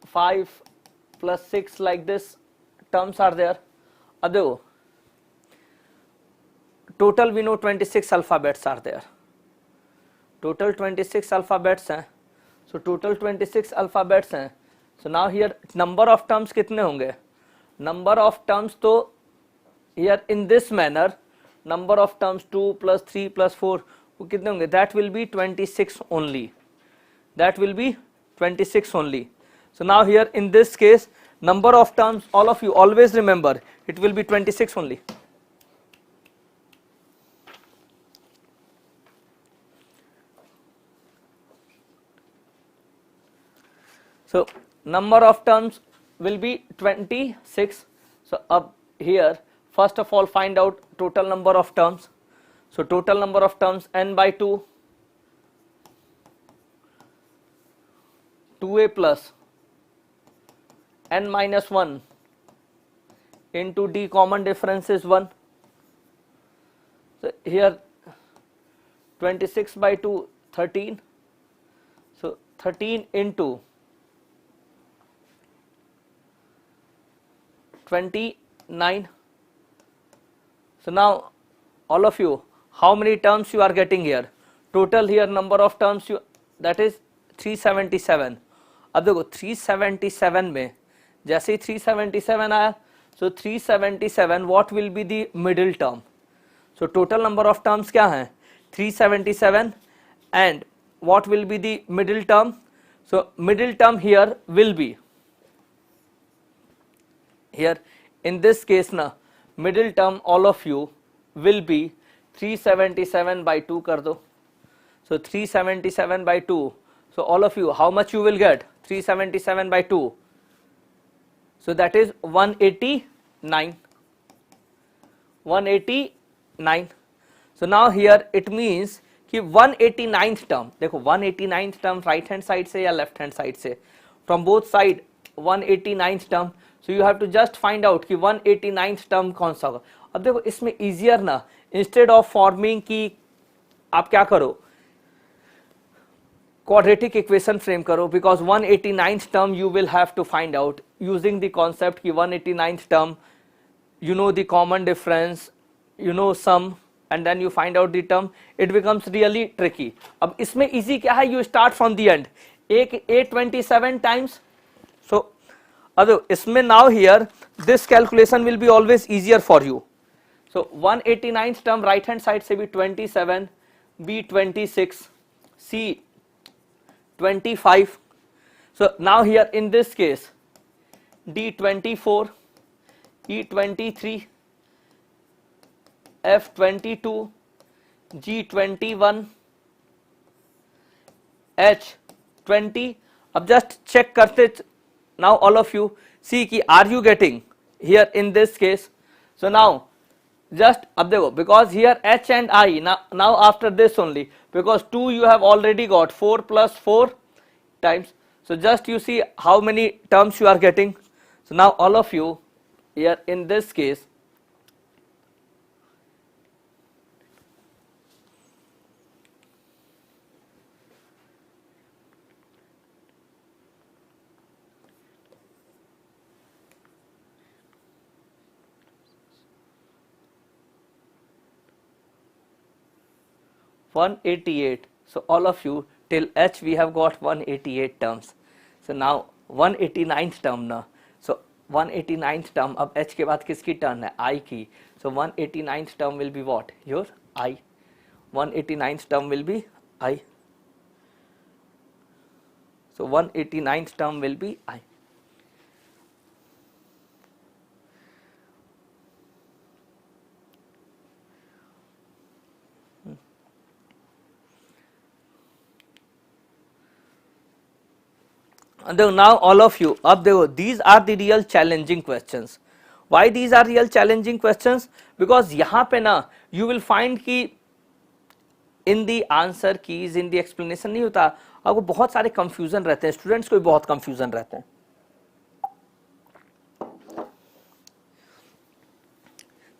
5 plus 6 like this terms are there. अब देखो total we know 26 alphabets are there. Total 26 alphabets हैं. So total 26 alphabets हैं. So now here number of terms कितने होंगे? Number of terms तो here in this manner number of terms 2 plus 3 plus 4 वो कितने होंगे? That will be 26 only. That will be 26 only. So now here in this case number of terms, all of you always remember it will be 26 only. So number of terms will be 26. So up here first of all find out total number of terms. So total number of terms n by 2, 2a plus n minus 1 into d common difference is 1. So here 26 by 2 13. So 13 into 29. So now all of you how many terms you are getting here? Total here number of terms you, that is 377. अब देखो 377 में जैसे ही 377 आया, so 377 what will be the middle term? So total number of terms क्या हैं? 377 and what will be the middle term? So middle term here will be here in this case ना middle term all of you will be 377 by 2 कर दो. So 377 by 2. So all of you how much you will get? 377 by 2. So that is 189. 189. So now here it means कि 189th term, देखो 189th term right hand side से या left hand side से, from both side 189th term. So you have to just find out कि 189th term कौन सा होगा. अब देखो इसमें easier ना, instead of forming कि आप क्या करो quadratic equation frame करो, because 189th term you will have to find out using the concept कि 189th term you know the common difference, you know sum, and then you find out the term. It becomes really tricky. अब इसमें easy क्या है, you start from the end. 827 times, so other इसमें now here this calculation will be always easier for you. So 189th term right hand side से भी 27, B 26, C 25. So now here in this case D 24, E 23, F 22, G 21, H 20. अब just check करते, now all of you see कि are you getting here in this case. So now just अब देखो, because here H and I, now after this only, because 2 you have already got, 4 plus 4 times, so just you see how many terms you are getting. So now all of you here in this case (188). So all of you till H we have got 188 terms. So now 189th term ना, so 189th term, अब H के बाद किसकी turn है, I की. So 189th term will be what, your I. 189th term will be I. So 189th term will be I. And now all of you, अब देखो, these are the real challenging questions. Why these are real challenging questions? Because यहाँ पे ना you will find कि in the answer keys, in the explanation नहीं होता, आपको बहुत सारे confusion रहते हैं, students को भी बहुत confusion रहते हैं.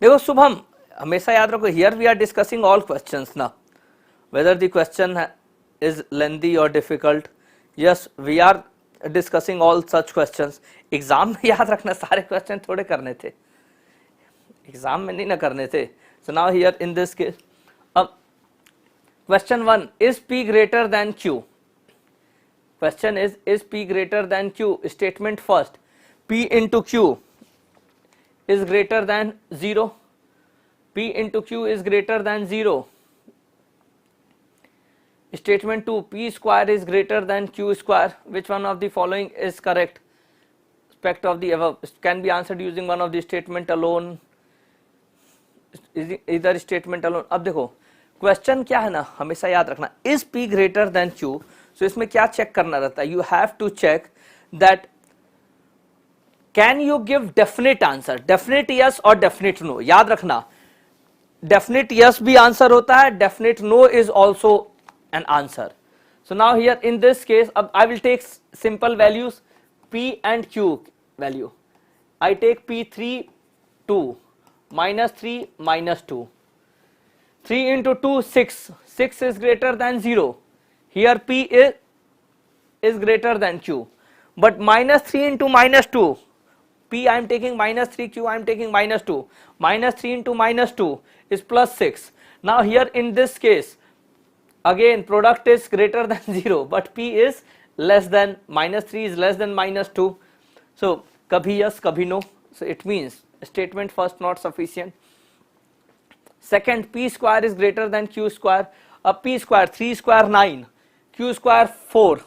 देखो शुभम, हमेशा याद रखो, here we are discussing all questions ना, whether the question is lengthy or difficult. Yes, we are discussing all such questions. Exam में याद रखना सारे क्वेश्चन थोड़े करने थे, एग्जाम में नहीं ना करने थे. So now here in this case, अब question 1, is P greater than Q? Question is P greater than Q? Statement first, P into Q is greater than 0. P into Q is greater than 0. Statement 2, P square is greater than Q square. Which one of the following is correct? Aspect of the above can be answered using one of the statement alone. Either statement alone. अब देखो question क्या है ना, हमेशा याद रखना, is P greater than Q. So इसमें क्या चेक करना रहता है, you have to check that can you give definite answer, definite yes or definite no. याद रखना, definite yes भी आंसर होता है, definite no is also an answer. So now here in this case, I will take simple values, P and Q value. I take P 3, 2, minus 3, minus 2. 3 into 2, 6. 6 is greater than 0. Here P is greater than Q. But minus 3 into minus 2, P I am taking minus 3, Q I am taking minus 2. Minus 3 into minus 2 is plus 6. Now here in this case, again product is greater than 0, but P is less than, minus 3 is less than minus 2. So kabhi yes, kabhi no. So it means statement first not sufficient. Second, P square is greater than Q square. P square 3 square 9, Q square 4.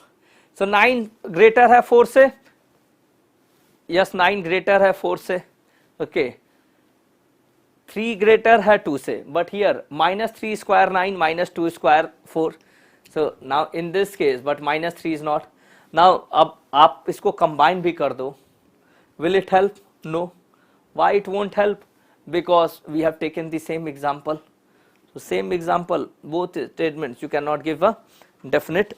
So 9 greater है 4 से, yes 9 greater है 4 से, okay. 3 greater है 2 से, but here minus 3 square 9, minus 2 square 4. So now in this case, but minus 3 is not. Now अब आप इसको combine भी कर दो, will it help? No. Why it won't help? Because we have taken the same example. So same example, both statements, you cannot give a definite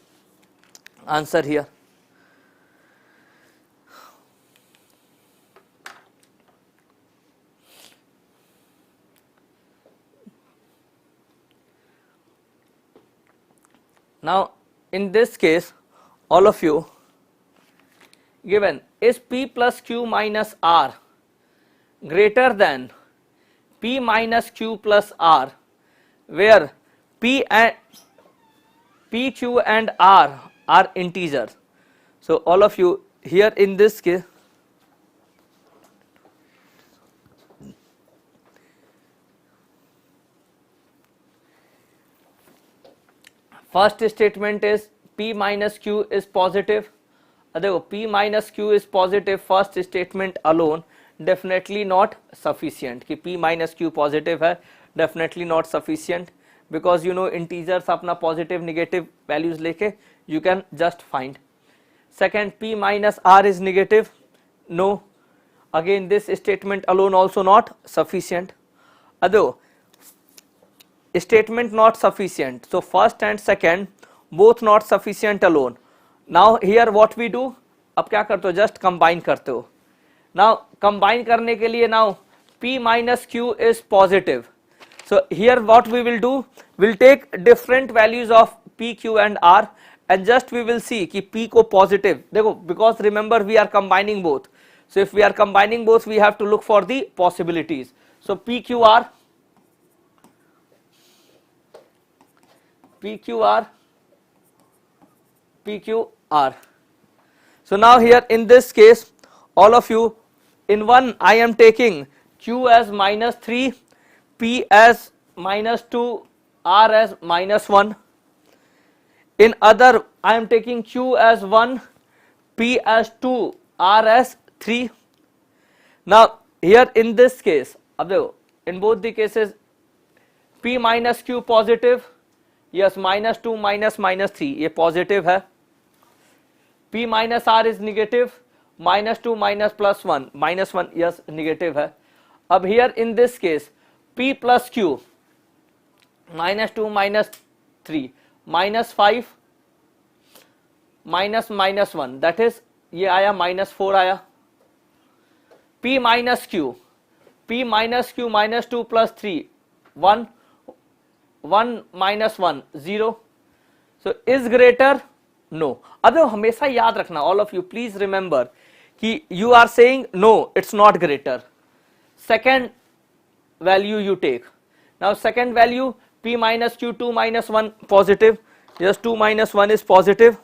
answer here. Now in this case, all of you, given is P plus Q minus R greater than P minus Q plus R, where P, Q and R are integers. So all of you here in this case, first statement is P minus Q is positive. देखो P minus Q is positive, first statement alone definitely not sufficient कि P minus Q positive है, definitely not sufficient because you know integers अपना positive negative values लेके you can just find. Second, P minus R is negative, no, again this statement alone also not sufficient. Although statement not sufficient, so first and second both not sufficient alone. Now here what we do, अब क्या करते हो, just combine करते हो. Now combine करने के लिए now P minus Q is positive. So here what we will do, we'll take different values of P, Q and R and just we will see कि P को positive, देखो because remember we are combining both. So if we are combining both we have to look for the possibilities. So P, Q, R, P, Q, R, P, Q, R. So now here in this case, all of you, in one I am taking Q as minus 3, P as minus 2, R as minus 1. In other I am taking Q as 1, P as 2, R as 3. Now here in this case, अब देखो in both the cases P minus Q positive, yes, minus 2 minus minus 3 ये positive है. P minus R is negative, minus 2 minus plus 1, minus 1 yes negative है. अब here in this case P plus Q, minus 2 minus 3, minus 5 minus minus 1, that is ये आया minus 4 आया. P minus Q, P minus Q minus 2 plus 3, 1, 1 minus 1, 0. So is greater, no. अब हमेशा याद रखना, all of you please remember कि you are saying no, it's not greater. Second value you take. Now second value P minus Q 2 minus 1 positive, yes 2 minus 1 is positive.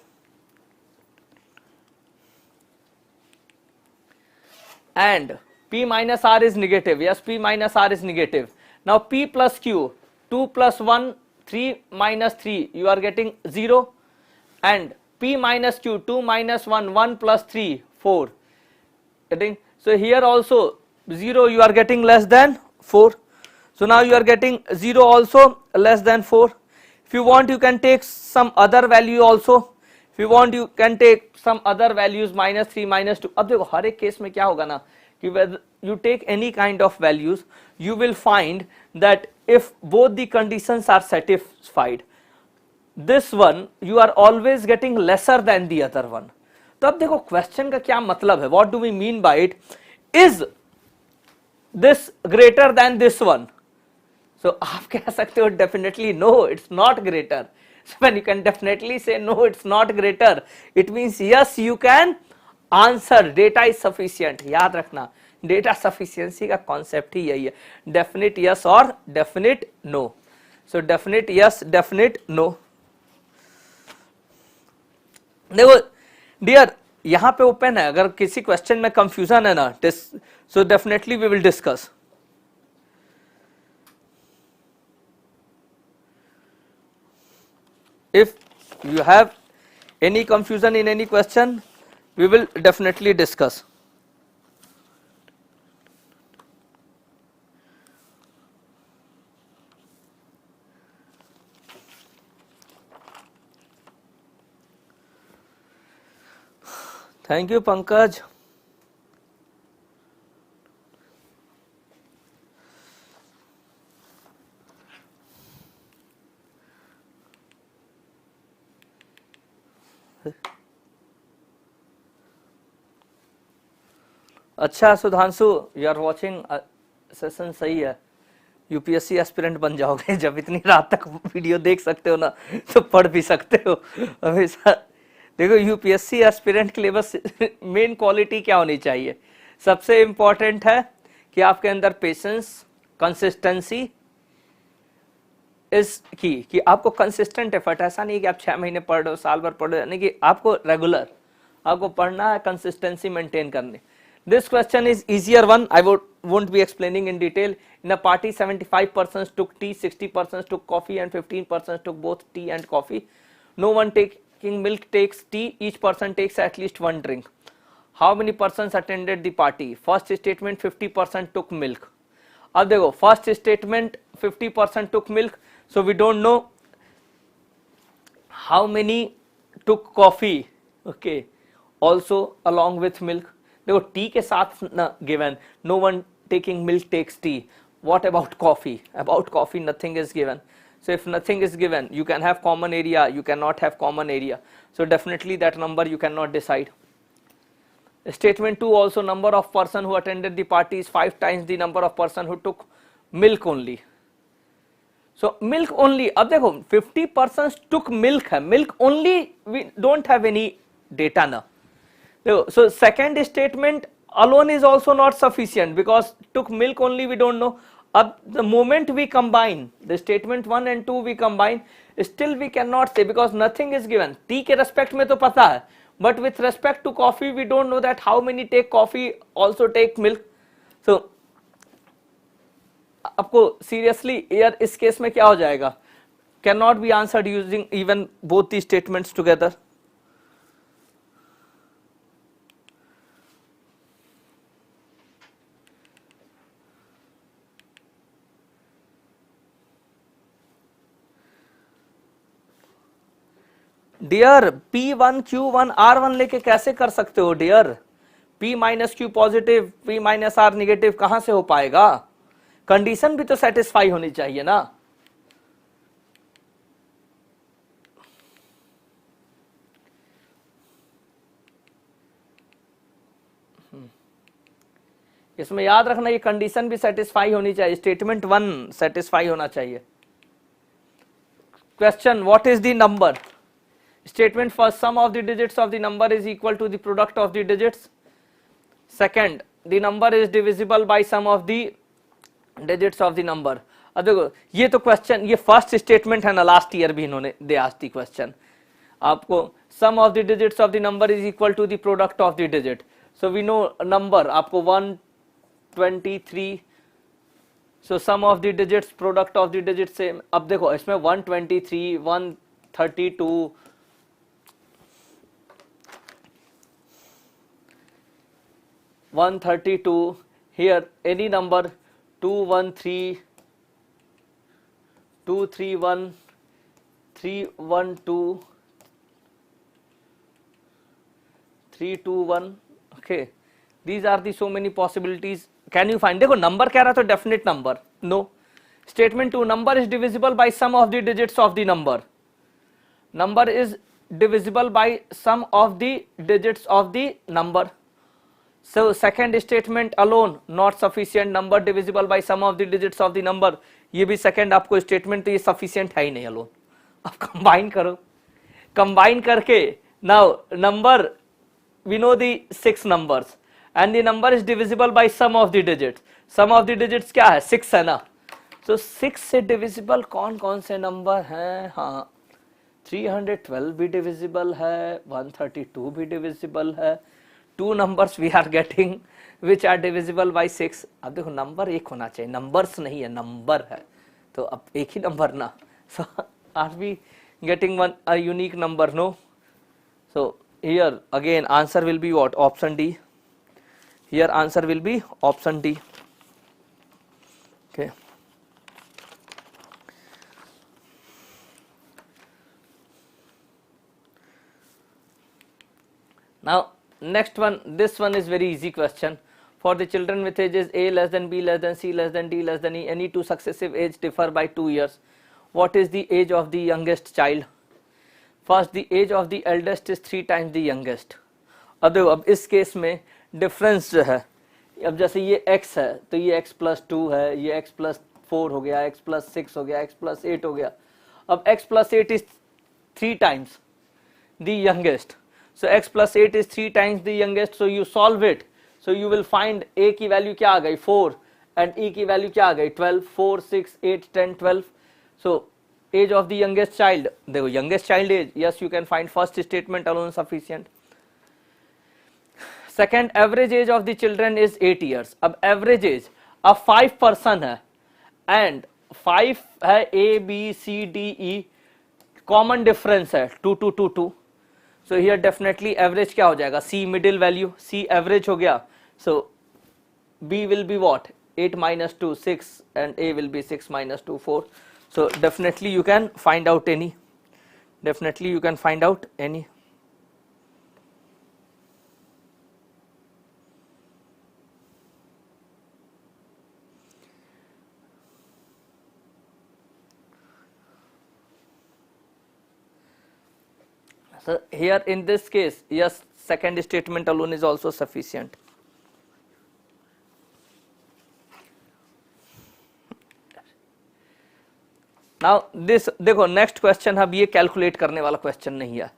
And P minus R is negative, yes P minus R is negative. Now P plus Q 2 plus 1, 3 minus 3 you are getting 0, and P minus Q 2 minus 1, 1 plus 3, 4. Getting, so here also 0 you are getting less than 4. So now you are getting 0 also less than 4. If you want you can take some other value also. If you want you can take some other values, minus 3, minus 2. अब देखो हर एक case में क्या होगा ना कि whether you take any kind of values, you will find that if both the conditions are satisfied, this one you are always getting lesser than the other one. तो अब देखो क्वेश्चन का क्या मतलब है, what do we mean by it? Is this greater than this one? So आप कह सकते हो definitely no, it's not greater. So when you can definitely say no, it's not greater, it means yes you can answer, data is sufficient. याद रखना data sufficiency का concept ही यही है, definite yes और definite no. So definite yes, definite no. देखो dear यहाँ पे open है, अगर किसी क्वेश्चन में कंफ्यूजन है ना, so definitely we will discuss. If you have any confusion in any question, we will definitely discuss. Thank you, Pankaj. अच्छा Sudhanshu, you are watching session, सही है. यूपीएससी एस्पिरेंट बन जाओगे जब इतनी रात तक वीडियो देख सकते हो ना, तो पढ़ भी सकते हो हमेशा। देखो यूपीएससी एस्पिरेंट के लिए बस मेन क्वालिटी क्या होनी चाहिए, सबसे इंपॉर्टेंट है कि आपके अंदर पेशेंस, कंसिस्टेंसी इस की, कि आपको कंसिस्टेंट एफर्ट, ऐसा नहीं कि आप 6 महीने पढ़ रहे हो, साल भर पढ़ रहे हो, नहीं कि आपको रेगुलर आपको पढ़ना है, कंसिस्टेंसी मेंटेन करनी। This question is easier one, I won't be explaining in detail. In a party 75% took tea, 60% took coffee and 15% took both tea and coffee. No one taking milk takes tea, each person takes at least one drink. How many persons attended the party? First statement 50% took milk. अब देखो first statement 50% took milk, so we don't know how many took coffee, okay, also along with milk. देखो tea के साथ ना given, no one taking milk takes tea. What about coffee? About coffee nothing is given. So if nothing is given, you can have common area, you cannot have common area, so definitely that number you cannot decide. Statement 2 also, number of person who attended the party is 5 times the number of person who took milk only. So milk only, अब देखो 50% took milk है, milk only we don't have any data now. So second statement alone is also not sufficient because took milk only we don't know. Ab the moment we combine the statement 1 and 2 we combine, still we cannot say because nothing is given. Tea के respect में तो पता है, but with respect to coffee we don't know that how many take coffee also take milk. So आपको seriously यार इस case में क्या हो जाएगा, cannot be answered using even both the statements together. Dear P1 Q1 R1 लेके कैसे कर सकते हो dear, P minus Q positive, P minus R negative कहां से हो पाएगा, कंडीशन भी तो सेटिस्फाई होनी चाहिए ना. इसमें याद रखना ये कंडीशन भी सेटिस्फाई होनी चाहिए, स्टेटमेंट 1 सेटिस्फाई होना चाहिए. Question what is the number, statement first, sum of the digits of the number is equal to the product of the digits. Second, the number is divisible by sum of the digits of the number. अब देखो ये तो question, ये first statement है ना, last year भी इन्होंने दे asked the question आपको, sum of the digits of the number is equal to the product of the digit. So we know number आपको 123, so sum of the digits product of the digit से, अब देखो इसमें 123, 132, 132, here any number 213, 231, 312, 321, okay, these are the so many possibilities. Can you find, देखो number कह रहा तो definite number, no. Statement 2, number is divisible by sum of the digits of the number, number is divisible by sum of the digits of the number. So second statement alone not sufficient, number divisible by sum of the digits of the number, ये भी second आपको statement तो ये sufficient है ही नहीं alone. अब combine करो, combine करके now number we know the 6 numbers and the number is divisible by sum of the digits. Sum of the digits क्या है, 6 है ना, so 6 से divisible कौन कौन से number हैं, हाँ 312 भी divisible है, 132 भी divisible है, 2 numbers we are getting which are divisible by 6. अब देखो नंबर एक होना चाहिए, नंबर्स नहीं है नंबर है, तो अब एक ही नंबर ना. So are we getting one a unique number? No. So here again answer will be what, option D. Here answer will be option D. Okay. Now next one, this one is very easy question. For the children with ages A less than B less than C less than D less than E, any two successive age differ by 2 years. What is the age of the youngest child? First, the age of the eldest is 3 times the youngest. अब देखो अब इस case में difference जो है, अब जैसे ये x है तो ये x plus 2 है, ये x plus 4 हो गया, x plus 6 हो गया, x plus 8 हो गया. अब x plus 8 is 3 times the youngest. So x plus 8 is 3 times the youngest. So you solve it. So you will find a की वैल्यू क्या आ गई 4 and e की वैल्यू क्या आ गई 12. 4, 6, 8, 10, 12. So age of the youngest child, देखो youngest child age, yes you can find first statement alone sufficient. Second, average age of the children is 8 years. अब average age अब 5 person है and 5 है a b c d e, common difference है 2 2 2 2. So here definitely average क्या हो जाएगा c middle value, c average हो गया. So b will be what 8 minus 2 6 and a will be 6 minus 2 4. So definitely you can find out any. Definitely you can find out any. So here in this case, yes, second statement alone is also sufficient. Now this देखो next question, अब ये calculate करने वाला question नहीं है,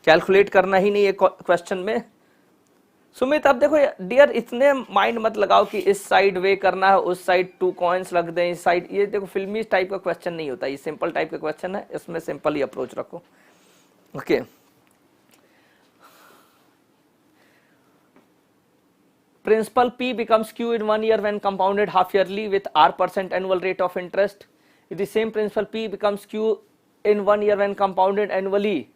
calculate करना ही नहीं है क्वेश्चन में. सुमित अब देखो डियर इतने माइंड मत लगाओ कि इस साइड वे करना है, उस साइड 2 कॉइन्स रख दें, इस साइड, ये देखो फिल्मी टाइप का क्वेश्चन नहीं होता, ये सिंपल टाइप का क्वेश्चन है, इसमें सिंपल ही अप्रोच रखो. Okay Principal P becomes Q in 1 year when compounded half yearly with R% annual rate of interest. If the same principal P becomes Q in 1 year when compounded annually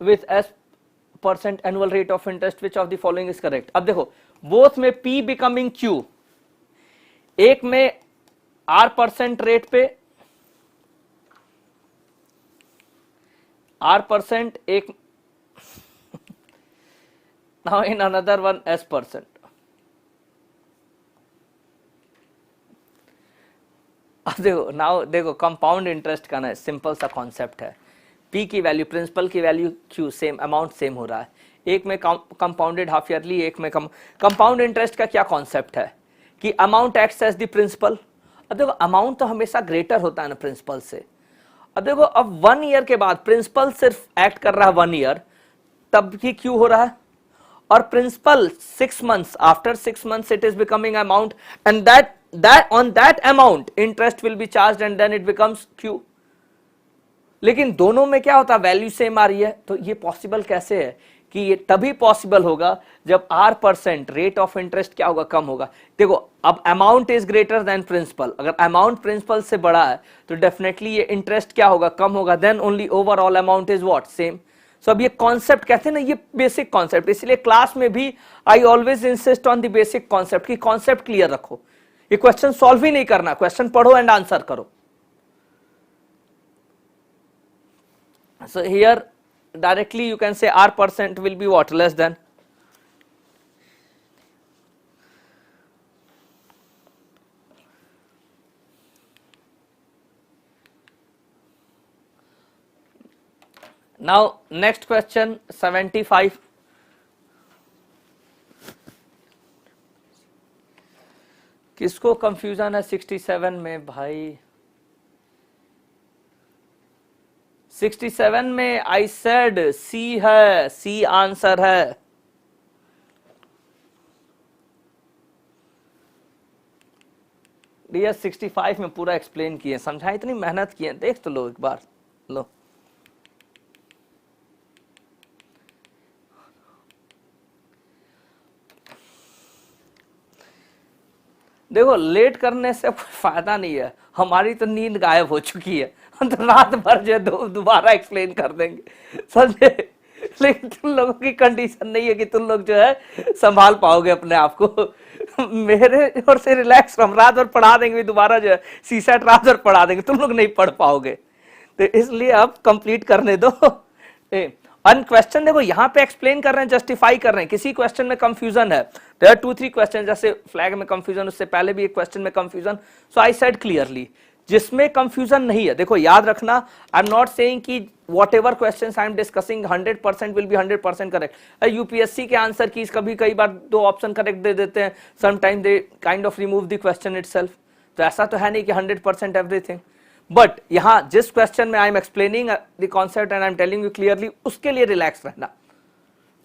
with S% annual rate of interest, which of the following is correct? अब देखो both में P becoming Q, एक में R% rate पे R%, एक now in another one S%. अब देखो now देखो कंपाउंड इंटरेस्ट का ना सिंपल सा कॉन्सेप्ट है. P की वैल्यू प्रिंसिपल की value Q same, amount same हो रहा है, एक में कंपाउंडेड हाफ ईयरली, एक में कंपाउंड इंटरेस्ट का क्या कॉन्सेप्ट है कि amount acts as the principal. अब देखो अमाउंट तो हमेशा ग्रेटर होता है ना प्रिंसिपल से. अब देखो अब 1 ईयर के बाद प्रिंसिपल सिर्फ एक्ट कर रहा है 1 ईयर, तब भी Q हो रहा है, और principal 6 months, after 6 months it is becoming amount and that on that amount interest will be charged and then it becomes Q. लेकिन दोनों में क्या होता है वैल्यू सेम आ रही है. तो ये पॉसिबल कैसे है कि ये तभी पॉसिबल होगा जब R% रेट ऑफ इंटरेस्ट क्या होगा कम होगा. देखो अब amount is greater than principal, अगर अमाउंट प्रिंसिपल से बड़ा है तो डेफिनेटली ये इंटरेस्ट क्या होगा कम होगा, then only overall amount is what same. So अब ये कॉन्सेप्ट कहते हैं ना, ये बेसिक कॉन्सेप्ट, इसलिए क्लास में भी I always insist on the basic concept कि कॉन्सेप्ट क्लियर रखो. ये क्वेश्चन सॉल्व ही नहीं करना, क्वेश्चन पढ़ो एंड आंसर करो. So here directly you can say R% will be what less than. Now next question 75. किसको कंफ्यूजन है 67 में भाई? 67 में I said C है, C आंसर है. डियर 65 में पूरा एक्सप्लेन किए, समझा, इतनी मेहनत किए, देख तो लो एक बार, लो. देखो लेट करने से कोई फायदा नहीं है, हमारी तो नींद गायब हो चुकी है, हम तो रात भर जो दोबारा एक्सप्लेन कर देंगे, समझे. लेकिन तुम लोगों की कंडीशन नहीं है कि तुम लोग जो है संभाल पाओगे अपने आप को. मेरे और से रिलैक्स, हम रात भर पढ़ा देंगे, दोबारा जो है CSAT रात भर पढ़ा देंगे, तुम लोग नहीं पढ़ पाओगे. तो इसलिए आप कंप्लीट करने दो. अन क्वेश्चन देखो यहाँ पे एक्सप्लेन कर रहे हैं, जस्टिफाई कर रहे हैं. किसी क्वेश्चन में कंफ्यूजन है, देयर आर 2-3 क्वेश्चन, जैसे फ्लैग में कंफ्यूजन, उससे पहले भी एक क्वेश्चन में confusion. So I said clearly, जिसमें कंफ्यूजन नहीं है, देखो याद रखना, आई एम नॉट सेइंग कि whatever questions I am discussing 100% will be 100% correct. UPSC के आंसर कीज कभी कई बार 2 ऑप्शन करेक्ट दे देते हैं, sometime they kind of remove the question itself. तो ऐसा तो है नहीं कि 100% एवरीथिंग, बट यहाँ जिस क्वेश्चन में I am explaining the concept and I am telling you clearly, उसके लिए रिलैक्स रहना.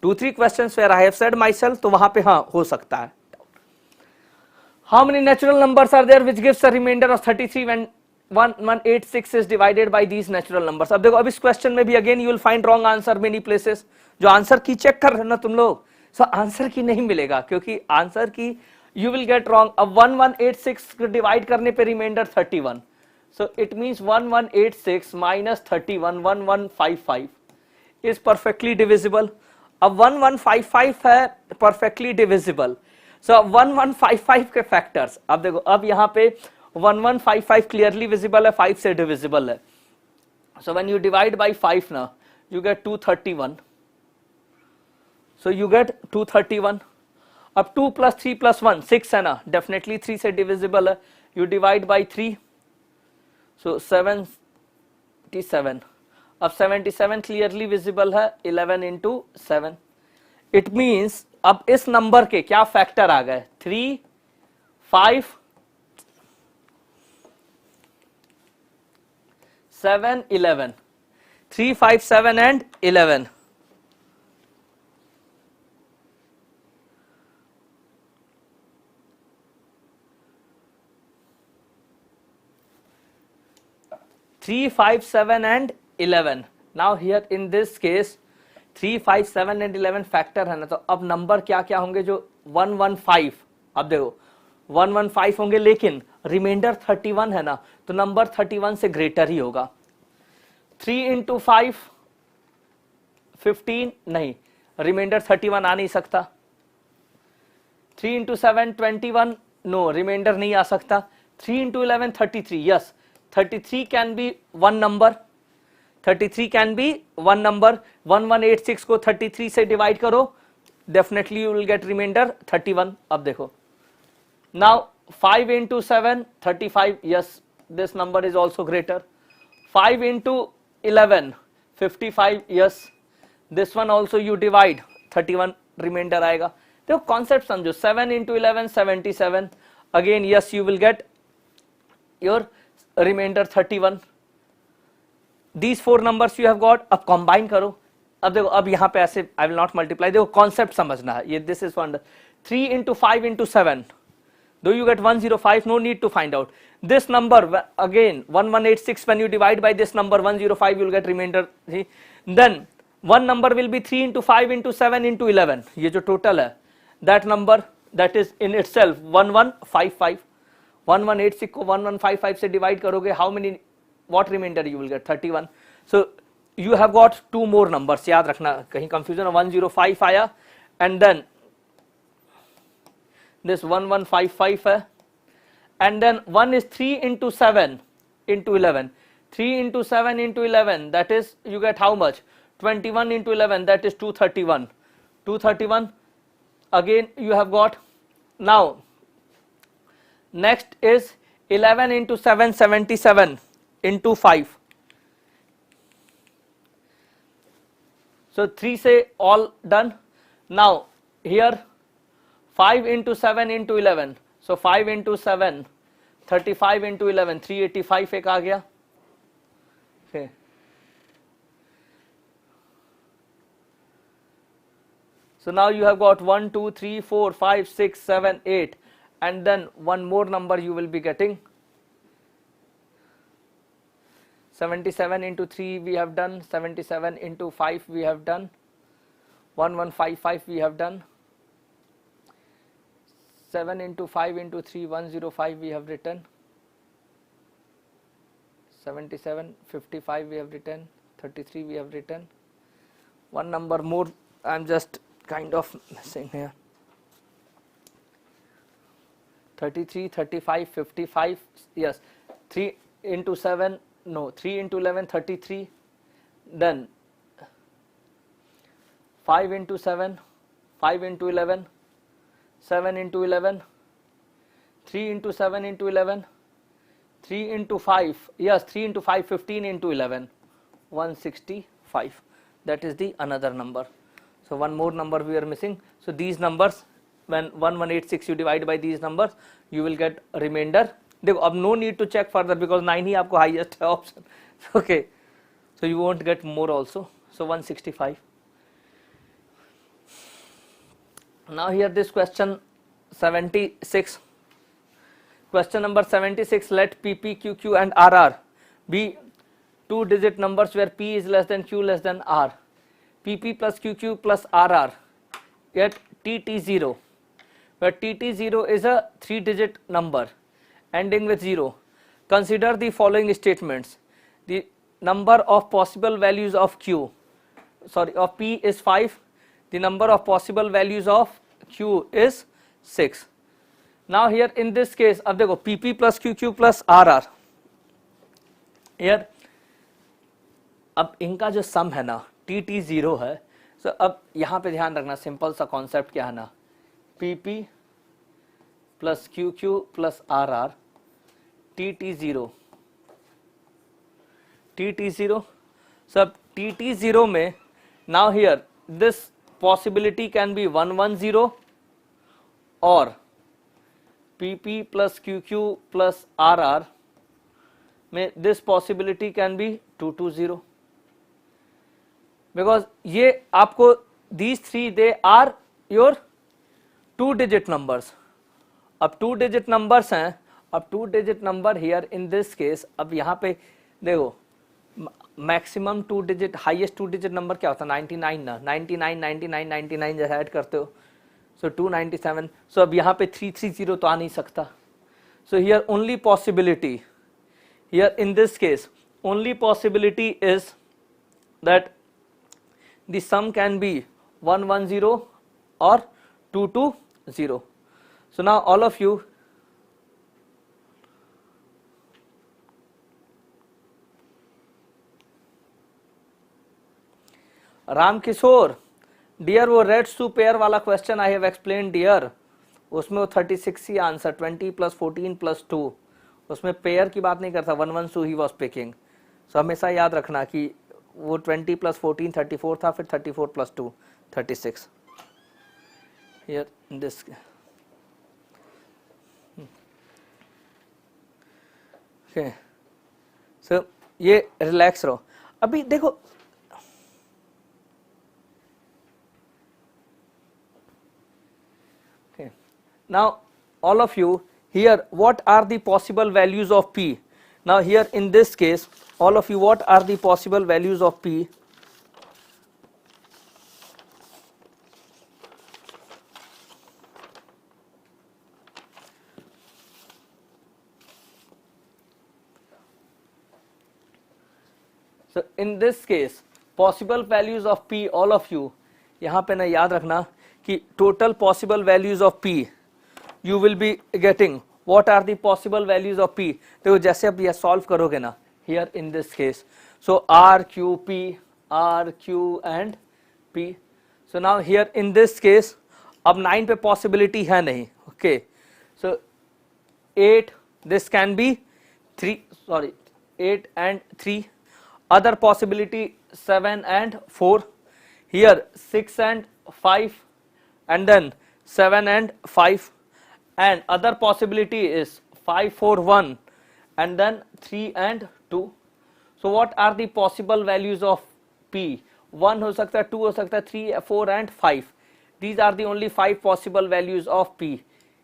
2-3 questions where I have said myself, तो वहां पे हाँ हो सकता है. How many natural numbers are there which gives a remainder of 33 when 1186 is divided by these natural numbers. अब देखो, अब इस क्वेश्चन में भी again you will find wrong answer many places. जो आंसर की चेक कर रहे हो ना तुम लोग, सो आंसर की नहीं मिलेगा, क्योंकि आंसर की यू विल गेट रॉन्ग. अब 1186 को डिवाइड करने पे remainder 31, so it means 1186 minus 31 1155 is perfectly divisible. अब 1155 है परफेक्टली डिविजिबल. सो 1155 के फैक्टर्स, अब देखो, अब यहाँ पे 1155 क्लियरली विजिबल है, 5 से डिविजिबल है. सो व्हेन यू डिवाइड बाय 5 ना, you get 231. So you gate 231. अब 2 + 3 + 1 6 है ना, डेफिनेटली 3 से डिविजिबल है. यू डिवाइड बाय 3, सो 77. अब 77 क्लियरली विजिबल है, 11 × 7. इट मींस अब इस नंबर के क्या फैक्टर आ गए, 3, 5, 7, 11. 3, 5, 7 and 11. Three, 5, 7 and 11. Now here in this case 3, 5, 7 and 11 factor है ना, तो अब नंबर क्या क्या होंगे, जो 115, अब देखो 115 होंगे, लेकिन रिमाइंडर 31 है ना, तो नंबर 31 से ग्रेटर ही होगा. 3 × 5 15 नहीं, रिमाइंडर 31 आ नहीं सकता. 3 × 7 21 नो, रिमाइंडर नहीं आ सकता. 3 × 11 33, yes, 33 can be one number. 33 can be one number. 1186 को 33 से डिवाइड करो, definitely you will get remainder 31. अब देखो, now 5 × 7 35, yes, this number is also greater. 5 × 11 55, yes, this one also you divide, 31 remainder आएगा. देखो concept समझो. 7 × 11 77, again yes, you will get your remainder 31. These 4 numbers you have got. अब combine करो. अब देखो, अब यहाँ पे ऐसे आई विल नॉट मल्टीप्लाई. देखो कॉन्सेप्ट समझना है ये. This is fund. 3 × 5 × 7, do you get 105? No need to find out. This number again 1186, when you divide by this number 105, you will get remainder. See? Then one number will be 3 × 5 × 7 × 11. ये जो total है, that number that is in itself 1155. 1186 को 1155 से divide करोगे, how many, what remainder you will get? 31. So you have got 2 more numbers. याद रखना, कहीं confusion. 105 आया, and then this 1155 है, and then one is 3 × 7 × 11. 3 × 7 × 11, that is you get how much? 21 × 11, that is 231. 231. Again you have got. Now next is 11 × 7 77 × 5. So 3 say all done. Now here 5 × 7 × 11. So 5 × 7 35 × 11 385 एक आ गया. Okay. So now you have got 1 2 3 4 5 6 7 8, and then one more number you will be getting. 77 × 3 we have done. 77 × 5 we have done. 1155 we have done. 7 × 5 × 3 105 we have written. 77 55 we have written. 33 we have written. One number more I am just kind of missing here. 33 35 55, yes. 3 × 7, no, 3 × 11 33. Then 5 × 7 5 × 11 7 × 11, 3 × 7 × 11, 3 × 5, yes, 3 × 5 15 × 11 165. That is the another number. So one more number we are missing. So these numbers, when 1186 you divide by these numbers, you will get remainder देखो अब no need to check further because 9 ही आपको highest है option. Okay, so you won't get more also. So 165. Now here this question 76. Question number 76. Let PP, QQ and RR be 2-digit numbers where P is less than Q less than R. PP plus QQ plus RR at TT0, where TT0 is a 3-digit number ending with 0. Consider the following statements. The number of possible values of of P is 5. The number of possible values of Q is 6. Now here in this case, अब देखो PP plus QQ plus RR. Here अब इनका जो सम है ना TT0 है. So अब यहाँ पे ध्यान रखना, सिंपल सा कॉन्सेप्ट क्या है ना, PP plus QQ plus RR TT0. सब TT0 में now here this possibility can be 110 or PP plus QQ plus RR में this possibility can be 220 because ये आपको these three they are your 2-digit numbers. अब 2-digit numbers हैं, अब 2-digit number here in this case. अब यहाँ पे देखो maximum 2-digit highest 2-digit number क्या होता है 99 ना, 99 99 99 जैसे ऐड करते हो सो 297. सो अब यहाँ पे 330 तो आ नहीं सकता. So here only possibility here in this case only possibility is that the sum can be 110 और 220. So now all of you Ram Kishore dear वो रेड सू पेयर वाला question I have explain dear, उसमें वो 36 ही आंसर 20 + 14 + 2 उसमें pair की बात नहीं करता 112 ही वॉज पिकिंग. सो हमेशा याद रखना कि वो 20 + 14 34 था, फिर 34 + 2 36 हियर दिस. ओके सो ये रिलैक्स रहो. अभी देखो now all of you here what are the possible values of P. Now here in this case all of you what are the possible values of P. So in this case possible values of P all of you यहाँ पे ना याद रखना कि total possible values of P you will be getting what are the possible values of P. देखो जैसे अब ये सॉल्व करोगे ना here in this case so R Q P R Q and P. So now here in this case अब 9 पे possibility है नहीं. Okay so 8 this can be 8 and 3. Other possibility 7 and 4. Here 6 and 5 and then 7 and 5. And other possibility is 5 4 1 and then 3 and 2. So what are the possible values of P? 1 हो सकता है, 2 हो सकता है, 3 4 and 5. These are the only 5 possible values of P.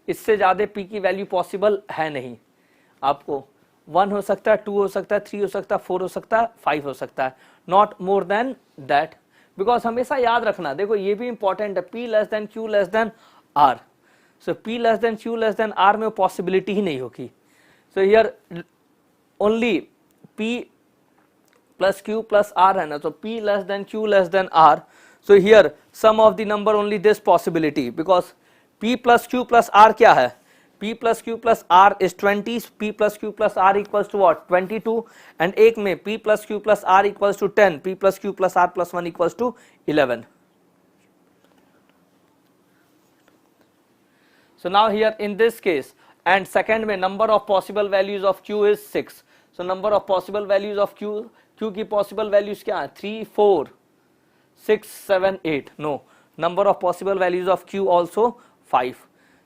इससे ज़्यादा P की value possible है नहीं. आपको 1 हो सकता है, 2 हो सकता है, 3 हो सकता है, 4 हो सकता है, 5 हो सकता है, not more than that. Because हमेशा याद रखना, देखो ये भी इंपॉर्टेंट है, P less than Q less than R. So P less than Q less than R में पॉसिबिलिटी ही नहीं होगी. So here only P plus Q plus R है ना, तो P less than Q less than R. So here sum of the number only this possibility because P plus Q plus R क्या है, P plus Q plus R is 20, P plus Q plus R equals to what 22 and एक में P plus Q plus R equals to 10, P plus Q plus R plus 1 equals to 11. So now here in this case and second में number of possible values of Q is 6. So number of possible values of Q की possible values क्या है 3 4 6 7 8. No, number of possible values of Q also 5.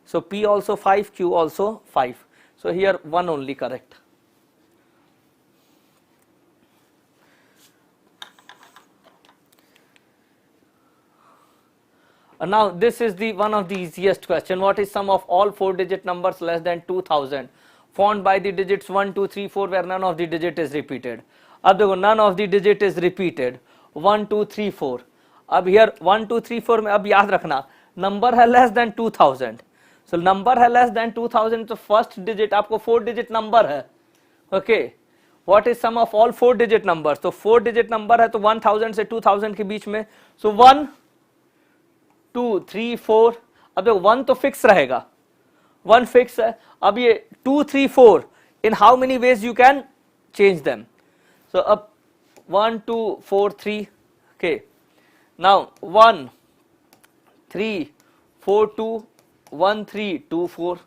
So P also 5, Q also 5. So here 1 only correct. Now this is the one of the easiest question. What is sum of all 4-digit numbers less than 2000 formed by the digits 1, 2, 3, 4 where none of the digit is repeated? अब देखो none of the digit is repeated 1, 2, 3, 4. अब here 1, 2, 3, 4 में अब याद रखना number है less than 2000. So number है less than 2000 तो फर्स्ट डिजिट आपको 4 डिजिट नंबर है. Okay what is sum of all 4 digit number? तो 4 डिजिट नंबर है तो 1000 से 2000 के बीच में. सो 1 2 3 4. अब देखो 1 तो फिक्स रहेगा, 1 फिक्स है. अब ये 2 3 4 in how many ways you can change them? So अब 1 2 4 3. Okay now 1 3 4 2 1 3 2 4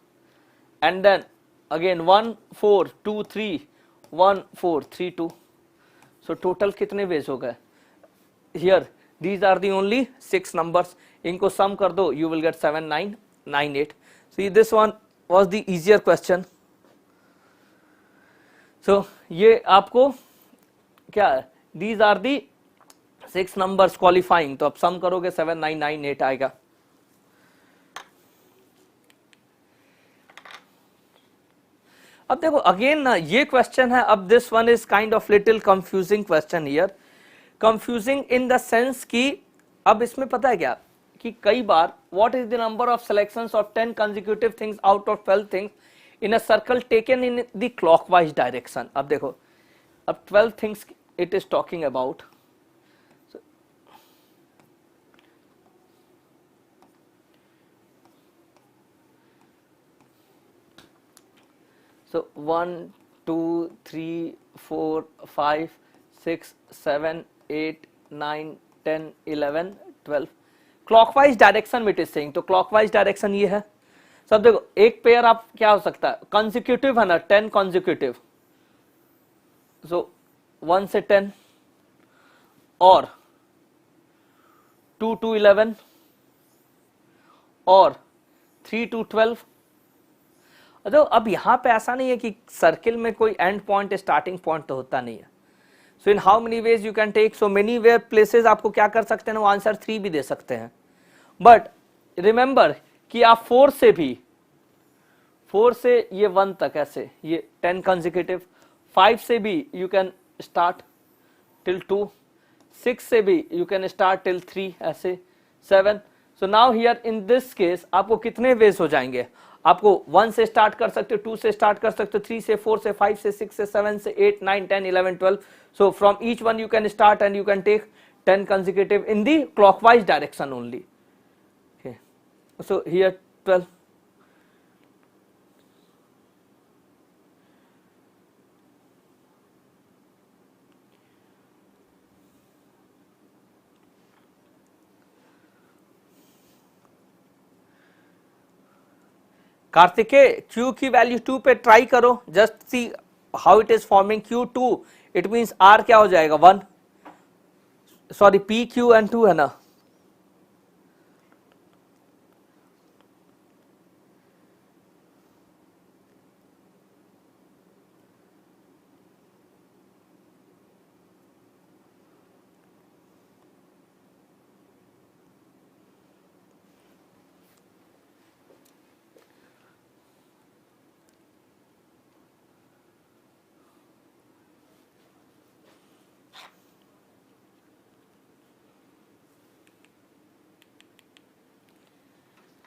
and then again 1 4 2 3 1 4 3 2. so total कितने वेज हो गए? here these are the only 6 numbers. इनको सम कर दो you will get 7998. see this one was the easier question. so ये आपको क्या है? these are the 6 numbers qualifying. तो अब सम करोगे 7998 आएगा. अब देखो अगेन ना ये क्वेश्चन है. अब this one is kind of little confusing question here. Confusing in the sense कि अब इसमें पता है क्या कि कई बार what is the number of selections of 10 consecutive things out of 12 things in a circle taken in the clockwise direction. अब देखो अब 12 things it is talking about. So 1 2 3 4 5 6 7 8 9 10 11 12 clockwise direction में इट इज सेइंग. तो clockwise direction ये है. सब देखो एक पेयर आप क्या हो सकता है कंसेक्यूटिव है ना 10 कंसेक्यूटिव. सो 1 से 10 और 2 to 11 और 3 to 12. तो अब यहां पे ऐसा नहीं है कि सर्किल में कोई एंड पॉइंट स्टार्टिंग पॉइंट तो होता नहीं है. So in how many ways you can take. So many way places आपको क्या कर सकते हैं वो आंसर 3 भी दे सकते हैं. बट रिमेंबर कि आप 4 से भी 4 से ये 1 तक ऐसे ये 10 कंसेक्यूटिव. 5 से भी यू कैन स्टार्ट टिल 2. 6 से भी यू कैन स्टार्ट टिल 3 ऐसे 7. सो now here in this case आपको कितने वेज हो जाएंगे? आपको 1 से स्टार्ट कर सकते हो, 2 से स्टार्ट कर सकते हो, 3 से 4 से 5 से 6 से 7 से 8 9 10 11 12. so from each one you can start and you can take 10 consecutive in the clockwise direction only. okay so here 12. Kartikeya Q की वैल्यू 2 पे ट्राई करो. Just see how it is forming. Q2 it means R क्या हो जाएगा 1. Sorry P Q and 2 है ना.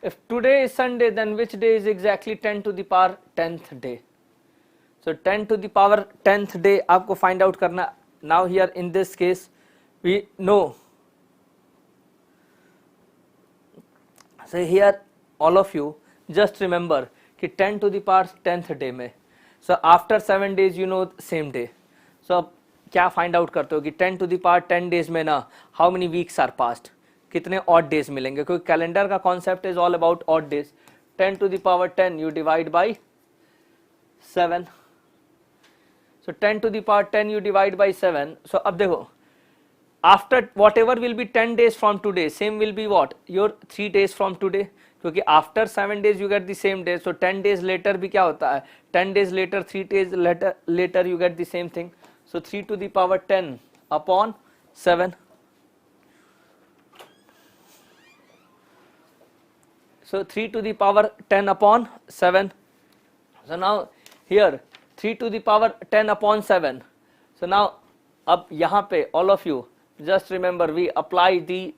If today is Sunday, then which day is exactly 10 to the power 10th day? So 10 to the power 10th day आपको find out करना. Now here in this case we know. So here all of you just remember कि 10 to the power 10th day में. So after 7 days you know same day. So अब क्या find out करते हो कि 10 to the power 10 days में ना how many weeks are passed? कितने ऑड डेज मिलेंगे? क्योंकि कैलेंडर का concept is all about odd days. 10 to the power 10 you divide by 7. so 10 to the power 10 you divide by 7. so अब देखो after whatever will be 10 days from today same will be what your 3 days from today. क्योंकि after 7 days you get the same day, so 10 days later भी क्या होता है, 10 days later, 3 days later you get the same thing, so 3 to the power 10 upon 7. So 3 to the power 10 upon 7. So now here 3 to the power 10 upon 7. So now अब यहाँ पे all of you just remember we apply the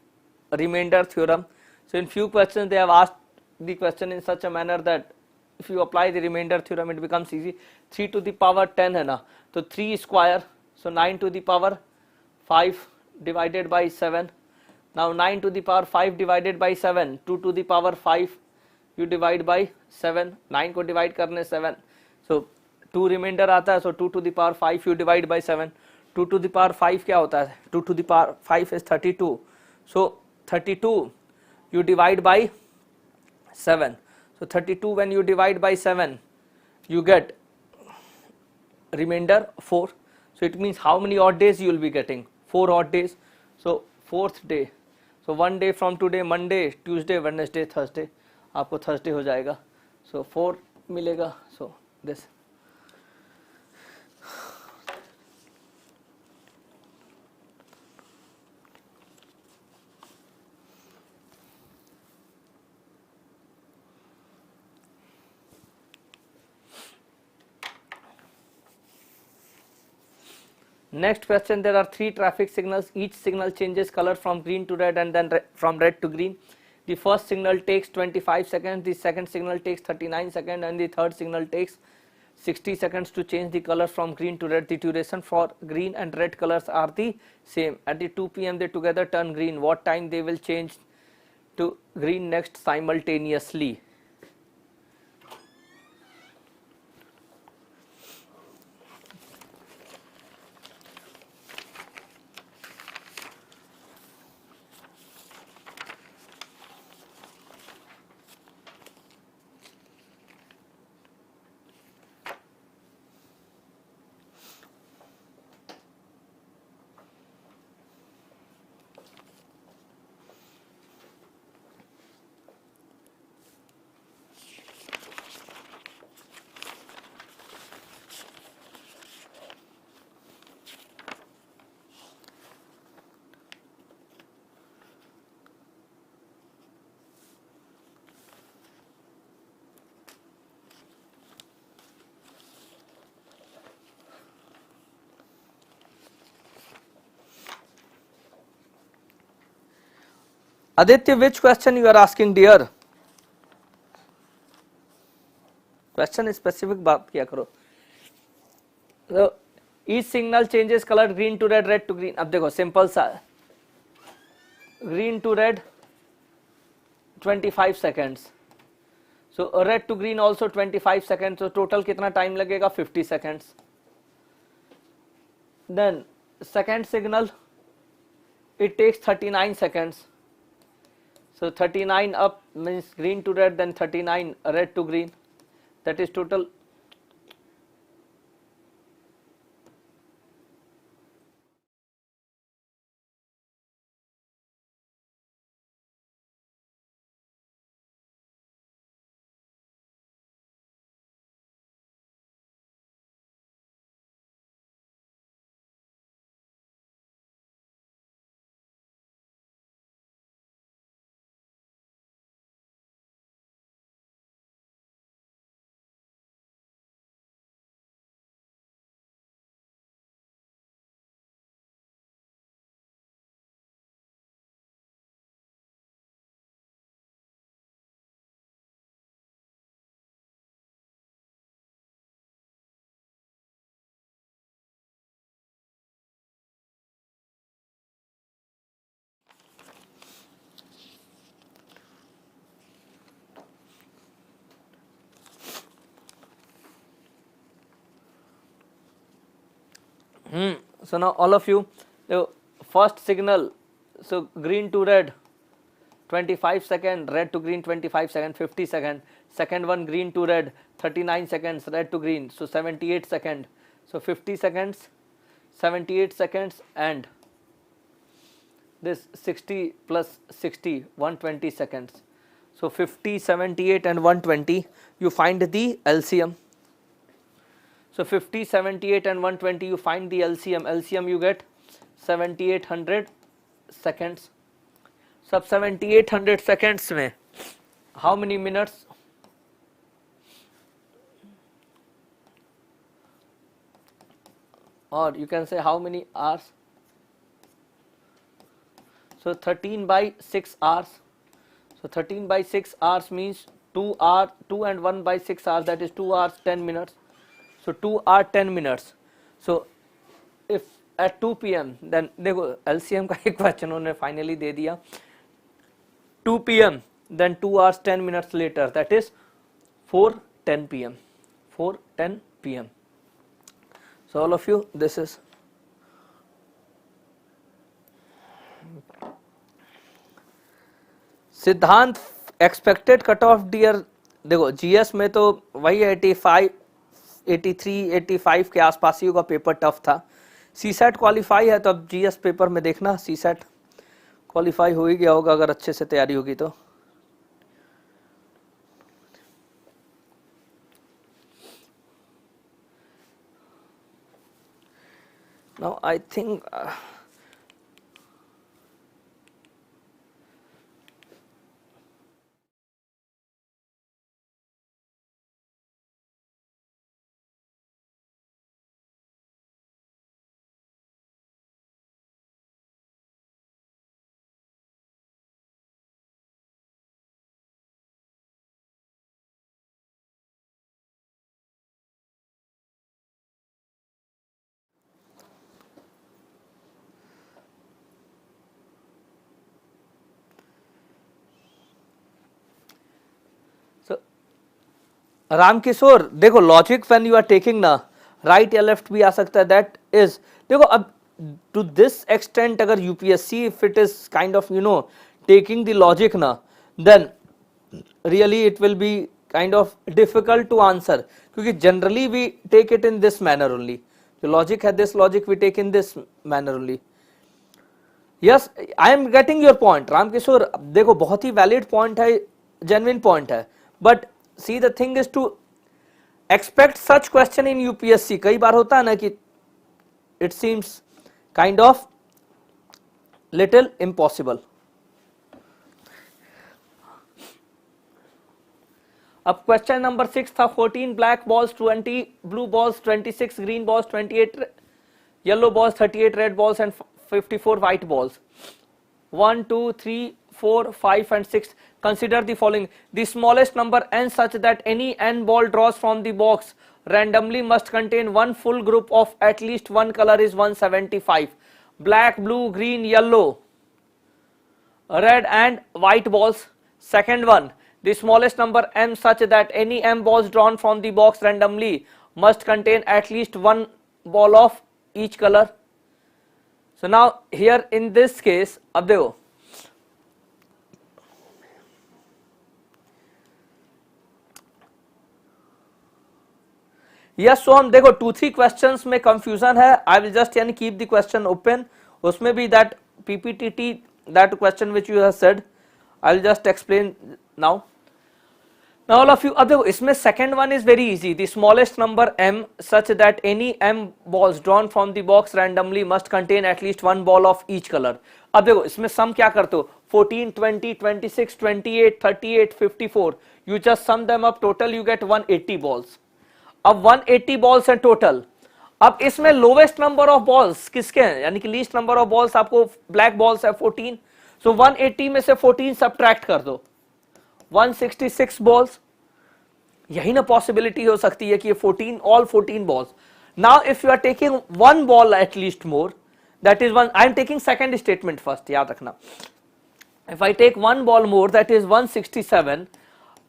remainder theorem. So in few questions they have asked the question in such a manner that if you apply the remainder theorem it becomes easy. 3 to the power 10 है ना, तो 3 square, so 9 to the power 5 divided by 7. Now 9 to the power 5 divided by 7, 2 to the power 5 you divide by 7, 9 को divide करने 7, so 2 remainder आता है, so 2 to the power 5 you divide by 7. 2 to the power 5 क्या होता है, 2 to the power 5 is 32, so 32 you divide by 7. So 32 when you divide by 7 you get remainder 4. So it means how many odd days you will be getting, 4 odd days. So 4th day, so 1 day from today, Monday, Tuesday, Wednesday, Thursday, आपको Thursday हो जाएगा, so 4 मिलेगा, so this. Next question, there are 3 traffic signals, each signal changes color from green to red and then from red to green. The first signal takes 25 seconds, the second signal takes 39 seconds and the third signal takes 60 seconds to change the color from green to red. The duration for green and red colors are the same. At the 2 p.m. they together turn green. What time they will change to green next simultaneously? Aditya, which question you are asking, dear? Question specific बात किया करो. So each signal changes color green to red, red to green. अब देखो simple सा है. Green to red 25 seconds. So red to green also 25 seconds. So total कितना time लगेगा, 50 seconds. Then second signal it takes 39 seconds. So 39 up means green to red, then 39 red to green, that is total. So now all of you, the first signal, so green to red 25 second, red to green 25 second, 50 second. Second one green to red 39 seconds, red to green, so 78 second. So 50 seconds, 78 seconds and this 60 plus 60, 120 seconds. So 50, 78 and 120, you find the LCM. So 50, 78 and 120, you find the LCM. LCM you get 7800 seconds. Sub 7800 seconds में how many minutes? Or you can say how many hours? So 13 by 6 hours. So 13 by 6 hours means 2 and 1 by 6 hours, that is 2 hours 10 minutes. So 2 hours 10 minutes. So if at 2 PM, then देखो LCM का एक question उन्होंने finally they दिया 2 PM, then 2 hours 10 minutes later, that is 4:10 PM. 4:10 PM. So all of you, this is सिद्धांत expected cut off dear. देखो GS में तो वही 85, 83, 85 के आसपास ही होगा, पेपर टफ था. सीसैट क्वालिफाई है तो अब जीएस पेपर में देखना सीसैट क्वालिफाई हो ही गया होगा अगर अच्छे से तैयारी होगी तो. नाउ आई थिंक रामकिशोर देखो logic when you are taking ना राइट या लेफ्ट भी आ सकता है. दैट इज देखो अब टू दिस एक्सटेंट अगर UPSC if it is kind of you know taking the logic ना, then really it will be kind of difficult to answer, क्योंकि generally we take it in this manner only. जो logic है this logic we take in this manner only. Yes I am getting your point Ramkishore. देखो बहुत ही valid point है, genuine point है, but see the thing is to expect such question in UPSC. कई बार होता है ना कि it seems kind of little impossible. अब क्वेश्चन नंबर 6 था 14 black balls, 20 blue balls, 26 green balls, 28 yellow balls, 38 red balls and 54 white balls. 1, 2, 3, 4, 5 and 6. Consider the following. The smallest number n such that any n ball draws from the box randomly must contain one full group of at least one color is 175. Black, blue, green, yellow, red and white balls. Second one. The smallest number m such that any m balls drawn from the box randomly must contain at least one ball of each color. So now here in this case, अब देखो yes. सो हम देखो 2-3 questions में confusion है. I will just यानी keep the question open. उसमें भी that PPTT that question which you have said I will just explain now. Now all of you अब देखो इसमें second one is very easy. The smallest number m such that any m balls drawn from the box randomly must contain at least one ball of each color. अब देखो इसमें सम क्या करते हो 14, 20, 26, 28, 38, 54. You just sum them up, total you get 180 balls. अब 180 balls है total. अब इसमें लोवेस्ट नंबर ऑफ बॉल्स किसके हैं, यानी कि लीस्ट नंबर ऑफ बॉल्स आपको ब्लैक बॉल्स है 14. सो 180 में से 14 सब्ट्रैक्ट कर दो, 166 बॉल्स. यही ना पॉसिबिलिटी हो सकती है कि ये 14 all 14 balls. Now if you are taking one ball at least more, that is one. I am taking second statement first, याद रखना. If I take one ball more that is 167.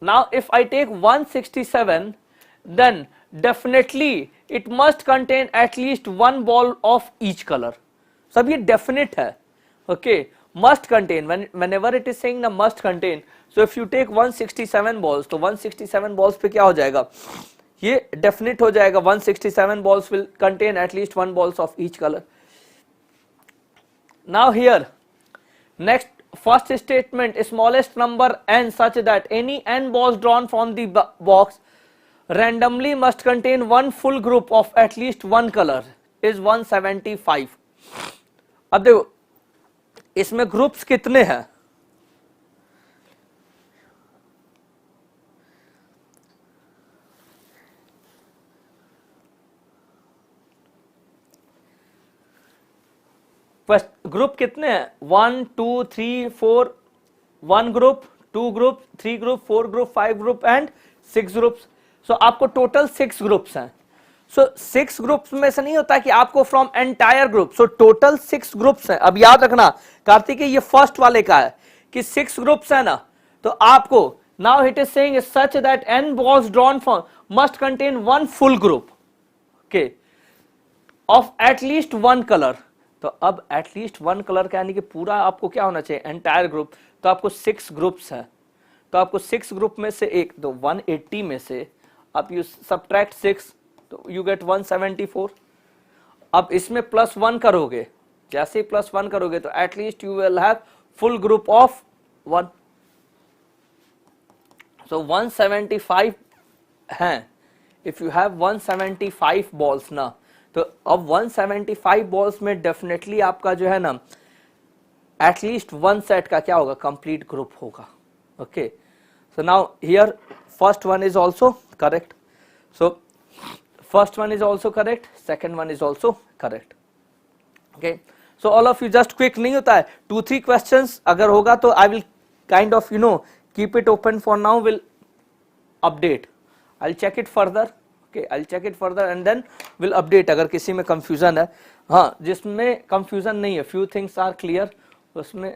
Now if I take 167 then definitely it must contain at least one ball of each color. सब ये definite है. Okay, must contain. Whenever it is saying ना must contain, so if you take 167 balls, तो 167 balls पे क्या हो जाएगा, ये definite हो जाएगा. 167 balls will contain at least one balls of each color. Now here next first statement, smallest number n such that any n balls drawn from the box randomly must contain one full group of at least one color is 175. अब देखो इसमें groups कितने हैं, group कितने हैं, 1 2 3 4, 1 group, 2 group, 3 group, 4 group, 5 group and 6 groups. So आपको total 6 groups हैं. सो 6 groups में से नहीं होता कि आपको from entire group. So total 6 groups हैं. अब याद रखना कार्तिकेय ये फर्स्ट वाले का है कि 6 ग्रुप्स है ना, तो आपको now it is saying such that n balls drawn from must contain one full group, okay, of at least one color. तो अब एटलीस्ट वन कलर का यानी कि पूरा आपको क्या होना चाहिए, एंटायर ग्रुप. तो आपको 6 ग्रुप्स हैं, तो आपको 6 ग्रुप में से एक, तो 180 में से आप यू सब्ट्रैक्ट 6 तो यू गेट 174. अब इसमें +1 करोगे, जैसे ही +1 करोगे तो at least you will have full group of 1. सो 175 हैं. इफ यू हैव 175 बॉल्स ना, तो अब 175 बॉल्स में डेफिनेटली आपका जो है ना एटलीस्ट वन सेट का क्या होगा, कंप्लीट ग्रुप होगा. Okay, so now here first one is also correct. So first one is also correct, second one is also correct. Okay, so all of you just quick नहीं होता है, 2-3 questions अगर होगा तो I will kind of keep it open for now, will update, I will check it further. Okay, I'll check it further and then we'll update अगर किसी में confusion है. हाँ, जिसमें confusion नहीं है, few things are clear उसमें.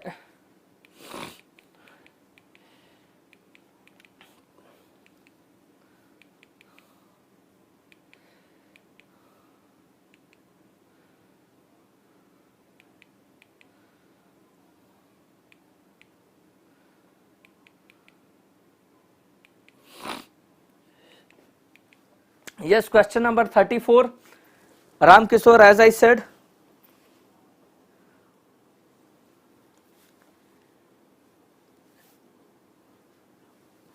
Yes, question number 34. Ram Kishore, as I said,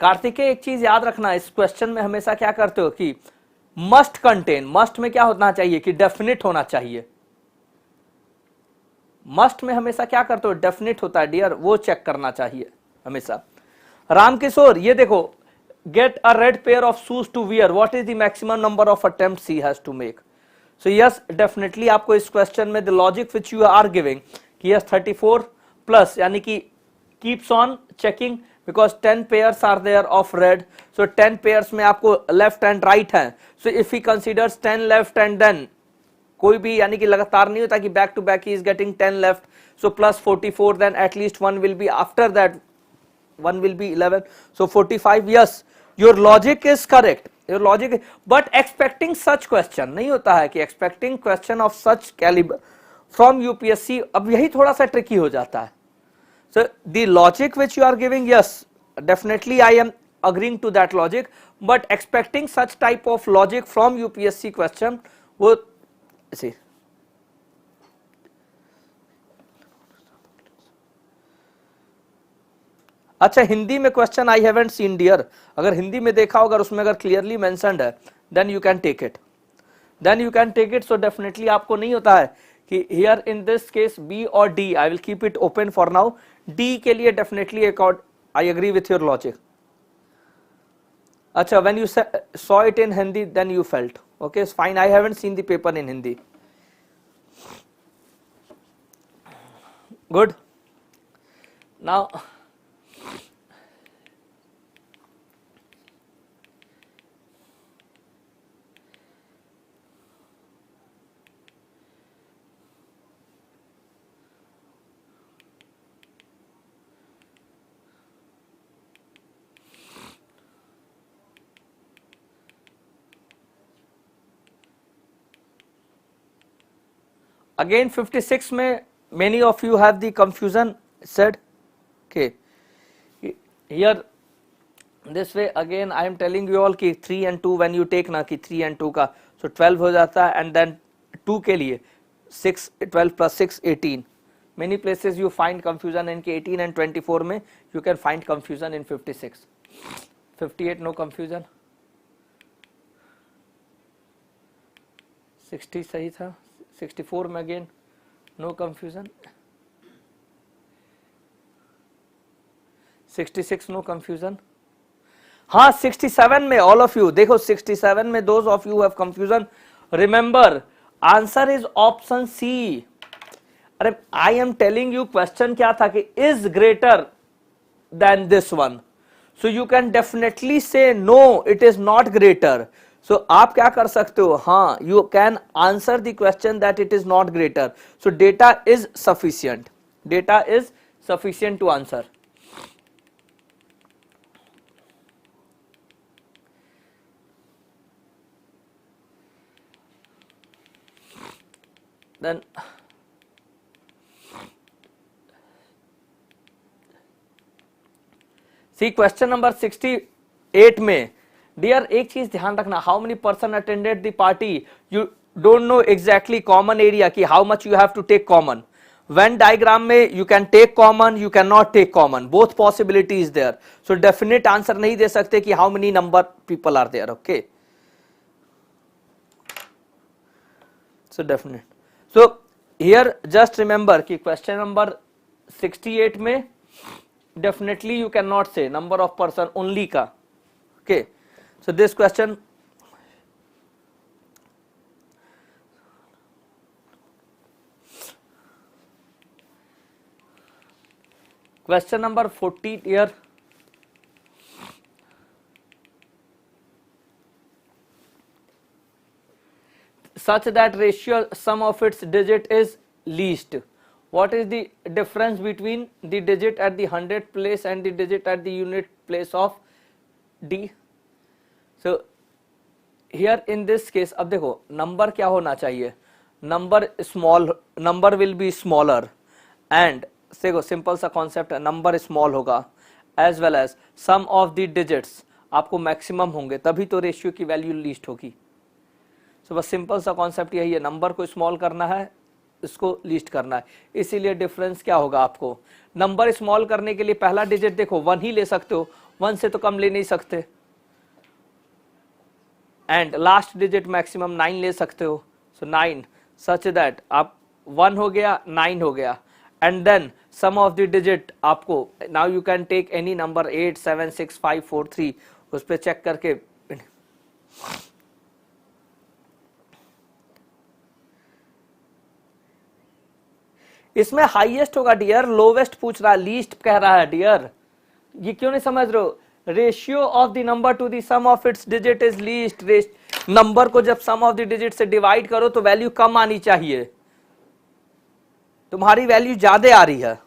Kartikeya एक चीज याद रखना, इस क्वेश्चन में हमेशा क्या करते हो कि मस्ट कंटेन, मस्ट में क्या होना चाहिए कि डेफिनेट होना चाहिए. मस्ट में हमेशा क्या करते हो, डेफिनेट होता है डियर, वो चेक करना चाहिए हमेशा. राम किशोर ये देखो, get a red pair of shoes to wear, what is the maximum number of attempts he has to make. So yes, definitely आपको इस क्वेश्चन में the logic which you are giving कि yes 34 plus यानी कि keeps on checking because 10 pairs are there of red, so 10 pairs में आपको left and right है. So if he considers 10 left and then कोई भी यानी कि लगातार नहीं होता कि back to back he is getting 10 left, so plus 44, then at least one will be after that, one will be 11, so 45. Yes, your logic is correct, your logic, but expecting such question नहीं होता है कि expecting question of such caliber from UPSC, अब यही थोड़ा सा tricky हो जाता है. So the logic which you are giving, yes, definitely I am agreeing to that logic, but expecting such type of logic from UPSC question, वो see. अच्छा, हिंदी में question I haven't seen dear, अगर हिंदी में देखा होगा उसमें अगर क्लियरली मेंशन्ड है then you can take it, then you can take it. So definitely आपको नहीं होता है कि here in this case B और D, I will keep it open for now. D के लिए definitely I agree with your logic. अच्छा, when you saw it in Hindi then you felt, okay fine, I haven't seen the paper in Hindi. Good. Now again 56 में many of you have the confusion said, okay, here this way again I am telling you all कि 3 and 2 when you take ना कि 3 and 2 का, so 12 हो जाता है, and then 2 के लिए 6, 12 plus 6 18, Many places you find confusion in 18 and 24 में, you can find confusion in 56. 58 no confusion. 60 सही था. 64 में again no confusion. 66 no confusion. हाँ 67 में all of you देखो 67 में those of you who have confusion remember answer is option C. अरे I am telling you question क्या था कि is greater than this one, so you can definitely say no it is not greater. So आप क्या कर सकते हो, हाँ you can answer the question that it is not greater. So data is sufficient, data is sufficient to answer. Then see question number 68 में dear एक चीज ध्यान रखना, how many person attended the party, you don't know exactly common area की how much you have to take common. Venn diagram में you can take common, you can not take common, both possibility is there. So definite answer नहीं दे सकते कि how many number people are there. Okay so definite. So here just remember कि question number 68 में definitely you cannot say number of person only ka. Okay, so this question number 40 here. Such that ratio sum of its digit is least. What is the difference between the digit at the 100th place and the digit at the unit place of D? So here in this case अब देखो number क्या होना चाहिए, number small, number will be smaller and देखो simple सा concept है, number small होगा as well as sum of the digits आपको मैक्सिमम होंगे, तभी तो रेशियो की वैल्यू लीस्ट होगी. सो बस सिंपल सा कॉन्सेप्ट यही है, नंबर को स्मॉल करना है, इसको लीस्ट करना है. इसीलिए डिफरेंस क्या होगा, आपको नंबर स्मॉल करने के लिए पहला डिजिट देखो 1 ही ले सकते हो, 1 से तो कम ले नहीं सकते, एंड लास्ट डिजिट मैक्सिमम 9 ले सकते हो. सो 9 सच दैट आप 1 हो गया 9 हो गया, and then sum of the digit आपको now you can take any number 8 7 6 5 4 3 उस पर चेक करके. इसमें हाईएस्ट होगा डियर, लोवेस्ट पूछ रहा है, लीस्ट कह रहा है डियर, ये क्यों नहीं समझ रहे हो. Ratio of the number to the sum of its digit is least. Number को जब सम ऑफ द डिजिट से डिवाइड करो तो वैल्यू कम आनी चाहिए, तुम्हारी वैल्यू ज्यादा आ रही है.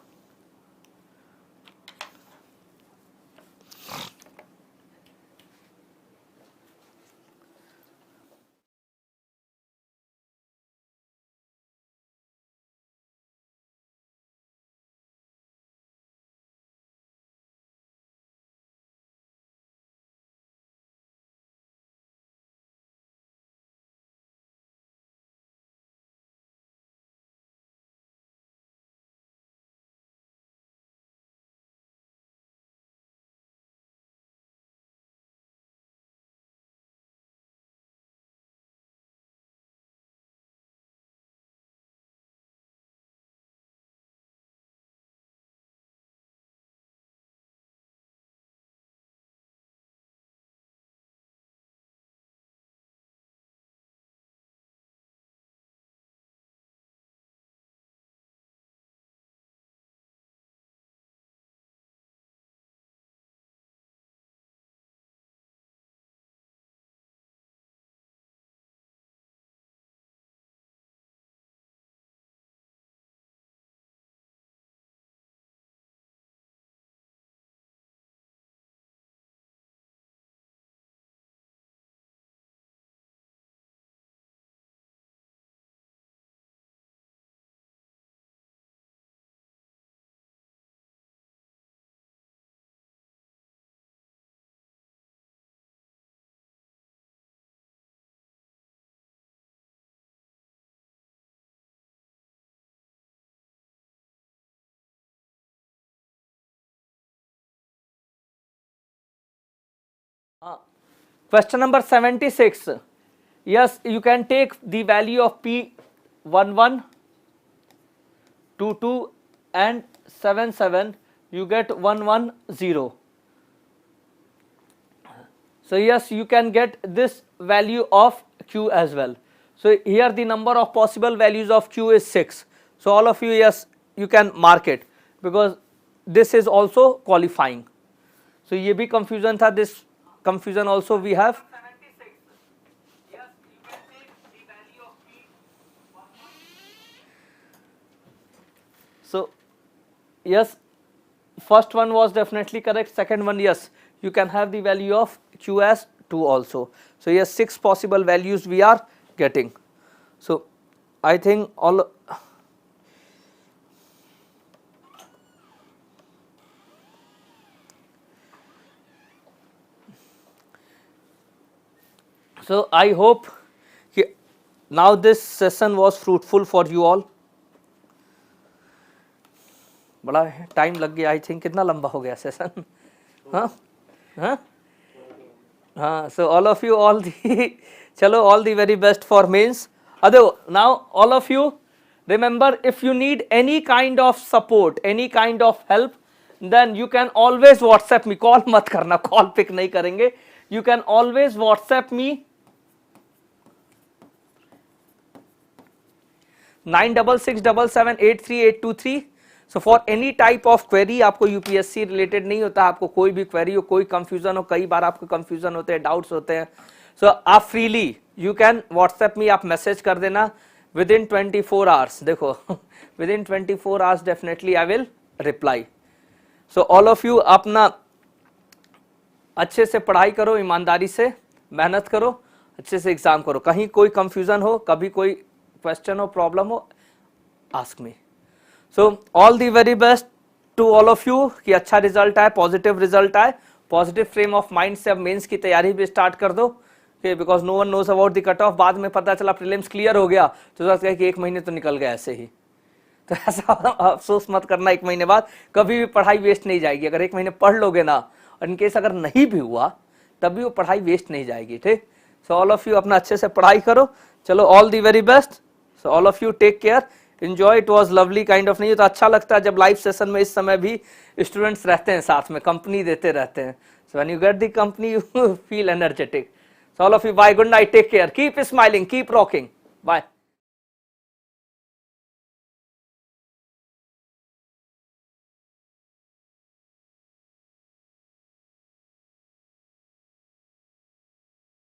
Question number 76. Yes, you can take the value of P11, 22 and 77. You get 110. So yes, you can get this value of Q as well. So here the number of possible values of Q is 6. So all of you, yes, you can mark it because this is also qualifying. So ये भी confusion था, this confusion also we have. 76. Yes, you can take the value of P11. So yes, first one was definitely correct. Second one, yes, you can have the value of Q as 2 also. So yes, 6 possible values we are getting. So I think all. So I hope now this session was fruitful for you all. बड़ा time लग गया, I think कितना लंबा हो गया session. हाँ हाँ हाँ. So all of you, all the चलो, all the very best for mains. Although now all of you remember, if you need any kind of support, any kind of help, then you can always WhatsApp me. Call मत करना, call pick नहीं करेंगे. You can always WhatsApp me 9667783823. So for any type of query, आपको UPSC related नहीं होता, आपको कोई भी query हो, कोई confusion हो, कई बार आपको confusion होते हैं, doubts होते हैं, so आप freely you can WhatsApp me, आप message कर देना within 24 hours. देखो within 24 hours definitely I will reply. So all of you अपना अच्छे से पढ़ाई करो, ईमानदारी से मेहनत करो, अच्छे से एग्जाम करो. कहीं कोई कंफ्यूजन हो, कभी कोई क्वेश्चन हो, प्रॉब्लम हो, ask me. So all the very best to all of you कि अच्छा रिजल्ट आए, पॉजिटिव रिजल्ट आए. पॉजिटिव फ्रेम ऑफ माइंड से अब मेंस की तैयारी भी स्टार्ट कर दो, because no one knows about the cut off. बाद में पता चला प्रीलिम्स क्लियर हो गया तो सोचता है कि 1 महीने तो निकल गया ऐसे ही. तो ऐसा अफसोस मत करना, 1 महीने बाद कभी भी पढ़ाई वेस्ट नहीं जाएगी. अगर 1 महीने पढ़ लोगे ना, और इनकेस अगर नहीं भी हुआ तब भी वो पढ़ाई वेस्ट नहीं जाएगी. ठीक. सो ऑल ऑफ यू अपना अच्छे से पढ़ाई करो. चलो, all the very best. So all of you take care, enjoy. It was lovely kind of. नहीं तो अच्छा लगता है जब लाइव सेशन में इस समय भी स्टूडेंट्स रहते हैं साथ में, कंपनी देते रहते हैं. So when you get the company you feel energetic. So all of you, bye, good night, take care, keep smiling, keep rocking, bye.